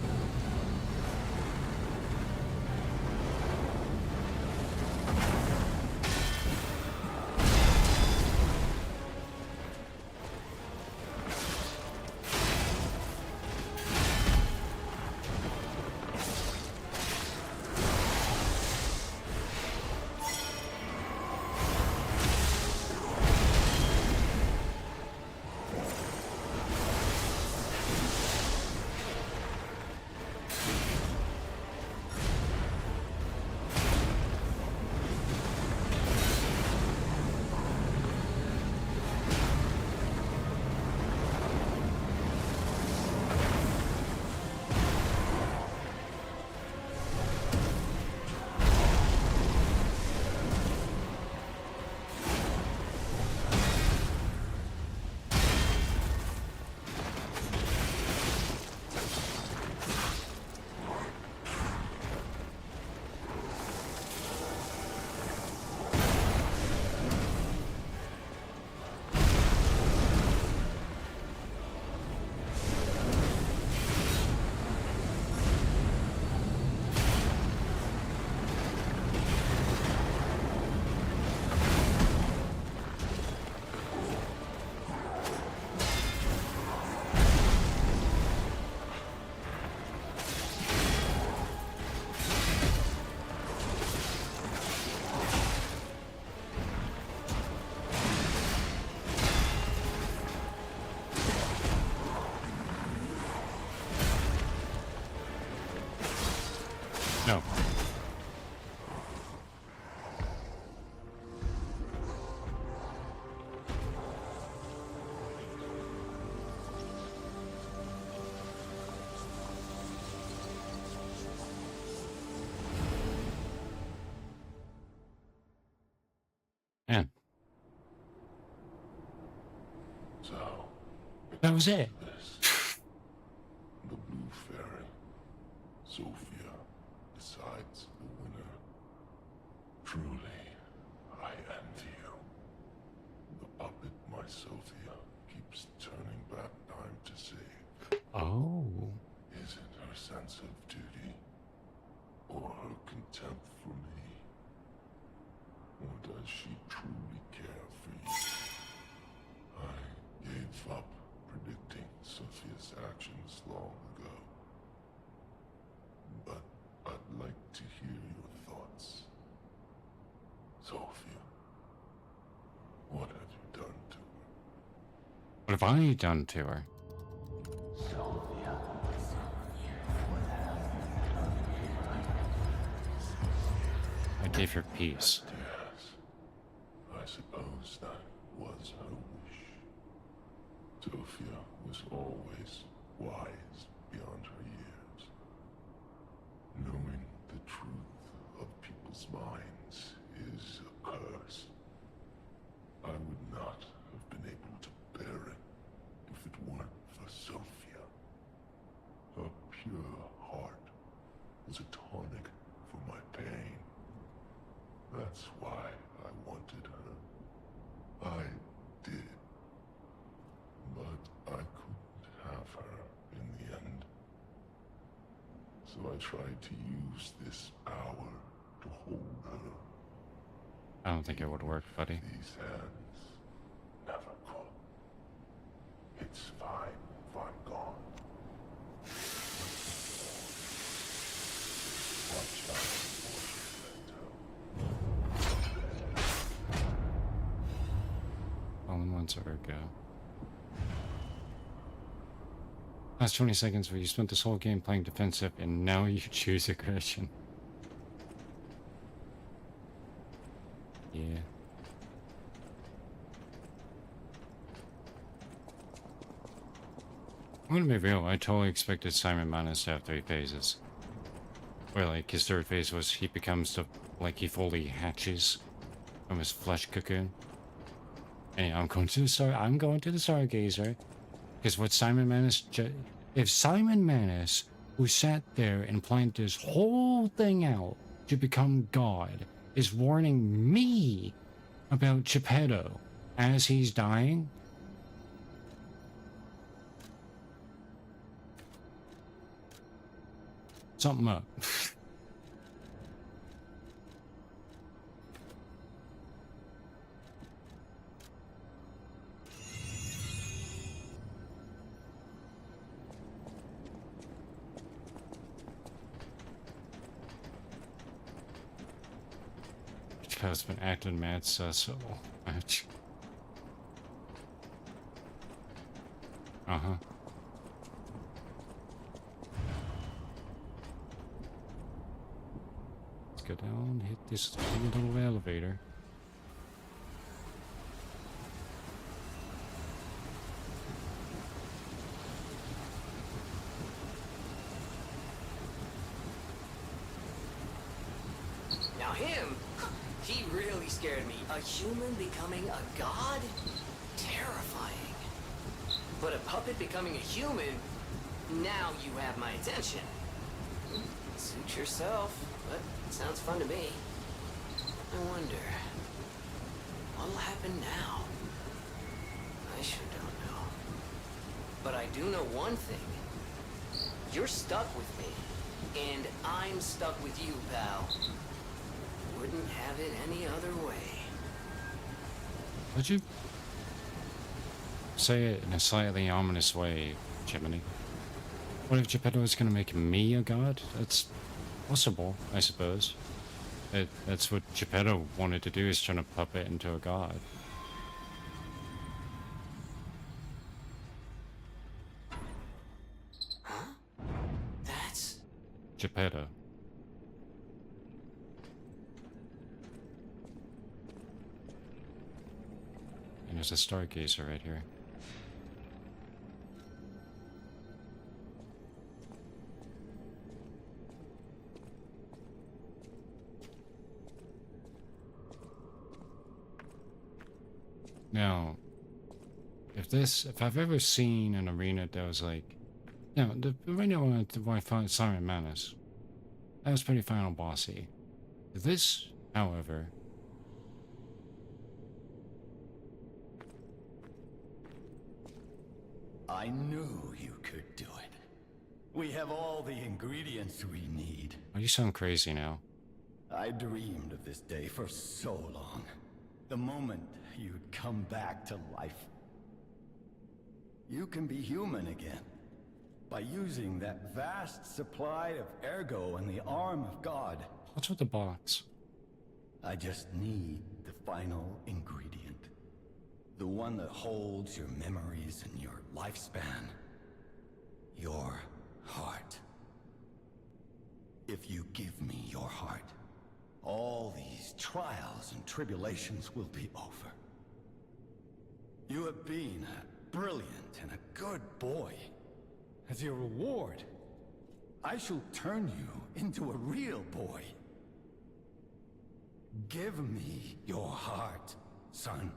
No. Man.
So,
That was it.
the Blue Fairy, Sophia, decides the winner. Truly, I envy you. The puppet, my Sophia, keeps turning back time to save.
Oh.
Is it her sense of duty, or her contempt for me? Or does she truly care for you? I gave up predicting Sophia's actions long ago. But I'd like to hear your thoughts. Sophia, what have you done to her?
What have I done to her?
Sophia.
I gave her peace.
Yes. I suppose that was her wish. Sophia was always wise beyond her years. Knowing the truth of people's minds is a curse. I would not have been able to bear it if it weren't for Sophia. Her pure heart was a tonic for my pain. That's why I wanted her. I did. But I couldn't have her in the end. So I tried to use this power to hold her.
I don't think it would work, buddy.
These hands never could. It's fine if I'm gone. Watch out for
Only once ever ago. Last 20 seconds where you spent this whole game playing defensive and now you choose aggression. Yeah. I'm gonna be real, I totally expected Simon Manus to have 3 phases. Where like his 3rd phase was he becomes the like he fully hatches from his flesh cocoon. And I'm going to the Stargazer. Because what Simon Manus if Simon Manus, who sat there and planned this whole thing out to become God, is warning me about Geppetto as he's dying, something up. Geppetto's been acting mad sus so much. Uh-huh. Let's go down, hit this little elevator.
Now him, he really scared me. A human becoming a god? Terrifying. But a puppet becoming a human? Now you have my attention. Suit yourself, but it sounds fun to me. I wonder, what'll happen now? I sure don't know. But I do know one thing. You're stuck with me, and I'm stuck with you, pal. Wouldn't have it any other way.
Would you say it in a slightly ominous way, Jiminy? What if Geppetto is going to make me a god? That's possible, I suppose. That's what Geppetto wanted to do, is turn a puppet into a god.
Huh? That's...
Geppetto. there's a stargazer right here. Now, if I've ever seen an arena that was like, the arena where I found Simon Manus, that was pretty final bossy. This, however,
I knew you could do it. We have all the ingredients we need.
oh, you sound crazy now.
I dreamed of this day for so long. The moment you'd come back to life. You can be human again. By using that vast supply of ergo in the arm of God.
What's with the box?
I just need the final ingredient. The one that holds your memories and your lifespan. Your heart. If you give me your heart, all these trials and tribulations will be over. You have been a brilliant and a good boy. As your reward, I shall turn you into a real boy. Give me your heart, son.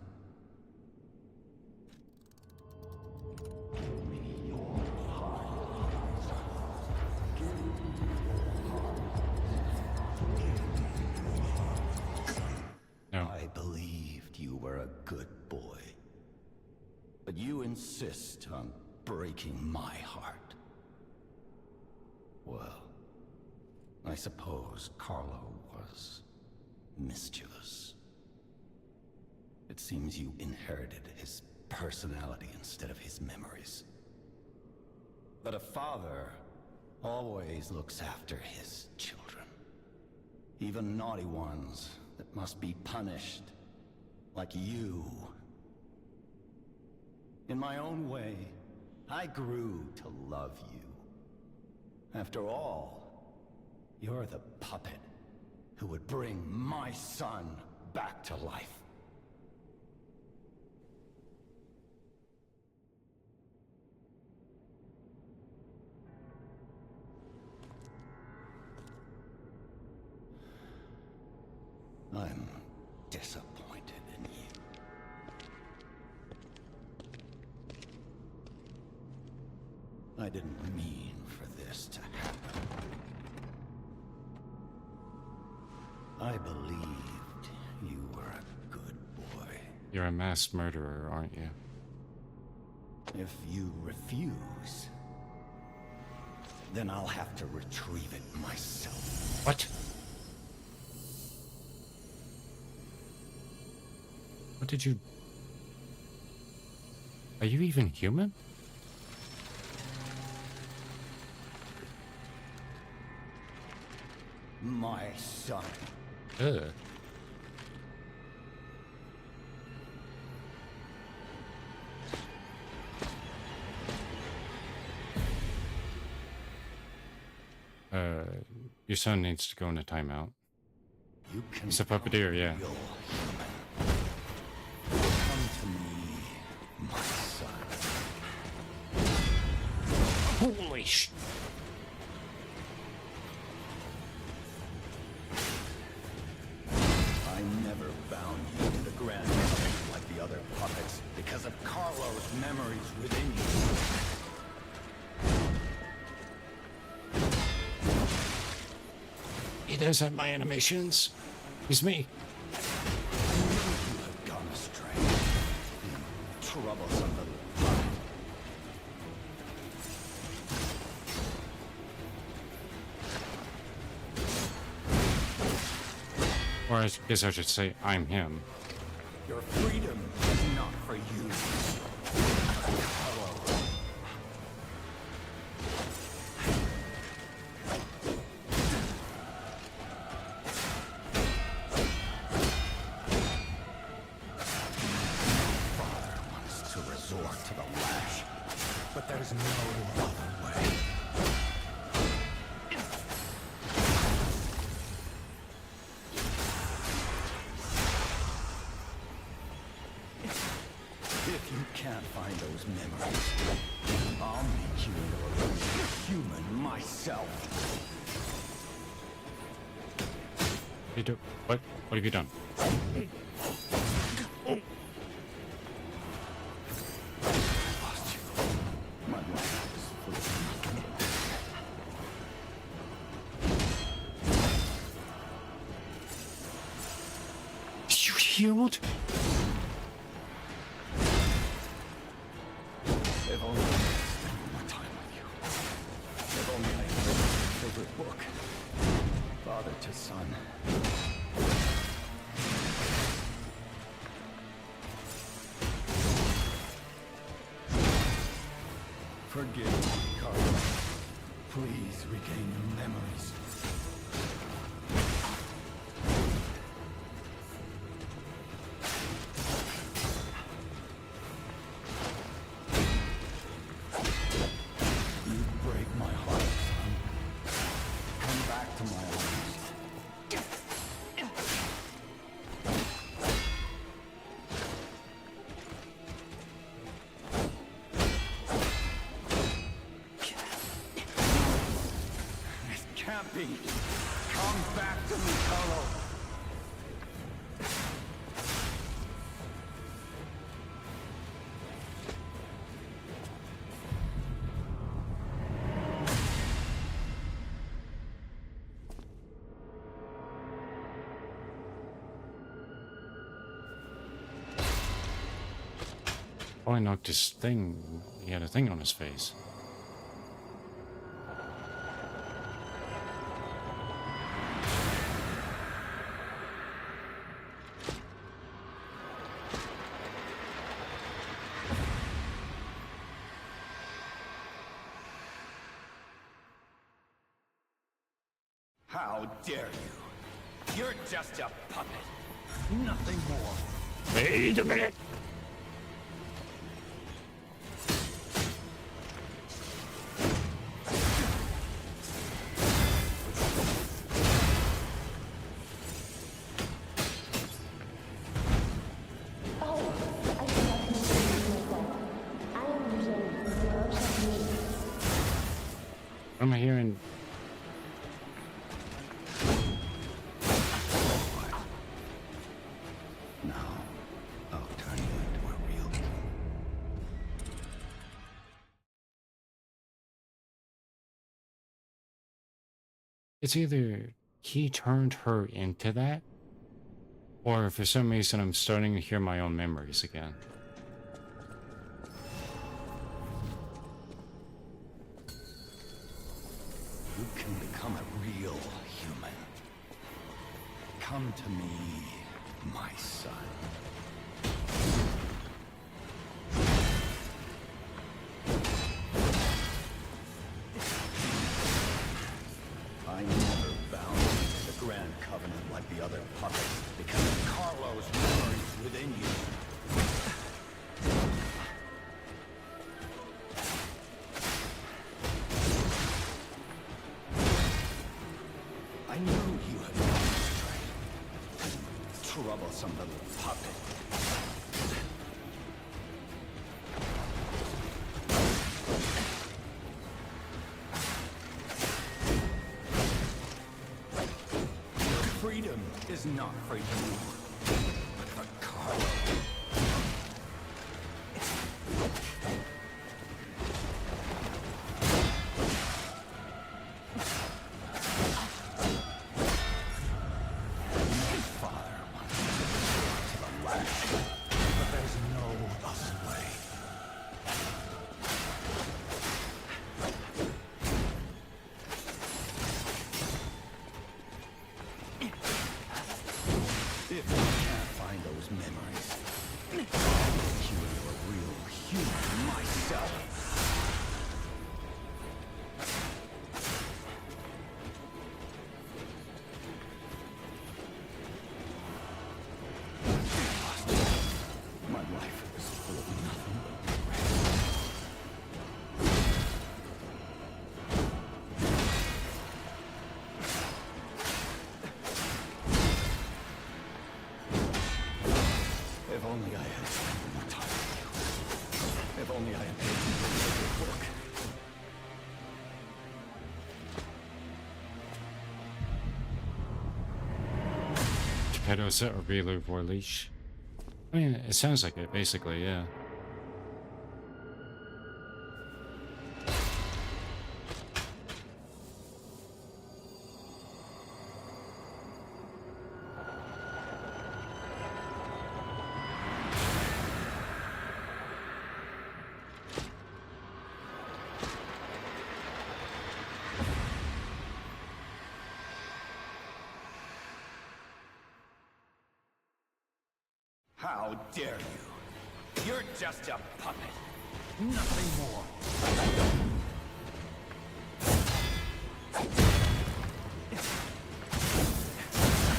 Give me your heart, son. Give me your heart.
No.
I believed you were a good boy. But you insist on breaking my heart. Well, I suppose Carlo was mischievous. It seems you inherited his personality instead of his memories. But a father always looks after his children. Even naughty ones that must be punished, like you. In my own way, I grew to love you. After all, you're the puppet who would bring my son back to life. I'm disappointed in you. I didn't mean for this to happen. I believed you were a good boy.
You're a mass murderer, aren't you?
If you refuse, then I'll have to retrieve it myself.
What? What did you... Are you even human?
My son.
Ugh. Your son needs to go in a timeout. He's a puppeteer, yeah.
Come to me, my son.
Holy sh...
I never bound you to the grand puppet like the other puppets because of Carlo's memories within you.
He does have my animations. He's me.
You have gone astray. You troublesome little puppet.
Or I guess I should say, I'm him.
Your freedom is not for you. Carlo. Father wants to resort to the lash, but there's no other way. You can't find those memories. I'll make you into a real human myself.
You do what? What have you done?
My life is full of nothing.
You healed?
If only I could spend more time with you. If only I had read your favorite book. Father to son. Forgive me, Carl. Please regain your memories. You break my heart, son. Come back to my arms. It can't be. Come back to me, Carlo.
Oh, I knocked his thing. He had a thing on his face.
How dare you? You're just a puppet. Nothing more.
Wait a minute. What am I hearing?
Now, I'll turn you into a real human.
It's either he turned her into that, or for some reason I'm starting to hear my own memories again.
You can become a real human. Come to me, my son. I never bound you to the Grand Covenant like the other puppets because of Carlo's memories within you. I know you have gone astray. Troublesome little puppet. Your freedom is not free to you, but for Carlo. If you can't find those memories, I'll make you into a real human myself. My life was full of nothing but regret. If only I had spent more time with you. If only I had paid you for your work.
Geppetto set or Velu for leash? I mean, it sounds like it, basically, yeah.
How dare you? You're just a puppet. Nothing more.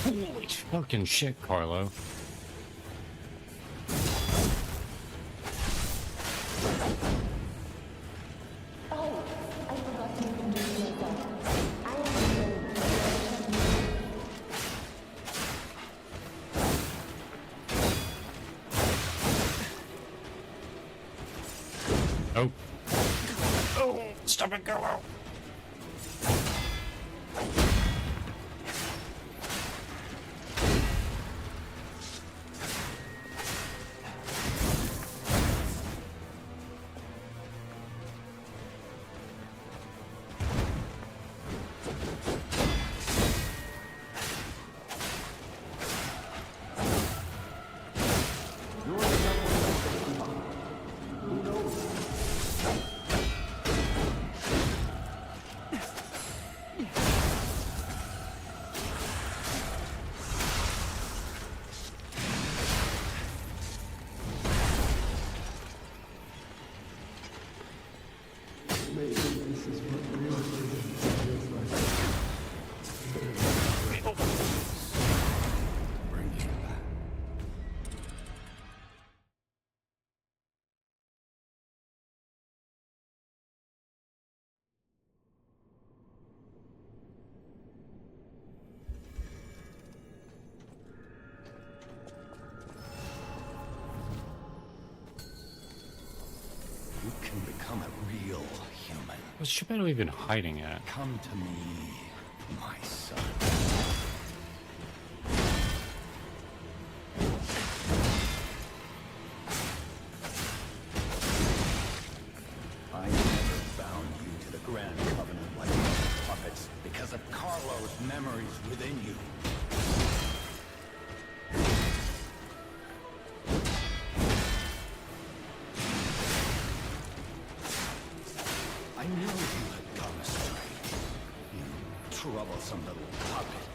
Holy fucking shit, Carlo. Oh. Oh, stop it, Carlo.
You can become a real human.
What's Geppetto even hiding at?
Come to me, my son. I never bound you to the Grand Covenant like puppets because of Carlo's memories within you. I knew you had gone astray. You troublesome little puppet.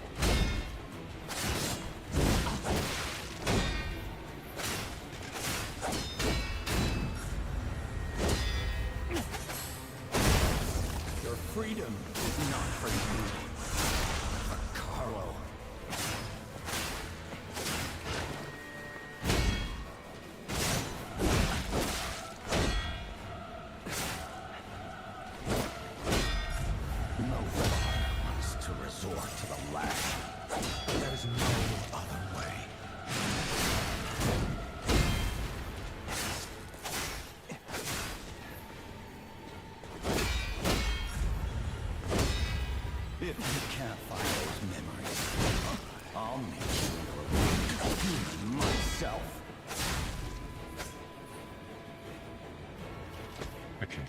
Your freedom is not for you, but for Carlo. No father wants to resort to the lash. There's no other way. If you can't find those memories, I'll make you a human myself.
Okay.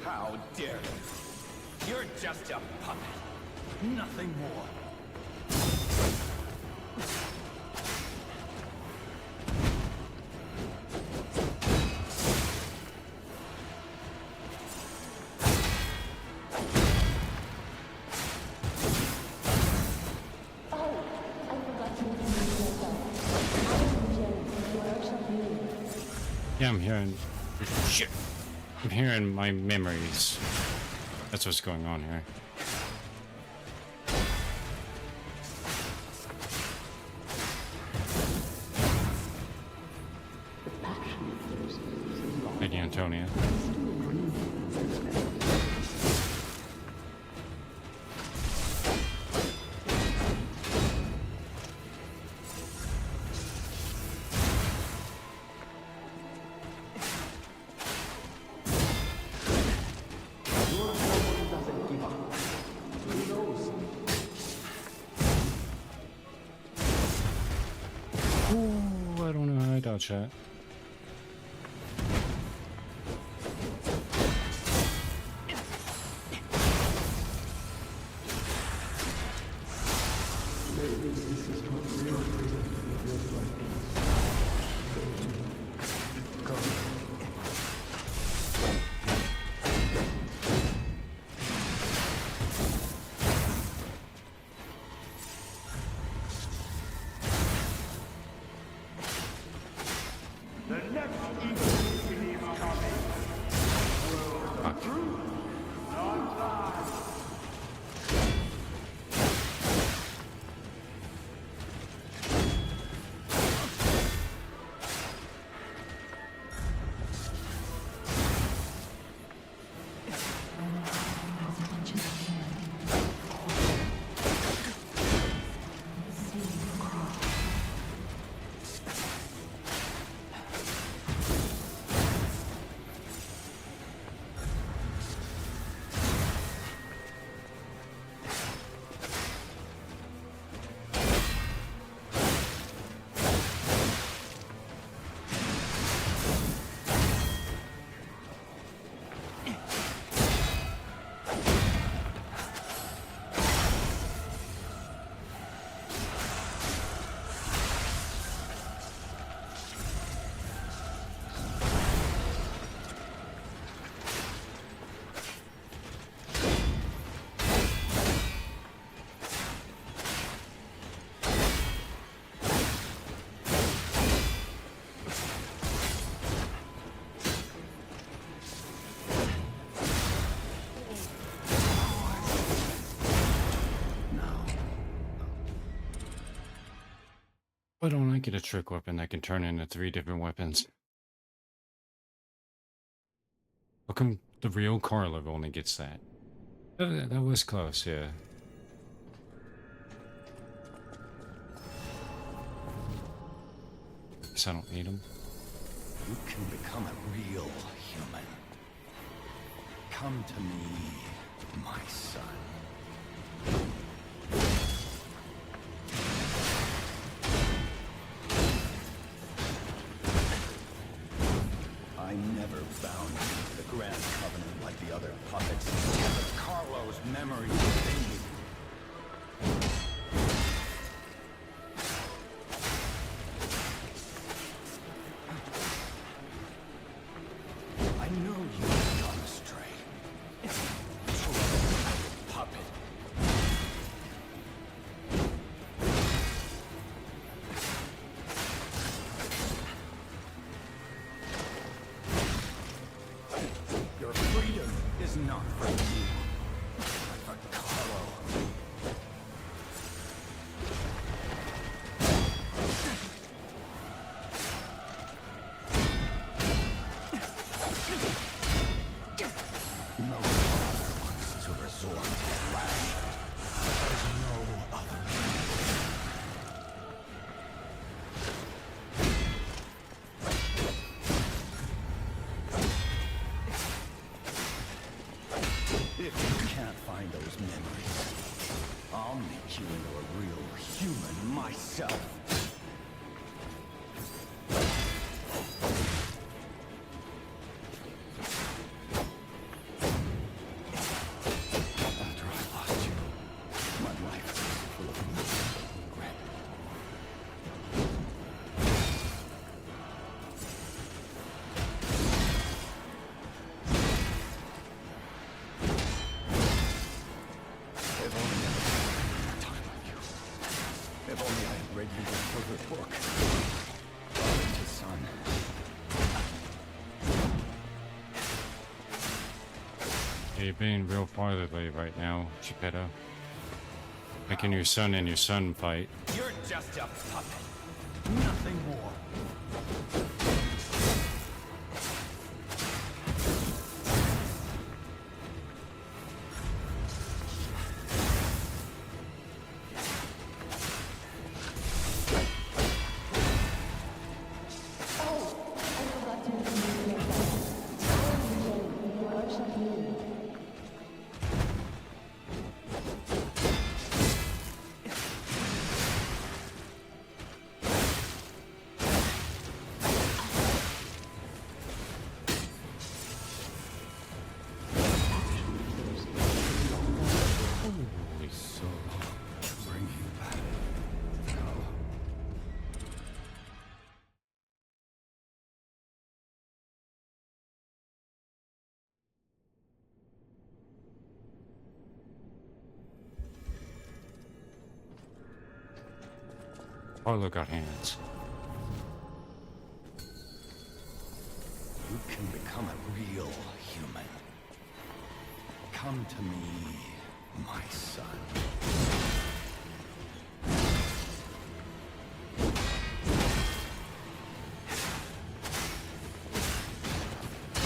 How dare you? You're just a puppet. Nothing more.
Yeah, I'm hearing... Shit! I'm hearing my memories. That's what's going on here. Lady Antonia. out, chat. Why don't I get a trick weapon that can turn into 3 different weapons? How come the real Karlov only gets that? That was close, yeah. Guess I don't need him.
You can become a real human. Come to me, my son. I never bound you to the Grand Covenant like the other puppets. But Carlo's memory within you. I know you've gone astray. True puppet. Your freedom is not for you, but for Carlo. No father wants to resort to bloodshed. There's no other If you can't find those memories, I'll make you into a real human myself. After I lost you, my life was full of regret. If only I had more time with you. If only I had read you your favorite book. Father to son.
Yeah, you're being real fatherly right now, Geppetto. Making your son and your son fight.
You're just a puppet. Nothing more.
Carlo got hands.
You can become a real human. Come to me, my son.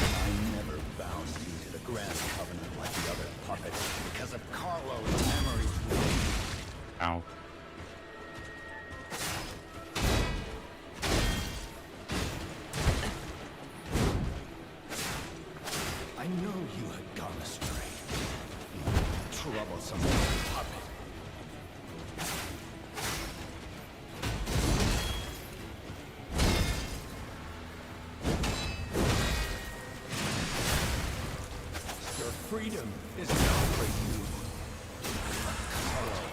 I never bound you to the Grand Covenant like the other puppets because of Carlo's memories.
Ow.
I know you had gone astray. You troublesome puppet. Your freedom is not for you. Carlo.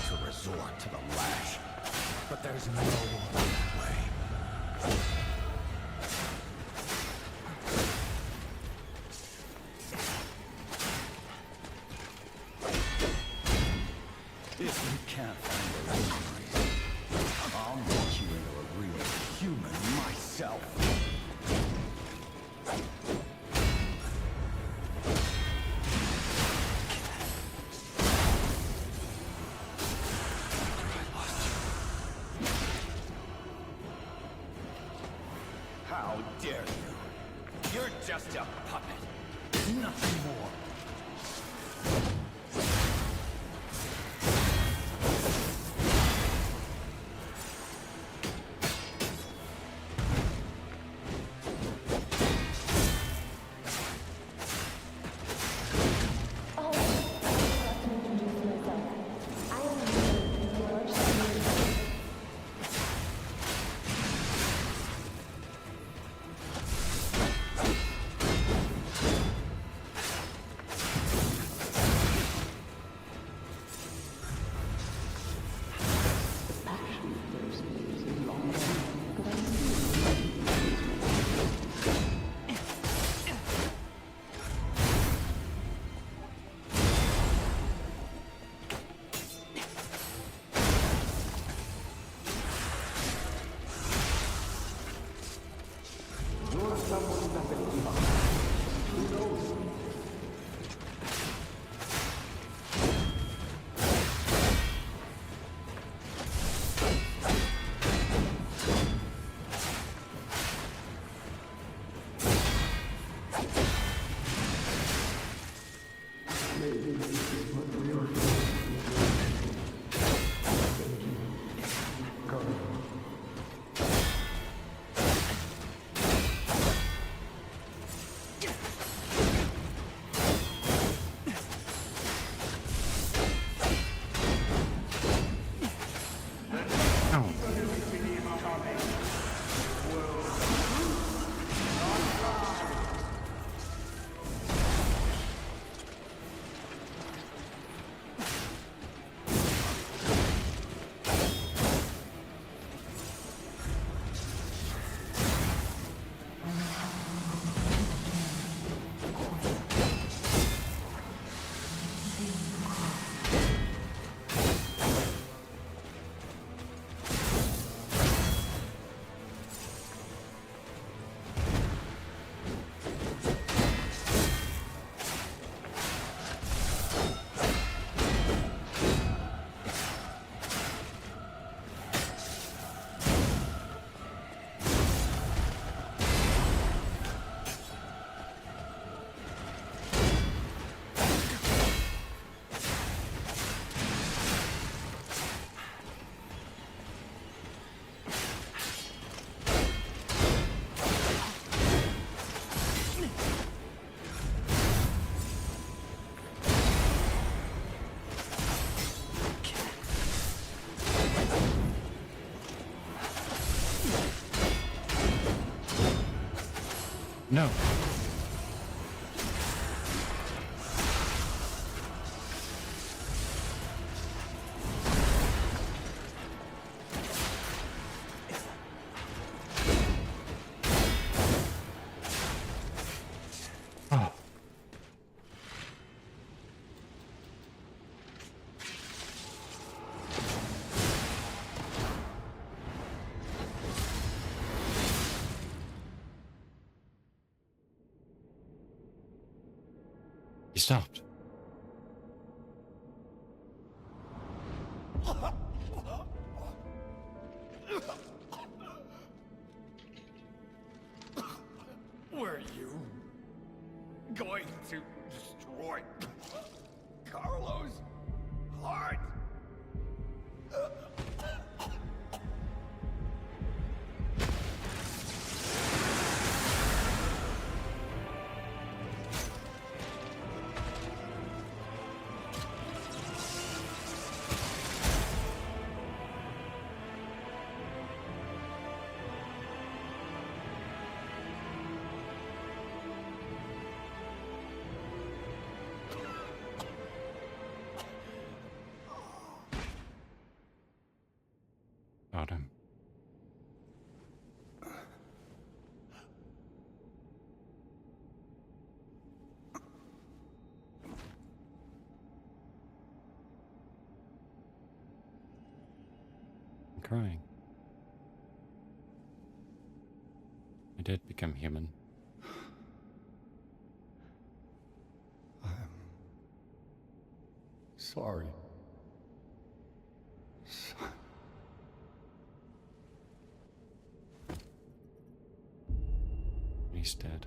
To resort to the lash, but there's no other way. If you can't find the memories, I'll make you into a real human myself. How dare you? You're just a puppet. Nothing more.
No. stopped.
Were you going to destroy Carlos' heart?
Got him. I'm crying. I did become human.
I'm sorry.
He's dead.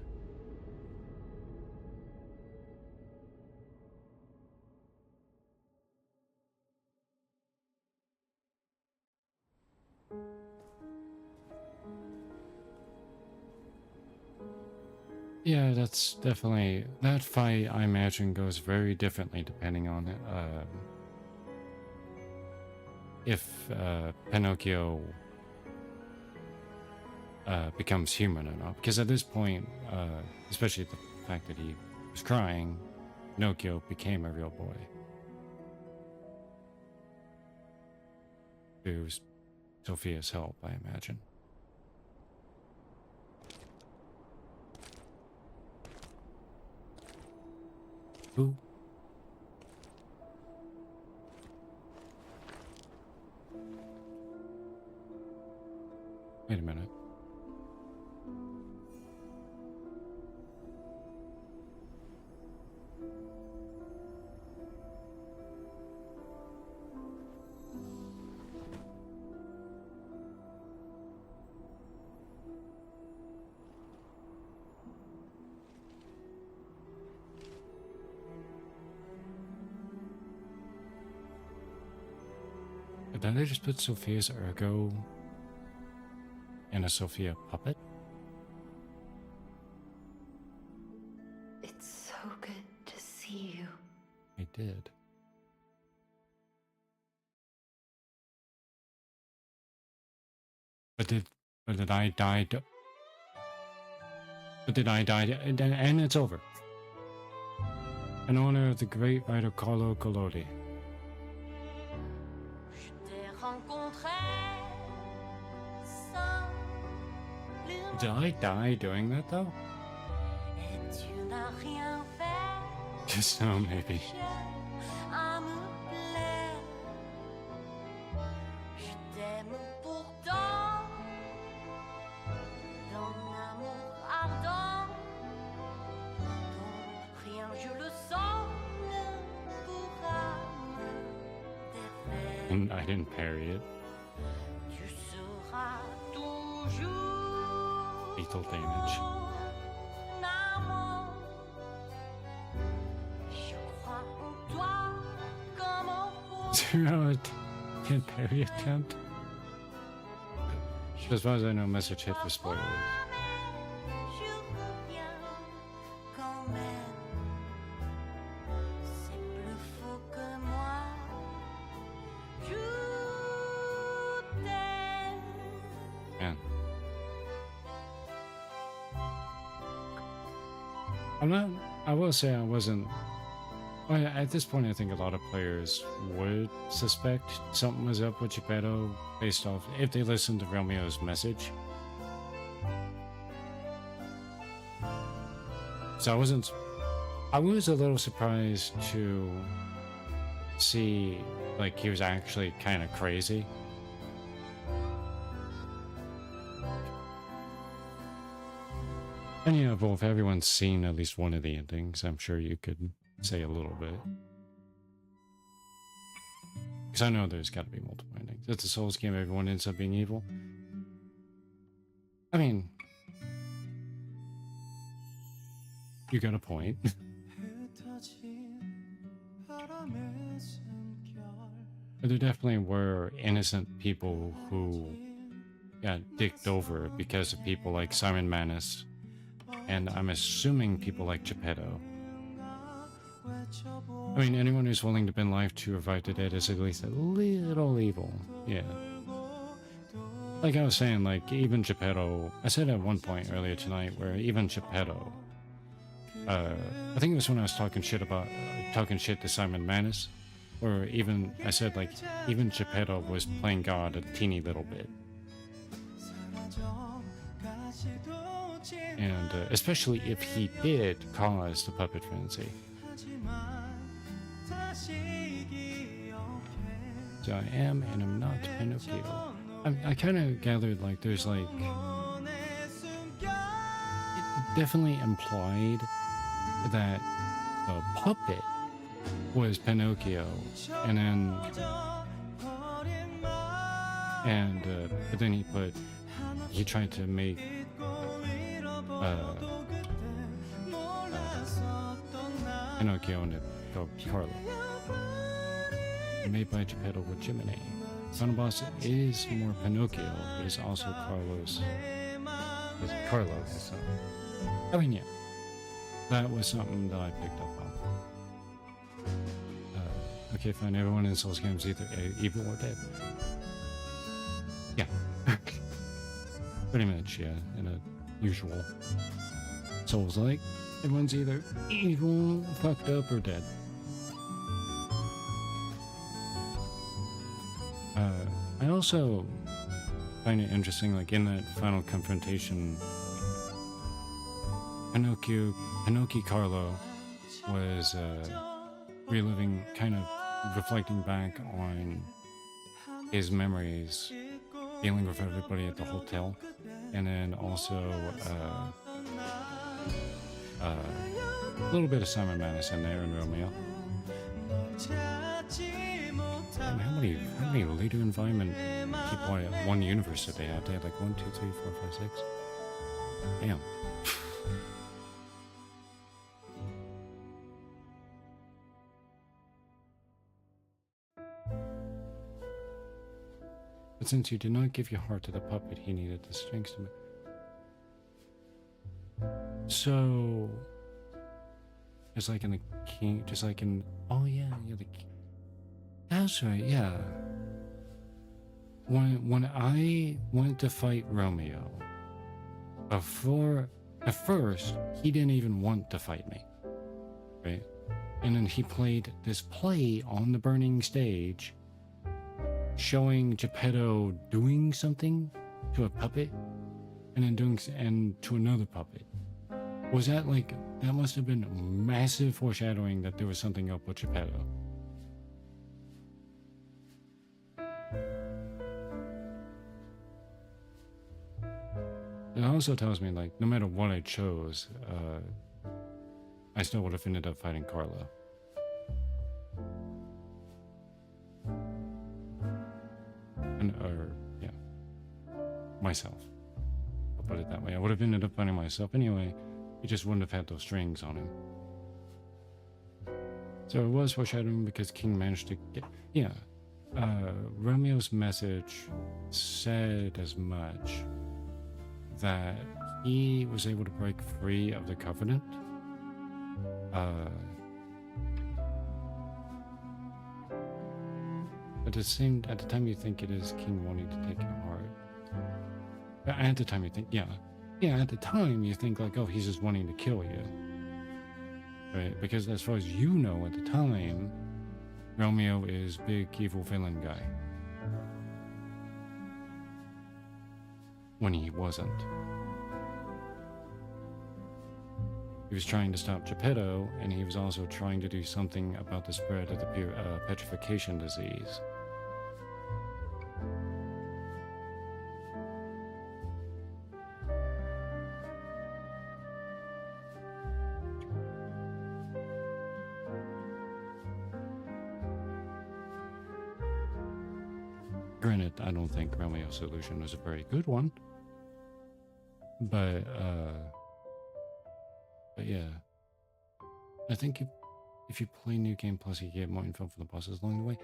Yeah, that's definitely... That fight, I imagine, goes very differently depending on if Pinocchio becomes human or not. Because at this point, especially the fact that he was crying, Pinocchio became a real boy. Through Sophia's help, I imagine. Who? Wait a minute. Did they just put Sophia's ergo in a Sophia puppet?
It's so good to see you.
I did. But did I die? But did I die? And it's over. In honor of the great writer Carlo Collodi. Did I die doing that though? Just now, maybe. And I didn't parry it. Lethal damage. Zero can't parry attempt. As far as I know, message hit for spoilers. Man. I will say I wasn't... Well, at this point, I think a lot of players would suspect something was up with Geppetto based off if they listened to Romeo's message. So I was a little surprised to see, like, he was actually kind of crazy. And yeah, well, if everyone's seen at least one of the endings, I'm sure you could say a little bit. Because I know there's got to be multiple endings. It's a Souls game, everyone ends up being evil. I mean, you got a point. There definitely were innocent people who got dicked over because of people like Simon Manus, and I'm assuming people like Geppetto. I mean, anyone who's willing to bend life to revive the dead is at least a little evil. Yeah. Like I was saying, like, even Geppetto, I said at one point earlier tonight where even Geppetto, I think it was when I was talking shit to Simon Manus, or even, I said, like, even Geppetto was playing God a teeny little bit. And especially if he did cause the puppet frenzy. So I am and I'm not Pinocchio. I kind of gathered, like, there's, like, it definitely implied that the puppet was Pinocchio, and then, but then he tried to make, Pinocchio into Carlo. Made by Geppetto with Jiminy. Final boss is more Pinocchio, but it's also Carlos. Carlo is something. I mean, yeah. That was something that I picked up on. Okay, fine. Everyone in Souls games either evil or dead. Yeah. Pretty much, yeah. In a usual Souls-like, everyone's either evil, fucked up, or dead. I also find it interesting, like, in that final confrontation, Pinocchio Carlo was reliving, kind of reflecting back on his memories, dealing with everybody at the hotel, and then also a little bit of Simon Manus in there and Romeo. Damn, how many later environment people at one universe did they have? They had like 1, 2, 3, 4, 5, 6. Damn. But since you did not give your heart to the puppet, he needed the strings to make. So, just like in the king, just like in, oh yeah, the king. That's right, yeah. When I went to fight Romeo, at first, he didn't even want to fight me, right? And then he played this play on the burning stage, showing Geppetto doing something to a puppet, and then to another puppet. Was that like, that must have been massive foreshadowing that there was something up with Geppetto. It also tells me, like, no matter what I chose, I still would have ended up fighting Carlo. Yeah. Myself. I'll put it that way. I would have ended up fighting myself anyway. He just wouldn't have had those strings on him. So it was foreshadowing because King managed to get... Yeah. Romeo's message said as much, that he was able to break free of the Covenant. At the time you think it is King wanting to take your heart. At the time you think, yeah, at the time you think like, oh, he's just wanting to kill you. Right? Because as far as you know at the time, Romeo is big evil villain guy. When he wasn't. He was trying to stop Geppetto, and he was also trying to do something about the spread of the petrification disease. Granted, I don't think Romeo's solution was a very good one. But yeah. I think if you play New Game Plus, you get more info from the bosses along the way.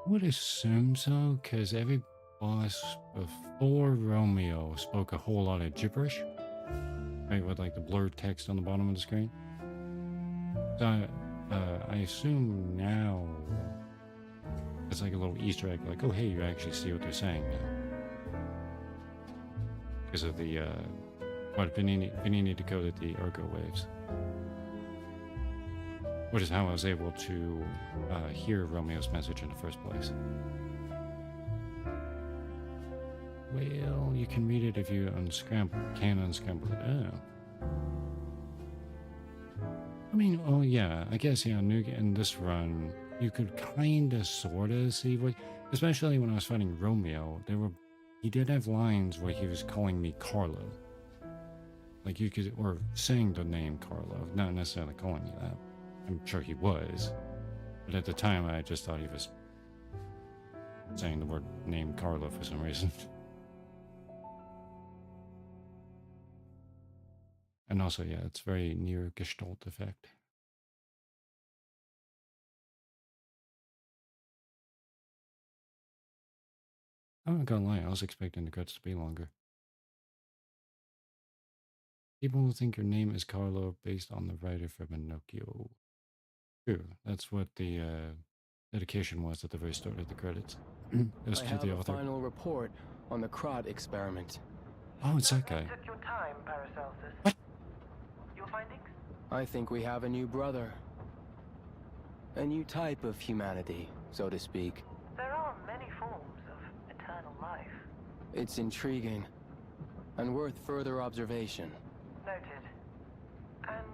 I would assume so, because every boss before Romeo spoke a whole lot of gibberish. Right, with like the blurred text on the bottom of the screen. So I assume now it's like a little Easter egg, like, oh hey, you actually see what they're saying now. Because of the what Vanini decoded the ergo waves. Which is how I was able to hear Romeo's message in the first place. Well, you can read it if you can unscramble it. Oh. I mean, oh yeah, I guess, yeah, in this run, you could kinda sorta see what, especially when I was fighting Romeo, he did have lines where he was calling me Carlo. Like you could, or saying the name Carlo, not necessarily calling me that. I'm sure he was, but at the time I just thought he was saying the word name Carlo for some reason. And also, yeah, it's very near Gestalt effect. I'm not gonna lie, I was expecting the cuts to be longer. People will think your name is Carlo based on the writer for Pinocchio. True, that's what the dedication was at the very start of the credits. It was
I
to
have
the
a
author.
final report on the Krot experiment.
Oh, it's that guy.
Took your time, Paracelsus.
What?
Your findings?
I think we have a new brother. A new type of humanity, so to speak.
There are many forms of eternal life.
It's intriguing and worth further observation.
Noted. And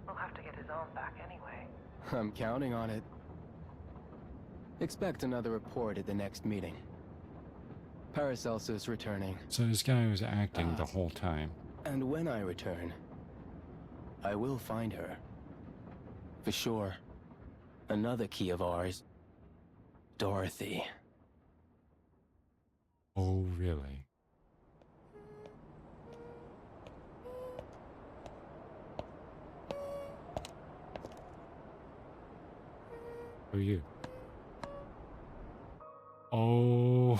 we'll have to get his arm back anyway.
I'm counting on it. Expect another report at the next meeting. Paracelsus returning.
So this guy was acting the whole time.
And when I return, I will find her. For sure. Another key of ours. Dorothy.
Oh, really? Who are you? Oh.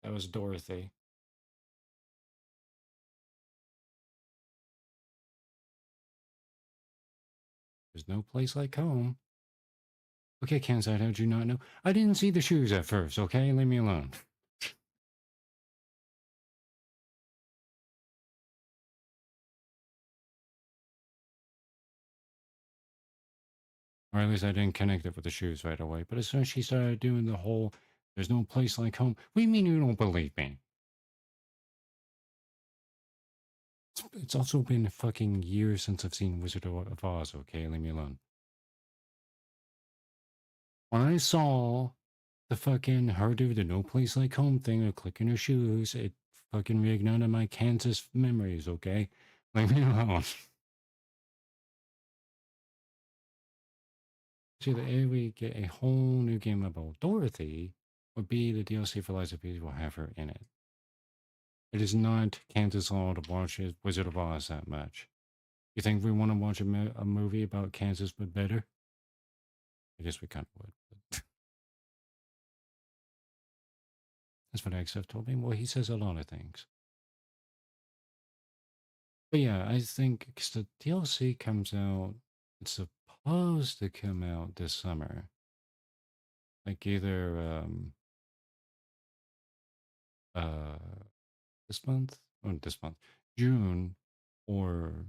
That was Dorothy. There's no place like home. Okay, Kansai, how'd you not know? I didn't see the shoes at first, okay? Leave me alone. Or at least I didn't connect it with the shoes right away. But as soon as she started doing the whole, there's no place like home. What do you mean you don't believe me? It's also been fucking years since I've seen Wizard of Oz, okay? Leave me alone. When I saw the fucking her do the no place like home thing of clicking her shoes, it fucking reignited my Kansas memories, okay? Leave me alone. See, the we get a whole new game about Dorothy, or B, the DLC for Liza P will have her in it. It is not Kansas Law to watch Wizard of Oz that much. You think we want to watch a movie about Kansas but better? I guess we kind of would. But that's what XF told me. Well, he says a lot of things. But yeah, I think because the DLC comes out, it's supposed to come out this summer. Like either this month or this month, June or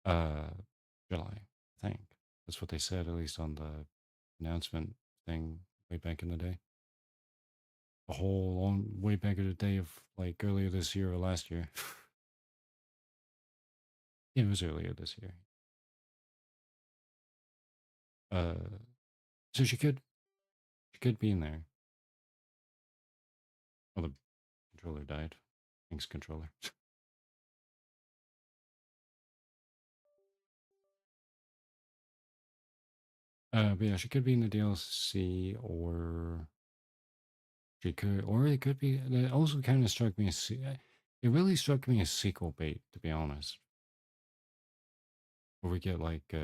July. I think that's what they said, at least on the announcement thing way back in the day. A whole long way back in the day of like earlier this year or last year. Yeah, it was earlier this year. So she could be in there. Well, the controller died. Thanks, controller. But yeah, she could be in the DLC, or she could, or it could be. That also kind of struck me as. It really struck me as sequel bait, to be honest. Where we get like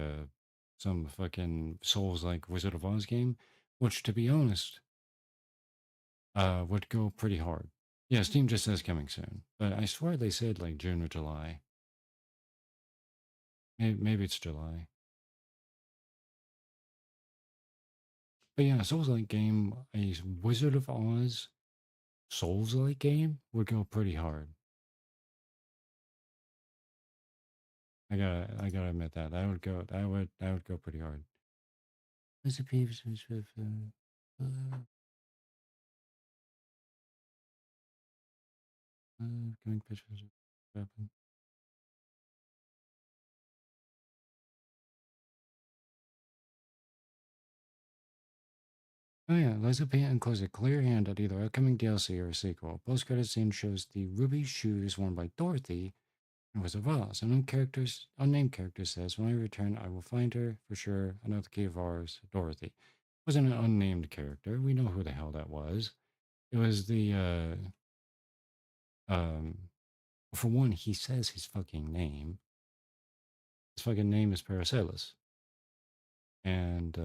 some fucking Souls like Wizard of Oz game, which, to be honest, would go pretty hard. Yeah, Steam just says coming soon, but I swear they said like June or July. Maybe it's July. But yeah, Souls-like game, a Wizard of Oz Souls-like game would go pretty hard. I gotta admit that that would go pretty hard. There's a peeps with coming pictures of weapon. Oh yeah, Liza Payne includes a clear hand at either upcoming DLC or a sequel. Post-credit scene shows the ruby shoes worn by Dorothy and Wizard of Oz. Unnamed character says, "When I return, I will find her for sure. Another key of ours, Dorothy." It wasn't an unnamed character. We know who the hell that was. It was the for one, he says his fucking name. His fucking name is Paracelsus. And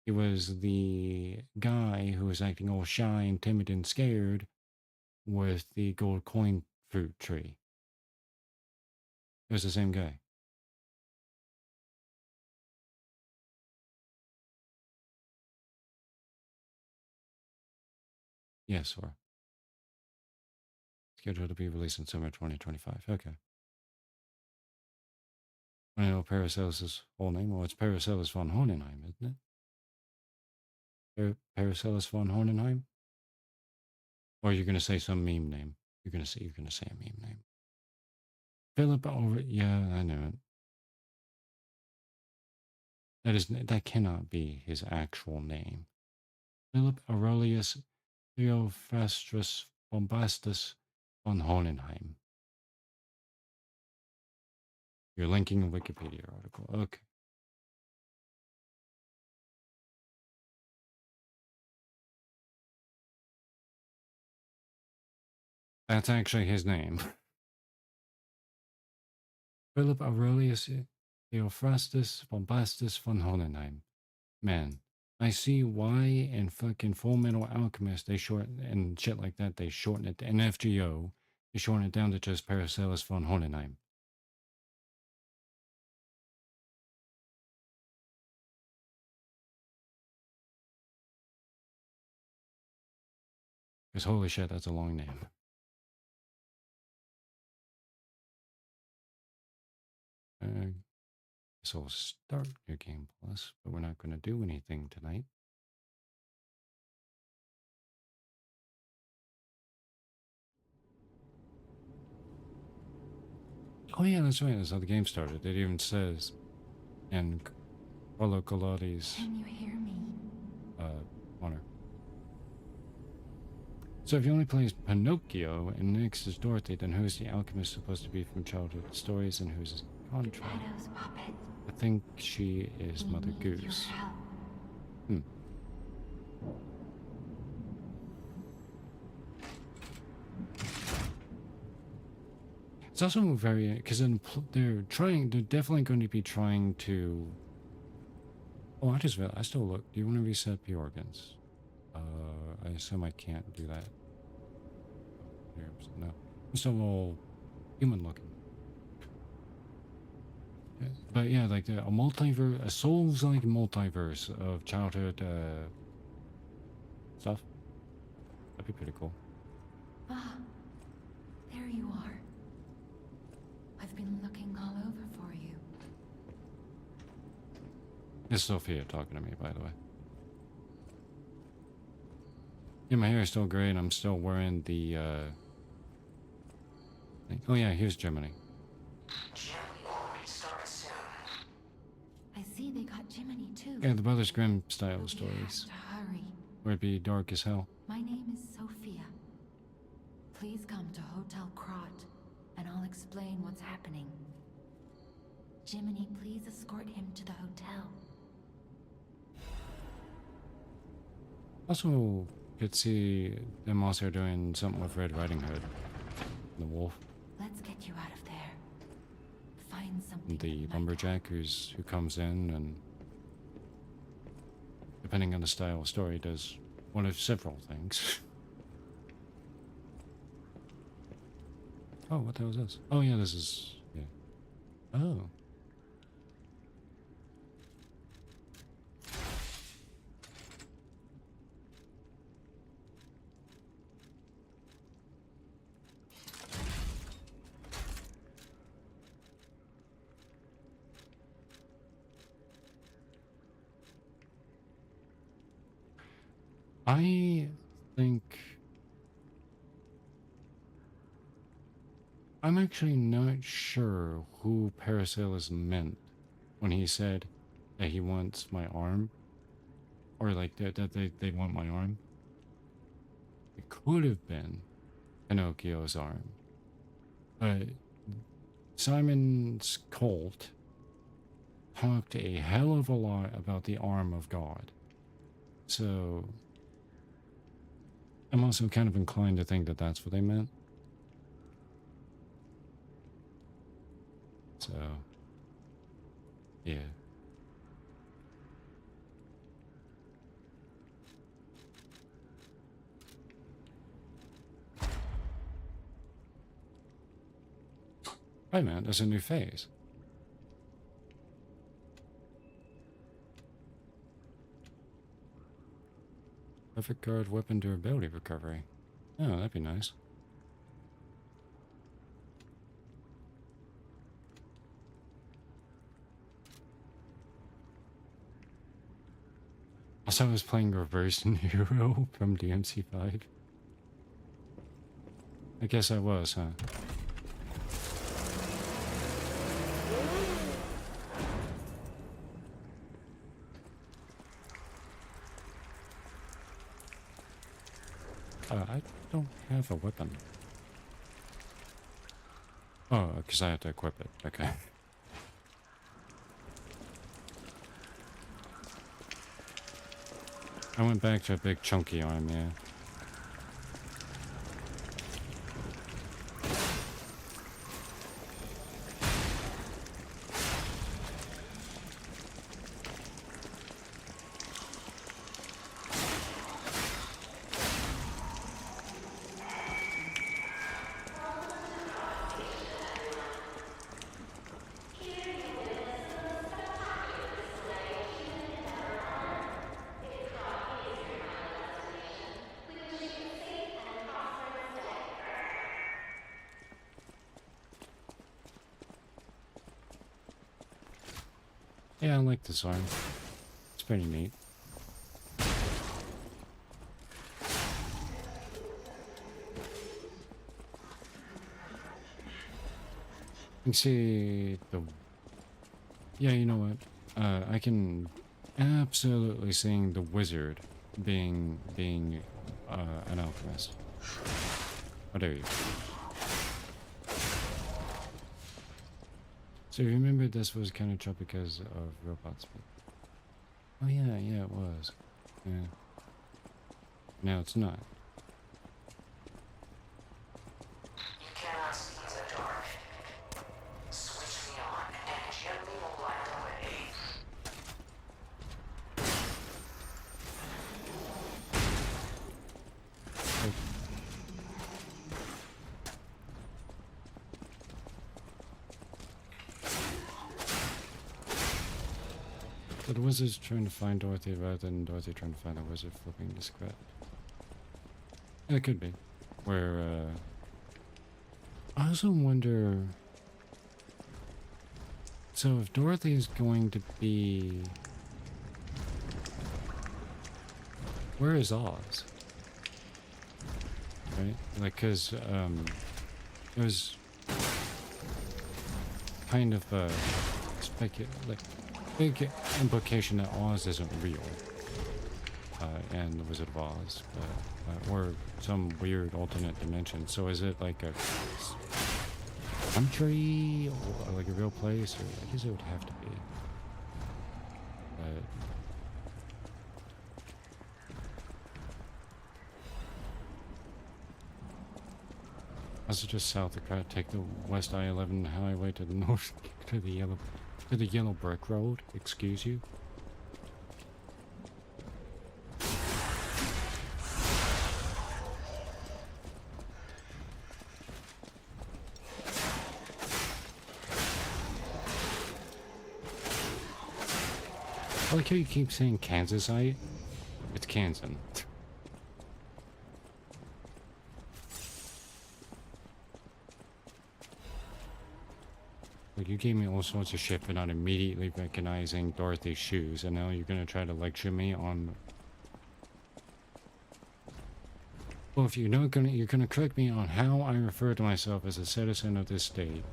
it was the guy who was acting all shy and timid and scared with the gold coin fruit tree. It was the same guy. Yes, or scheduled to be released in summer 2025. Okay. I know Paracelsus' whole name. Well, it's Paracelsus von Hohenheim, isn't it? Paracelsus von Hohenheim? Or you're gonna say some meme name. You're gonna say a meme name. Philip over. Yeah, I know it. That cannot be his actual name. Philip Aurelius Theophrastus Bombastus von Hohenheim. You're linking a Wikipedia article. Okay. That's actually his name. Philip Aurelius Theophrastus Bombastus von Hohenheim. Man, I see why in fucking Full Metal Alchemist they shorten and shit like that. They shorten it to NFGO. They shorten it down to just Paracelsus von Hohenheim. Because holy shit, that's a long name. So we'll start your Game Plus, but we're not going to do anything tonight. Oh yeah, that's right. That's how the game started. It even says, and Carlo Collodi's
Can you hear me?
honor. So if he only plays Pinocchio and Nyx is Dorothy, then who's the alchemist supposed to be from childhood stories and who's his contract? I think she is Mother Goose. It's also very, because they're definitely going to be trying to. Oh, I still look. Do you want to reset P organs? I assume I can't do that. No, I'm still all human looking. Yeah, but yeah, like a Souls-like multiverse of childhood stuff. That'd be pretty cool.
Ah, there you are. I've been looking all over for you.
It's Sophia talking to me, by the way. Yeah, my hair is still gray, and I'm still wearing the, oh yeah, here's Germany.
I see they got Jiminy too.
Yeah, the Brothers Grimm style stories.
Hurry.
Where it'd be dark as hell.
My name is Sophia. Please come to Hotel Krot, and I'll explain what's happening. Jiminy, please escort him to the hotel.
Also, could see them also doing something with Red Riding Hood, the wolf.
Let's get you out of there. Find something.
The lumberjack who comes in and, depending on the style of story, does one of several things. Oh, what the hell is this? Oh yeah, this is, yeah. Oh. I think I'm actually not sure who Paracelsus meant when he said that he wants my arm, or like that they want my arm. It could have been Pinocchio's arm, but Simon's cult talked a hell of a lot about the arm of God. So I'm also kind of inclined to think that that's what they meant. So, yeah. Wait a minute, there's a new phase. Perfect guard weapon durability recovery. Oh, that'd be nice. Also, I was playing Reverse Hero from DMC5. I guess I was, huh? I don't have a weapon. Oh, because I had to equip it. Okay. I went back to a big chunky arm, yeah. Yeah, I like this arm. It's pretty neat. You can see the... Yeah, you know what? I can absolutely see the wizard being an alchemist. Oh, there you go. So remember this was kind of choppy because of robots. Oh yeah, it was. Yeah. Now it's not.
You cannot see the dark. Switch me on and gently will light the way.
So the wizard's trying to find Dorothy rather than Dorothy trying to find the wizard flipping the script. Yeah, it could be. Where, I also wonder... So if Dorothy is going to be... Where is Oz? Right? Like, cause, there's kind of a like big implication that Oz isn't real, and the Wizard of Oz, or some weird alternate dimension. So is it like a country, or like a real place? Or I guess it would have to be. But Also just south of Pratt, take the West I-11 highway to the north, to the yellow brick road. Excuse you. I like how you keep saying Kansasite. It's Kansan. Like, you gave me all sorts of shit for not immediately recognizing Dorothy's shoes, and now you're gonna try to lecture me on... Well, if you're not gonna... You're gonna correct me on how I refer to myself as a citizen of this state,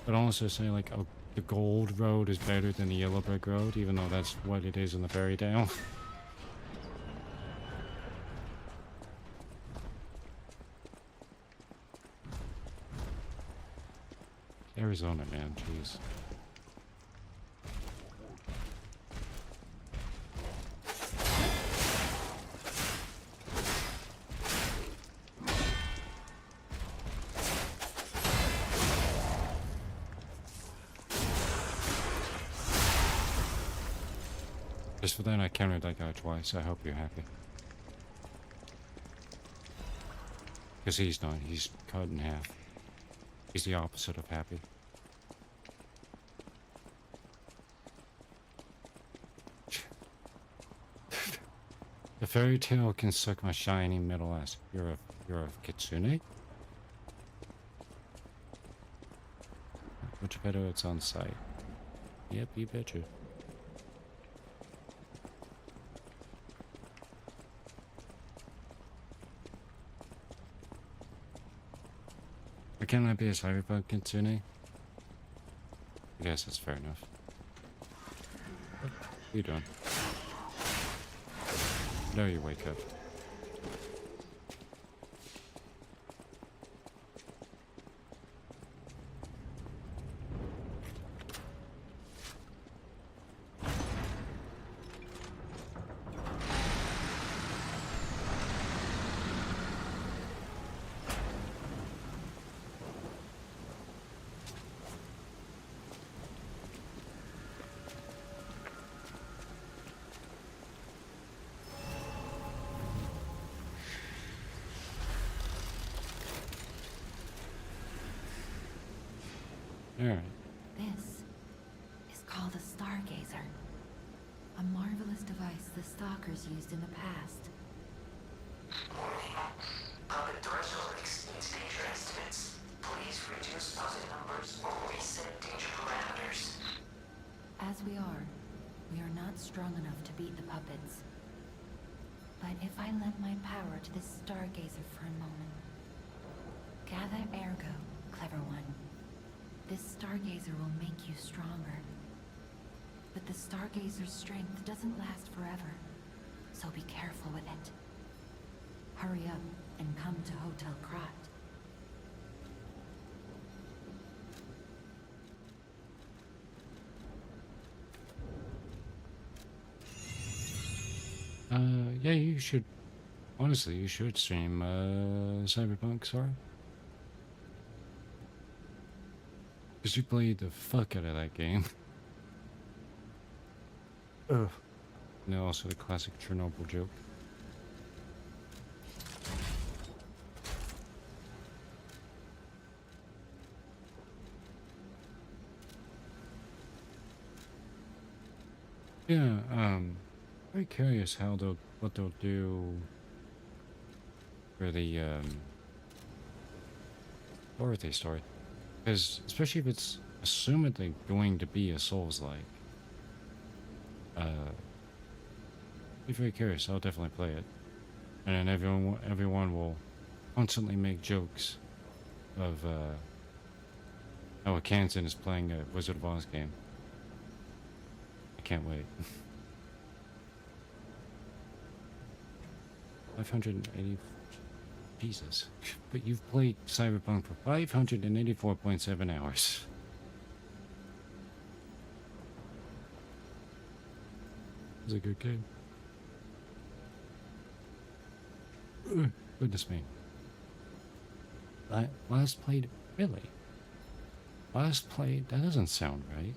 but also say, like, oh, the gold road is better than the yellow brick road, even though that's what it is in the fairy tale. Arizona, man, jeez. Just for that, I countered that guy twice. I hope you're happy. Because he's not. He's cut in half. He's the opposite of happy. The fairy tale can suck my shiny middle ass. You're a kitsune? Much better it's on site. Yep, you betcha. Why can't I be a cyberpunk kitsune? I guess that's fair enough. What are you doing? No, you wake up. Alright.
This is called a stargazer. A marvelous device the stalkers used in the past.
Puppet threshold exceeds danger estimates. Please reduce puppet numbers or reset danger parameters.
As we are not strong enough to beat the puppets. But if I lend my power to this stargazer for a moment. Gather ergo, clever one. This stargazer will make you stronger. But the stargazer's strength doesn't last forever, so be careful with it. Hurry up and come to Hotel Krat.
Yeah, you should... Honestly, you should stream, Cyberpunk, sorry. Because you played the fuck out of that game. Ugh. And also the classic Chernobyl joke. Yeah, very curious how what they'll do for the, Dorothy story. Because, especially if it's assumedly going to be a Souls-like, be very curious. I'll definitely play it. And then everyone will constantly make jokes of, how a Kansan is playing a Wizard of Oz game. I can't wait. 580... Jesus. But you've played Cyberpunk for 584.7 hours. It's a good game. Ugh, goodness me. Last played, really? Last played, that doesn't sound right.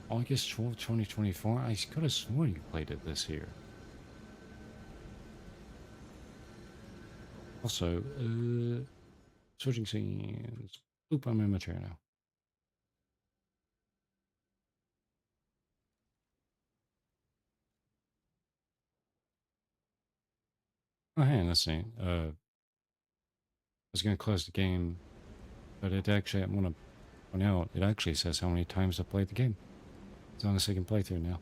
August 12, 2024? I could have sworn you played it this year. Also, switching scenes. Oop, I'm in my chair now. Oh, hey, let's see. I was going to close the game, but it actually, I want to point out, it actually says how many times I played the game. It's on a second playthrough now.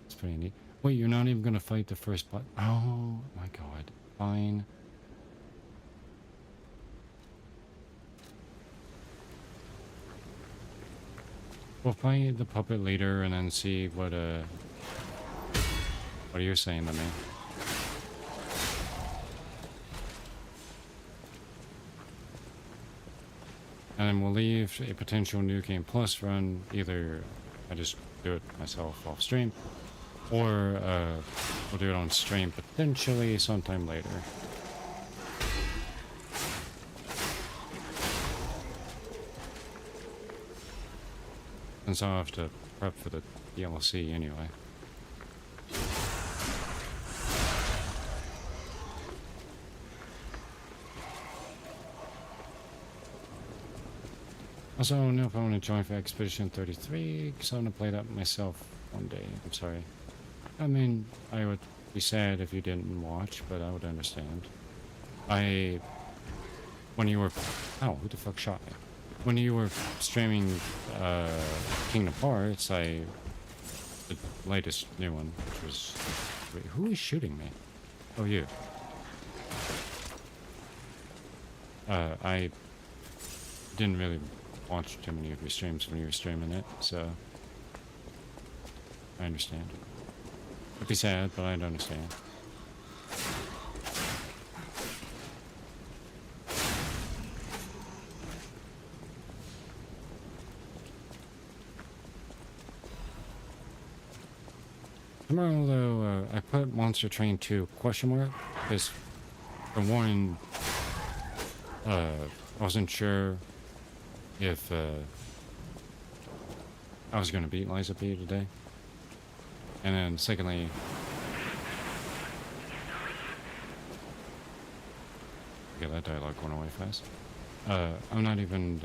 It's pretty neat. Wait, you're not even going to fight the first boss? Oh, my God. Fine. We'll find the puppet later and then see what you're saying to me. And then we'll leave a potential New Game Plus run. Either I just do it myself off stream, or we'll do it on stream potentially sometime later. Since I'll have to prep for the DLC anyway. Also, I don't know if I want to join for Expedition 33, because I want to play that myself one day. I'm sorry. I mean, I would be sad if you didn't watch, but I would understand. When you were... Oh, who the fuck shot me? When you were streaming Kingdom Hearts, the latest new one, which was... Wait, who is shooting me? Oh, you. I didn't really watch too many of your streams when you were streaming it, so I understand. I'd be sad, but I'd understand. Tomorrow, though, I put Monster Train 2 question mark, because for one, I wasn't sure if I was going to beat Liza P today. And then secondly, yeah, that dialogue went away fast. I'm not even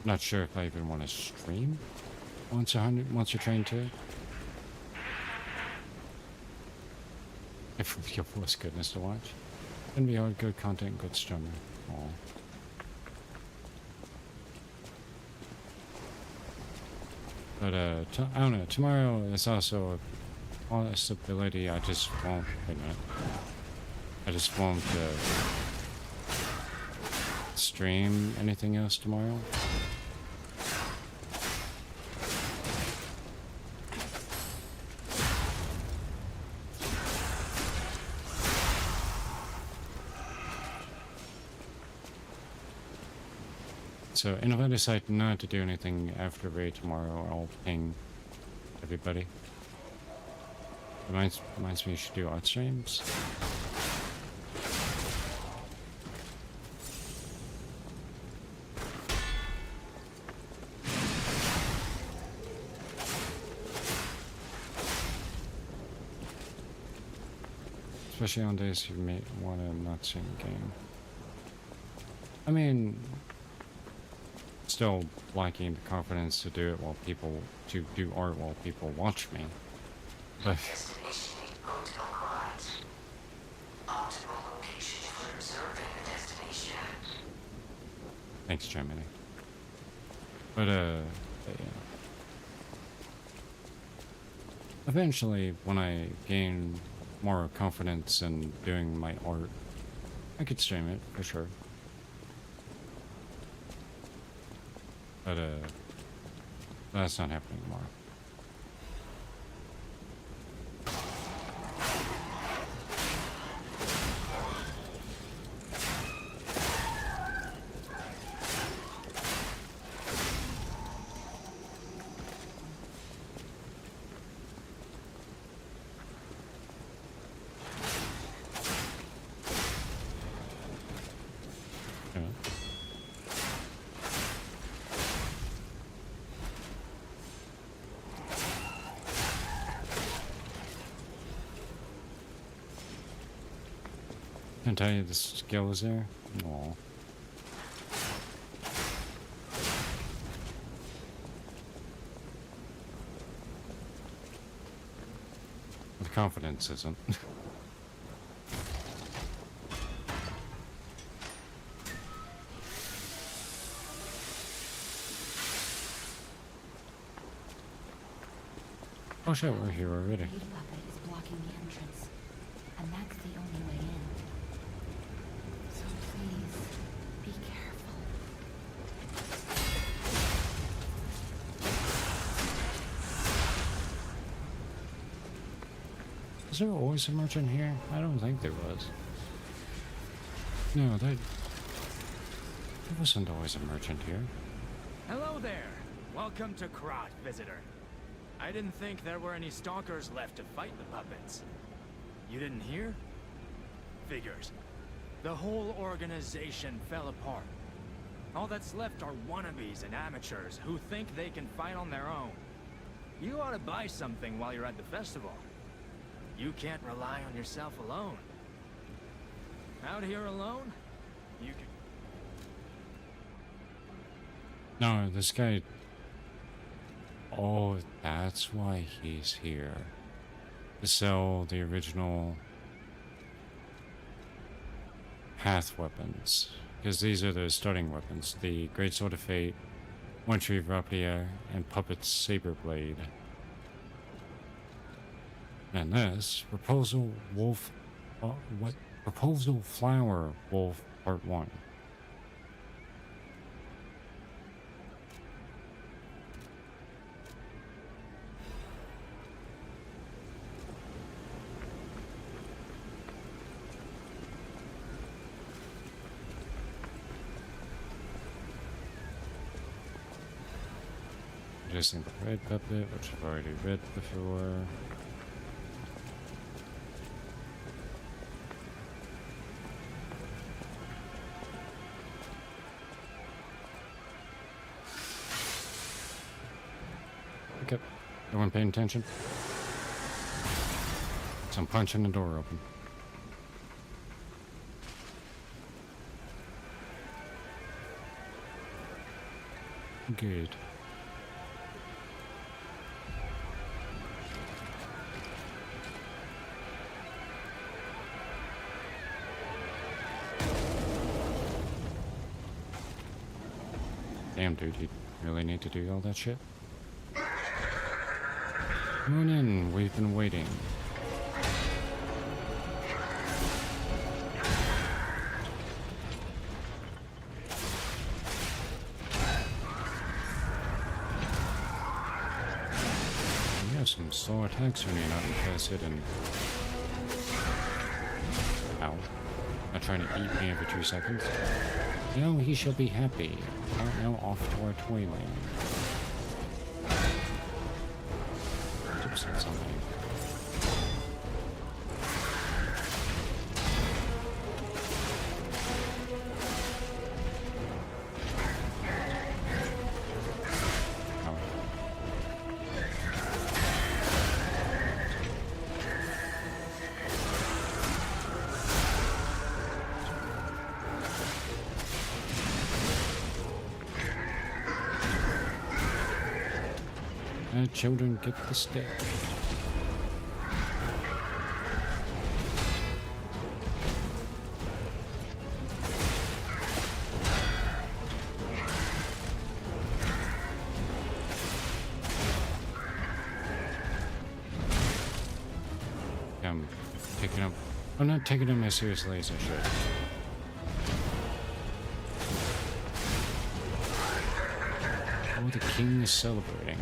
not sure if I even want to stream Monster Train 2. If it was goodness to watch. Gonna be hard, good content, good streamer. Aw. But I don't know, tomorrow is also a possibility I just won't, wait a minute. I just won't stream anything else tomorrow. So, and if I decide not to do anything after raid tomorrow, I'll ping everybody. Reminds me you should do art streams. Especially on days you may want to not see the game. I mean, still lacking the confidence to do it while people to do art while people watch me. But thanks, Germany. But yeah. Eventually, when I gain more confidence in doing my art, I could stream it for sure. But that's not happening tomorrow. Can I tell you the skill is there? Aw. The confidence isn't. Oh shit, we're here already.
The lead puppet is blocking the entrance, and that's the only way in. So please, be careful.
Is there always a merchant here? I don't think there was. No, there wasn't always a merchant here.
Hello there. Welcome to Krot, visitor. I didn't think there were any stalkers left to fight the puppets. You didn't hear? Figures. The whole organization fell apart. All that's left are wannabes and amateurs who think they can fight on their own. You ought to buy something while you're at the festival. You can't rely on yourself alone. Out here alone, you can...
No, this guy... Oh, that's why he's here. To sell the original path weapons. Because these are the starting weapons. The Great Sword of Fate, One Tree of Rapier, and Puppet's Saber Blade. And this, Proposal Wolf... what? Proposal Flower Wolf Part 1. Addressing the red puppet, which I've already read before. Okay, no one paying attention. So I'm punching the door open. Good. Damn, dude, you really need to do all that shit? Come on in, we've been waiting. You have some slow attacks when you're not interested in... Ow. Not trying to eat me every 2 seconds. Now he shall be happy. Now off to our toyland. Oops, that's something. Children get the stick. I'm picking up... I'm not taking them as seriously as I should. Oh, the king is celebrating.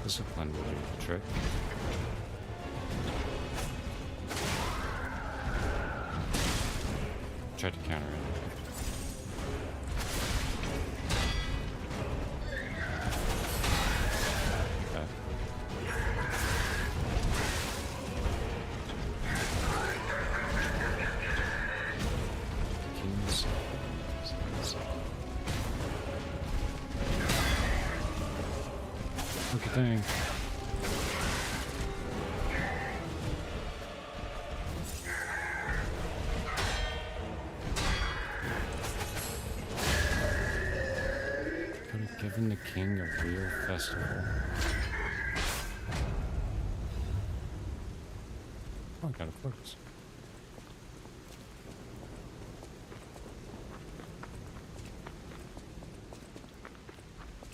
Discipline will do the trick. Try to counter it. thing. Could have given the king a real festival. Oh, I got a focus.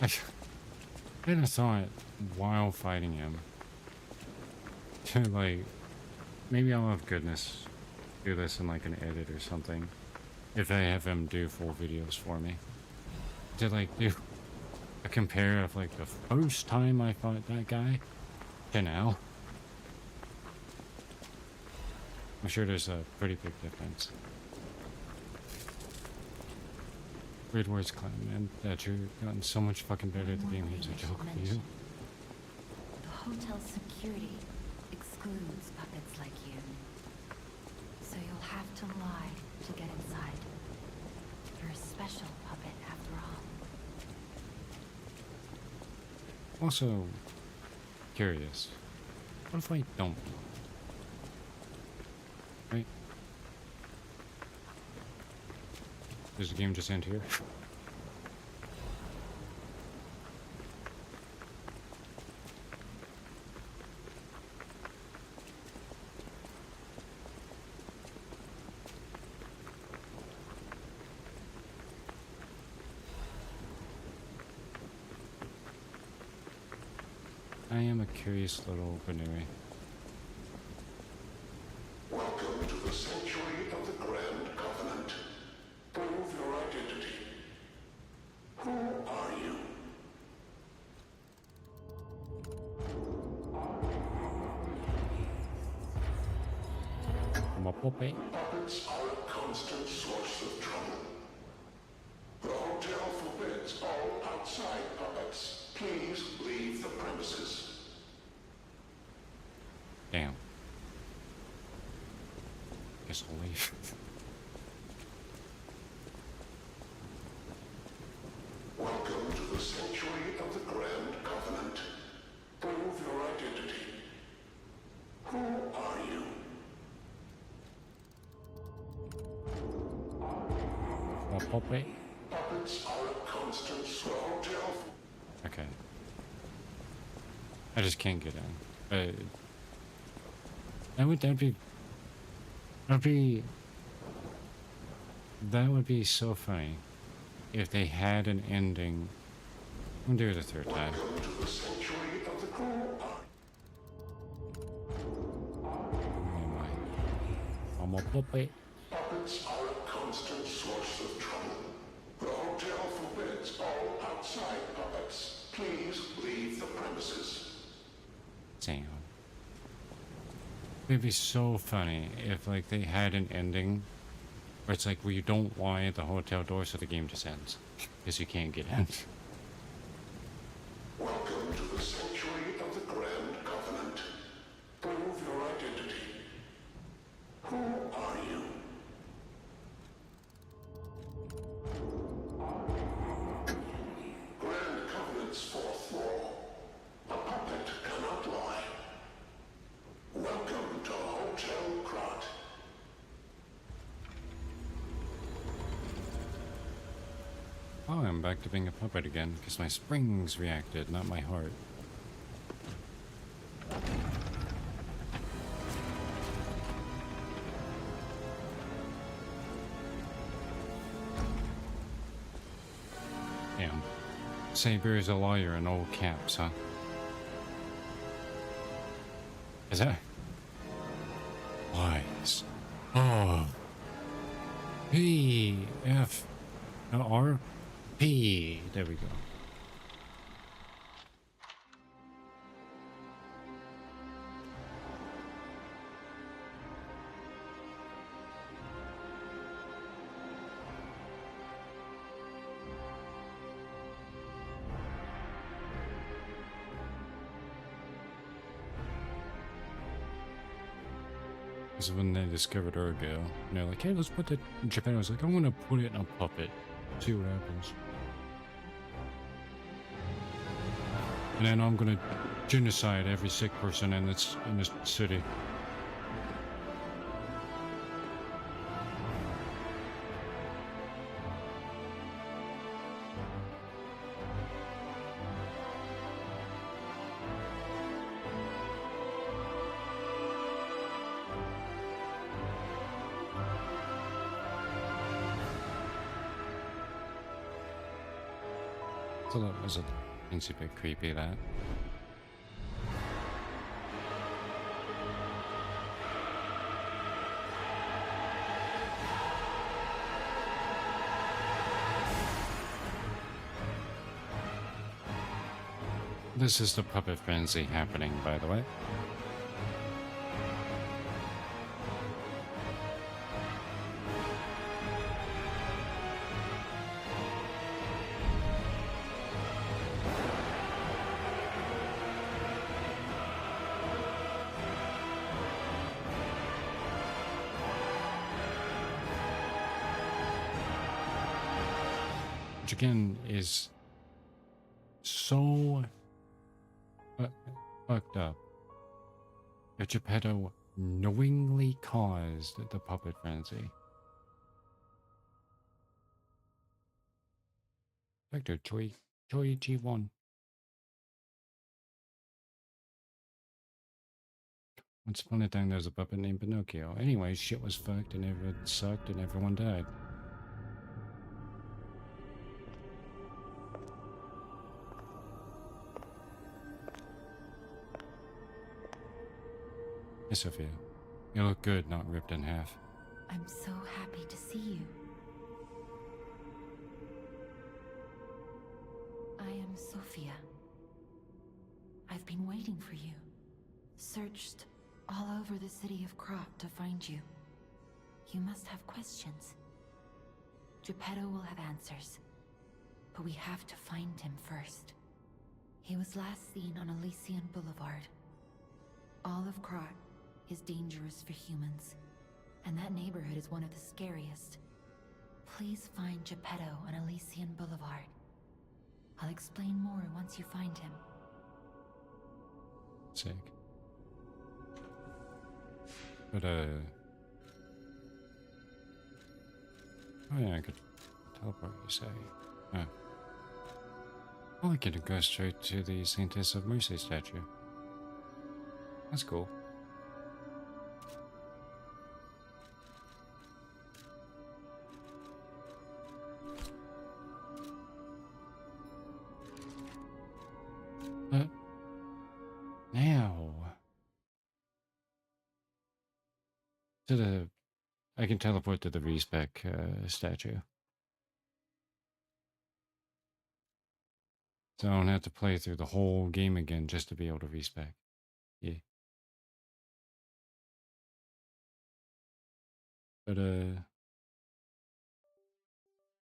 I kind of thought while fighting him to like, maybe I'll have goodness do this in like an edit or something if I have him do full videos for me. To like do a compare of like the first time I fought that guy to now. I'm sure there's a pretty big difference. Weird words, Clown, man. That you've gotten so much fucking better at the game. Here's a joke for you.
The hotel's security excludes puppets like you. So you'll have to lie to get inside. You're a special puppet after all.
Also, curious. What if I don't? Right? Does the game just end here? I am a curious little Benuri.
Welcome to the sanctuary of the Grand Covenant. Prove your identity. Who are you?
I'm a puppet.
Puppets are a constant source of trouble. The hotel forbids all outside puppets. Please leave the premises.
Damn. Guess I'll leave.
Welcome to the sanctuary of the Grand Covenant. Prove your identity. Who are you?
A puppet?
Puppets are a constant hotel.
Okay. I just can't get in. That would be so funny if they had an ending. I'll do it a third time.
Welcome to the sanctuary of the Grand.
I'm a puppet.
Puppets are a constant source of trouble. The hotel forbids all outside puppets. Please leave the premises.
Damn. It'd be so funny if like they had an ending where it's like where you don't lie at the hotel door so the game just ends. Because you can't get in.
Welcome to the sanctuary of the Grand Covenant. Prove your identity. Who are you? Grand Covenant's fourth law. A puppet cannot lie. Welcome to Hotel Krat.
Oh, I'm back to being a puppet again because my springs reacted, not my heart. Damn. Saber is a lawyer in all caps, huh? Is that? Lies. Oh. P. F. R. P. There we go. This is when they discovered Urgo. And they're like, hey, let's put that in Japan. I was like, I'm gonna put it in a puppet. See what happens. And then I'm gonna genocide every sick person in this city. So that was a bit creepy, that. This is the puppet frenzy happening, by the way. Which again is so fucked up. That Geppetto knowingly caused the puppet frenzy. Victor Choi G1. Once upon a time there was a puppet named Pinocchio. Anyway, shit was fucked and everyone sucked and everyone died. Hey, Sophia. You look good, not ripped in half.
I'm so happy to see you. I am Sophia. I've been waiting for you. Searched all over the city of Krat to find you. You must have questions. Geppetto will have answers. But we have to find him first. He was last seen on Elysian Boulevard. All of Krat is dangerous for humans, and that neighborhood is one of the scariest. Please find Geppetto on Elysian Boulevard. I'll explain more once you find him.
Sick. But, oh yeah, I could teleport, you say. Oh. Well, I could go straight to the Saintess of Mercy statue. That's cool. But now to the I can teleport to the respec statue. So I don't have to play through the whole game again just to be able to respec. Yeah. But there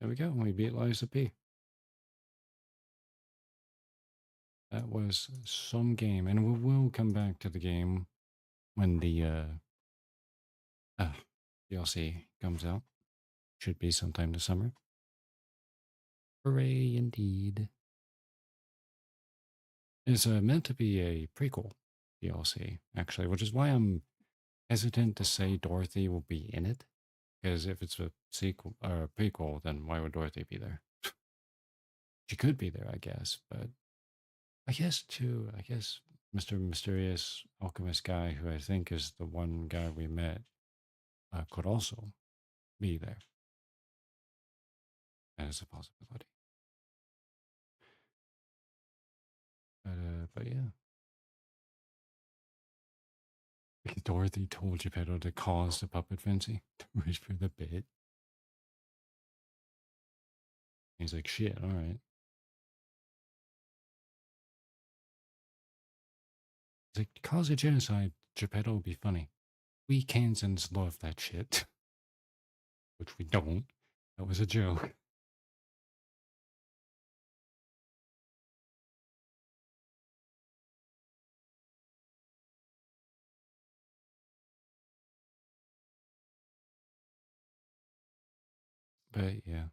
we go. We beat Liza P. That was some game, and we will come back to the game when the DLC comes out. Should be sometime this summer. Hooray, indeed. It's meant to be a prequel DLC, actually, which is why I'm hesitant to say Dorothy will be in it. Because if it's a sequel or a prequel, then why would Dorothy be there? She could be there, I guess, but I guess Mr. Mysterious Alchemist guy, who I think is the one guy we met, could also be there. That is a possibility. But yeah. Because Dorothy told Geppetto to cause the puppet frenzy to reach for the bit. He's like, shit, alright. He's like, cause a genocide, Geppetto will be funny. We Kansans love that shit. Which we don't. That was a joke. But yeah.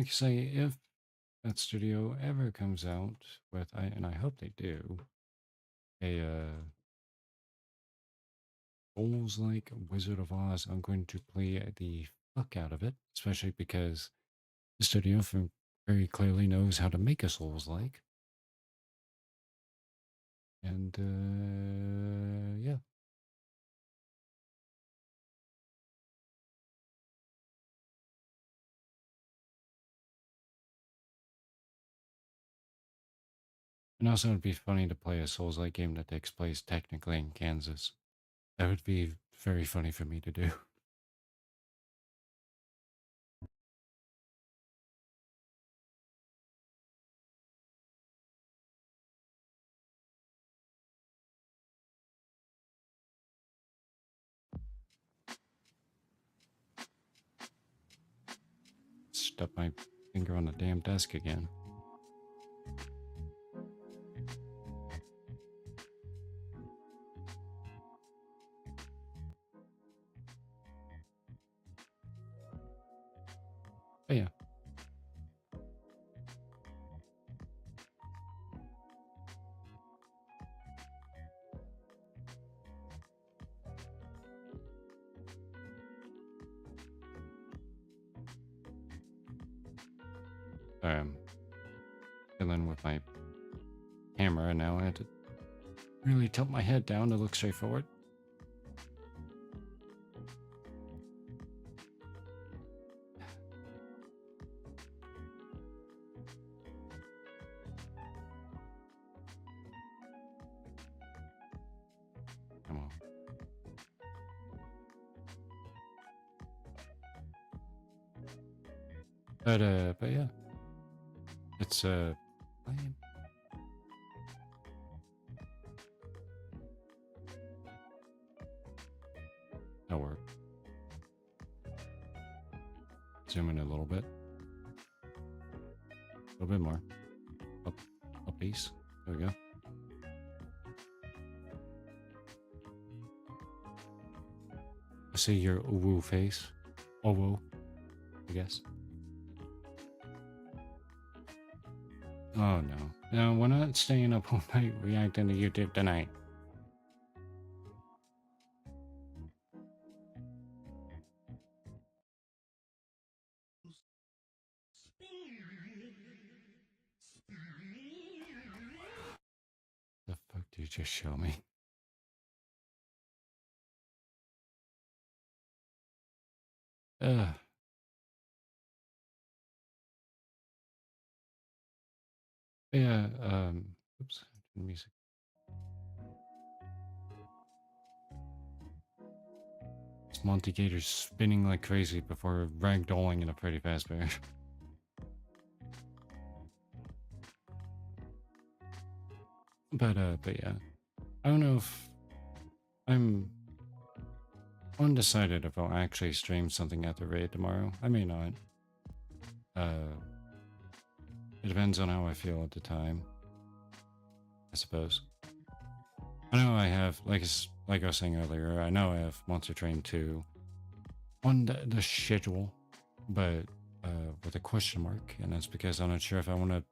like I say, if that studio ever comes out with, and I hope they do, a Souls-like Wizard of Oz, I'm going to play the fuck out of it, especially because the studio very clearly knows how to make a Souls-like. And, yeah. And also, it'd be funny to play a Souls-like game that takes place technically in Kansas. That would be very funny for me to do. Stuck my finger on the damn desk again. But yeah. Fiddling with my camera, and now I had to really tilt my head down to look straight forward. Come on. But yeah. It's, that'll work. Zoom in a little bit. A little bit more. Up piece. There we go. I see your uwu face. Owo, I guess. Oh no. No, we're not staying up all night reacting to YouTube tonight. The fuck did you just show me? Yeah, oops, music. This Monty Gator's spinning like crazy before ragdolling in a pretty fast bear. But yeah. I don't know if I'm undecided if I'll actually stream something at the raid tomorrow. I may not. It depends on how I feel at the time, I suppose. I know I have, like I was saying earlier, I know I have Monster Train 2 on the schedule, but with a question mark, and that's because I'm not sure if I want to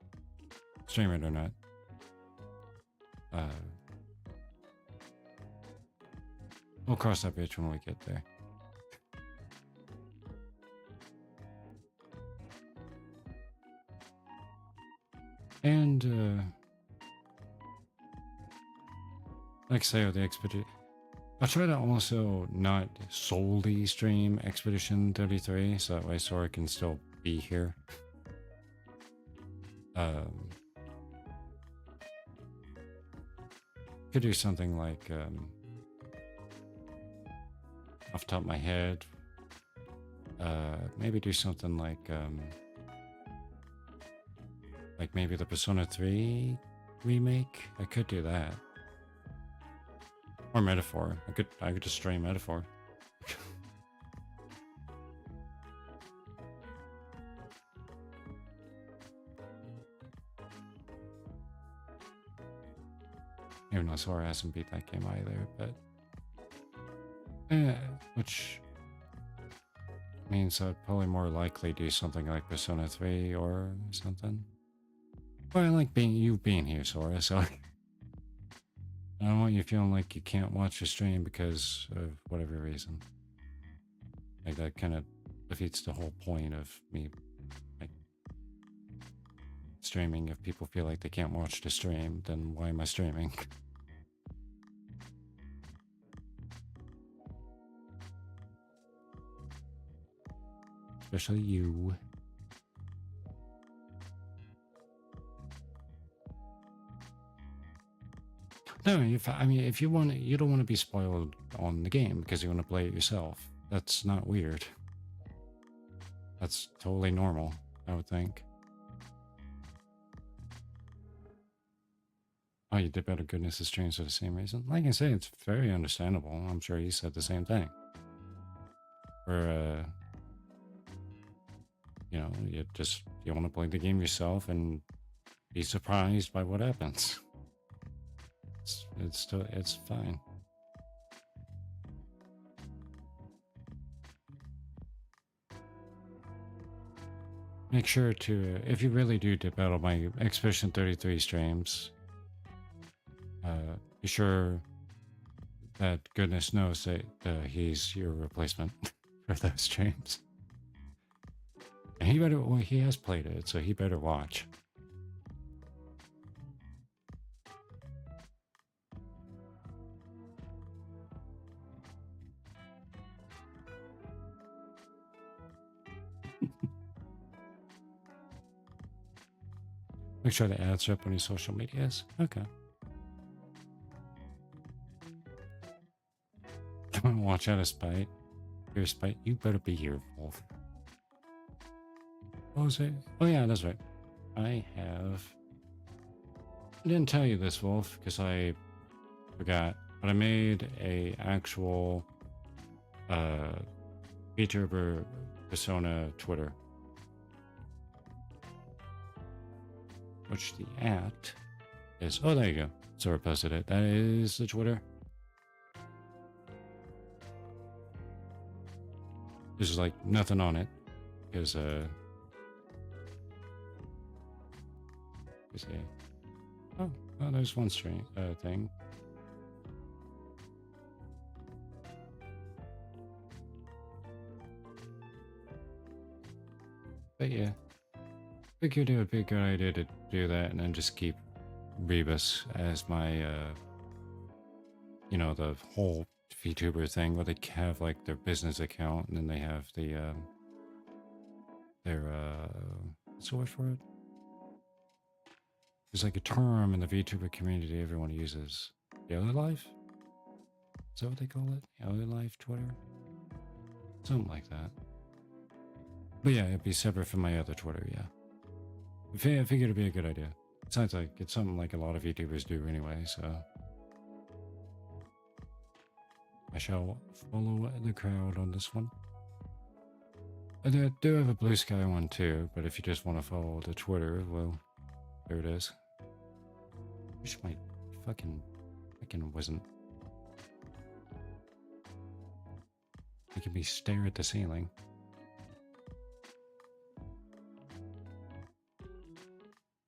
stream it or not. We'll cross that bridge when we get there. And, like I say, with the Expedition, I'll try to also not solely stream Expedition 33, so that way Sora can still be here. Could do something like, off the top of my head, maybe do something like maybe the Persona 3 remake. I could do that. Or Metaphor. I could just stream Metaphor. Even though Sora hasn't beat that game either, but which means I'd probably more likely do something like Persona 3 or something. But I like you being here, Sora, so I don't want you feeling like you can't watch the stream because of whatever reason. Like, that kind of defeats the whole point of me, like, streaming. If people feel like they can't watch the stream, then why am I streaming? Especially you. No, if you want, you don't want to be spoiled on the game because you want to play it yourself. That's not weird. That's totally normal, I would think. Oh, you dip out of goodness of streams for the same reason? Like I say, it's very understandable. I'm sure he said the same thing. Or, you know, you want to play the game yourself and be surprised by what happens. It's fine. Make sure to, if you really do dip out of my Expedition 33 streams, be sure that goodness knows that he's your replacement for those streams. And he has played it, so he better watch. Make sure the ads are up on your social medias. Okay. Watch out of spite. Your spite, you better be here, Wolf. What was it? Oh yeah, that's right. I didn't tell you this, Wolf, because I forgot. But I made a actual VTuber Persona Twitter. Which the @ is, oh, there you go. Sora posted it. That is the Twitter. There's like nothing on it because oh, there's one string thing. But yeah, I figured it would be a good idea to do that and then just keep Rebus as my, you know, the whole VTuber thing where they have like their business account and then they have the, their, what's the word for it? There's like a term in the VTuber community everyone uses. Daily life? Is that what they call it? Daily life Twitter? Something like that. But yeah, it'd be separate from my other Twitter, yeah. I figured it'd be a good idea. It sounds like it's something like a lot of VTubers do anyway, so. I shall follow the crowd on this one. I do have a Blue Sky one too, but if you just want to follow the Twitter, well, there it is. Wish my fucking wasn't making me stare at the ceiling.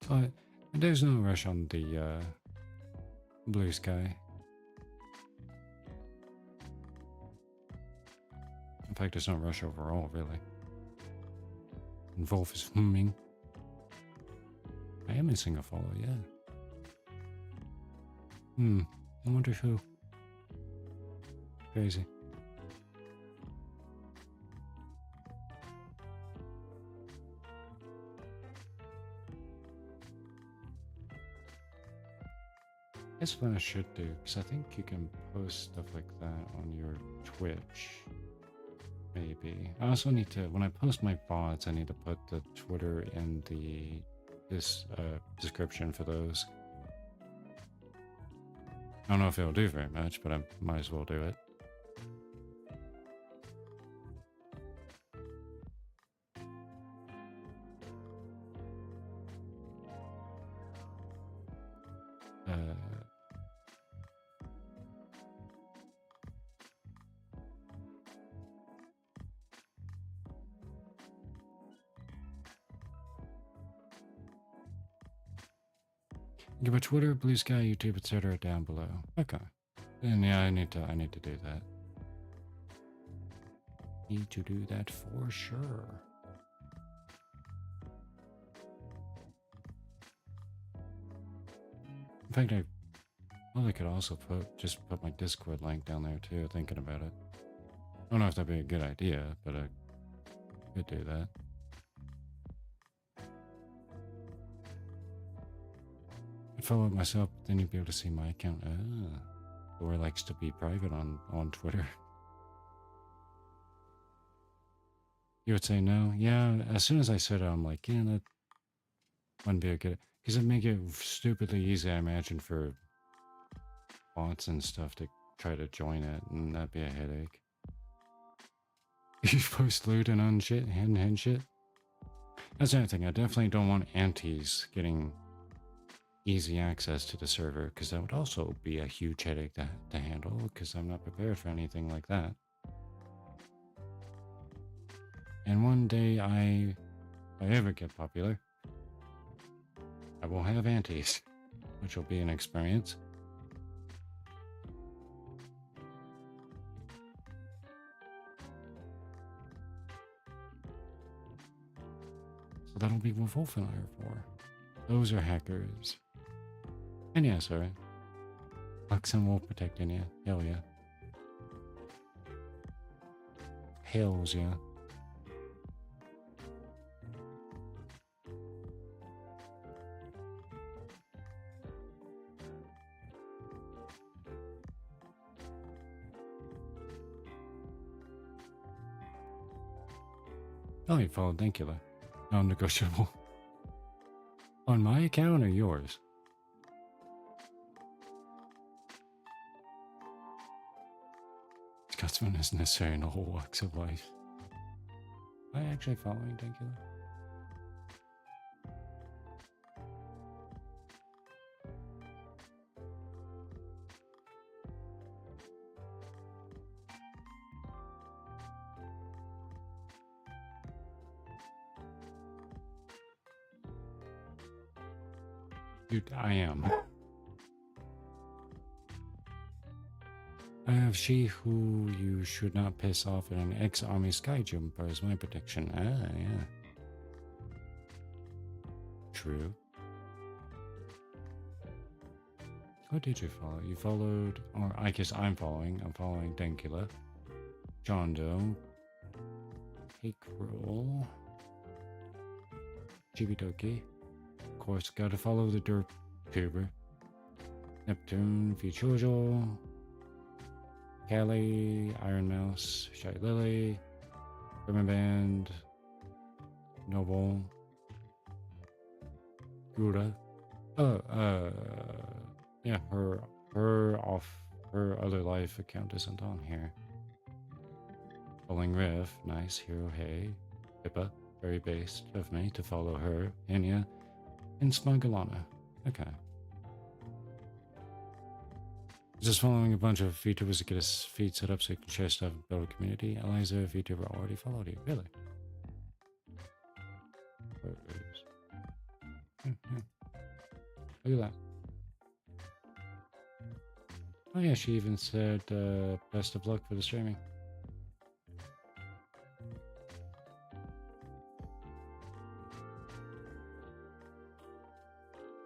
But there's no rush on the Blue Sky. In fact, there's no rush overall, really. And Wolf is humming. I am missing a follow, yeah. I wonder who. Crazy. That's what I should do, because I think you can post stuff like that on your Twitch. Maybe. I also need to, when I post my VODs, I need to put the Twitter in this description for those. I don't know if it'll do very much, but I might as well do it. Give a Twitter, Blue Sky, YouTube, etc. down below. Okay. Then yeah, I need to do that. Need to do that for sure. In fact, I probably could also just put my Discord link down there too, thinking about it. I don't know if that'd be a good idea, but I could do that. I'd follow it myself, but then you'd be able to see my account. Or likes to be private on Twitter. You would say no? Yeah, as soon as I said it, I'm like, yeah, that wouldn't be a good... Because it'd make it stupidly easy, I imagine, for bots and stuff to try to join it, and that'd be a headache. You post loot and on shit, hand shit. That's another thing. I definitely don't want antis getting easy access to the server, because that would also be a huge headache to handle, because I'm not prepared for anything like that. And one day if I ever get popular, I will have antis, which will be an experience. So that'll be what Wolfen and I are for. Those are hackers. And yeah, sorry. Luxon will protect you. Hell yeah. Hells yeah. Oh, you followed Dankula. Non-negotiable. On my account or yours? Scotsman is necessary in all walks of life. Am I actually following Dankula? Dude, I am. I have she who you should not piss off in an ex-army sky jumper is my prediction. Ah, yeah. True. What did you follow? You followed, or I guess I'm following Dankula, John Doe, Cake Roll, Chibidoki. Of course, gotta follow the Derp Tuber, Neptune, Vichojo, Callie, Iron Mouse, Shy Lily, German Band, Noble, Gura. Yeah, her other life account isn't on here. Bowling Riff, nice. Hero Hey, Pippa, very based of me to follow her. Enya, and Smugalana. Okay. Just following a bunch of VTubers to get his feed set up so you can share stuff and build a community. Eliza, VTuber, already followed you. Really? Where is... Look at that. Oh yeah, she even said best of luck for the streaming.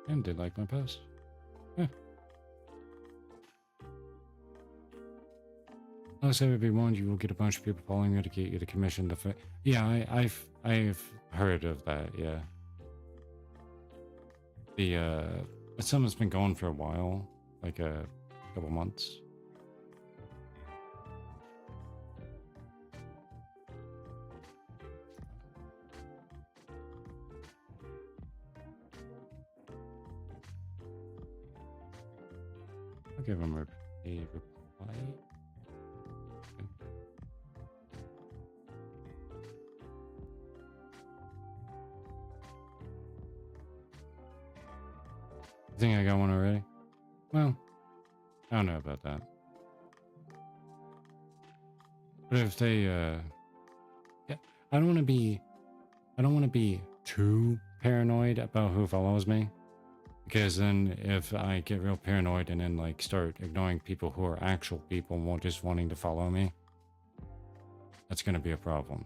And did like my post. Yeah. I'll say if you want, you will get a bunch of people following you to get you to commission the yeah, I've heard of that, yeah. It's something that's been going for a while, like a couple months. I'll give him a reply. You think I got one already? Well, I don't know about that. But if they, yeah, I don't want to be too paranoid about who follows me. Because then if I get real paranoid and then like start ignoring people who are actual people and just wanting to follow me, that's going to be a problem.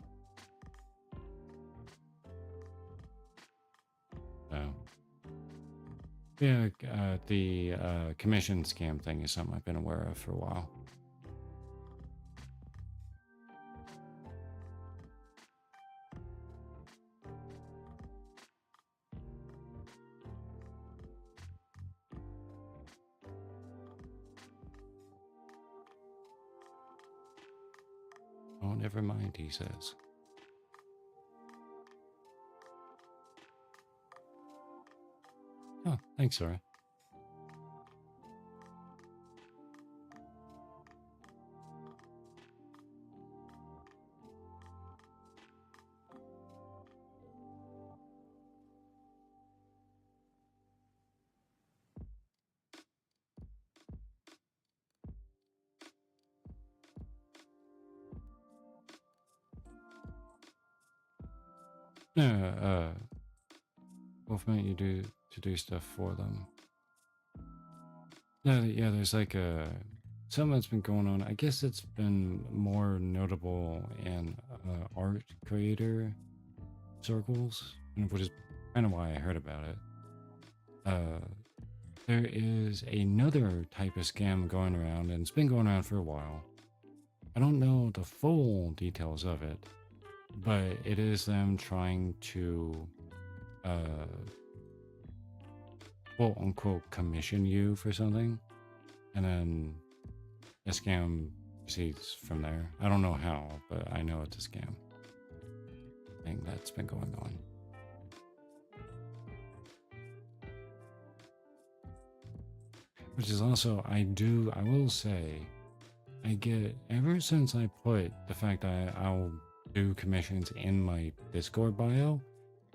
So, yeah, the commission scam thing is something I've been aware of for a while. Oh, never mind, he says. Oh, thanks, Sarah. No, Wolf meant you to do stuff for them. No, yeah, there's like something that's been going on. I guess it's been more notable in art creator circles, which is kind of why I heard about it. There is another type of scam going around, and it's been going around for a while. I don't know the full details of it, but it is them trying to quote unquote commission you for something, and then a scam proceeds from there. I don't know how, but I know it's a scam thing that's been going on. Which is also, I will say, I get, ever since I put the fact that I'll do commissions in my Discord bio,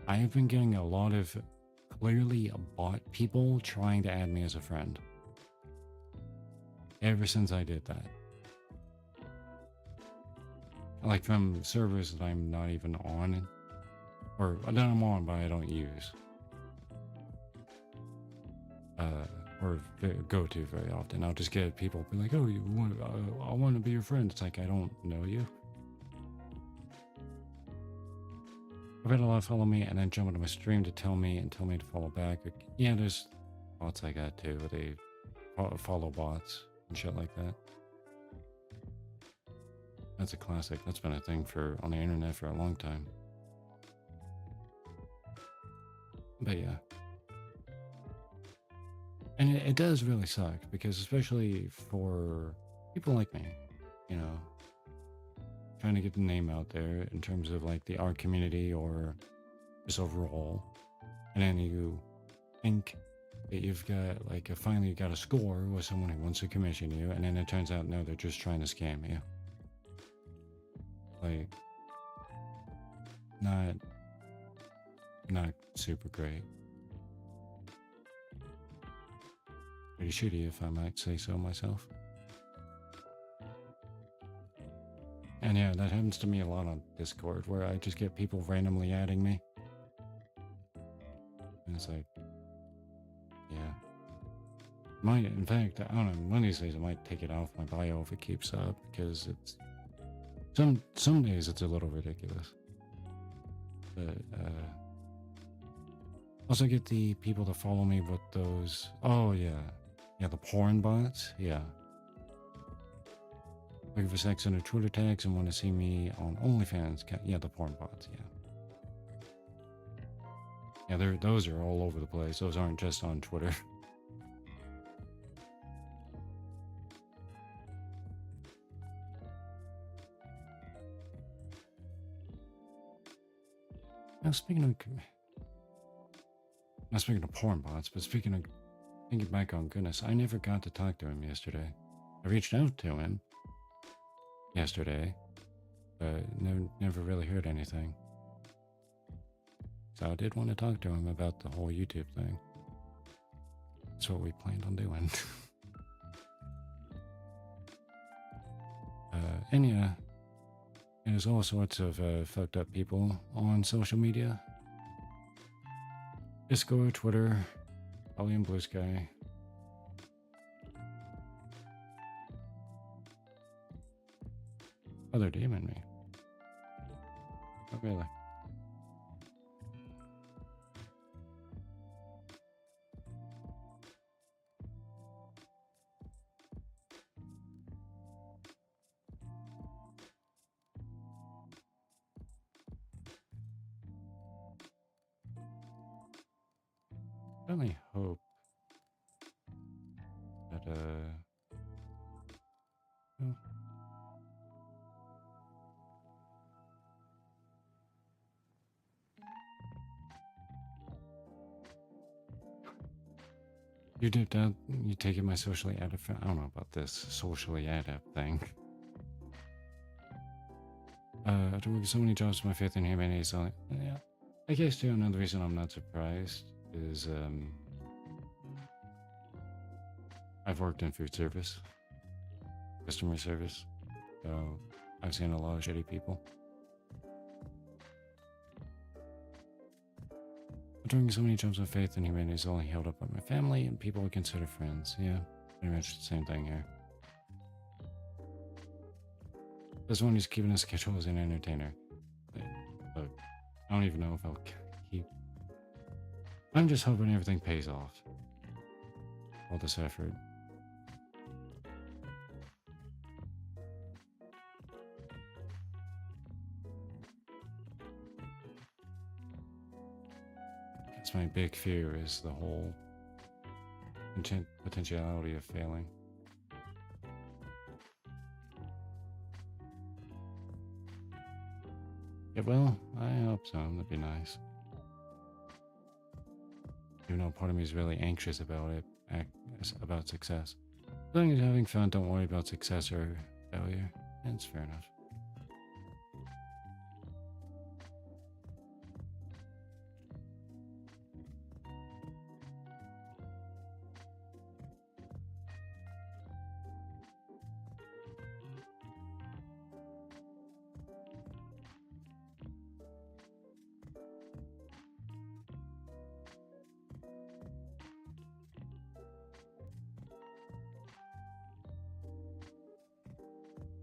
I have been getting a lot of clearly bot people trying to add me as a friend. Ever since I did that. Like from servers that I'm not even on, or that I'm on but I don't use. Or go to very often. I'll just get people be like, oh, I want to be your friend. It's like, I don't know you. I've had a lot follow me and then jump into my stream to tell me to follow back. Yeah, there's bots like that too. They follow bots and shit like that. That's a classic. That's been a thing on the internet for a long time. But yeah. And it does really suck, because especially for people like me, you know, trying to get the name out there in terms of like the art community or just overall, and then you think that you've got like finally you got a score with someone who wants to commission you, and then it turns out no, they're just trying to scam you. Like, not super great. Pretty shitty, if I might say so myself. And yeah, that happens to me a lot on Discord, where I just get people randomly adding me. And it's like, yeah. In fact, I don't know, one of these days I might take it off my bio if it keeps up, because it's, some days it's a little ridiculous. But, also get the people to follow me with those, oh yeah. Yeah, the porn bots, yeah. Looking for sex under Twitter tags and want to see me on OnlyFans. Yeah, the porn bots, yeah. Yeah, those are all over the place. Those aren't just on Twitter. Now, not speaking of porn bots, but speaking of thinking back on goodness, I never got to talk to him yesterday. I reached out to him yesterday, but never really heard anything. So I did want to talk to him about the whole YouTube thing. That's what we planned on doing. And yeah, there's all sorts of fucked up people on social media. Discord, Twitter, Probably in Blue Sky. Oh, they're demon me. Oh, really? I only hope that, well, you did that, you taking my socially adept, I don't know about this socially adept thing. After working so many jobs, my faith in humanity is only, yeah. I guess too, another reason I'm not surprised is, I've worked in food service, customer service, so I've seen a lot of shitty people. Doing so many jobs of faith in humanity is only held up by my family and people I consider friends. Yeah, pretty much the same thing here. This one who's keeping a schedule as an entertainer. Look, I don't even know if I'll keep. I'm just hoping everything pays off. All this effort. That's my big fear, is the whole potentiality of failing. Yeah, well, I hope so. That'd be nice. Even though part of me is really anxious about it, about success. As long as you're having fun, don't worry about success or failure. That's fair enough.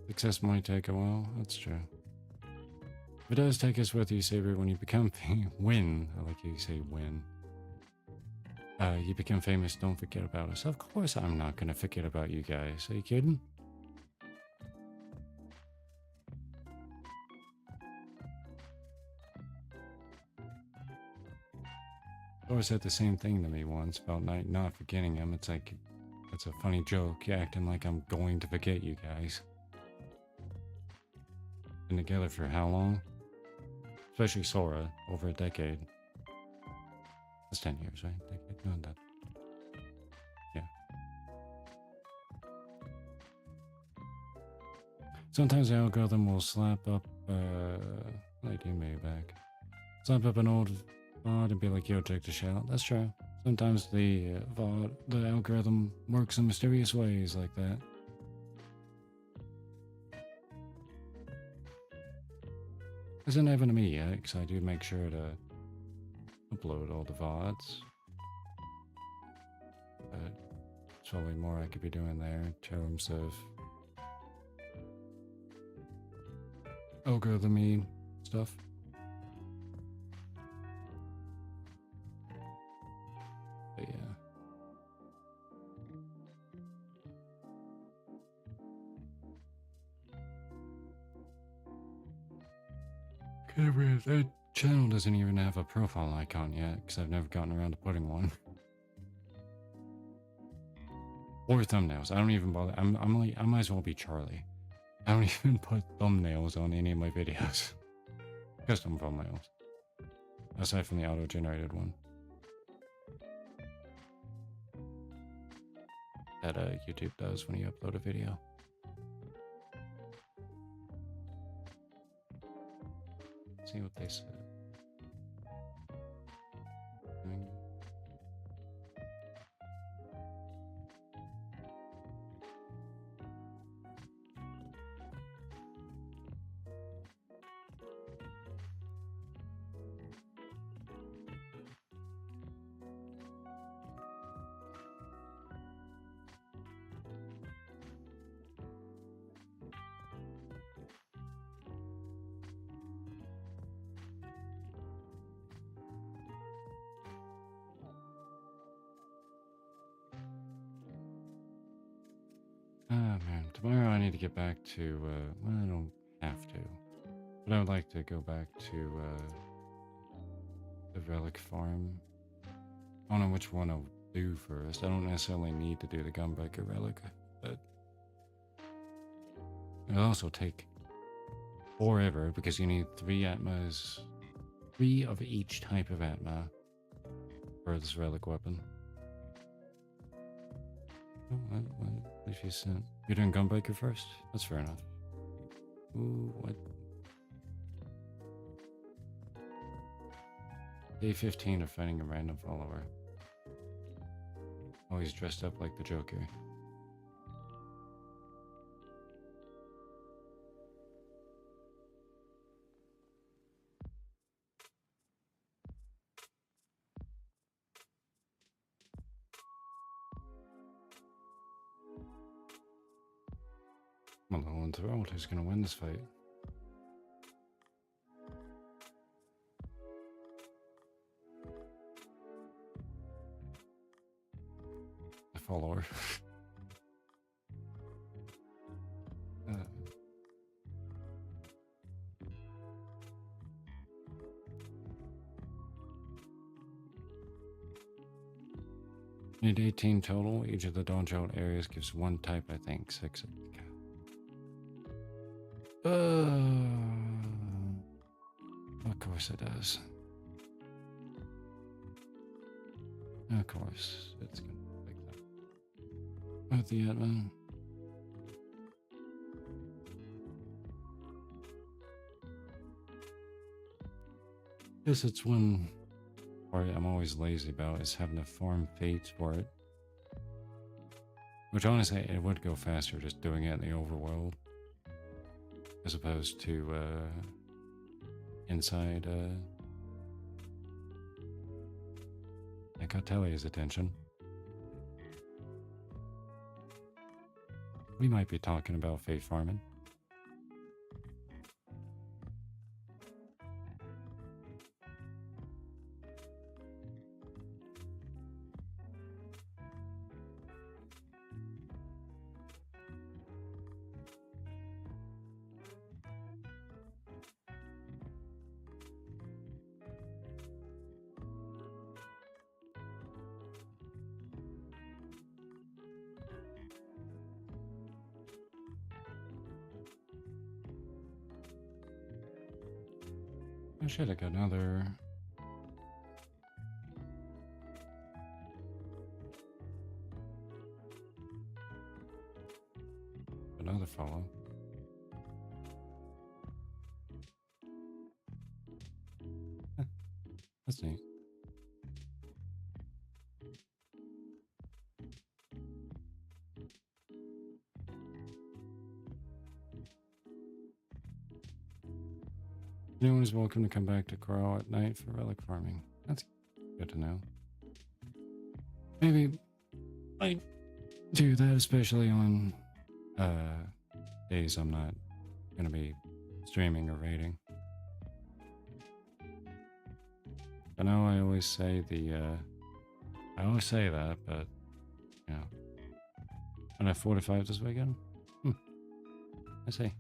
Success might take a while, that's true. If it does, take us with you, Saber. When you become win, I like how you say win. You become famous, don't forget about us. Of course I'm not gonna forget about you guys. Are you kidding? Laura said the same thing to me once about not forgetting him. It's like, it's a funny joke, acting like I'm going to forget you guys. Been together for how long? Especially Sora, over a decade. That's 10 years, right? Decade? No, that. Yeah. Sometimes the algorithm will slap up, Lady Mayback. Slap up an old VOD and be like, yo, check this out. That's true. Sometimes the VOD, the algorithm works in mysterious ways like that. Hasn't happened to me yet, because I do make sure to upload all the VODs. But there's probably more I could be doing there in terms of algorithm-y stuff. But yeah. That channel doesn't even have a profile icon yet, because I've never gotten around to putting one. Or thumbnails. I don't even bother. I might as well be Charlie. I don't even put thumbnails on any of my videos. Custom thumbnails. Aside from the auto-generated one. That YouTube does when you upload a video. Let's see what they said. Ah, man. Tomorrow I need to get back to, well, I don't have to. But I would like to go back to, the relic farm. I don't know which one I'll do first. I don't necessarily need to do the Gunbreaker relic, but it'll also take forever because you need 3 Atmas, 3 of each type of Atma for this relic weapon. Oh, what if you sent? You're doing Gunbreaker first? That's fair enough. Ooh, what? Day 15 of fighting a random follower. Oh, he's dressed up like the Joker. Well, no one's around. Who's gonna win this fight? The follower. Need 18 total. Each of the don't areas gives 1 type, I think. 6. Of course it does. Of course, it's gonna pick that. At the admin. Guess it's one part I'm always lazy about is having to farm fates for it. Which honestly, it would go faster just doing it in the overworld. As opposed to, inside, I got Telly's attention. We might be talking about fate farming. I should have got another. Another follow. That's neat. Anyone is welcome to come back to Corral at night for relic farming. That's good to know. Maybe I do that, especially on days I'm not going to be streaming or raiding. I know I always say I always say that, but, you know. And I have 4 to 5 this weekend? I see.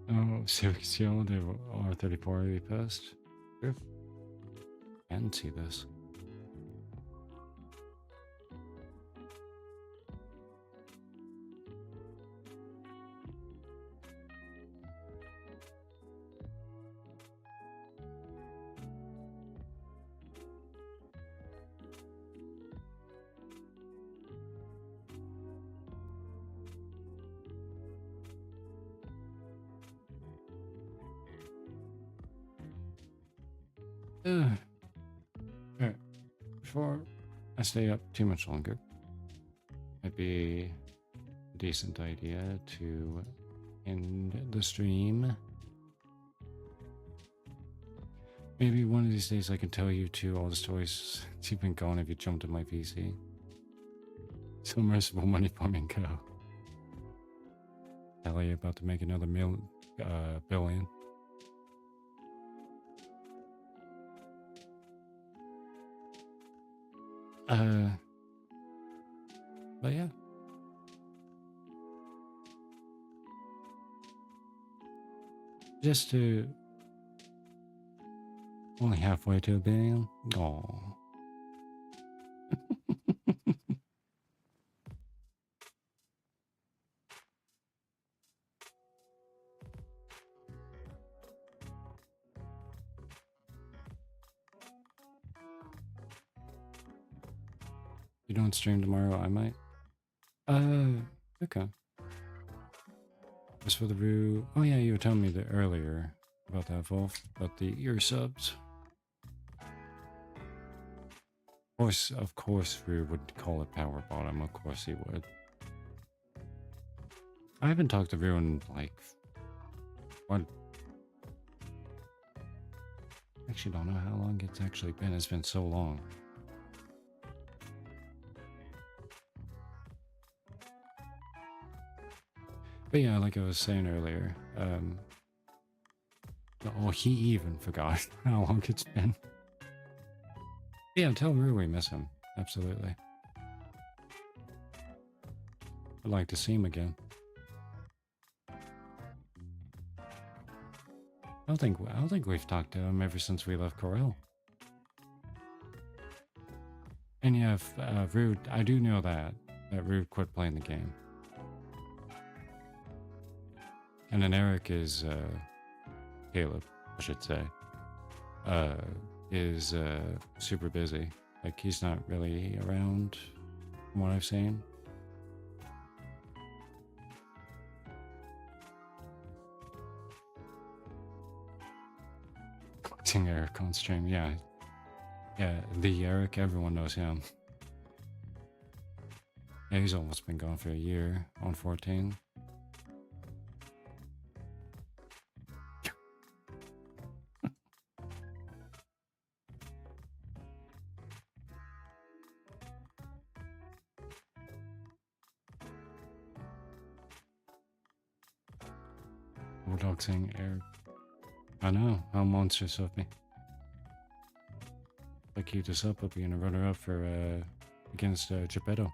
Oh, Selección de R34 post. Sure. I didn't see this. Alright, before I stay up too much longer, might be a decent idea to end the stream. Maybe one of these days I can tell you two all the stories you've been gone if you jumped in my PC. So merciful money farming go. LA about to make another billion. But yeah. Just to only halfway to a billion. Aww. You don't stream tomorrow, I might. Okay. As for the Rue, oh yeah, you were telling me that earlier about that, Wolf, about the ear subs. Of course, Rue would call it power bottom. Of course he would. I haven't talked to Rue in like what? Actually, don't know how long it's actually been. It's been so long. But yeah, like I was saying earlier, oh, he even forgot how long it's been. Yeah, tell Rue we miss him. Absolutely. I'd like to see him again. I don't think we've talked to him ever since we left Corel. And yeah, Rue, I do know that Rue quit playing the game. And then Eric is, Caleb, I should say, is super busy. Like, he's not really around from what I've seen. Collecting Eric on stream, yeah. Yeah, the Eric, everyone knows him. Yeah, he's almost been gone for a year on 14. Bulldog saying Eric. I know, how monstrous of me. If I keep this up, I'll be in a runner-up for, against, Geppetto.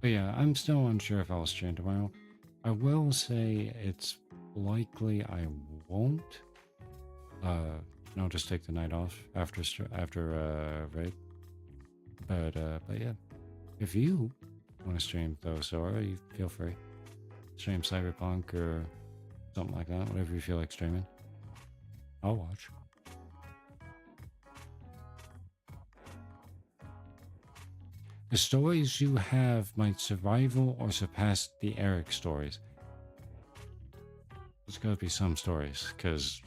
But yeah, I'm still unsure if I'll stream tomorrow. I will say it's likely I won't. I'll just take the night off after raid. But yeah, if you want to stream though, Sora, you feel free. Stream Cyberpunk or something like that, whatever you feel like streaming. I'll watch. The stories you have might survival or surpass the Eric stories. There's gotta be some stories, because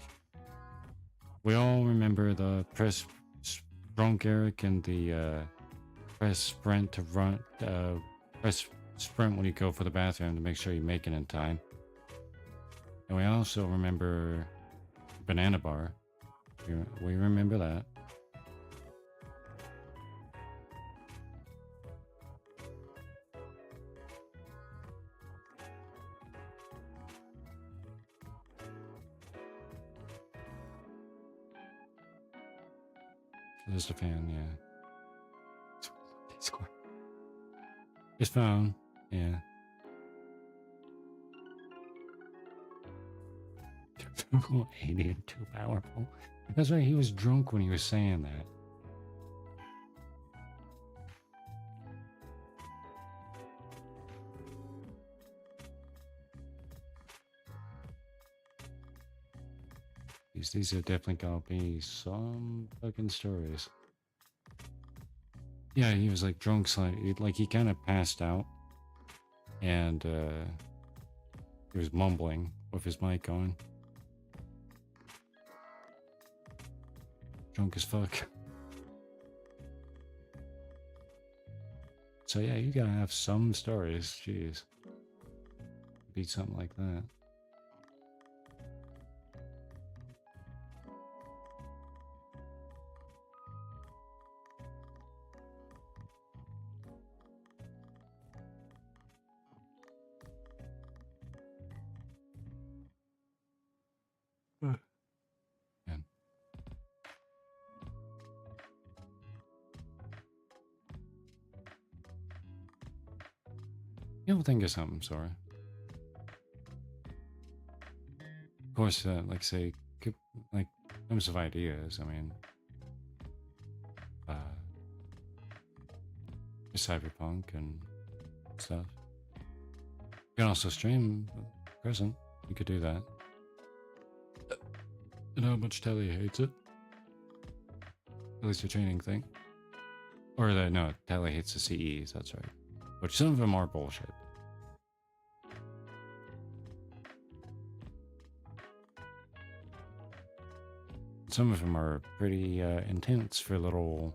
we all remember the press drunk Eric and the press sprint to run, press sprint when you go for the bathroom to make sure you make it in time. And we also remember Banana Bar. We remember that. There's the fan, yeah. It's found, yeah. Alien too powerful. That's right, he was drunk when he was saying that. Jeez, these are definitely gonna be some fucking stories. Yeah, he was like drunk, like he kind of passed out, and he was mumbling with his mic on. Drunk as fuck. So yeah, you gotta have some stories. Jeez, beat something like that. Man. You'll think of something, sorry. Of course, like say, like, in terms of ideas, I mean, Cyberpunk and stuff. You can also stream present. You could do that. And how much Telly hates it. At least the training thing. Or no, Telly hates the CEs, that's right. Which some of them are bullshit. Some of them are pretty intense for little,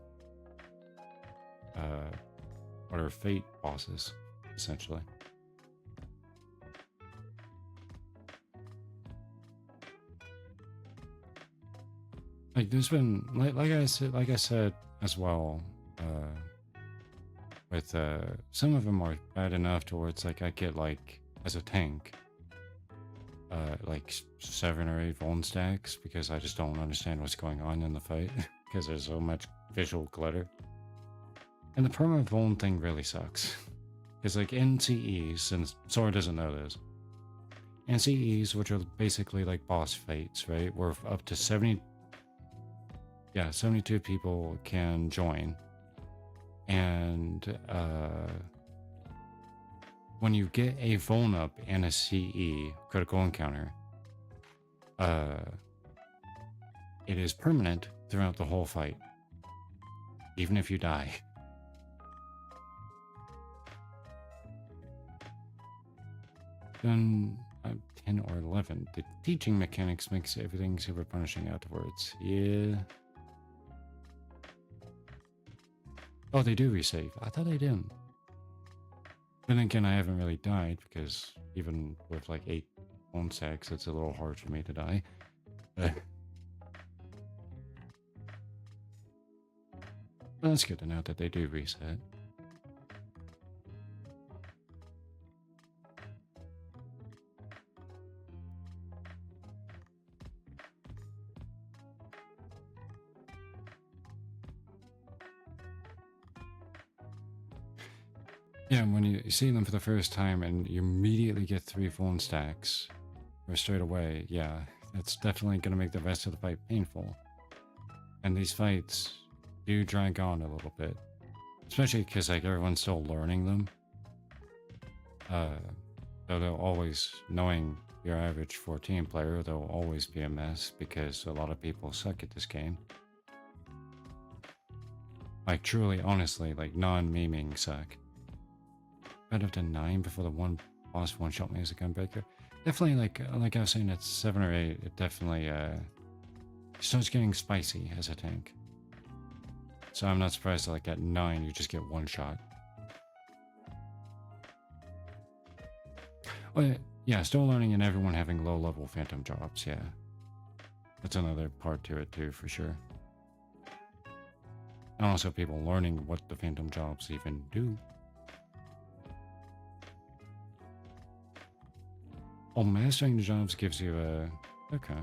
what are fate bosses, essentially. Like there's been, like I said as well, with some of them are bad enough towards like I get like as a tank. Like 7 or 8 Vuln stacks because I just don't understand what's going on in the fight because there's so much visual glitter. And the perma Vuln thing really sucks. Because like NCEs, and Sora doesn't know this, NCEs, which are basically like boss fights, right? Where up to 72 people can join. And when you get a Vuln up and a CE, critical encounter, it is permanent throughout the whole fight, even if you die. Then 10 or 11, the teaching mechanics makes everything super punishing afterwards. Yeah. Oh, they do resave. I thought they didn't. Then again, I haven't really died because even with like 8 Vuln stacks, it's a little hard for me to die. But that's good to know that they do reset. Yeah, when you see them for the first time and you immediately get 3 Vuln stacks, or straight away, yeah, that's definitely going to make the rest of the fight painful. And these fights do drag on a little bit, especially because like everyone's still learning them. So they'll always, knowing your average 14 player, they'll always be a mess because a lot of people suck at this game. Like truly, honestly, like non-memeing suck. I'd have done 9 before the one boss one-shot me as a gunbreaker. Definitely, like I was saying, at 7 or 8, it definitely starts getting spicy as a tank. So I'm not surprised that like at 9 you just get one shot. Well, yeah, still learning and everyone having low-level phantom jobs, yeah. That's another part to it too, for sure. And also people learning what the phantom jobs even do. Well, mastering the jobs gives you a... Okay.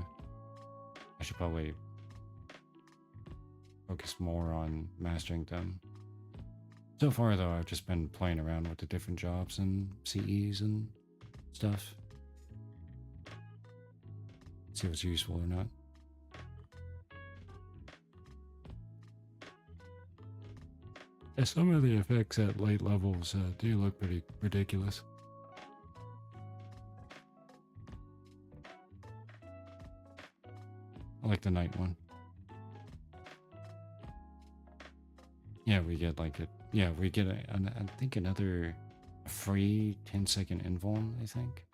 I should probably focus more on mastering them. So far, though, I've just been playing around with the different jobs and CEs and stuff. See if it's useful or not. Yeah, some of the effects at late levels do look pretty ridiculous. I like the night one. Yeah, we get like a, yeah, we get I think another free 10-second invuln, I think.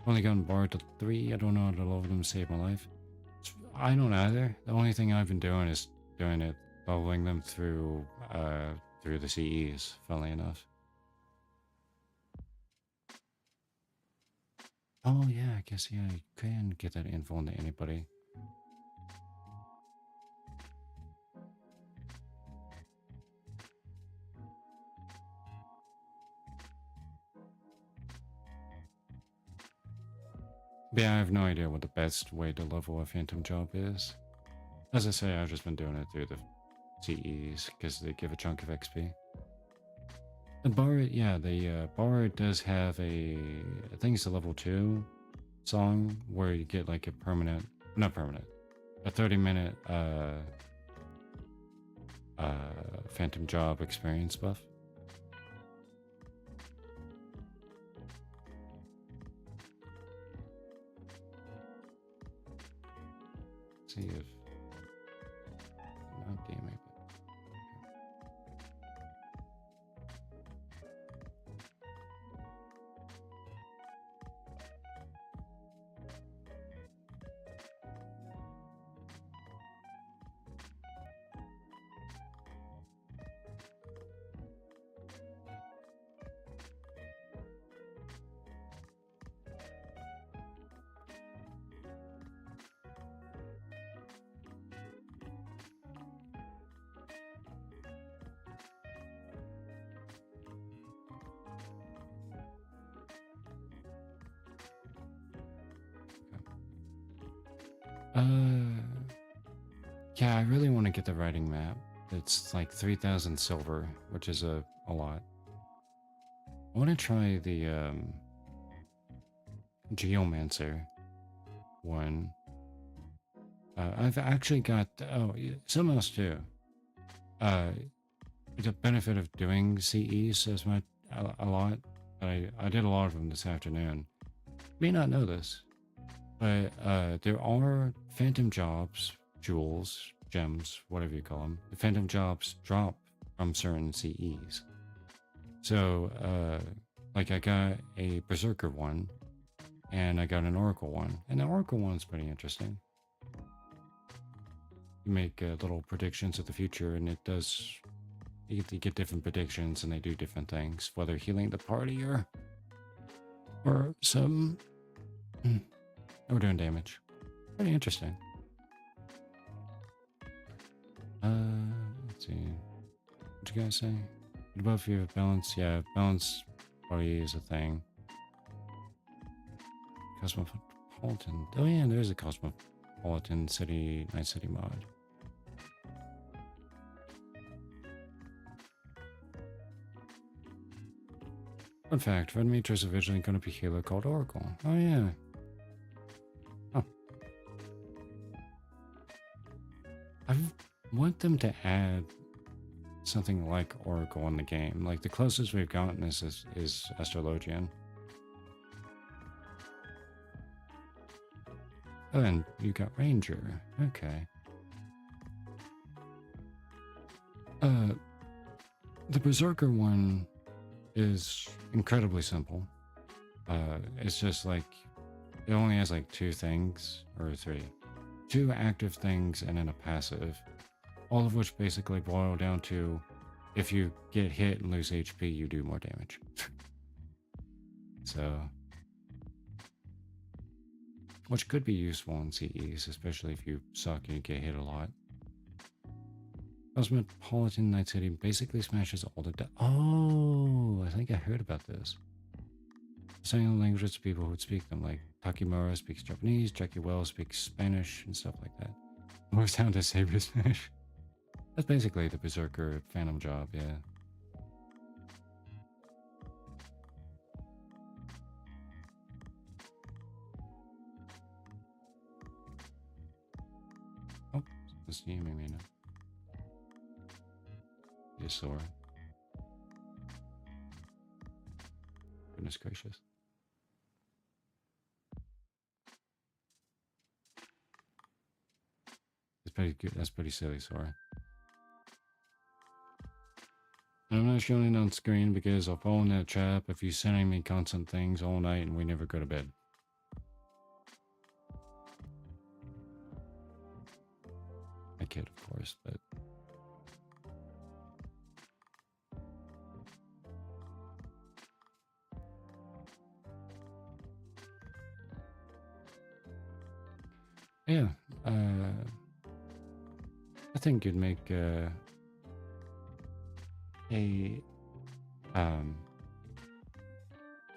Only gotten barred to 3. I don't know how to level them to save my life. I don't either. The only thing I've been doing is doing it, leveling them through the CEs, funnily enough. Oh yeah, I guess yeah, you can get that info into anybody. But yeah, I have no idea what the best way to level a Phantom Job is. As I say, I've just been doing it through the CEs because they give a chunk of XP. The Bard, yeah, the Bard does have I think it's a level 2 song where you get like a permanent, not permanent, a 30-minute Phantom Job experience buff. See if not gaming. Yeah, I really want to get the writing map. It's like 3,000 silver, which is a lot. I want to try the Geomancer one. I've actually got, oh, something else too. The benefit of doing CEs as much, a lot. I did a lot of them this afternoon. May not know this, but there are Phantom Jobs, jewels, gems, whatever you call them. The Phantom Jobs drop from certain CEs. So, like I got a Berserker one, and I got an Oracle one, and the Oracle one's pretty interesting. You make little predictions of the future, and it does. You get different predictions, and they do different things, whether healing the party or some or doing damage. Pretty interesting. Let's see. What you guys say? What about if you have balance? Yeah, balance party is a thing. Cosmopolitan. Oh yeah, there's a Cosmopolitan City, Night City mod. Fun fact, Red Mage was originally going to be a healer called Oracle. Oh yeah. Oh. I want them to add something like Oracle in the game. Like the closest we've gotten is Astrologian. Oh, and you got Ranger. Okay. The Berserker one is incredibly simple. It's just like, it only has like 2 things, or 3. 2 active things and then a passive. All of which basically boil down to, if you get hit and lose HP, you do more damage. So, which could be useful in CEs, especially if you suck and you get hit a lot. Cosmopolitan Night City basically smashes all the oh, I think I heard about this. Saying languages to people who would speak them, like Takimura speaks Japanese, Jackie Wells speaks Spanish, and stuff like that. Moves down to Saber Smash. That's basically the Berserker Phantom Job, yeah. Oh, this game I mean. Yes, Sora. Goodness gracious. pretty good. That's pretty silly, Sora. I'm not showing it on screen because I'll fall in that trap if you're sending me constant things all night and we never go to bed. I kid, of course, but... Yeah, I think you'd make a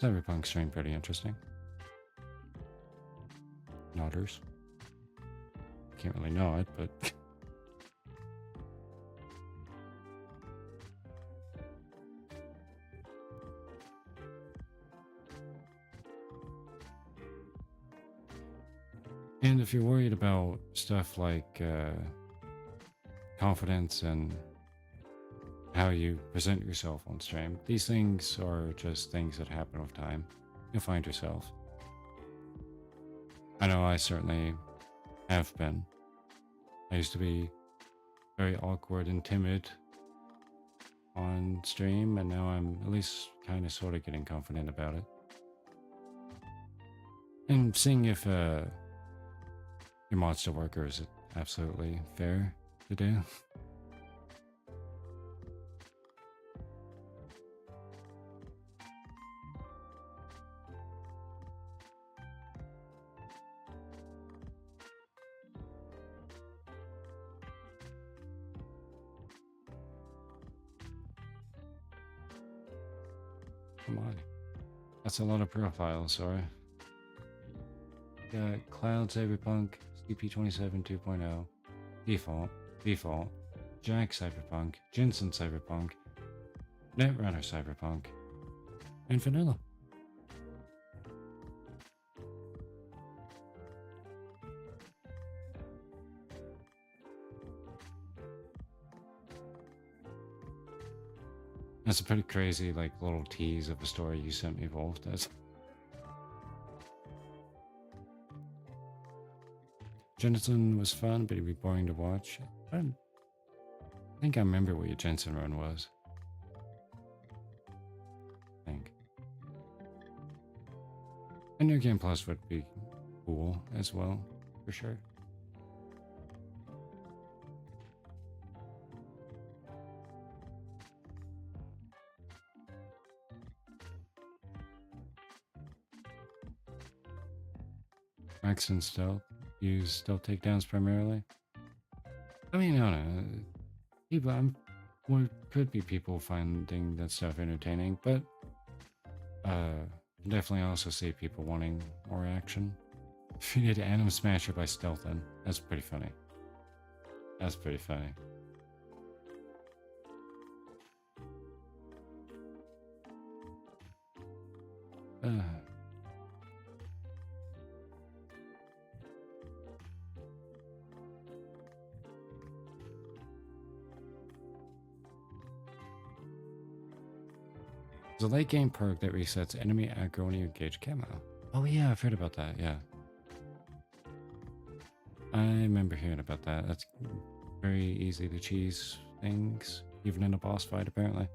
Cyberpunk stream pretty interesting. Nodders. Can't really know it, but and if you're worried about stuff like confidence and how you present yourself on stream, these things are just things that happen with time. You'll find yourself. I know I certainly have been. I used to be very awkward and timid on stream, and now I'm at least kind of sort of getting confident about it. And seeing if your monster worker is absolutely fair to do. Come on. That's a lot of profiles, sorry. Got Cloud Cyberpunk, CP27 2.0, Default, Jack Cyberpunk, Jensen Cyberpunk, Netrunner Cyberpunk, and Vanilla. That's a pretty crazy, like, little tease of a story you sent me, Wolf. That's... Jensen was fun, but he'd be boring to watch. I think I remember what your Jensen run was. I think. And New Game Plus would be cool as well, for sure. Max and Stealth. Use stealth takedowns primarily. I mean, I don't know. People, could be people finding that stuff entertaining, but definitely also see people wanting more action. If you did Anim Smasher by Stealth, then that's pretty funny. That's pretty funny. There's a late game perk that resets enemy aggro when you engage camo. Oh yeah, I've heard about that, yeah. I remember hearing about that. That's very easy to cheese things, even in a boss fight apparently.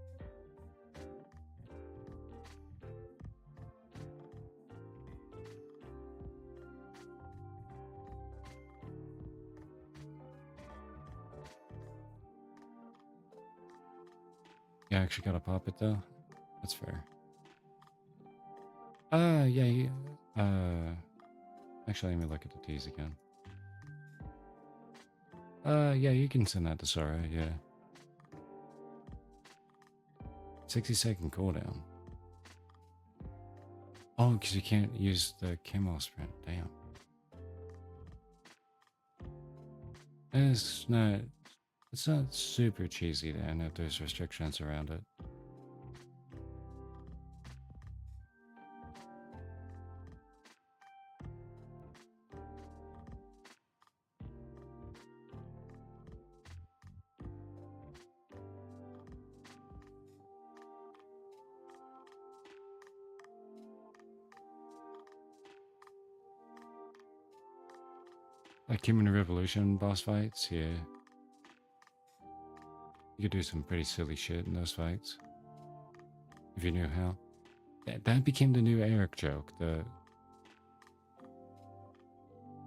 You actually gotta pop it though? That's fair. Yeah. Actually, let me look at the T's again. Yeah, you can send that to Sora, yeah. 60-second cooldown. Oh, because you can't use the camo sprint. Damn. It's not super cheesy then if there's restrictions around it. Like Human Revolution boss fights, yeah. You could do some pretty silly shit in those fights. If you knew how. That became the new Eric joke.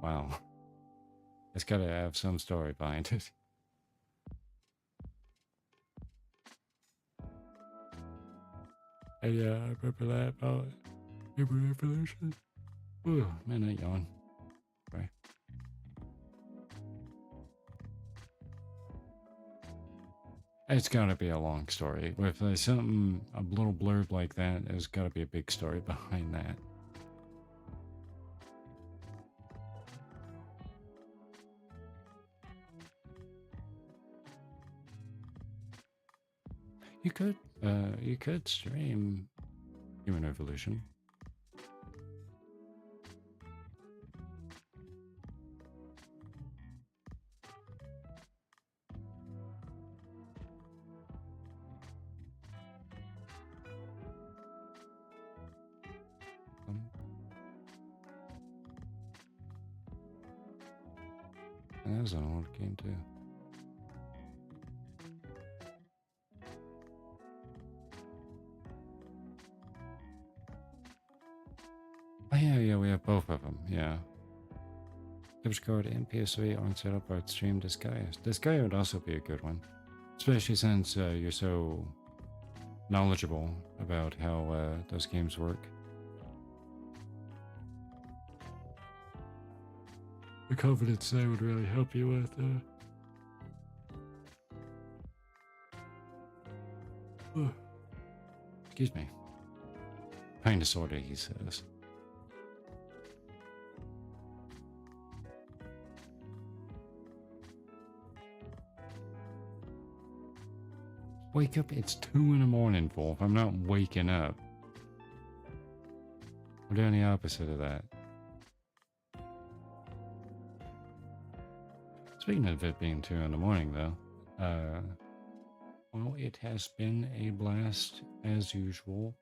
Wow. It's gotta have some story behind it. And yeah, I remember that about Human Revolution. Ooh, man, I yawn. Sorry. It's gotta be a long story. With something, a little blurb like that, there's gotta be a big story behind that. You could stream Human Revolution. And that was an old game too. Oh yeah, we have both of them, yeah. Discord and PS3 aren't set up for stream Disgaea. Disgaea would also be a good one. Especially since you're so knowledgeable about how those games work. The confidence there would really help you with excuse me. Kinda sorta, he says. Wake up, it's 2 in the morning, Wolf. I'm not waking up. I'm doing the opposite of that. Speaking of it being 2 in the morning, though, well, it has been a blast, as usual,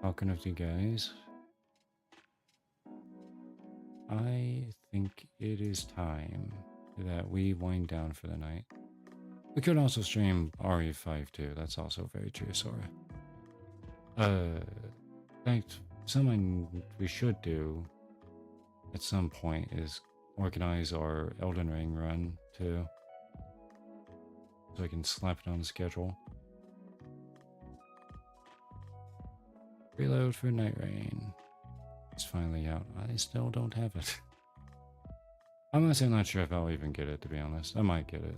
talking with you guys. I think it is time that we wind down for the night. We could also stream RE5 too. That's also very true, Sora. In fact, something we should do at some point is organize our Elden Ring run too, so I can slap it on the schedule. Reload for Night Rain. It's finally out. I still don't have it. I'm honestly not sure if I'll even get it, to be honest. I might get it.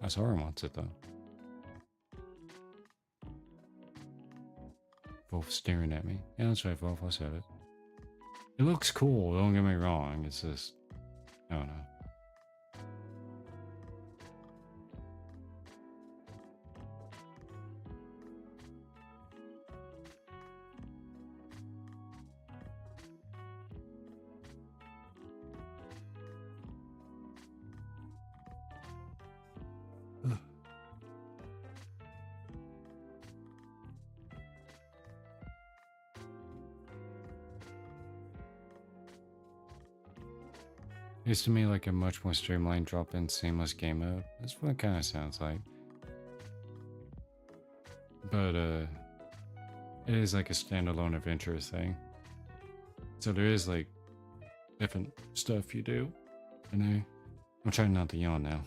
Sora wants it though. Wolf staring at me. Yeah, that's right, Wolf. I said it. It looks cool. Don't get me wrong. It's just, I don't know. It's to me like a much more streamlined drop-in seamless game mode. That's what it kind of sounds like. But it is like a standalone adventure thing. So there is like different stuff you do. And I'm trying not to yawn now.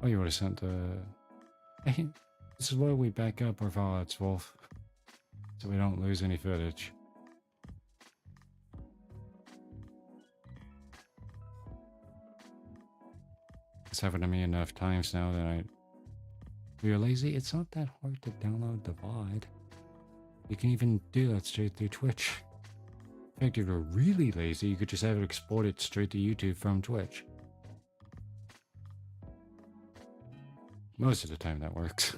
Oh, you would have sent Hey, this is where we back up our VODs, Wolf. So we don't lose any footage. It's happened to me enough times now that if you're lazy, it's not that hard to download the VOD. You can even do that straight through Twitch. In fact, if you're really lazy, you could just have it exported straight to YouTube from Twitch. Most of the time that works.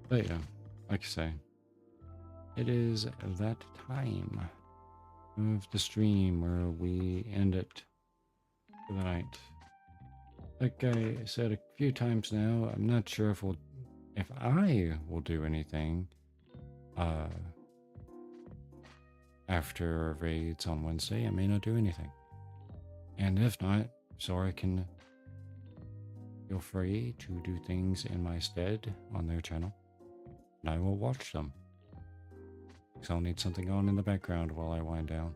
But yeah, like I say, it is that time of the stream where we end it for the night. Like I said a few times now, I'm not sure if I will do anything after raids on Wednesday. I may not do anything. And if not, Sora can feel free to do things in my stead on their channel. And I will watch them. Because I'll need something on in the background while I wind down.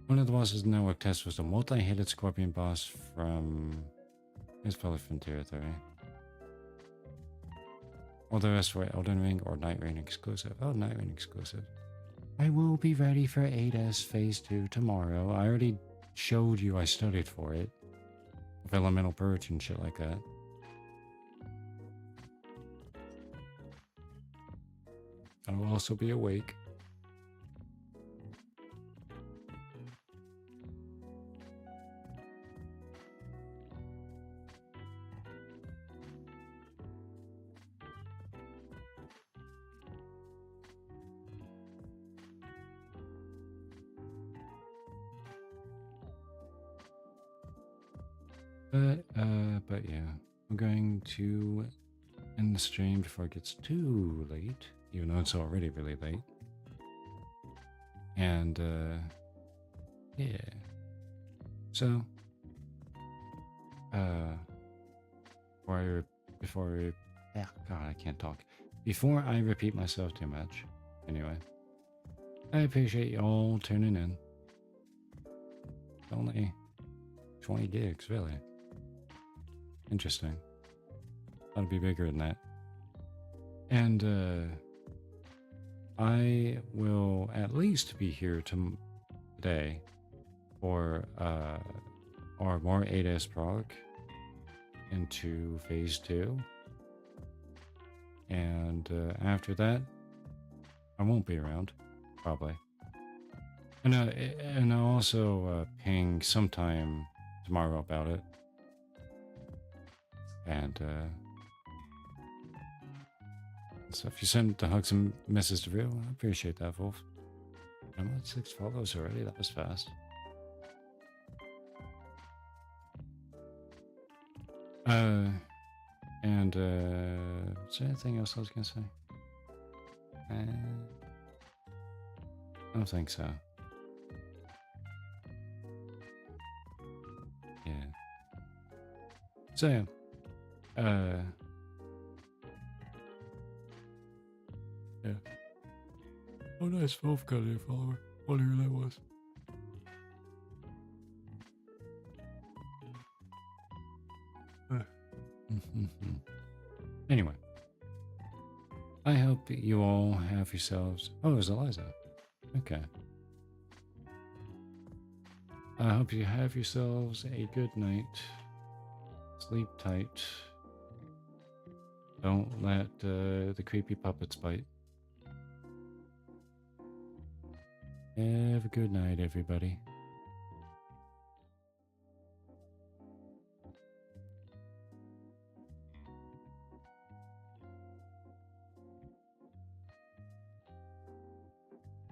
One of the bosses in the network test was the multi-headed scorpion boss from... It's probably from Tier 3. All the rest were Elden Ring or Night Rain exclusive. Oh, Night Rain exclusive. I will be ready for 8S Phase 2 tomorrow. I already showed you I studied for it. With Elemental Purge and shit like that. I will also be awake. But yeah, I'm going to end the stream before it gets too late, even though it's already really late. And, yeah. So, God, I can't talk. Before I repeat myself too much, anyway, I appreciate y'all tuning in. Only 20 gigs, really. Interesting. That'll be bigger than that. And I will at least be here today for our more 8S proc into Phase 2. And after that, I won't be around, probably. And I'll also ping sometime tomorrow about it. And so if you send the hugs and misses to Real, I appreciate that, Wolf. I'm at 6 follows already. That was fast. Is there anything else I was gonna say? I don't think so. Yeah. So yeah. Yeah. Oh, nice. Wolf got a new follower. Wonder who that was. Anyway. I hope you all have yourselves... Oh, it was Eliza. Okay. I hope you have yourselves a good night. Sleep tight. Don't let the creepy puppets bite. Have a good night, everybody.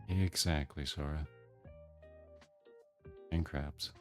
Exactly, Sora. And crabs.